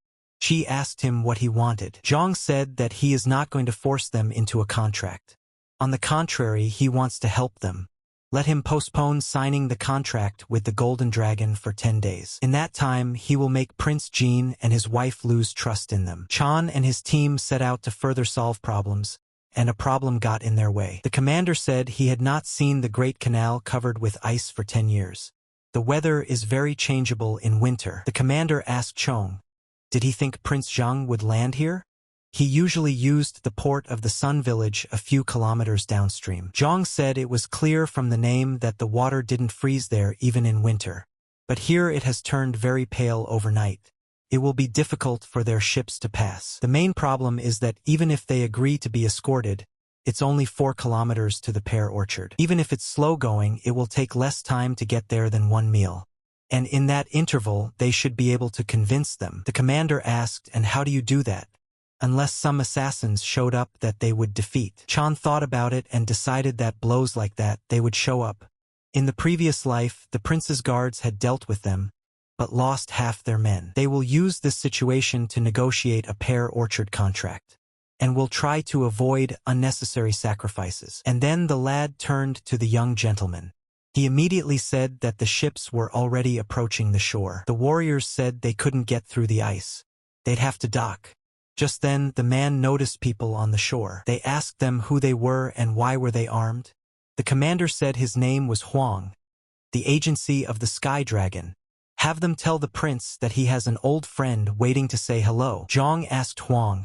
Chi asked him what he wanted. Zhang said that he is not going to force them into a contract. On the contrary, he wants to help them. Let him postpone signing the contract with the Golden Dragon for 10 days. In that time, he will make Prince Jin and his wife lose trust in them. Chan and his team set out to further solve problems, and a problem got in their way. The commander said he had not seen the Great Canal covered with ice for 10 years. The weather is very changeable in winter. The commander asked Chong, did he think Prince Zhang would land here? He usually used the port of the Sun Village a few kilometers downstream. Zhang said it was clear from the name that the water didn't freeze there even in winter. But here it has turned very pale overnight. It will be difficult for their ships to pass. The main problem is that even if they agree to be escorted, it's only 4 kilometers to the pear orchard. Even if it's slow going, it will take less time to get there than 1 meal. And in that interval, they should be able to convince them. The commander asked, and how do you do that? Unless some assassins showed up that they would defeat. Chan thought about it and decided that blows like that, they would show up. In the previous life, the prince's guards had dealt with them, but lost half their men. They will use this situation to negotiate a pear orchard contract, and will try to avoid unnecessary sacrifices. And then the lad turned to the young gentleman. He immediately said that the ships were already approaching the shore. The warriors said they couldn't get through the ice. They'd have to dock. Just then, the man noticed people on the shore. They asked them who they were and why were they armed. The commander said his name was Huang, the agency of the Sky Dragon. Have them tell the prince that he has an old friend waiting to say hello. Zhang asked Huang,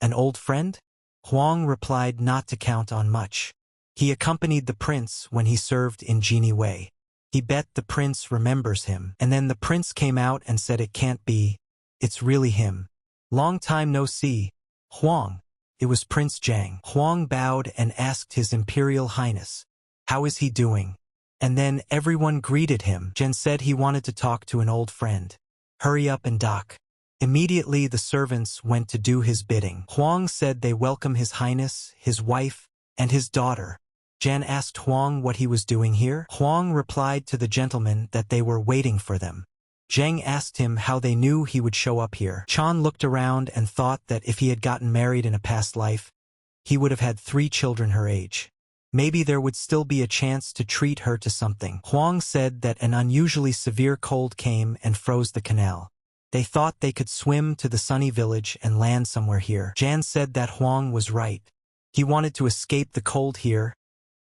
an old friend? Huang replied not to count on much. He accompanied the prince when he served in Genie Wei. He bet the prince remembers him. And then the prince came out and said it can't be. It's really him. Long time no see. Huang. It was Prince Zhang. Huang bowed and asked His Imperial Highness, how is he doing? And then everyone greeted him. Zhen said he wanted to talk to an old friend. Hurry up and dock. Immediately the servants went to do his bidding. Huang said they welcome His Highness, his wife, and his daughter. Zhen asked Huang what he was doing here. Huang replied to the gentleman that they were waiting for them. Zheng asked him how they knew he would show up here. Chan looked around and thought that if he had gotten married in a past life, he would have had 3 children her age. Maybe there would still be a chance to treat her to something. Huang said that an unusually severe cold came and froze the canal. They thought they could swim to the sunny village and land somewhere here. Jan said that Huang was right. He wanted to escape the cold here,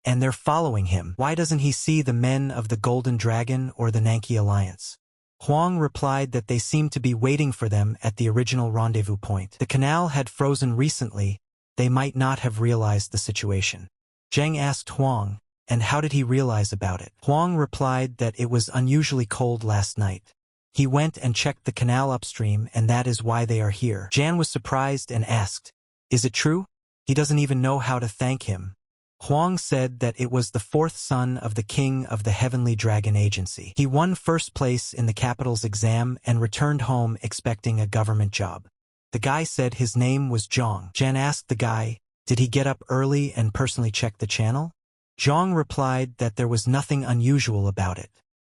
and they're following him. Why doesn't he see the men of the Golden Dragon or the Nanki Alliance? Huang replied that they seemed to be waiting for them at the original rendezvous point. The canal had frozen recently. They might not have realized the situation. Zheng asked Huang, and how did he realize about it? Huang replied that it was unusually cold last night. He went and checked the canal upstream, and that is why they are here. Jan was surprised and asked, "Is it true?" He doesn't even know how to thank him. Huang said that it was the fourth son of the king of the Heavenly Dragon Agency. He won first place in the capital's exam and returned home expecting a government job. The guy said his name was Zhang. Jan asked the guy, did he get up early and personally check the channel? Zhang replied that there was nothing unusual about it.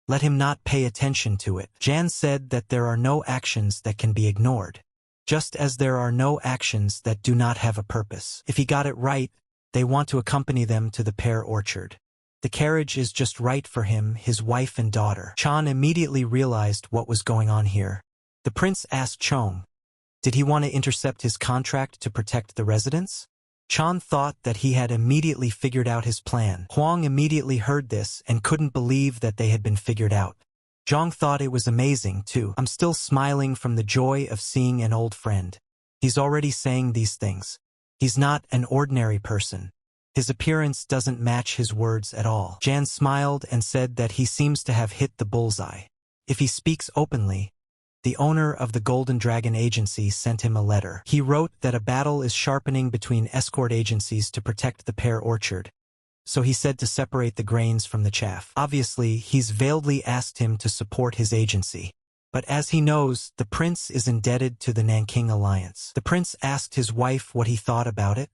Let him not pay attention to it. Jan said that there are no actions that can be ignored, just as there are no actions that do not have a purpose. If he got it right, they want to accompany them to the pear orchard. The carriage is just right for him, his wife and daughter. Chan immediately realized what was going on here. The prince asked Chong, did he want to intercept his contract to protect the residents? Chan thought that he had immediately figured out his plan. Huang immediately heard this and couldn't believe that they had been figured out. Zhang thought it was amazing, too. I'm still smiling from the joy of seeing an old friend. He's already saying these things. He's not an ordinary person. His appearance doesn't match his words at all. Jan smiled and said that he seems to have hit the bullseye. If he speaks openly, the owner of the Golden Dragon Agency sent him a letter. He wrote that a battle is sharpening between escort agencies to protect the pear orchard. So he said to separate the grains from the chaff. Obviously, he's veiledly asked him to support his agency. But as he knows, the prince is indebted to the Nanking Alliance. The prince asked his wife what he thought about it.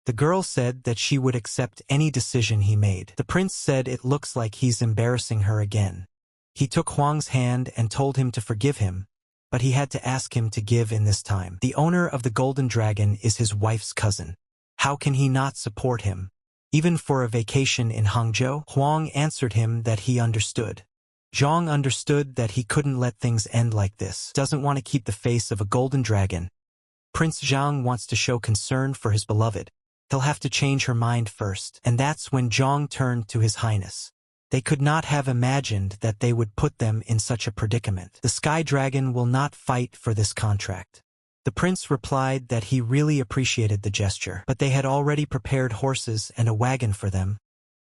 The girl said that she would accept any decision he made. The prince said it looks like he's embarrassing her again. He took Huang's hand and told him to forgive him, but he had to ask him to give in this time. The owner of the Golden Dragon is his wife's cousin. How can he not support him? Even for a vacation in Hangzhou? Huang answered him that he understood. Zhang understood that he couldn't let things end like this. Doesn't want to keep the face of a golden dragon. Prince Zhang wants to show concern for his beloved. He'll have to change her mind first. And that's when Zhang turned to His Highness. They could not have imagined that they would put them in such a predicament. The Sky Dragon will not fight for this contract. The prince replied that he really appreciated the gesture, but they had already prepared horses and a wagon for them.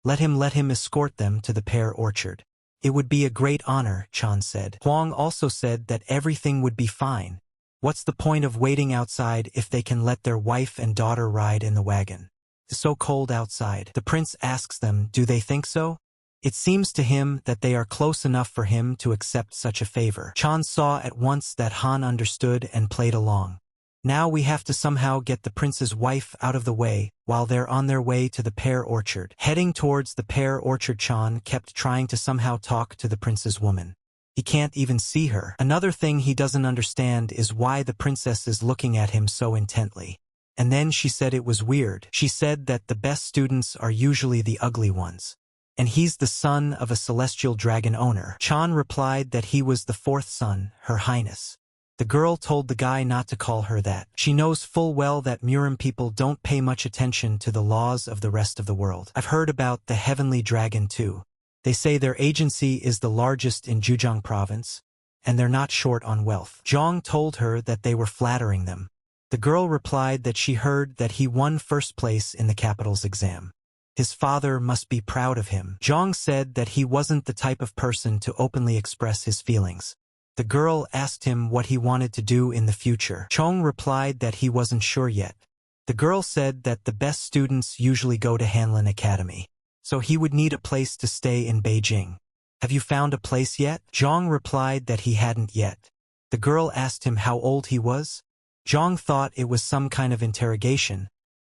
Let him escort them to the pear orchard. It would be a great honor, Chan said. Huang also said that everything would be fine. What's the point of waiting outside if they can let their wife and daughter ride in the wagon? It's so cold outside. The prince asks them, do they think so? It seems to him that they are close enough for him to accept such a favor. Chan saw at once that Han understood and played along. Now we have to somehow get the prince's wife out of the way while they're on their way to the pear orchard. Heading towards the pear orchard, Chan kept trying to somehow talk to the prince's woman. He can't even see her. Another thing he doesn't understand is why the princess is looking at him so intently. And then she said it was weird. She said that the best students are usually the ugly ones. And he's the son of a celestial dragon owner. Chan replied that he was the fourth son, Her Highness. The girl told the guy not to call her that. She knows full well that Murim people don't pay much attention to the laws of the rest of the world. I've heard about the Heavenly Dragon too. They say their agency is the largest in Zhejiang province, and they're not short on wealth. Zhang told her that they were flattering them. The girl replied that she heard that he won first place in the capital's exam. His father must be proud of him. Zhang said that he wasn't the type of person to openly express his feelings. The girl asked him what he wanted to do in the future. Chong replied that he wasn't sure yet. The girl said that the best students usually go to Hanlin Academy, so he would need a place to stay in Beijing. Have you found a place yet? Zhang replied that he hadn't yet. The girl asked him how old he was. Zhang thought it was some kind of interrogation,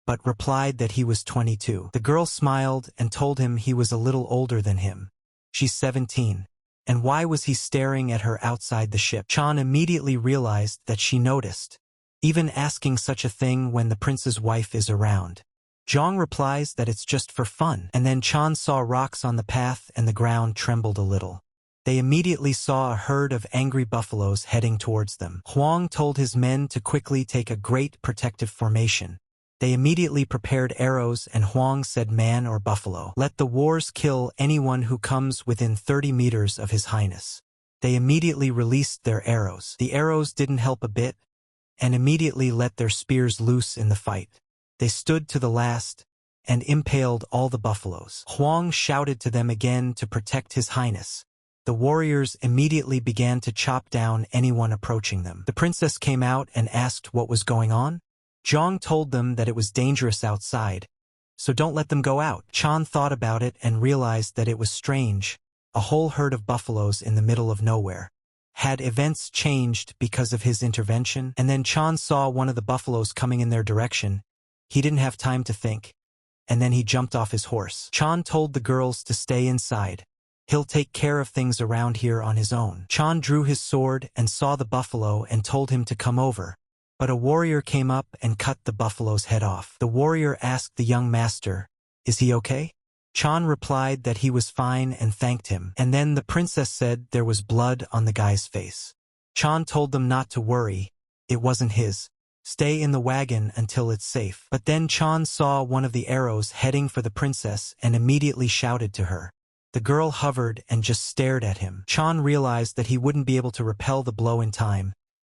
but replied that he was 22. The girl smiled and told him he was a little older than him. She's 17. And why was he staring at her outside the ship? Chan immediately realized that she noticed, even asking such a thing when the prince's wife is around. Zhang replies that it's just for fun, and then Chan saw rocks on the path and the ground trembled a little. They immediately saw a herd of angry buffaloes heading towards them. Huang told his men to quickly take a great protective formation. They immediately prepared arrows and Huang said, man or buffalo, let the wars kill anyone who comes within 30 meters of His Highness. They immediately released their arrows. The arrows didn't help a bit, and immediately let their spears loose in the fight. They stood to the last and impaled all the buffaloes. Huang shouted to them again to protect His Highness. The warriors immediately began to chop down anyone approaching them. The princess came out and asked what was going on. Zhang told them that it was dangerous outside, so don't let them go out. Chan thought about it and realized that it was strange. A whole herd of buffaloes in the middle of nowhere. Had events changed because of his intervention? And then Chan saw one of the buffaloes coming in their direction. He didn't have time to think. And then he jumped off his horse. Chan told the girls to stay inside. He'll take care of things around here on his own. Chan drew his sword and saw the buffalo and told him to come over. But a warrior came up and cut the buffalo's head off. The warrior asked the young master, "Is he okay?" Chan replied that he was fine and thanked him. And then the princess said there was blood on the guy's face. Chan told them not to worry. It wasn't his. Stay in the wagon until it's safe. But then Chan saw one of the arrows heading for the princess and immediately shouted to her. The girl hovered and just stared at him. Chan realized that he wouldn't be able to repel the blow in time,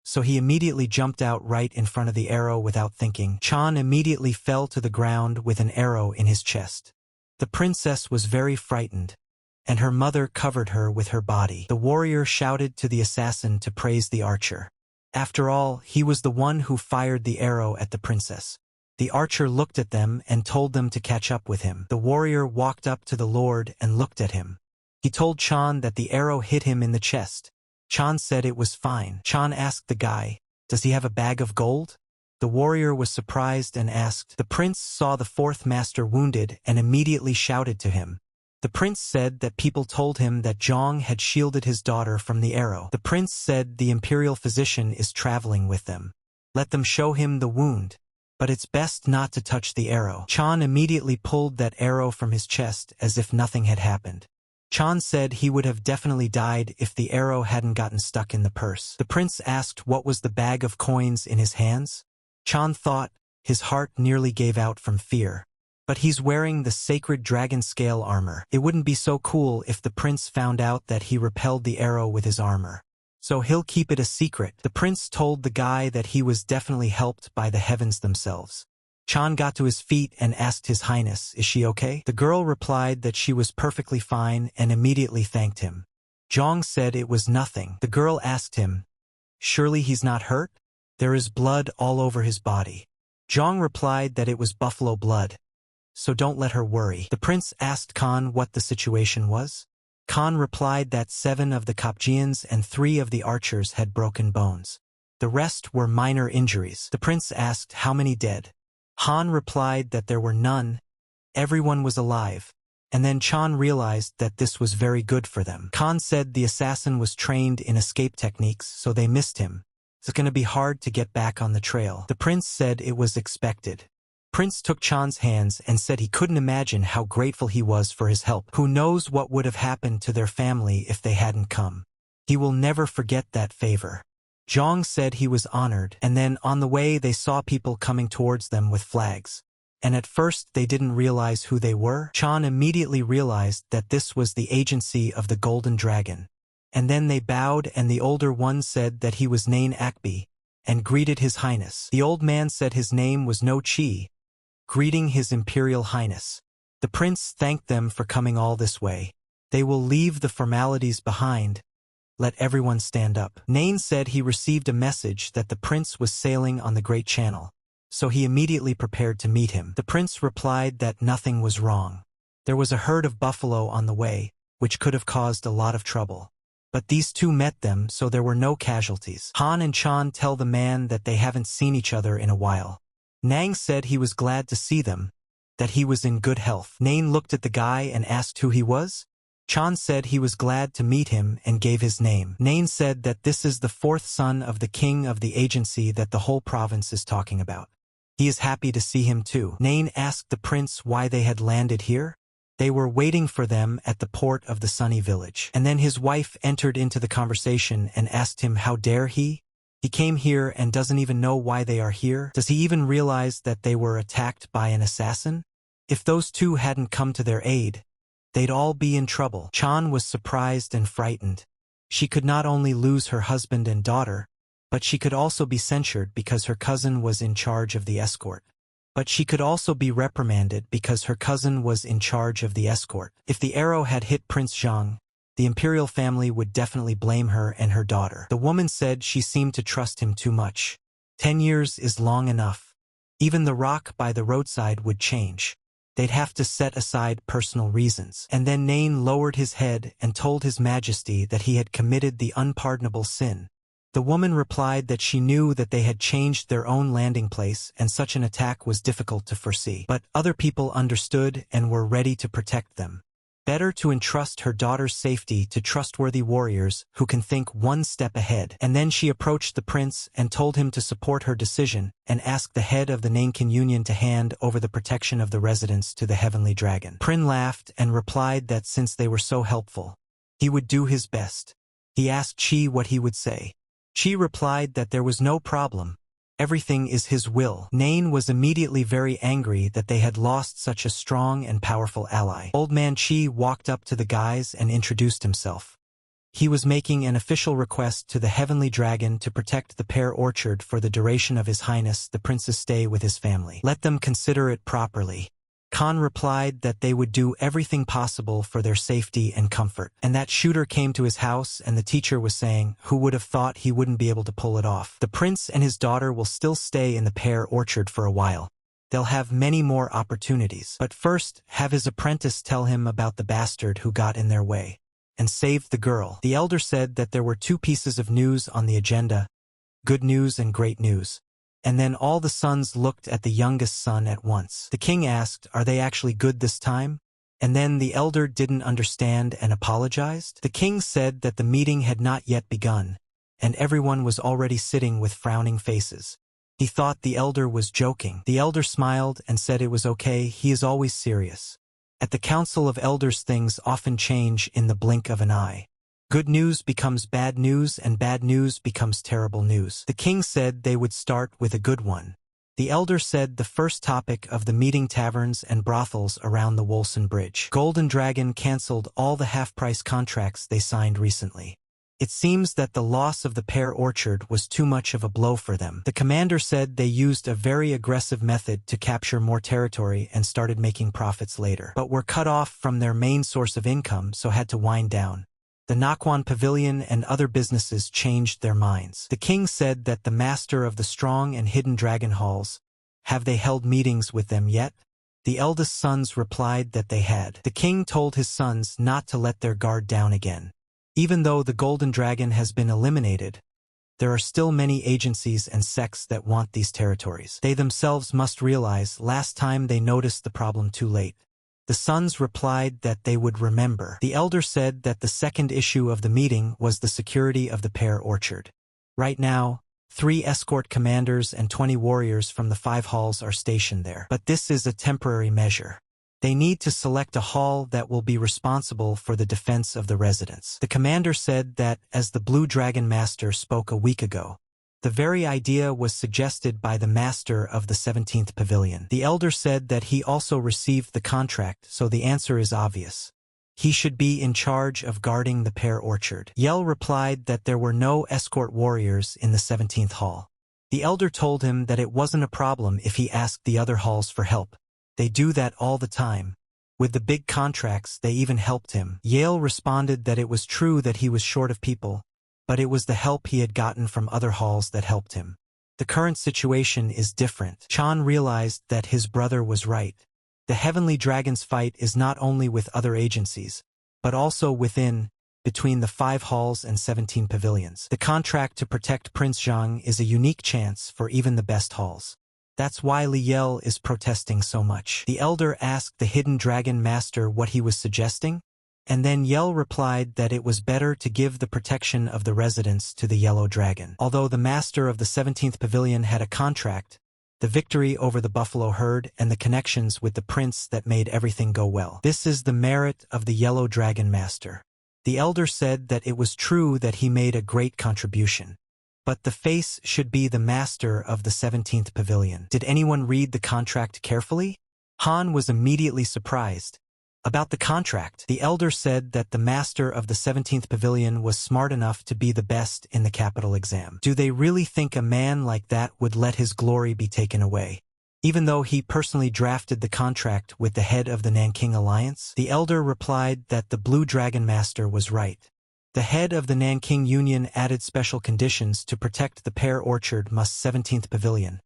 so he immediately jumped out right in front of the arrow without thinking. Chan immediately fell to the ground with an arrow in his chest. The princess was very frightened, and her mother covered her with her body. The warrior shouted to the assassin to praise the archer. After all, he was the one who fired the arrow at the princess. The archer looked at them and told them to catch up with him. The warrior walked up to the lord and looked at him. He told Chan that the arrow hit him in the chest. Chan said it was fine. Chan asked the guy, "Does he have a bag of gold?" The warrior was surprised and asked. The prince saw the fourth master wounded and immediately shouted to him. The prince said that people told him that Zhang had shielded his daughter from the arrow. The prince said the imperial physician is traveling with them. Let them show him the wound. But it's best not to touch the arrow. Chan immediately pulled that arrow from his chest as if nothing had happened. Chan said he would have definitely died if the arrow hadn't gotten stuck in the purse. The prince asked what was the bag of coins in his hands. Chan thought. His heart nearly gave out from fear. But he's wearing the sacred dragon scale armor. It wouldn't be so cool if the prince found out that he repelled the arrow with his armor. So he'll keep it a secret. The prince told the guy that he was definitely helped by the heavens themselves. Chan got to his feet and asked His Highness, "Is she okay?" The girl replied that she was perfectly fine and immediately thanked him. Zhang said it was nothing. The girl asked him, "Surely he's not hurt? There is blood all over his body." Zhang replied that it was buffalo blood, so don't let her worry. The prince asked Khan what the situation was. Khan replied that 7 of the Kopjians and 3 of the archers had broken bones. The rest were minor injuries. The prince asked how many dead. Han replied that there were none. Everyone was alive. And then Chan realized that this was very good for them. Khan said the assassin was trained in escape techniques, so they missed him. It's going to be hard to get back on the trail. The prince said it was expected. Prince took Chan's hands and said he couldn't imagine how grateful he was for his help. Who knows what would have happened to their family if they hadn't come. He will never forget that favor. Zhang said he was honored, and then on the way they saw people coming towards them with flags. And at first they didn't realize who they were. Chan immediately realized that this was the agency of the Golden Dragon. And then they bowed, and the older one said that he was Nain Akbi, and greeted His Highness. The old man said his name was No Chi, greeting His Imperial Highness. The prince thanked them for coming all this way. They will leave the formalities behind. Let everyone stand up. Nain said he received a message that the prince was sailing on the Great Channel, so he immediately prepared to meet him. The prince replied that nothing was wrong. There was a herd of buffalo on the way, which could have caused a lot of trouble. But these two met them, so there were no casualties. Han and Chan tell the man that they haven't seen each other in a while. Nang said he was glad to see them, that he was in good health. Nain looked at the guy and asked who he was. Chan said he was glad to meet him and gave his name. Nain said that this is the 4th son of the king of the agency that the whole province is talking about. He is happy to see him too. Nain asked the prince why they had landed here. They were waiting for them at the port of the sunny village. And then his wife entered into the conversation and asked him how dare he? He came here and doesn't even know why they are here. Does he even realize that they were attacked by an assassin? If those two hadn't come to their aid, they'd all be in trouble. Chan was surprised and frightened. She could not only lose her husband and daughter, but she could also be censured because her cousin was in charge of the escort. But she could also be reprimanded because her cousin was in charge of the escort. If the arrow had hit Prince Zhang, The imperial family would definitely blame her and her daughter. The woman said she seemed to trust him too much. 10 years is long enough. Even the rock by the roadside would change. They'd have to set aside personal reasons. And then Nain lowered his head and told His Majesty that he had committed the unpardonable sin. The woman replied that she knew that they had changed their own landing place and such an attack was difficult to foresee. But other people understood and were ready to protect them. Better to entrust her daughter's safety to trustworthy warriors who can think one step ahead. And then she approached the prince and told him to support her decision and asked the head of the Nankin Union to hand over the protection of the residents to the Heavenly Dragon. Prin laughed and replied that since they were so helpful, he would do his best. He asked Chi what he would say. Chi replied that there was no problem. Everything is his will. Nain was immediately very angry that they had lost such a strong and powerful ally. Old Man Chi walked up to the guys and introduced himself. He was making an official request to the Heavenly Dragon to protect the pear orchard for the duration of His Highness the Prince's stay with his family. Let them consider it properly. Khan replied that they would do everything possible for their safety and comfort. And that shooter came to his house and the teacher was saying, who would have thought he wouldn't be able to pull it off. The prince and his daughter will still stay in the pear orchard for a while. They'll have many more opportunities. But first, have his apprentice tell him about the bastard who got in their way and saved the girl. The elder said that there were 2 pieces of news on the agenda, good news and great news. And then all the sons looked at the youngest son at once. The king asked, are they actually good this time? And then the elder didn't understand and apologized. The king said that the meeting had not yet begun, and everyone was already sitting with frowning faces. He thought the elder was joking. The elder smiled and said it was okay, he is always serious. At the council of elders things often change in the blink of an eye. Good news becomes bad news and bad news becomes terrible news. The king said they would start with a good one. The elder said the first topic of the meeting taverns and brothels around the Wolson Bridge. Golden Dragon cancelled all the half-price contracts they signed recently. It seems that the loss of the pear orchard was too much of a blow for them. The commander said they used a very aggressive method to capture more territory and started making profits later, but were cut off from their main source of income so had to wind down. The Naquan Pavilion and other businesses changed their minds. The king said that the master of the strong and hidden dragon halls, have they held meetings with them yet? The eldest sons replied that they had. The king told his sons not to let their guard down again. Even though the golden dragon has been eliminated, there are still many agencies and sects that want these territories. They themselves must realize last time they noticed the problem too late. The sons replied that they would remember. The elder said that the second issue of the meeting was the security of the pear orchard. Right now, 3 escort commanders and 20 warriors from the 5 halls are stationed there. But this is a temporary measure. They need to select a hall that will be responsible for the defense of the residents. The commander said that, as the Blue Dragon Master spoke a week ago, the very idea was suggested by the master of the 17th Pavilion. The elder said that he also received the contract, so the answer is obvious. He should be in charge of guarding the pear orchard. Yell replied that there were no escort warriors in the 17th hall. The elder told him that it wasn't a problem if he asked the other halls for help. They do that all the time. With the big contracts, they even helped him. Yale responded that it was true that he was short of people, but it was the help he had gotten from other halls that helped him. The current situation is different. Chan realized that his brother was right. The Heavenly Dragon's fight is not only with other agencies, but also between the 5 halls and 17 pavilions. The contract to protect Prince Zhang is a unique chance for even the best halls. That's why Li Yel is protesting so much. The elder asked the Hidden Dragon Master what he was suggesting, and then Yel replied that it was better to give the protection of the residents to the Yellow Dragon. Although the master of the 17th Pavilion had a contract, the victory over the buffalo herd and the connections with the prince that made everything go well. This is the merit of the Yellow Dragon Master. The elder said that it was true that he made a great contribution, but the face should be the master of the 17th Pavilion. Did anyone read the contract carefully? Han was immediately surprised. About the contract, the elder said that the master of the 17th Pavilion was smart enough to be the best in the capital exam. Do they really think a man like that would let his glory be taken away? even though he personally drafted the contract with the head of the Nanking Alliance? The elder replied that the Blue Dragon Master was right. The head of the Nanking Union added special conditions to protect the pear orchard must 17th Pavilion.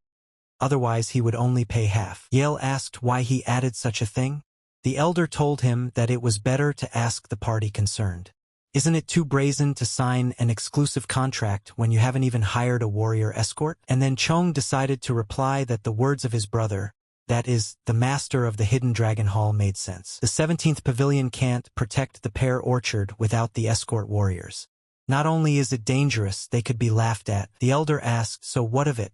Otherwise he would only pay half. Yale asked why he added such a thing. The elder told him that it was better to ask the party concerned. Isn't it too brazen to sign an exclusive contract when you haven't even hired a warrior escort? And then Chong decided to reply that the words of his brother, that is, the master of the Hidden Dragon Hall, made sense. The 17th Pavilion can't protect the pear orchard without the escort warriors. Not only is it dangerous, they could be laughed at. The elder asked, so what of it?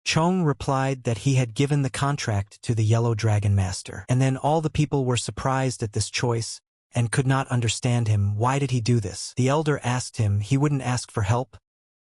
Chong replied that he had given the contract to the Yellow Dragon Master. And then all the people were surprised at this choice and could not understand him. Why did he do this? The elder asked him he wouldn't ask for help,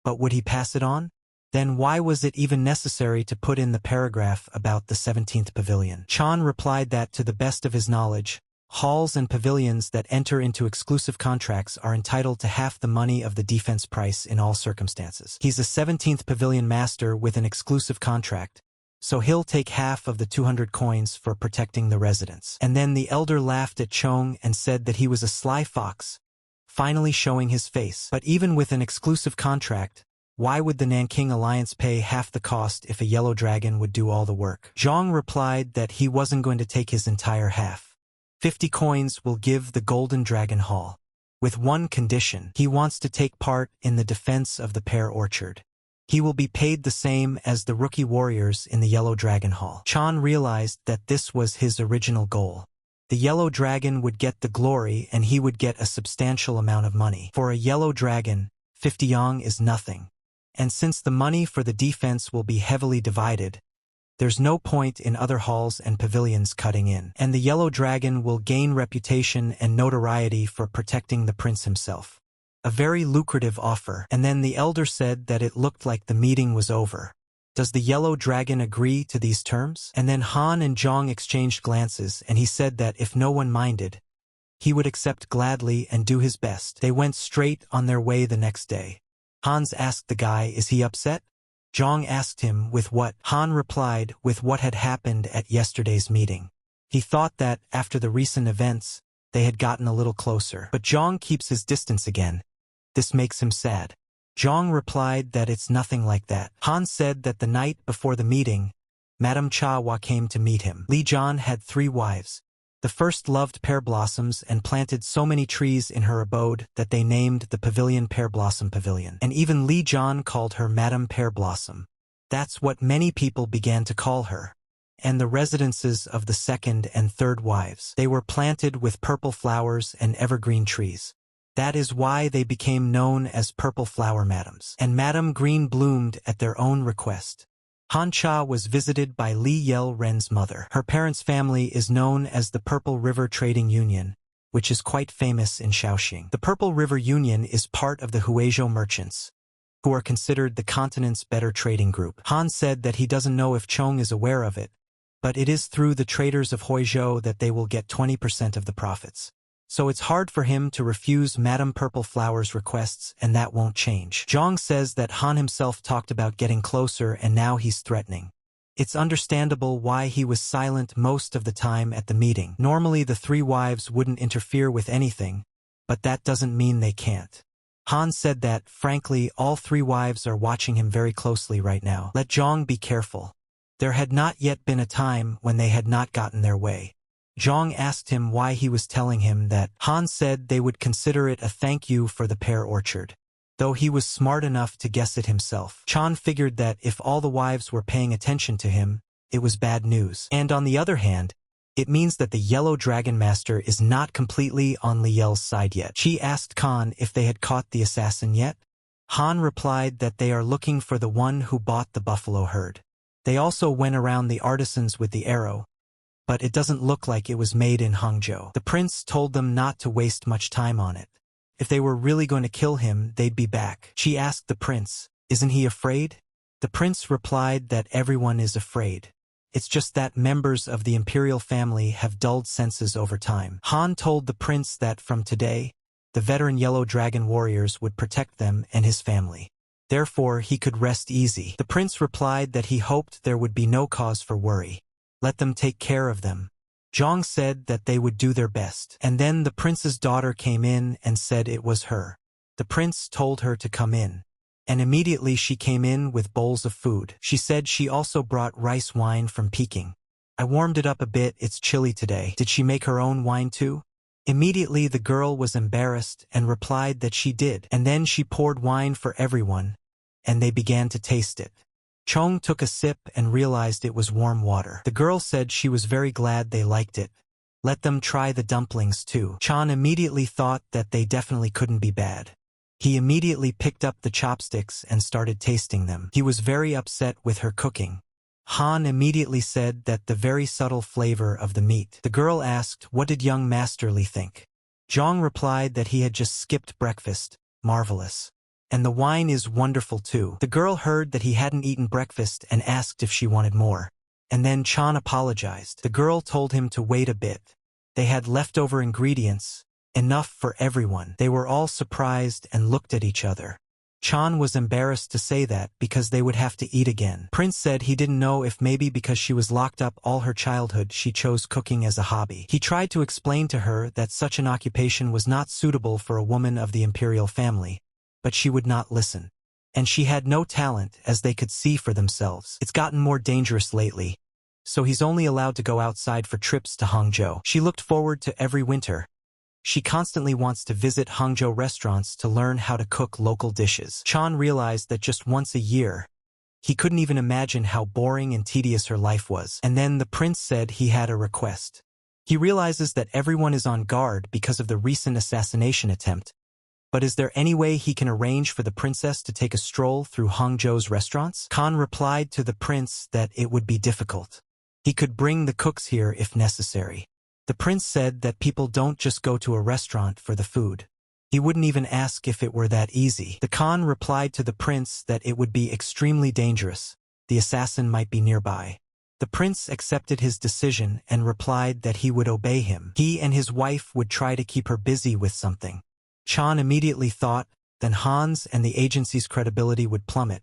but would he pass it on? Then why was it even necessary to put in the paragraph about the 17th Pavilion? Chan replied that to the best of his knowledge, halls and pavilions that enter into exclusive contracts are entitled to half the money of the defense price in all circumstances. He's a 17th Pavilion master with an exclusive contract, so he'll take half of the 200 coins for protecting the residents. And then the elder laughed at Chong and said that he was a sly fox, finally showing his face. But even with an exclusive contract, why would the Nanking Alliance pay half the cost if a yellow dragon would do all the work? Zhang replied that he wasn't going to take his entire half. 50 coins will give the Golden Dragon Hall. With one condition, he wants to take part in the defense of the pear orchard. He will be paid the same as the rookie warriors in the Yellow Dragon Hall. Chan realized that this was his original goal. The Yellow Dragon would get the glory and he would get a substantial amount of money. For a Yellow Dragon, 50 yang is nothing. And since the money for the defense will be heavily divided, there's no point in other halls and pavilions cutting in. And the Yellow Dragon will gain reputation and notoriety for protecting the prince himself. A very lucrative offer. And then the elder said that it looked like the meeting was over. Does the Yellow Dragon agree to these terms? And then Han and Zhang exchanged glances and he said that if no one minded, he would accept gladly and do his best. They went straight on their way the next day. Hans asked the guy, is he upset? Zhang asked him with what. Han replied with what had happened at yesterday's meeting. He thought that, after the recent events, they had gotten a little closer. But Zhang keeps his distance again. This makes him sad. Zhang replied that it's nothing like that. Han said that the night before the meeting, Madame Chawa came to meet him. Li Zhan had 3 wives. The first loved pear blossoms and planted so many trees in her abode that they named the pavilion Pear Blossom Pavilion. And even Li Zhan called her Madame Pear Blossom. That's what many people began to call her. And the residences of the second and third wives, they were planted with purple flowers and evergreen trees. That is why they became known as Purple Flower Madams. And Madame Green bloomed at their own request. Han Cha was visited by Li Yel Ren's mother. Her parents' family is known as the Purple River Trading Union, which is quite famous in Shaoxing. The Purple River Union is part of the Huizhou merchants, who are considered the continent's better trading group. Han said that he doesn't know if Chong is aware of it, but it is through the traders of Huizhou that they will get 20% of the profits. So it's hard for him to refuse Madame Purple Flower's requests, and that won't change. Zhang says that Han himself talked about getting closer and now he's threatening. It's understandable why he was silent most of the time at the meeting. Normally the 3 wives wouldn't interfere with anything, but that doesn't mean they can't. Han said that, frankly, all 3 wives are watching him very closely right now. Let Zhang be careful. There had not yet been a time when they had not gotten their way. Zhang asked him why he was telling him that. Han said they would consider it a thank you for the pear orchard, though he was smart enough to guess it himself. Chan figured that if all the wives were paying attention to him, it was bad news. And on the other hand, it means that the Yellow Dragon Master is not completely on Liel's side yet. She asked Khan if they had caught the assassin yet. Han replied that they are looking for the one who bought the buffalo herd. They also went around the artisans with the arrow, but it doesn't look like it was made in Hangzhou. The prince told them not to waste much time on it. If they were really going to kill him, they'd be back. She asked the prince, isn't he afraid? The prince replied that everyone is afraid. It's just that members of the imperial family have dulled senses over time. Han told the prince that from today, the veteran Yellow Dragon warriors would protect them and his family. Therefore, he could rest easy. The prince replied that he hoped there would be no cause for worry. Let them take care of them. Zhang said that they would do their best. And then the prince's daughter came in and said it was her. The prince told her to come in. And immediately she came in with bowls of food. She said she also brought rice wine from Peking. I warmed it up a bit, it's chilly today. Did she make her own wine too? Immediately the girl was embarrassed and replied that she did. And then she poured wine for everyone, and they began to taste it. Chong took a sip and realized it was warm water. The girl said she was very glad they liked it. Let them try the dumplings too. Chan immediately thought that they definitely couldn't be bad. He immediately picked up the chopsticks and started tasting them. He was very upset with her cooking. Han immediately said that the very subtle flavor of the meat. The girl asked, what did young Masterly think? Zhang replied that he had just skipped breakfast. Marvelous. And the wine is wonderful too. The girl heard that he hadn't eaten breakfast and asked if she wanted more. And then Chan apologized. The girl told him to wait a bit. They had leftover ingredients. Enough for everyone. They were all surprised and looked at each other. Chan was embarrassed to say that because they would have to eat again. Prince said he didn't know if maybe because she was locked up all her childhood she chose cooking as a hobby. He tried to explain to her that such an occupation was not suitable for a woman of the imperial family, but she would not listen. And she had no talent, as they could see for themselves. It's gotten more dangerous lately, so he's only allowed to go outside for trips to Hangzhou. She looked forward to every winter. She constantly wants to visit Hangzhou restaurants to learn how to cook local dishes. Chan realized that just once a year, he couldn't even imagine how boring and tedious her life was. And then the prince said he had a request. He realizes that everyone is on guard because of the recent assassination attempt. But is there any way he can arrange for the princess to take a stroll through Hangzhou's restaurants? Khan replied to the prince that it would be difficult. He could bring the cooks here if necessary. The prince said that people don't just go to a restaurant for the food. He wouldn't even ask if it were that easy. The Khan replied to the prince that it would be extremely dangerous. The assassin might be nearby. The prince accepted his decision and replied that he would obey him. He and his wife would try to keep her busy with something. Chan immediately thought, then Han's and the agency's credibility would plummet.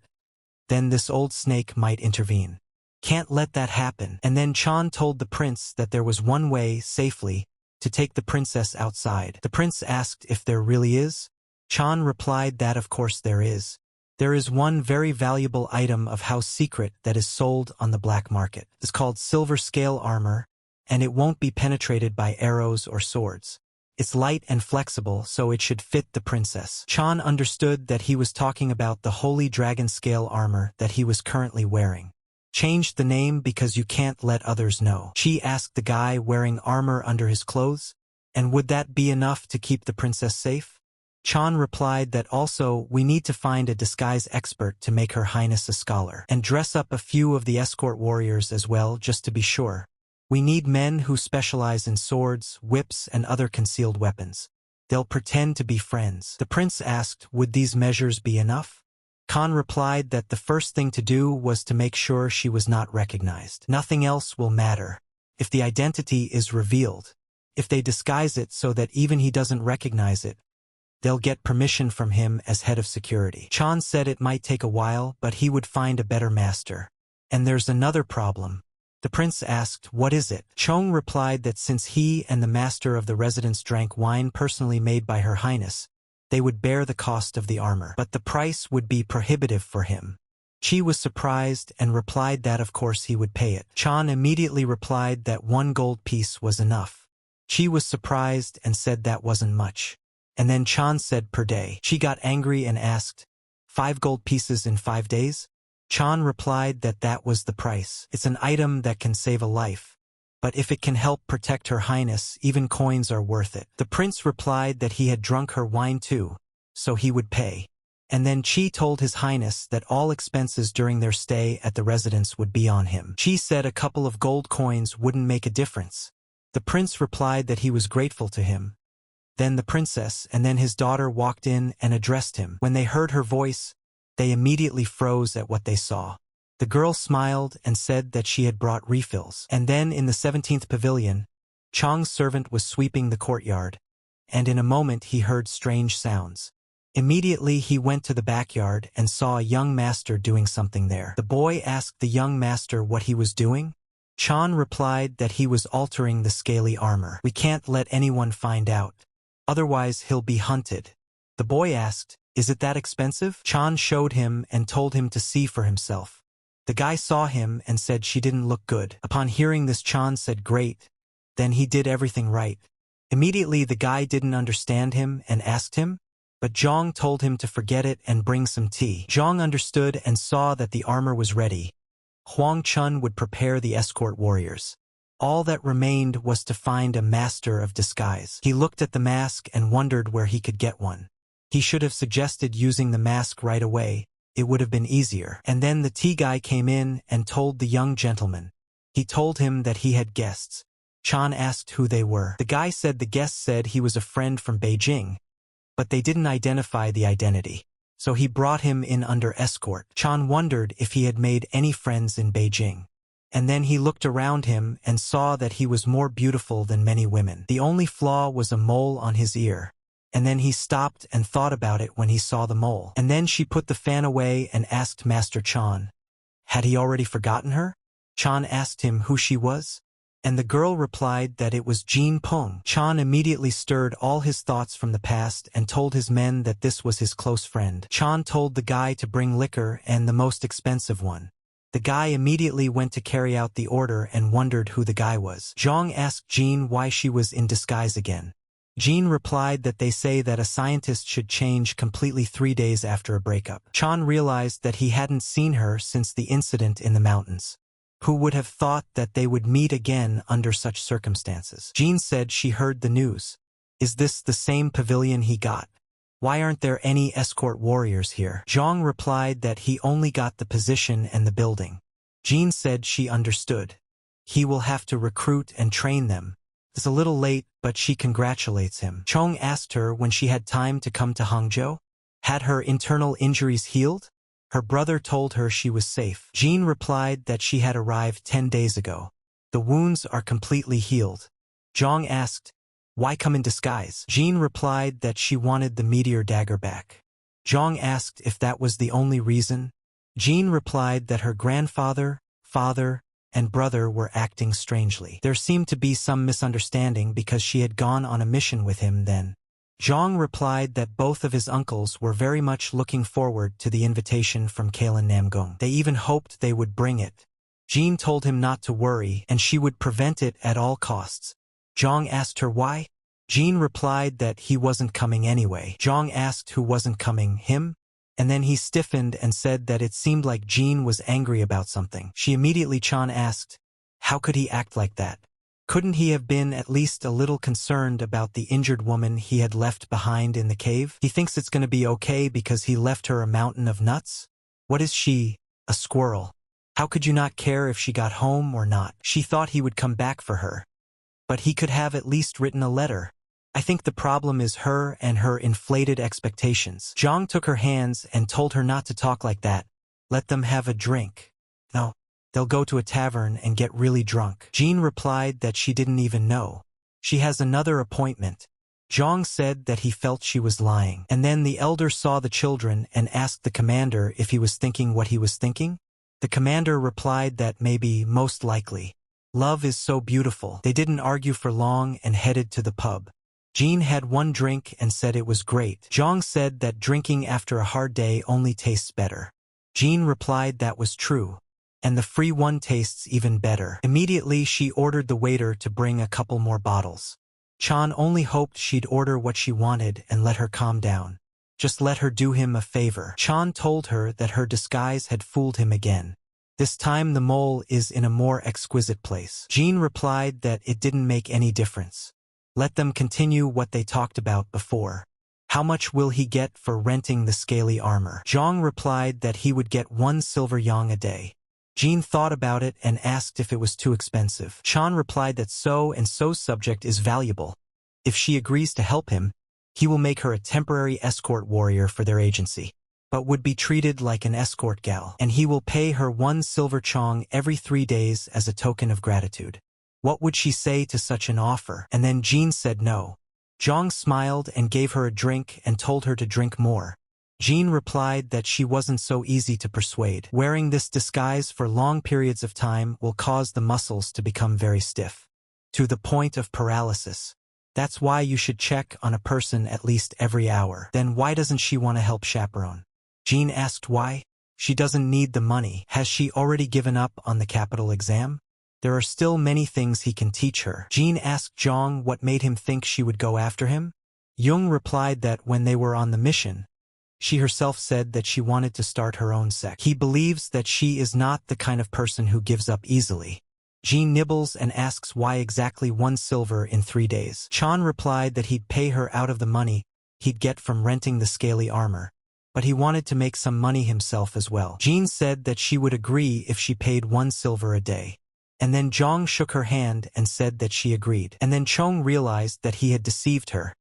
Then this old snake might intervene. Can't let that happen. And then Chan told the prince that there was one way, safely, to take the princess outside. The prince asked if there really is. Chan replied that of course there is. There is one very valuable item of house secret that is sold on the black market. It's called silver scale armor, and it won't be penetrated by arrows or swords. It's light and flexible, so it should fit the princess. Chan understood that he was talking about the holy dragon scale armor that he was currently wearing. Changed the name because you can't let others know. She asked the guy wearing armor under his clothes, and would that be enough to keep the princess safe? Chan replied that also we need to find a disguise expert to make Her Highness a scholar, and dress up a few of the escort warriors as well just to be sure. We need men who specialize in swords, whips, and other concealed weapons. They'll pretend to be friends. The prince asked, would these measures be enough? Khan replied that the first thing to do was to make sure she was not recognized. Nothing else will matter. If the identity is revealed, if they disguise it so that even he doesn't recognize it, they'll get permission from him as head of security. Chan said it might take a while, but he would find a better master. And there's another problem. The prince asked, what is it? Chong replied that since he and the master of the residence drank wine personally made by Her Highness, they would bear the cost of the armor, but the price would be prohibitive for him. Chi was surprised and replied that of course he would pay it. Chan immediately replied that 1 gold piece was enough. Chi was surprised and said that wasn't much. And then Chan said per day. Chi got angry and asked, 5 gold pieces in 5 days? Chan replied that that was the price. It's an item that can save a life. But if it can help protect Her Highness, even coins are worth it. The prince replied that he had drunk her wine too, so he would pay. And then Chi told His Highness that all expenses during their stay at the residence would be on him. Chi said a couple of gold coins wouldn't make a difference. The prince replied that he was grateful to him. Then the princess and then his daughter walked in and addressed him. When they heard her voice, they immediately froze at what they saw. The girl smiled and said that she had brought refills. And then in the 17th pavilion, Chang's servant was sweeping the courtyard, and in a moment he heard strange sounds. Immediately he went to the backyard and saw a young master doing something there. The boy asked the young master what he was doing. Chan replied that he was altering the scaly armor. "We can't let anyone find out. Otherwise he'll be hunted." The boy asked, "Is it that expensive?" Chan showed him and told him to see for himself. The guy saw him and said she didn't look good. Upon hearing this, Chan said, "Great. Then he did everything right." Immediately the guy didn't understand him and asked him, but Zhang told him to forget it and bring some tea. Zhang understood and saw that the armor was ready. Huang Chun would prepare the escort warriors. All that remained was to find a master of disguise. He looked at the mask and wondered where he could get one. He should have suggested using the mask right away. It would have been easier. And then the tea guy came in and told the young gentleman. He told him that he had guests. Chan asked who they were. The guy said the guest said he was a friend from Beijing, but they didn't identify the identity. So he brought him in under escort. Chan wondered if he had made any friends in Beijing. And then he looked around him and saw that he was more beautiful than many women. The only flaw was a mole on his ear. And then he stopped and thought about it when he saw the mole. And then she put the fan away and asked Master Chan. Had he already forgotten her? Chan asked him who she was. And the girl replied that it was Jin Peng. Chan immediately stirred all his thoughts from the past and told his men that this was his close friend. Chan told the guy to bring liquor and the most expensive one. The guy immediately went to carry out the order and wondered who the guy was. Zhang asked Jin why she was in disguise again. Jin replied that they say that a scientist should change completely 3 days after a breakup. Chan realized that he hadn't seen her since the incident in the mountains. Who would have thought that they would meet again under such circumstances? Jean said she heard the news. Is this the same pavilion he got? Why aren't there any escort warriors here? Zhang replied that he only got the position and the building. Jean said she understood. He will have to recruit and train them. It's a little late, but she congratulates him. Chong asked her when she had time to come to Hangzhou. Had her internal injuries healed? Her brother told her she was safe. Jean replied that she had arrived 10 days ago. The wounds are completely healed. Zhang asked, "Why come in disguise?" Jean replied that she wanted the meteor dagger back. Zhang asked if that was the only reason. Jean replied that her grandfather, father, and brother were acting strangely. There seemed to be some misunderstanding because she had gone on a mission with him then. Zhang replied that both of his uncles were very much looking forward to the invitation from Kailan Namgung. They even hoped they would bring it. Jean told him not to worry and she would prevent it at all costs. Zhang asked her why. Jean replied that he wasn't coming anyway. Zhang asked who wasn't coming, him? And then he stiffened and said that it seemed like Jean was angry about something. She immediately Chan asked, how could he act like that? Couldn't he have been at least a little concerned about the injured woman he had left behind in the cave? He thinks it's going to be okay because he left her a mountain of nuts? What is she? A squirrel. How could you not care if she got home or not? She thought he would come back for her. But he could have at least written a letter. I think the problem is her and her inflated expectations. Zhang took her hands and told her not to talk like that. Let them have a drink. No. They'll go to a tavern and get really drunk. Jean replied that she didn't even know. She has another appointment. Zhang said that he felt she was lying. And then the elder saw the children and asked the commander if he was thinking what he was thinking. The commander replied that maybe, most likely. Love is so beautiful. They didn't argue for long and headed to the pub. Jean had one drink and said it was great. Zhang said that drinking after a hard day only tastes better. Jean replied that was true. And the free one tastes even better. Immediately she ordered the waiter to bring a couple more bottles. Chan only hoped she'd order what she wanted and let her calm down. Just let her do him a favor. Chan told her that her disguise had fooled him again. This time the mole is in a more exquisite place. Jean replied that it didn't make any difference. Let them continue what they talked about before. How much will he get for renting the scaly armor? Zhang replied that he would get 1 silver yang a day. Jean thought about it and asked if it was too expensive. Chan replied that so-and-so's subject is valuable. If she agrees to help him, he will make her a temporary escort warrior for their agency, but would be treated like an escort gal, and he will pay her 1 silver chong every 3 days as a token of gratitude. What would she say to such an offer? And then Jean said no. Zhang smiled and gave her a drink and told her to drink more. Jean replied that she wasn't so easy to persuade. Wearing this disguise for long periods of time will cause the muscles to become very stiff, to the point of paralysis. That's why you should check on a person at least every hour. Then why doesn't she want to help chaperone? Jean asked why. She doesn't need the money. Has she already given up on the capital exam? There are still many things he can teach her. Jean asked Zhang what made him think she would go after him. Jung replied that when they were on the mission, she herself said that she wanted to start her own sect. He believes that she is not the kind of person who gives up easily. Jean nibbles and asks why exactly 1 silver in 3 days. Chan replied that he'd pay her out of the money he'd get from renting the scaly armor, but he wanted to make some money himself as well. Jean said that she would agree if she paid 1 silver a day. And then Zhang shook her hand and said that she agreed. And then Chong realized that he had deceived her,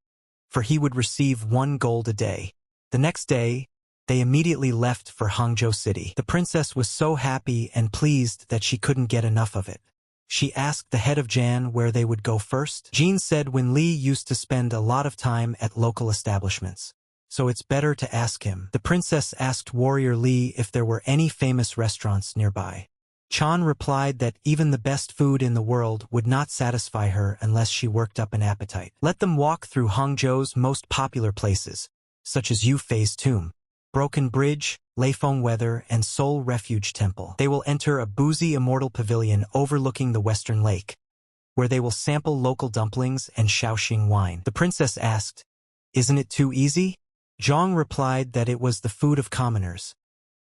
for he would receive 1 gold a day. The next day, they immediately left for Hangzhou City. The princess was so happy and pleased that she couldn't get enough of it. She asked the head of Jan where they would go first. Jean said when Li used to spend a lot of time at local establishments, so it's better to ask him. The princess asked warrior Li if there were any famous restaurants nearby. Chan replied that even the best food in the world would not satisfy her unless she worked up an appetite. Let them walk through Hangzhou's most popular places, such as Yufei's Tomb, Broken Bridge, Leifeng Weather, and Seoul Refuge Temple. They will enter a boozy immortal pavilion overlooking the Western Lake, where they will sample local dumplings and Shaoxing wine. The princess asked, "Isn't it too easy?" Zhang replied that it was the food of commoners,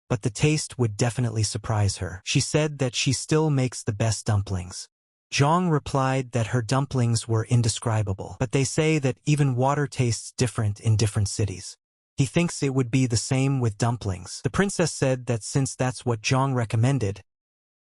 but the taste would definitely surprise her. She said that she still makes the best dumplings. Zhang replied that her dumplings were indescribable, but they say that even water tastes different in different cities. He thinks it would be the same with dumplings. The princess said that since that's what Zhang recommended,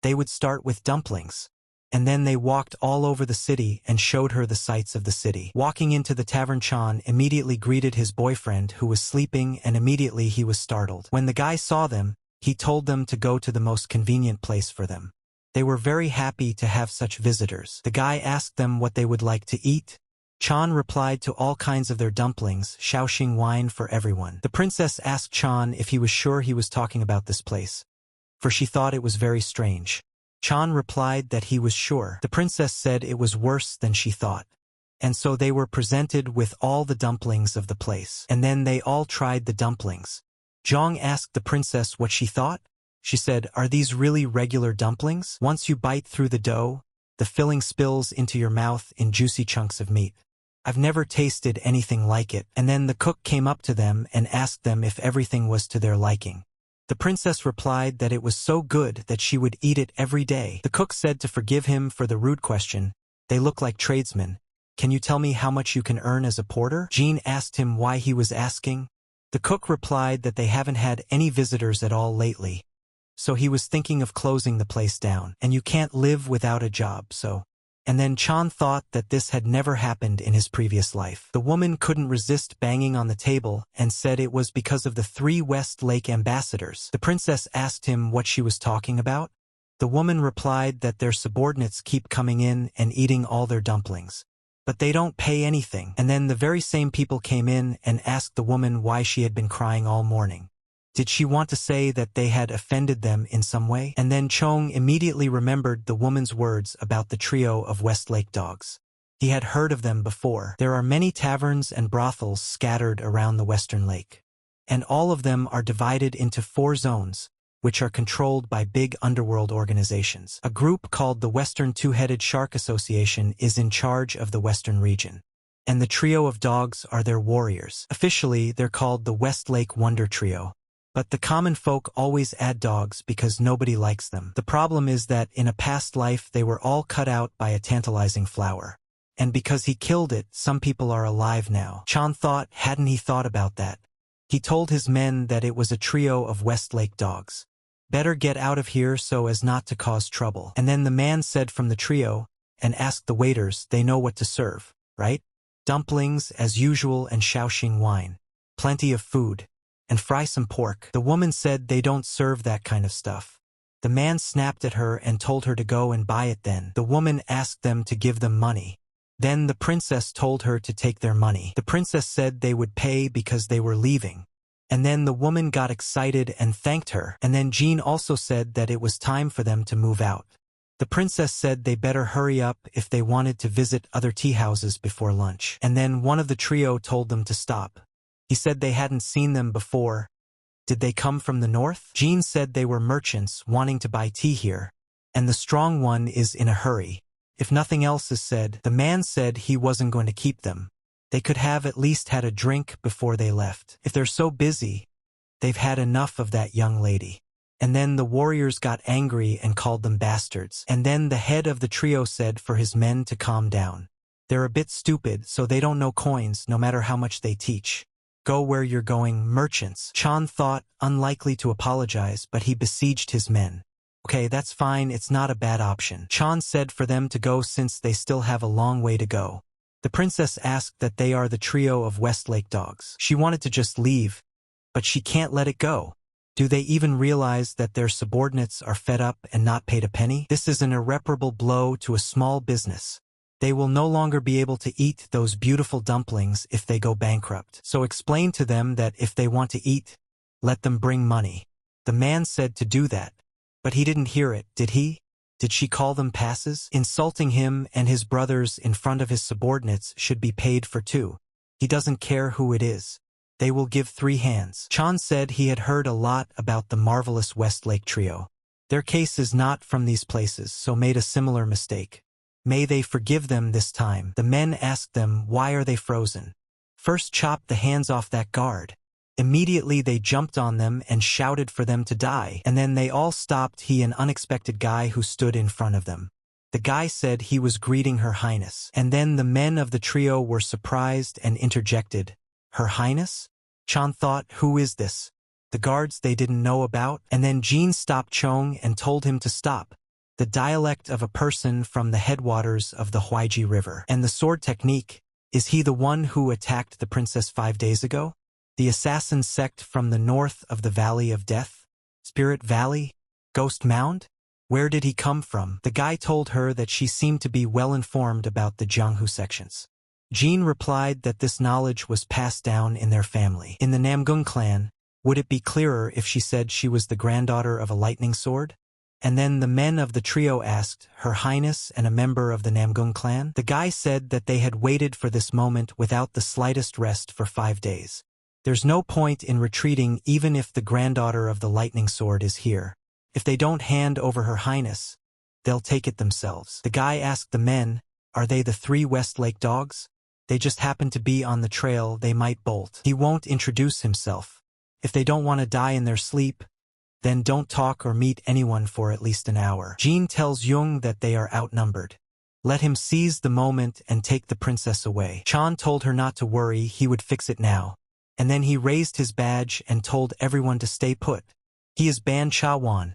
they would start with dumplings. And then they walked all over the city and showed her the sights of the city. Walking into the tavern, Chan immediately greeted his boyfriend who was sleeping, and immediately he was startled. When the guy saw them, he told them to go to the most convenient place for them. They were very happy to have such visitors. The guy asked them what they would like to eat. Chan replied to all kinds of their dumplings, Shaoxing wine for everyone. The princess asked Chan if he was sure he was talking about this place, for she thought it was very strange. Chan replied that he was sure. The princess said it was worse than she thought. And so they were presented with all the dumplings of the place. And then they all tried the dumplings. Zhang asked the princess what she thought. She said, "Are these really regular dumplings? Once you bite through the dough, the filling spills into your mouth in juicy chunks of meat. I've never tasted anything like it." And then the cook came up to them and asked them if everything was to their liking. The princess replied that it was so good that she would eat it every day. The cook said to forgive him for the rude question, "They look like tradesmen. Can you tell me how much you can earn as a porter?" Jean asked him why he was asking. The cook replied that they haven't had any visitors at all lately, so he was thinking of closing the place down. And you can't live without a job, so... And then Chan thought that this had never happened in his previous life. The woman couldn't resist banging on the table and said it was because of the 3 West Lake ambassadors. The princess asked him what she was talking about. The woman replied that their subordinates keep coming in and eating all their dumplings, but they don't pay anything. And then the very same people came in and asked the woman why she had been crying all morning. Did she want to say that they had offended them in some way? And then Chong immediately remembered the woman's words about the trio of Westlake dogs. He had heard of them before. There are many taverns and brothels scattered around the Western Lake, and all of them are divided into 4 zones, which are controlled by big underworld organizations. A group called the Western Two-Headed Shark Association is in charge of the Western region, and the trio of dogs are their warriors. Officially, they're called the Westlake Wonder Trio. But the common folk always add dogs because nobody likes them. The problem is that in a past life they were all cut out by a tantalizing flower. And because he killed it, some people are alive now. Chan thought, hadn't he thought about that? He told his men that it was a trio of Westlake dogs. Better get out of here so as not to cause trouble. And then the man said from the trio, and asked the waiters, they know what to serve, right? Dumplings, as usual, and Shaoxing wine. Plenty of food. And fry some pork. The woman said they don't serve that kind of stuff. The man snapped at her and told her to go and buy it then. The woman asked them to give them money. Then the princess told her to take their money. The princess said they would pay because they were leaving. And then the woman got excited and thanked her. And then Jean also said that it was time for them to move out. The princess said they better hurry up if they wanted to visit other tea houses before lunch. And then one of the trio told them to stop. He said they hadn't seen them before. Did they come from the north? Jean said they were merchants wanting to buy tea here. And the strong one is in a hurry. If nothing else is said, the man said he wasn't going to keep them. They could have at least had a drink before they left. If they're so busy, they've had enough of that young lady. And then the warriors got angry and called them bastards. And then the head of the trio said for his men to calm down. They're a bit stupid, so they don't know coins no matter how much they teach. Go where you're going, merchants. Chan thought, unlikely to apologize, but he besieged his men. Okay, that's fine, it's not a bad option. Chan said for them to go since they still have a long way to go. The princess asked that they are the trio of Westlake dogs. She wanted to just leave, but she can't let it go. Do they even realize that their subordinates are fed up and not paid a penny? This is an irreparable blow to a small business. They will no longer be able to eat those beautiful dumplings if they go bankrupt. So explain to them that if they want to eat, let them bring money. The man said to do that, but he didn't hear it, did he? Did she call them passes? Insulting him and his brothers in front of his subordinates should be paid for too. He doesn't care who it is. They will give 3 hands. Chan said he had heard a lot about the marvelous Westlake trio. Their case is not from these places, so made a similar mistake. May they forgive them this time. The men asked them, why are they frozen? First chop the hands off that guard. Immediately they jumped on them and shouted for them to die, and then they all stopped an unexpected guy who stood in front of them. The guy said he was greeting Her Highness, and then the men of the trio were surprised and interjected, Her Highness? Chan thought, who is this? The guards they didn't know about? And then Jean stopped Chong and told him to stop. The dialect of a person from the headwaters of the Huaiji River. And the sword technique, is he the one who attacked the princess 5 days ago? The assassin sect from the north of the Valley of Death? Spirit Valley? Ghost Mound? Where did he come from? The guy told her that she seemed to be well informed about the Jianghu sections. Jean replied that this knowledge was passed down in their family. In the Namgung clan, would it be clearer if she said she was the granddaughter of a lightning sword? And then the men of the trio asked, Her Highness and a member of the Namgung clan? The guy said that they had waited for this moment without the slightest rest for 5 days. There's no point in retreating even if the granddaughter of the lightning sword is here. If they don't hand over Her Highness, they'll take it themselves. The guy asked the men, are they the 3 Westlake dogs? They just happen to be on the trail, they might bolt. He won't introduce himself. If they don't want to die in their sleep, then don't talk or meet anyone for at least an hour. Jean tells Jung that they are outnumbered. Let him seize the moment and take the princess away. Chan told her not to worry, he would fix it now. And then he raised his badge and told everyone to stay put. He is Ban Chawan,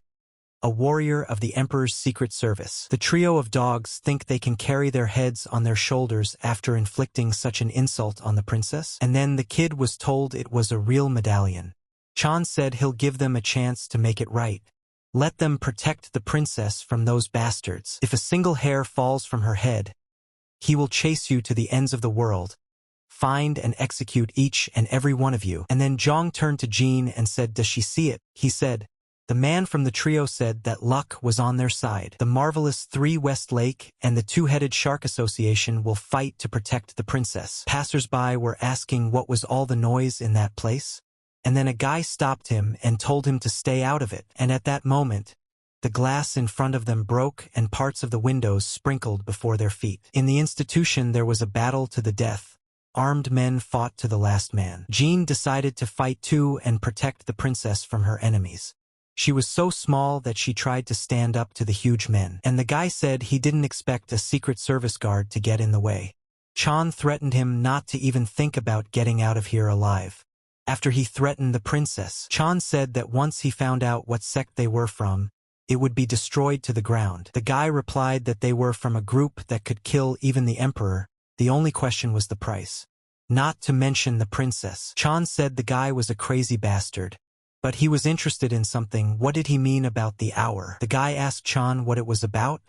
a warrior of the Emperor's Secret Service. The trio of dogs think they can carry their heads on their shoulders after inflicting such an insult on the princess. And then the kid was told it was a real medallion. Chan said he'll give them a chance to make it right. Let them protect the princess from those bastards. If a single hair falls from her head, he will chase you to the ends of the world. Find and execute each and every one of you. And then Zhang turned to Jean and said, does she see it? He said. The man from the trio said that luck was on their side. The marvelous 3 Westlake and the 2-headed shark association will fight to protect the princess. Passers-by were asking what was all the noise in that place. And then a guy stopped him and told him to stay out of it. And at that moment, the glass in front of them broke and parts of the windows sprinkled before their feet. In the institution there was a battle to the death. Armed men fought to the last man. Jean decided to fight too and protect the princess from her enemies. She was so small that she tried to stand up to the huge men. And the guy said he didn't expect a Secret Service guard to get in the way. Chan threatened him not to even think about getting out of here alive. After he threatened the princess, Chan said that once he found out what sect they were from, it would be destroyed to the ground. The guy replied that they were from a group that could kill even the emperor. The only question was the price. Not to mention the princess. Chan said the guy was a crazy bastard. But he was interested in something. What did he mean about the hour? The guy asked Chan what it was about.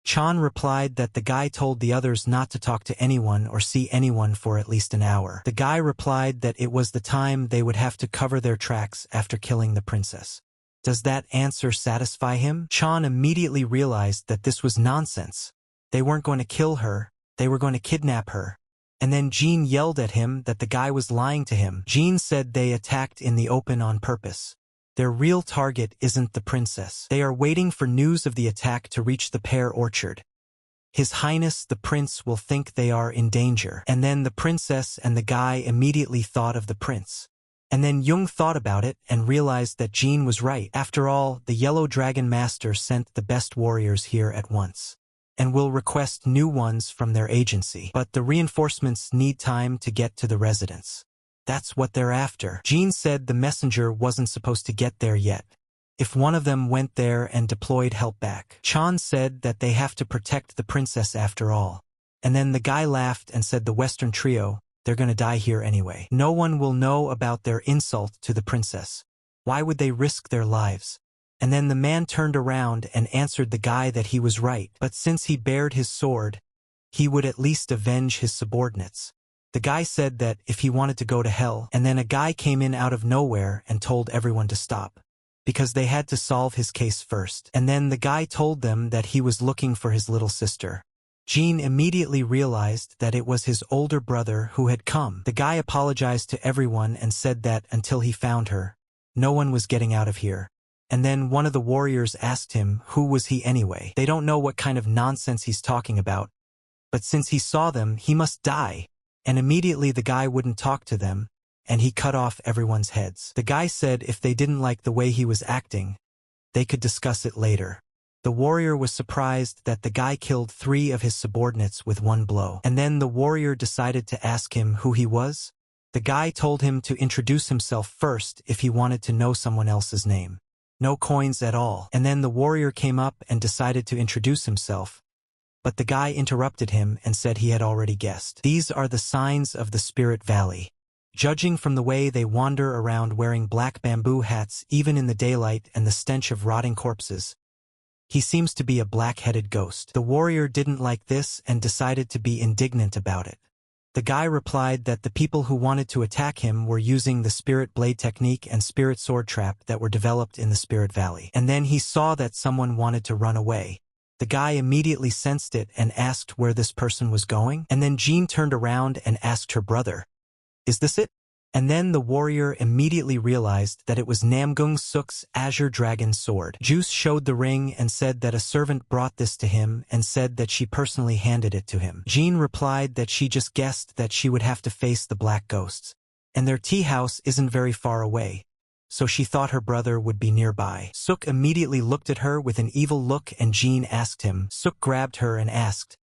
Chan replied that the guy told the others not to talk to anyone or see anyone for at least an hour. The guy replied that it was the time they would have to cover their tracks after killing the princess. Does that answer satisfy him? Chan immediately realized that this was nonsense. They weren't going to kill her, they were going to kidnap her. And then Jean yelled at him that the guy was lying to him. Jean said they attacked in the open on purpose. Their real target isn't the princess. They are waiting for news of the attack to reach the pear orchard. His Highness the Prince will think they are in danger. And then the princess and the guy immediately thought of the prince. And then Jung thought about it and realized that Jean was right. After all, the Yellow Dragon Master sent the best warriors here at once, and will request new ones from their agency. But the reinforcements need time to get to the residence. That's what they're after. Jean said the messenger wasn't supposed to get there yet. If one of them went there and deployed help back. Chan said that they have to protect the princess after all. And then the guy laughed and said the Western trio, they're gonna die here anyway. No one will know about their insult to the princess. Why would they risk their lives? And then the man turned around and answered the guy that he was right, but since he bared his sword, he would at least avenge his subordinates. The guy said that if he wanted to go to hell, and then a guy came in out of nowhere and told everyone to stop, because they had to solve his case first. And then the guy told them that he was looking for his little sister. Jean immediately realized that it was his older brother who had come. The guy apologized to everyone and said that until he found her, no one was getting out of here. And then one of the warriors asked him who was he anyway. They don't know what kind of nonsense he's talking about, but since he saw them, he must die. And immediately the guy wouldn't talk to them, and he cut off everyone's heads. The guy said if they didn't like the way he was acting, they could discuss it later. The warrior was surprised that the guy killed 3 of his subordinates with one blow. And then the warrior decided to ask him who he was. The guy told him to introduce himself first if he wanted to know someone else's name. No coins at all. And then the warrior came up and decided to introduce himself. But the guy interrupted him and said he had already guessed. These are the signs of the Spirit Valley. Judging from the way they wander around wearing black bamboo hats even in the daylight and the stench of rotting corpses, he seems to be a black-headed ghost. The warrior didn't like this and decided to be indignant about it. The guy replied that the people who wanted to attack him were using the Spirit Blade technique and Spirit Sword Trap that were developed in the Spirit Valley. And then he saw that someone wanted to run away. The guy immediately sensed it and asked where this person was going. And then Jean turned around and asked her brother, "Is this it?" And then the warrior immediately realized that it was Namgung Suk's Azure Dragon Sword. Juice showed the ring and said that a servant brought this to him and said that she personally handed it to him. Jean replied that she just guessed that she would have to face the black ghosts, and their tea house isn't very far away, so she thought her brother would be nearby. Suk immediately looked at her with an evil look and Jean asked him. Suk grabbed her and asked,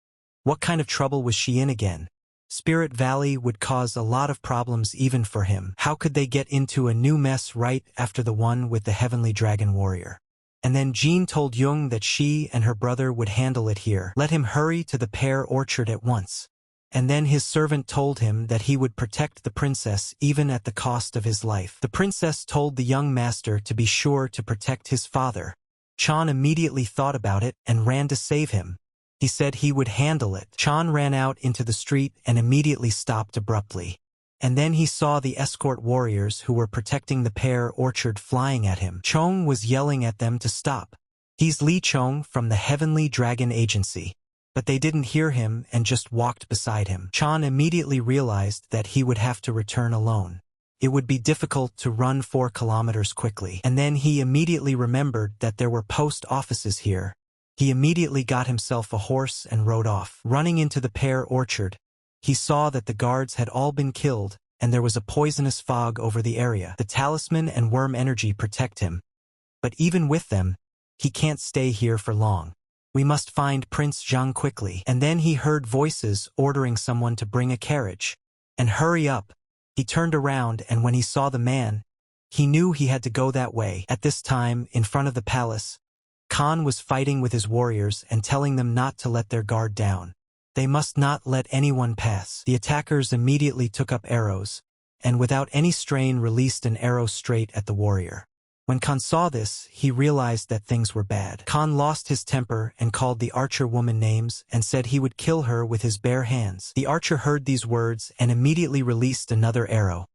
what kind of trouble was she in again? Spirit Valley would cause a lot of problems even for him. How could they get into a new mess right after the one with the Heavenly Dragon Warrior? And then Jean told Jung that she and her brother would handle it here. Let him hurry to the pear orchard at once. And then his servant told him that he would protect the princess even at the cost of his life. The princess told the young master to be sure to protect his father. Chan immediately thought about it and ran to save him. He said he would handle it. Chan ran out into the street and immediately stopped abruptly. And then he saw the escort warriors who were protecting the pear orchard flying at him. Chong was yelling at them to stop. He's Li Chong from the Heavenly Dragon Agency. But they didn't hear him and just walked beside him. Chan immediately realized that he would have to return alone. It would be difficult to run 4 kilometers quickly. And then he immediately remembered that there were post offices here. He immediately got himself a horse and rode off. Running into the pear orchard, he saw that the guards had all been killed and there was a poisonous fog over the area. The talisman and worm energy protect him. But even with them, he can't stay here for long. We must find Prince Zhang quickly. And then he heard voices ordering someone to bring a carriage. And hurry up. He turned around and when he saw the man, he knew he had to go that way. At this time, in front of the palace, Khan was fighting with his warriors and telling them not to let their guard down. They must not let anyone pass. The attackers immediately took up arrows, and without any strain released an arrow straight at the warrior. When Khan saw this, he realized that things were bad. Khan lost his temper and called the archer woman names and said he would kill her with his bare hands. The archer heard these words and immediately released another arrow.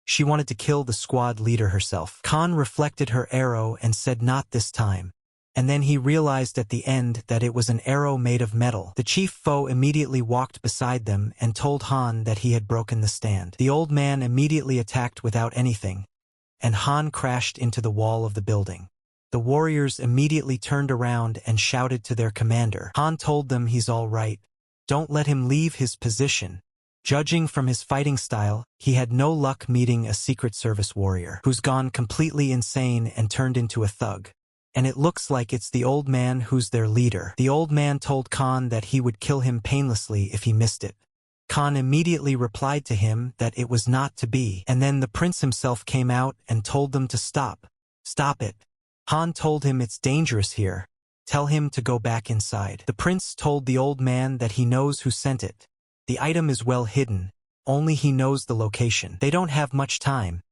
She wanted to kill the squad leader herself. Khan reflected her arrow and said not this time. And then he realized at the end that it was an arrow made of metal. The chief foe immediately walked beside them and told Han that he had broken the stand. The old man immediately attacked without anything, and Han crashed into the wall of the building. The warriors immediately turned around and shouted to their commander. Han told them he's all right. Don't let him leave his position. Judging from his fighting style, he had no luck meeting a Secret Service warrior who's gone completely insane and turned into a thug. And it looks like it's the old man who's their leader. The old man told Khan that he would kill him painlessly if he missed it. Khan immediately replied to him that it was not to be, and then the prince himself came out and told them to stop. Stop it. Han told him it's dangerous here. Tell him to go back inside. The prince told the old man that he knows who sent it. The item is well hidden. Only he knows the location. They don't have much time.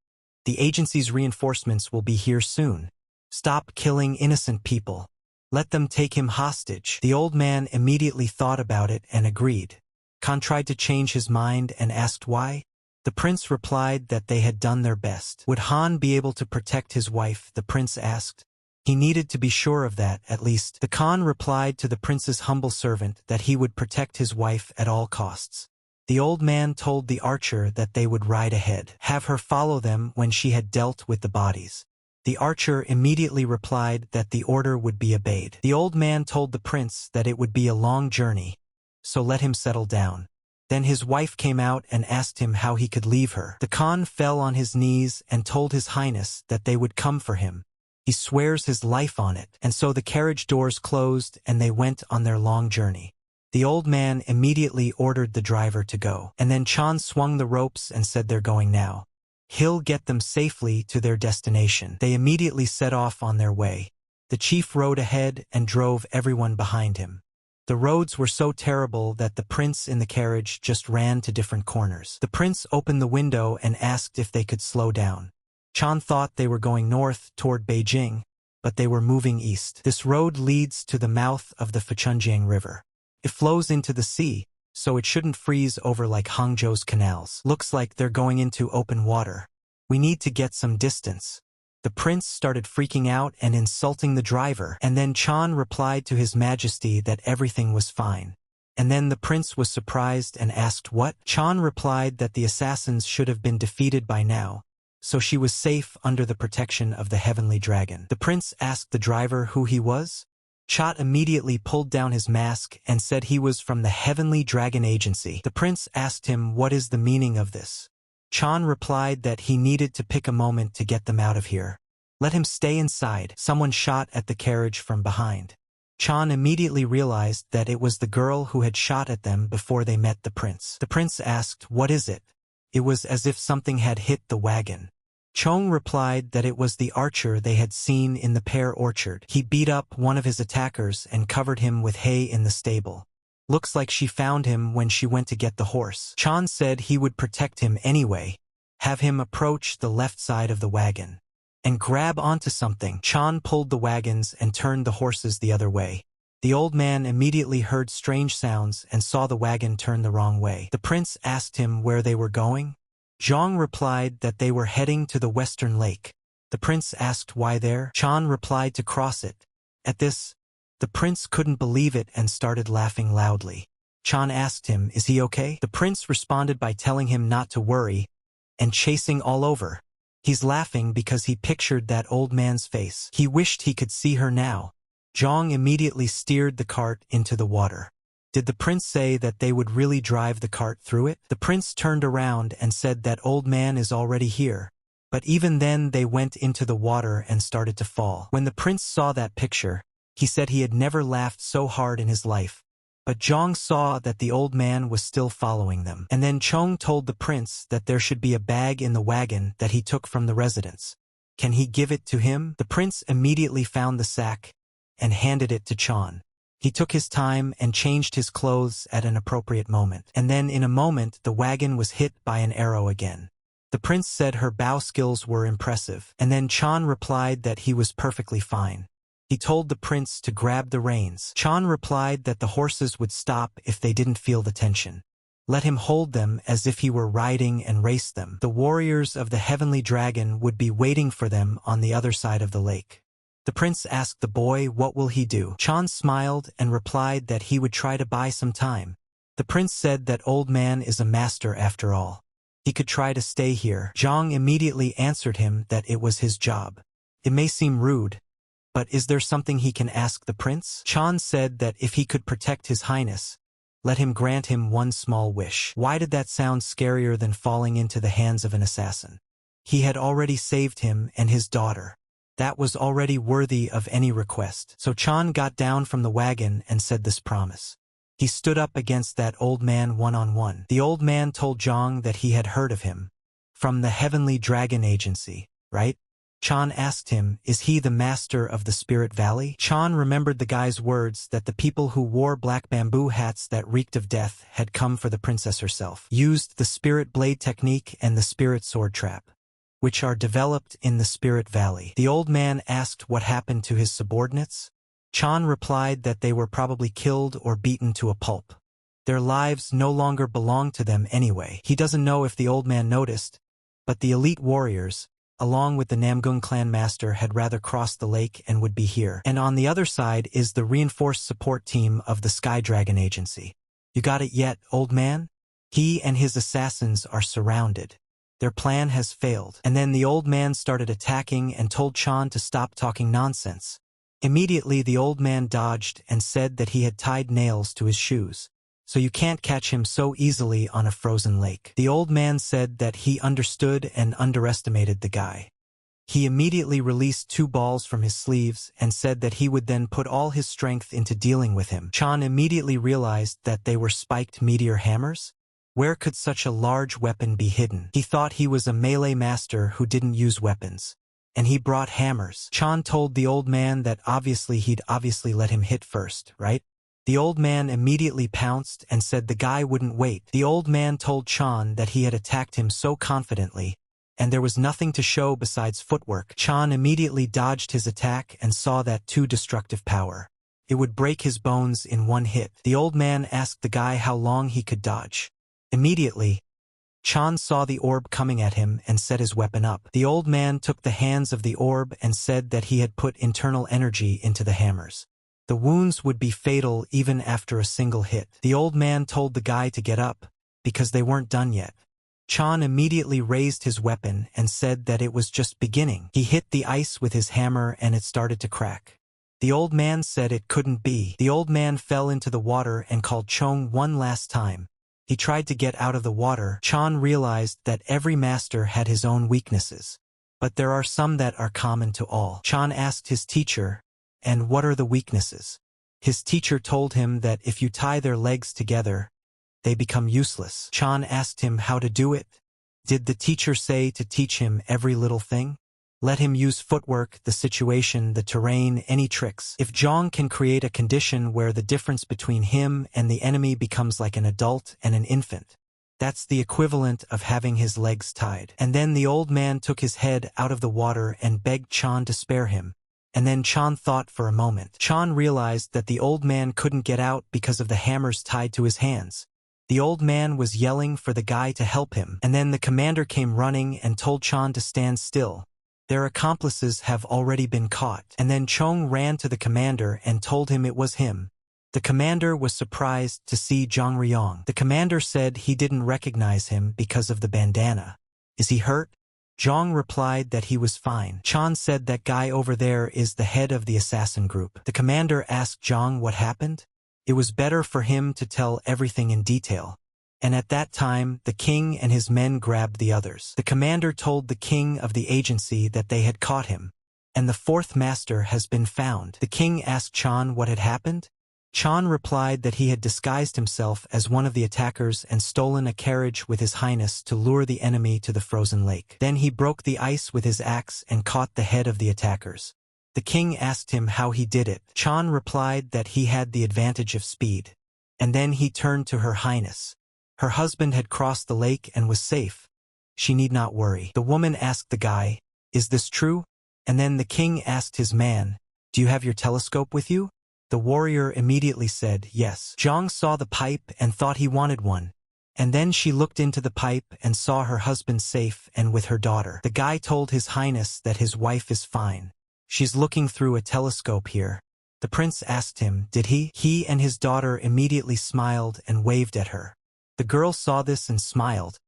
The agency's reinforcements will be here soon. Stop killing innocent people. Let them take him hostage. The old man immediately thought about it and agreed. Khan tried to change his mind and asked why. The prince replied that they had done their best. Would Han be able to protect his wife? The prince asked. He needed to be sure of that, at least. The Khan replied to the prince's humble servant that he would protect his wife at all costs. The old man told the archer that they would ride ahead, have her follow them when she had dealt with the bodies. The archer immediately replied that the order would be obeyed. The old man told the prince that it would be a long journey, so let him settle down. Then his wife came out and asked him how he could leave her. The Khan fell on his knees and told His Highness that they would come for him. He swears his life on it. And so the carriage doors closed and they went on their long journey. The old man immediately ordered the driver to go. And then Chan swung the ropes and said they're going now. He'll get them safely to their destination. They immediately set off on their way. The chief rode ahead and drove everyone behind him. The roads were so terrible that the prince in the carriage just ran to different corners. The prince opened the window and asked if they could slow down. Chan thought they were going north toward Beijing, but they were moving east. This road leads to the mouth of the Fuchunjiang River. It flows into the sea, so it shouldn't freeze over like Hangzhou's canals. Looks like they're going into open water. We need to get some distance. The prince started freaking out and insulting the driver, and then Chan replied to His Majesty that everything was fine. And then the prince was surprised and asked what? Chan replied that the assassins should have been defeated by now, so she was safe under the protection of the heavenly dragon. The prince asked the driver who he was. Chot immediately pulled down his mask and said he was from the Heavenly Dragon Agency. The prince asked him what is the meaning of this. Chan replied that he needed to pick a moment to get them out of here. Let him stay inside. Someone shot at the carriage from behind. Chan immediately realized that it was the girl who had shot at them before they met the prince. The prince asked, "What is it?" It was as if something had hit the wagon. Chong replied that it was the archer they had seen in the pear orchard. He beat up one of his attackers and covered him with hay in the stable. Looks like she found him when she went to get the horse. Chan said he would protect him anyway. Have him approach the left side of the wagon and grab onto something. Chan pulled the wagons and turned the horses the other way. The old man immediately heard strange sounds and saw the wagon turn the wrong way. The prince asked him where they were going. Zhang replied that they were heading to the western lake. The prince asked why there. Chan replied to cross it. At this, the prince couldn't believe it and started laughing loudly. Chan asked him, "Is he okay?" The prince responded by telling him not to worry and chasing all over. He's laughing because he pictured that old man's face. He wished he could see her now. Zhang immediately steered the cart into the water. Did the prince say that they would really drive the cart through it? The prince turned around and said that old man is already here. But even then they went into the water and started to fall. When the prince saw that picture, he said he had never laughed so hard in his life. But Zhang saw that the old man was still following them. And then Chong told the prince that there should be a bag in the wagon that he took from the residence. Can he give it to him? The prince immediately found the sack and handed it to Chan. He took his time and changed his clothes at an appropriate moment. And then in a moment the wagon was hit by an arrow again. The prince said her bow skills were impressive, and then Chan replied that he was perfectly fine. He told the prince to grab the reins. Chan replied that the horses would stop if they didn't feel the tension. Let him hold them as if he were riding and race them. The warriors of the heavenly dragon would be waiting for them on the other side of the lake. The prince asked the boy what will he do. Chan smiled and replied that he would try to buy some time. The prince said that old man is a master after all. He could try to stay here. Zhang immediately answered him that it was his job. It may seem rude, but is there something he can ask the prince? Chan said that if he could protect his highness, let him grant him one small wish. Why did that sound scarier than falling into the hands of an assassin? He had already saved him and his daughter. That was already worthy of any request. So Chan got down from the wagon and said this promise. He stood up against that old man one-on-one. The old man told Zhang that he had heard of him. From the Heavenly Dragon Agency, right? Chan asked him, is he the master of the Spirit Valley? Chan remembered the guy's words that the people who wore black bamboo hats that reeked of death had come for the princess herself, used the Spirit Blade technique and the Spirit Sword Trap, which are developed in the Spirit Valley. The old man asked what happened to his subordinates. Chan replied that they were probably killed or beaten to a pulp. Their lives no longer belonged to them anyway. He doesn't know if the old man noticed, but the elite warriors, along with the Namgung clan master, had rather crossed the lake and would be here. And on the other side is the reinforced support team of the Sky Dragon Agency. You got it yet, old man? He and his assassins are surrounded. Their plan has failed. And then the old man started attacking and told Chan to stop talking nonsense. Immediately the old man dodged and said that he had tied nails to his shoes, so you can't catch him so easily on a frozen lake. The old man said that he understood and underestimated the guy. He immediately released 2 balls from his sleeves and said that he would then put all his strength into dealing with him. Chan immediately realized that they were spiked meteor hammers. Where could such a large weapon be hidden? He thought he was a melee master who didn't use weapons, and he brought hammers. Chan told the old man that he'd let him hit first, right? The old man immediately pounced and said the guy wouldn't wait. The old man told Chan that he had attacked him so confidently, and there was nothing to show besides footwork. Chan immediately dodged his attack and saw that too destructive power. It would break his bones in one hit. The old man asked the guy how long he could dodge. Immediately, Chan saw the orb coming at him and set his weapon up. The old man took the hands of the orb and said that he had put internal energy into the hammers. The wounds would be fatal even after a single hit. The old man told the guy to get up, because they weren't done yet. Chan immediately raised his weapon and said that it was just beginning. He hit the ice with his hammer and it started to crack. The old man said it couldn't be. The old man fell into the water and called Chong one last time. He tried to get out of the water. Chan realized that every master had his own weaknesses, but there are some that are common to all. Chan asked his teacher, and what are the weaknesses? His teacher told him that if you tie their legs together, they become useless. Chan asked him how to do it. Did the teacher say to teach him every little thing? Let him use footwork, the situation, the terrain, any tricks. If Zhang can create a condition where the difference between him and the enemy becomes like an adult and an infant, that's the equivalent of having his legs tied. And then the old man took his head out of the water and begged Chan to spare him. And then Chan thought for a moment. Chan realized that the old man couldn't get out because of the hammers tied to his hands. The old man was yelling for the guy to help him. And then the commander came running and told Chan to stand still. Their accomplices have already been caught. And then Chong ran to the commander and told him it was him. The commander was surprised to see Zhang Riyong. The commander said he didn't recognize him because of the bandana. Is he hurt? Zhang replied that he was fine. Chan said that guy over there is the head of the assassin group. The commander asked Zhang what happened. It was better for him to tell everything in detail. And at that time, the king and his men grabbed the others. The commander told the king of the agency that they had caught him, and the 4th master has been found. The king asked Chan what had happened. Chan replied that he had disguised himself as one of the attackers and stolen a carriage with his highness to lure the enemy to the frozen lake. Then he broke the ice with his axe and caught the head of the attackers. The king asked him how he did it. Chan replied that he had the advantage of speed. And then he turned to her highness. Her husband had crossed the lake and was safe, She need not worry. The woman asked the guy, "Is this true?" And then the king asked his man, "Do you have your telescope with you?" The warrior immediately said, "Yes." Zhang saw the pipe and thought he wanted one. And then she looked into the pipe and saw her husband safe and with her daughter. The guy told His Highness that his wife is fine. She's looking through a telescope here. The prince asked him, did he? He and his daughter immediately smiled and waved at her. The girl saw this and smiled,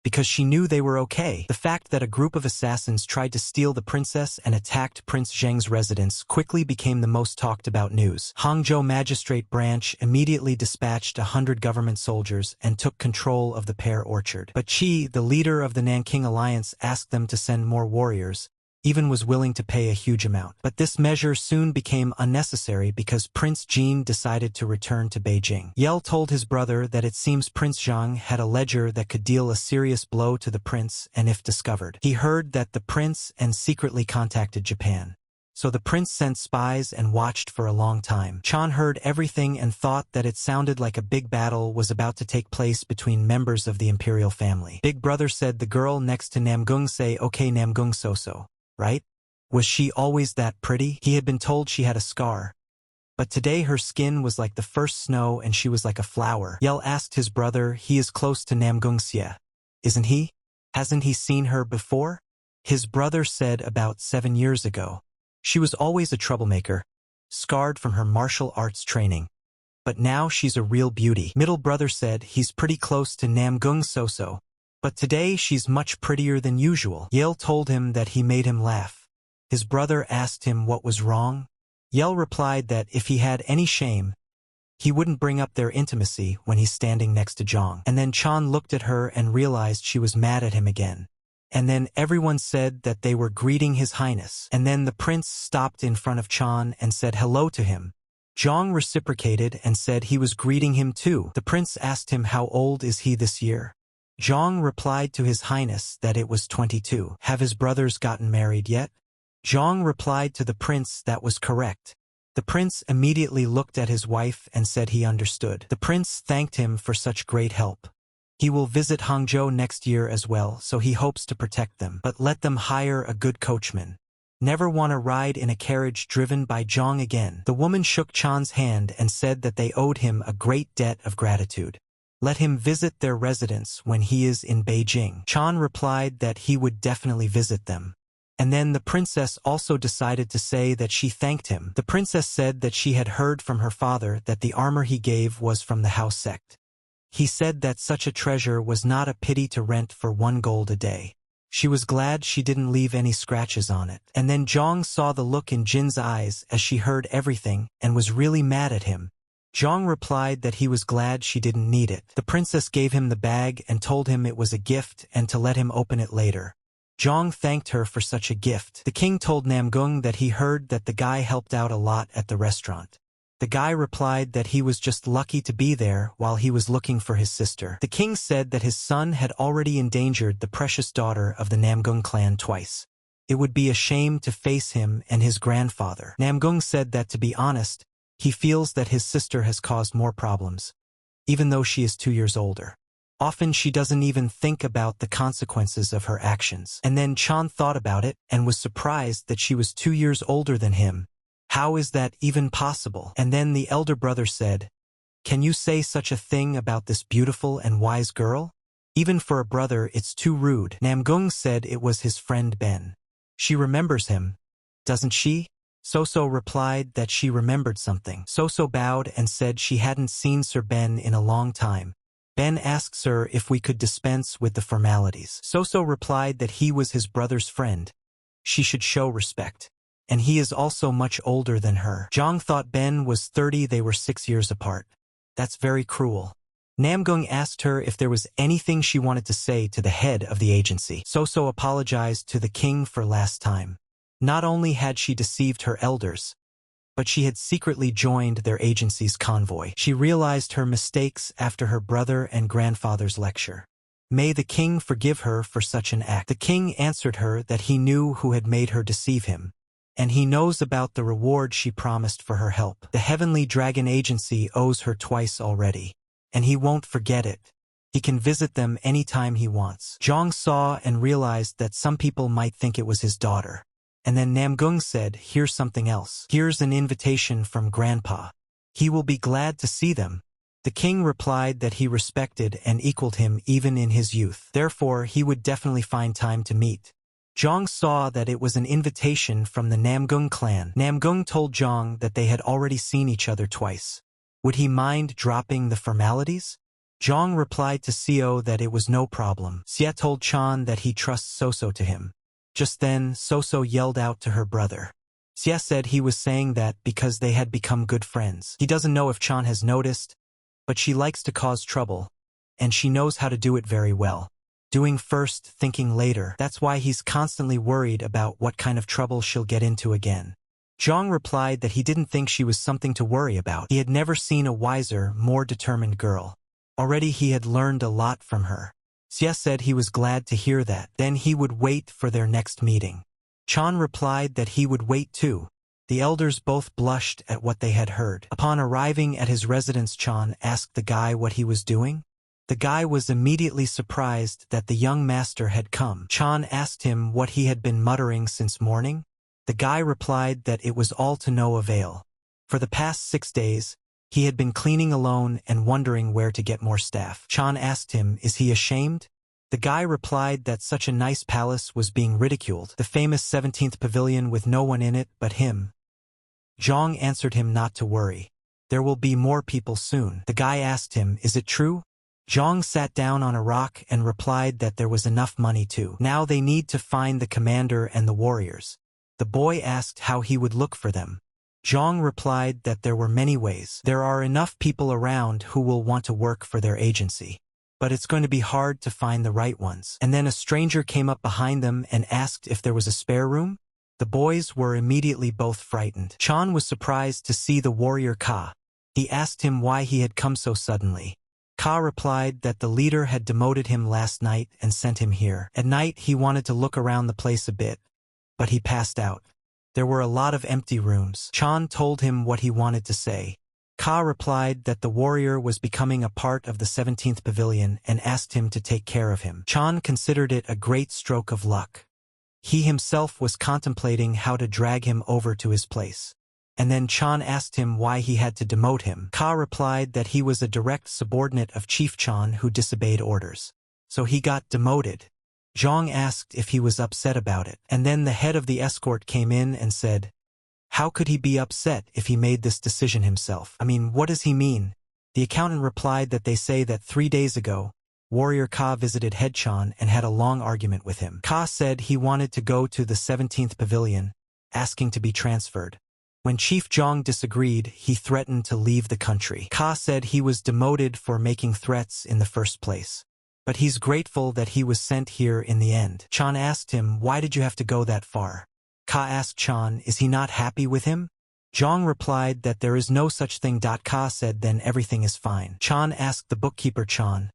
because she knew they were okay. The fact that a group of assassins tried to steal the princess and attacked Prince Zheng's residence quickly became the most talked about news. Hangzhou Magistrate Branch immediately dispatched 100 government soldiers and took control of the pear orchard. But Qi, the leader of the Nanking Alliance, asked them to send more warriors, even was willing to pay a huge amount. But this measure soon became unnecessary because Prince Jin decided to return to Beijing. Yell told his brother that it seems Prince Zhang had a ledger that could deal a serious blow to the prince and if discovered. He heard that the prince and secretly contacted Japan. So the prince sent spies and watched for a long time. Chan heard everything and thought that it sounded like a big battle was about to take place between members of the imperial family. Big brother said the girl next to Namgung say, "Okay, Namgung so-so. Right? Was she always that pretty?" He had been told she had a scar. But today her skin was like the first snow and she was like a flower. Yell asked his brother, he is close to Namgung Xie. Isn't he? Hasn't he seen her before? His brother said about 7 years ago. She was always a troublemaker, scarred from her martial arts training. But now she's a real beauty. Middle brother said he's pretty close to Namgung so-so. But today she's much prettier than usual. Yale told him that he made him laugh. His brother asked him what was wrong. Yale replied that if he had any shame, he wouldn't bring up their intimacy when he's standing next to Zhang. And then Chan looked at her and realized she was mad at him again. And then everyone said that they were greeting His Highness. And then the prince stopped in front of Chan and said hello to him. Zhang reciprocated and said he was greeting him too. The prince asked him how old is he this year. Zhang replied to His Highness that it was 22. Have his brothers gotten married yet? Zhang replied to the prince that was correct. The prince immediately looked at his wife and said he understood. The prince thanked him for such great help. He will visit Hangzhou next year as well, so he hopes to protect them. But let them hire a good coachman. Never want to ride in a carriage driven by Zhang again. The woman shook Chan's hand and said that they owed him a great debt of gratitude. Let him visit their residence when he is in Beijing. Chan replied that he would definitely visit them. And then the princess also decided to say that she thanked him. The princess said that she had heard from her father that the armor he gave was from the house sect. He said that such a treasure was not a pity to rent for 1 gold a day. She was glad she didn't leave any scratches on it. And then Zhang saw the look in Jin's eyes as she heard everything and was really mad at him. Zhang replied that he was glad she didn't need it. The princess gave him the bag and told him it was a gift and to let him open it later. Zhang thanked her for such a gift. The king told Namgung that he heard that the guy helped out a lot at the restaurant. The guy replied that he was just lucky to be there while he was looking for his sister. The king said that his son had already endangered the precious daughter of the Namgung clan twice. It would be a shame to face him and his grandfather. Namgung said that, to be honest, he feels that his sister has caused more problems, even though she is 2 years older. Often she doesn't even think about the consequences of her actions. And then Chan thought about it and was surprised that she was 2 years older than him. How is that even possible? And then the elder brother said, "Can you say such a thing about this beautiful and wise girl? Even for a brother, it's too rude." Namgung said it was his friend Ben. She remembers him, doesn't she? So-so replied that she remembered something. So-so bowed and said she hadn't seen Sir Ben in a long time. Ben asks her if we could dispense with the formalities. So-so replied that he was his brother's friend. She should show respect. And he is also much older than her. Zhang thought Ben was 30, they were 6 years apart. That's very cruel. Namgung asked her if there was anything she wanted to say to the head of the agency. So-so apologized to the king for last time. Not only had she deceived her elders, but she had secretly joined their agency's convoy. She realized her mistakes after her brother and grandfather's lecture. May the king forgive her for such an act. The king answered her that he knew who had made her deceive him, and he knows about the reward she promised for her help. The Heavenly Dragon Agency owes her twice already, and he won't forget it. He can visit them anytime he wants. Zhang saw and realized that some people might think it was his daughter. And then Namgung said, here's something else. Here's an invitation from Grandpa. He will be glad to see them. The king replied that he respected and equaled him even in his youth. Therefore, he would definitely find time to meet. Zhang saw that it was an invitation from the Namgung clan. Namgung told Zhang that they had already seen each other twice. Would he mind dropping the formalities? Zhang replied to Xiao that it was no problem. Xia told Chan that he trusts Soso to him. Just then, Soso yelled out to her brother. Xia said he was saying that because they had become good friends. He doesn't know if Chan has noticed, but she likes to cause trouble, and she knows how to do it very well. Doing first, thinking later. That's why he's constantly worried about what kind of trouble she'll get into again. Zhang replied that he didn't think she was something to worry about. He had never seen a wiser, more determined girl. Already he had learned a lot from her. Xia said he was glad to hear that. Then he would wait for their next meeting. Chan replied that he would wait too. The elders both blushed at what they had heard. Upon arriving at his residence, Chan asked the guy what he was doing. The guy was immediately surprised that the young master had come. Chan asked him what he had been muttering since morning. The guy replied that it was all to no avail. For the past 6 days, he had been cleaning alone and wondering where to get more staff. Chan asked him, is he ashamed? The guy replied that such a nice palace was being ridiculed, the famous 17th pavilion with no one in it but him. Zhang answered him not to worry. There will be more people soon. The guy asked him, is it true? Zhang sat down on a rock and replied that there was enough money too. Now they need to find the commander and the warriors. The boy asked how he would look for them. Zhang replied that there were many ways. There are enough people around who will want to work for their agency. But it's going to be hard to find the right ones. And then a stranger came up behind them and asked if there was a spare room. The boys were immediately both frightened. Chan was surprised to see the warrior Ka. He asked him why he had come so suddenly. Ka replied that the leader had demoted him last night and sent him here. At night he wanted to look around the place a bit, but he passed out. There were a lot of empty rooms. Chan told him what he wanted to say. Ka replied that the warrior was becoming a part of the 17th pavilion and asked him to take care of him. Chan considered it a great stroke of luck. He himself was contemplating how to drag him over to his place. And then Chan asked him why he had to demote him. Ka replied that he was a direct subordinate of Chief Chan who disobeyed orders. So he got demoted. Zhang asked if he was upset about it. And then the head of the escort came in and said, how could he be upset if he made this decision himself? I mean, what does he mean? The accountant replied that they say that 3 days ago, Warrior Ka visited Head Chan and had a long argument with him. Ka said he wanted to go to the 17th pavilion, asking to be transferred. When Chief Zhang disagreed, he threatened to leave the country. Ka said he was demoted for making threats in the first place. But he's grateful that he was sent here in the end. Chan asked him, why did you have to go that far? Ka asked Chan, is he not happy with him? Zhang replied that there is no such thing. Ka said then everything is fine. Chan asked the bookkeeper Chan,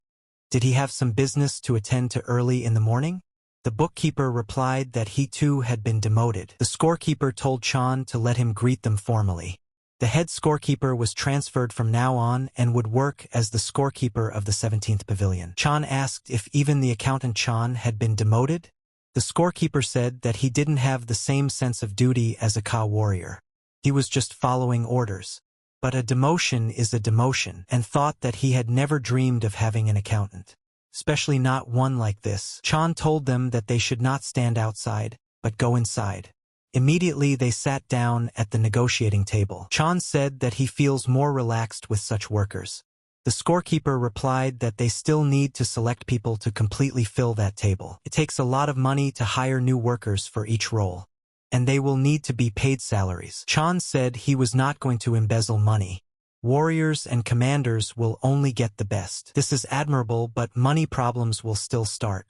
did he have some business to attend to early in the morning? The bookkeeper replied that he too had been demoted. The scorekeeper told Chan to let him greet them formally. The head scorekeeper was transferred from now on and would work as the scorekeeper of the 17th pavilion. Chan asked if even the accountant Chan had been demoted. The scorekeeper said that he didn't have the same sense of duty as a Ka warrior. He was just following orders. But a demotion is a demotion, and thought that he had never dreamed of having an accountant. Especially not one like this. Chan told them that they should not stand outside, but go inside. Immediately they sat down at the negotiating table. Chan said that he feels more relaxed with such workers. The scorekeeper replied that they still need to select people to completely fill that table. It takes a lot of money to hire new workers for each role, and they will need to be paid salaries. Chan said he was not going to embezzle money. Warriors and commanders will only get the best. This is admirable, but money problems will still start.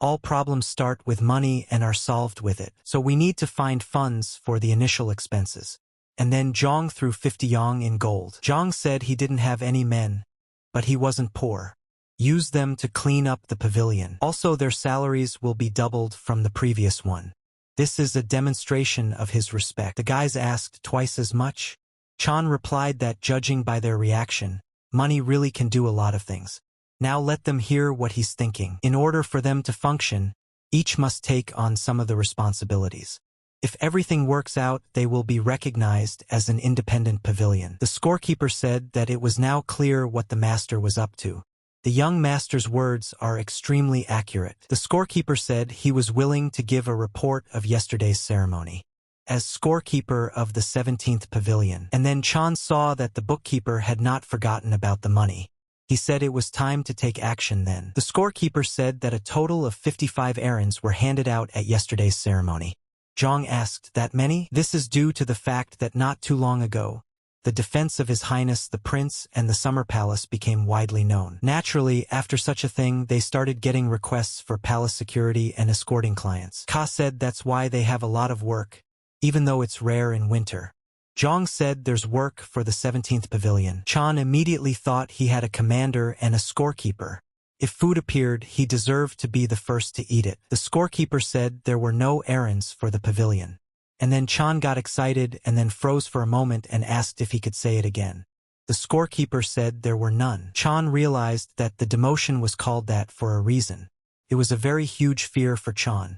All problems start with money and are solved with it. So we need to find funds for the initial expenses. And then Zhang threw 50 yang in gold. Zhang said he didn't have any men, but he wasn't poor. Use them to clean up the pavilion. Also, their salaries will be doubled from the previous one. This is a demonstration of his respect. The guys asked twice as much. Chan replied that judging by their reaction, money really can do a lot of things. Now let them hear what he's thinking. In order for them to function, each must take on some of the responsibilities. If everything works out, they will be recognized as an independent pavilion. The scorekeeper said that it was now clear what the master was up to. The young master's words are extremely accurate. The scorekeeper said he was willing to give a report of yesterday's ceremony as scorekeeper of the 17th pavilion. And then Chan saw that the bookkeeper had not forgotten about the money. He said it was time to take action then. The scorekeeper said that a total of 55 errands were handed out at yesterday's ceremony. Zhang asked, that many? This is due to the fact that not too long ago, the defense of His Highness the Prince and the Summer Palace became widely known. Naturally, after such a thing, they started getting requests for palace security and escorting clients. Ka said that's why they have a lot of work, even though it's rare in winter. Zhang said there's work for the 17th pavilion. Chan immediately thought he had a commander and a scorekeeper. If food appeared, he deserved to be the first to eat it. The scorekeeper said there were no errands for the pavilion. And then Chan got excited and then froze for a moment and asked if he could say it again. The scorekeeper said there were none. Chan realized that the demotion was called that for a reason. It was a very huge fear for Chan.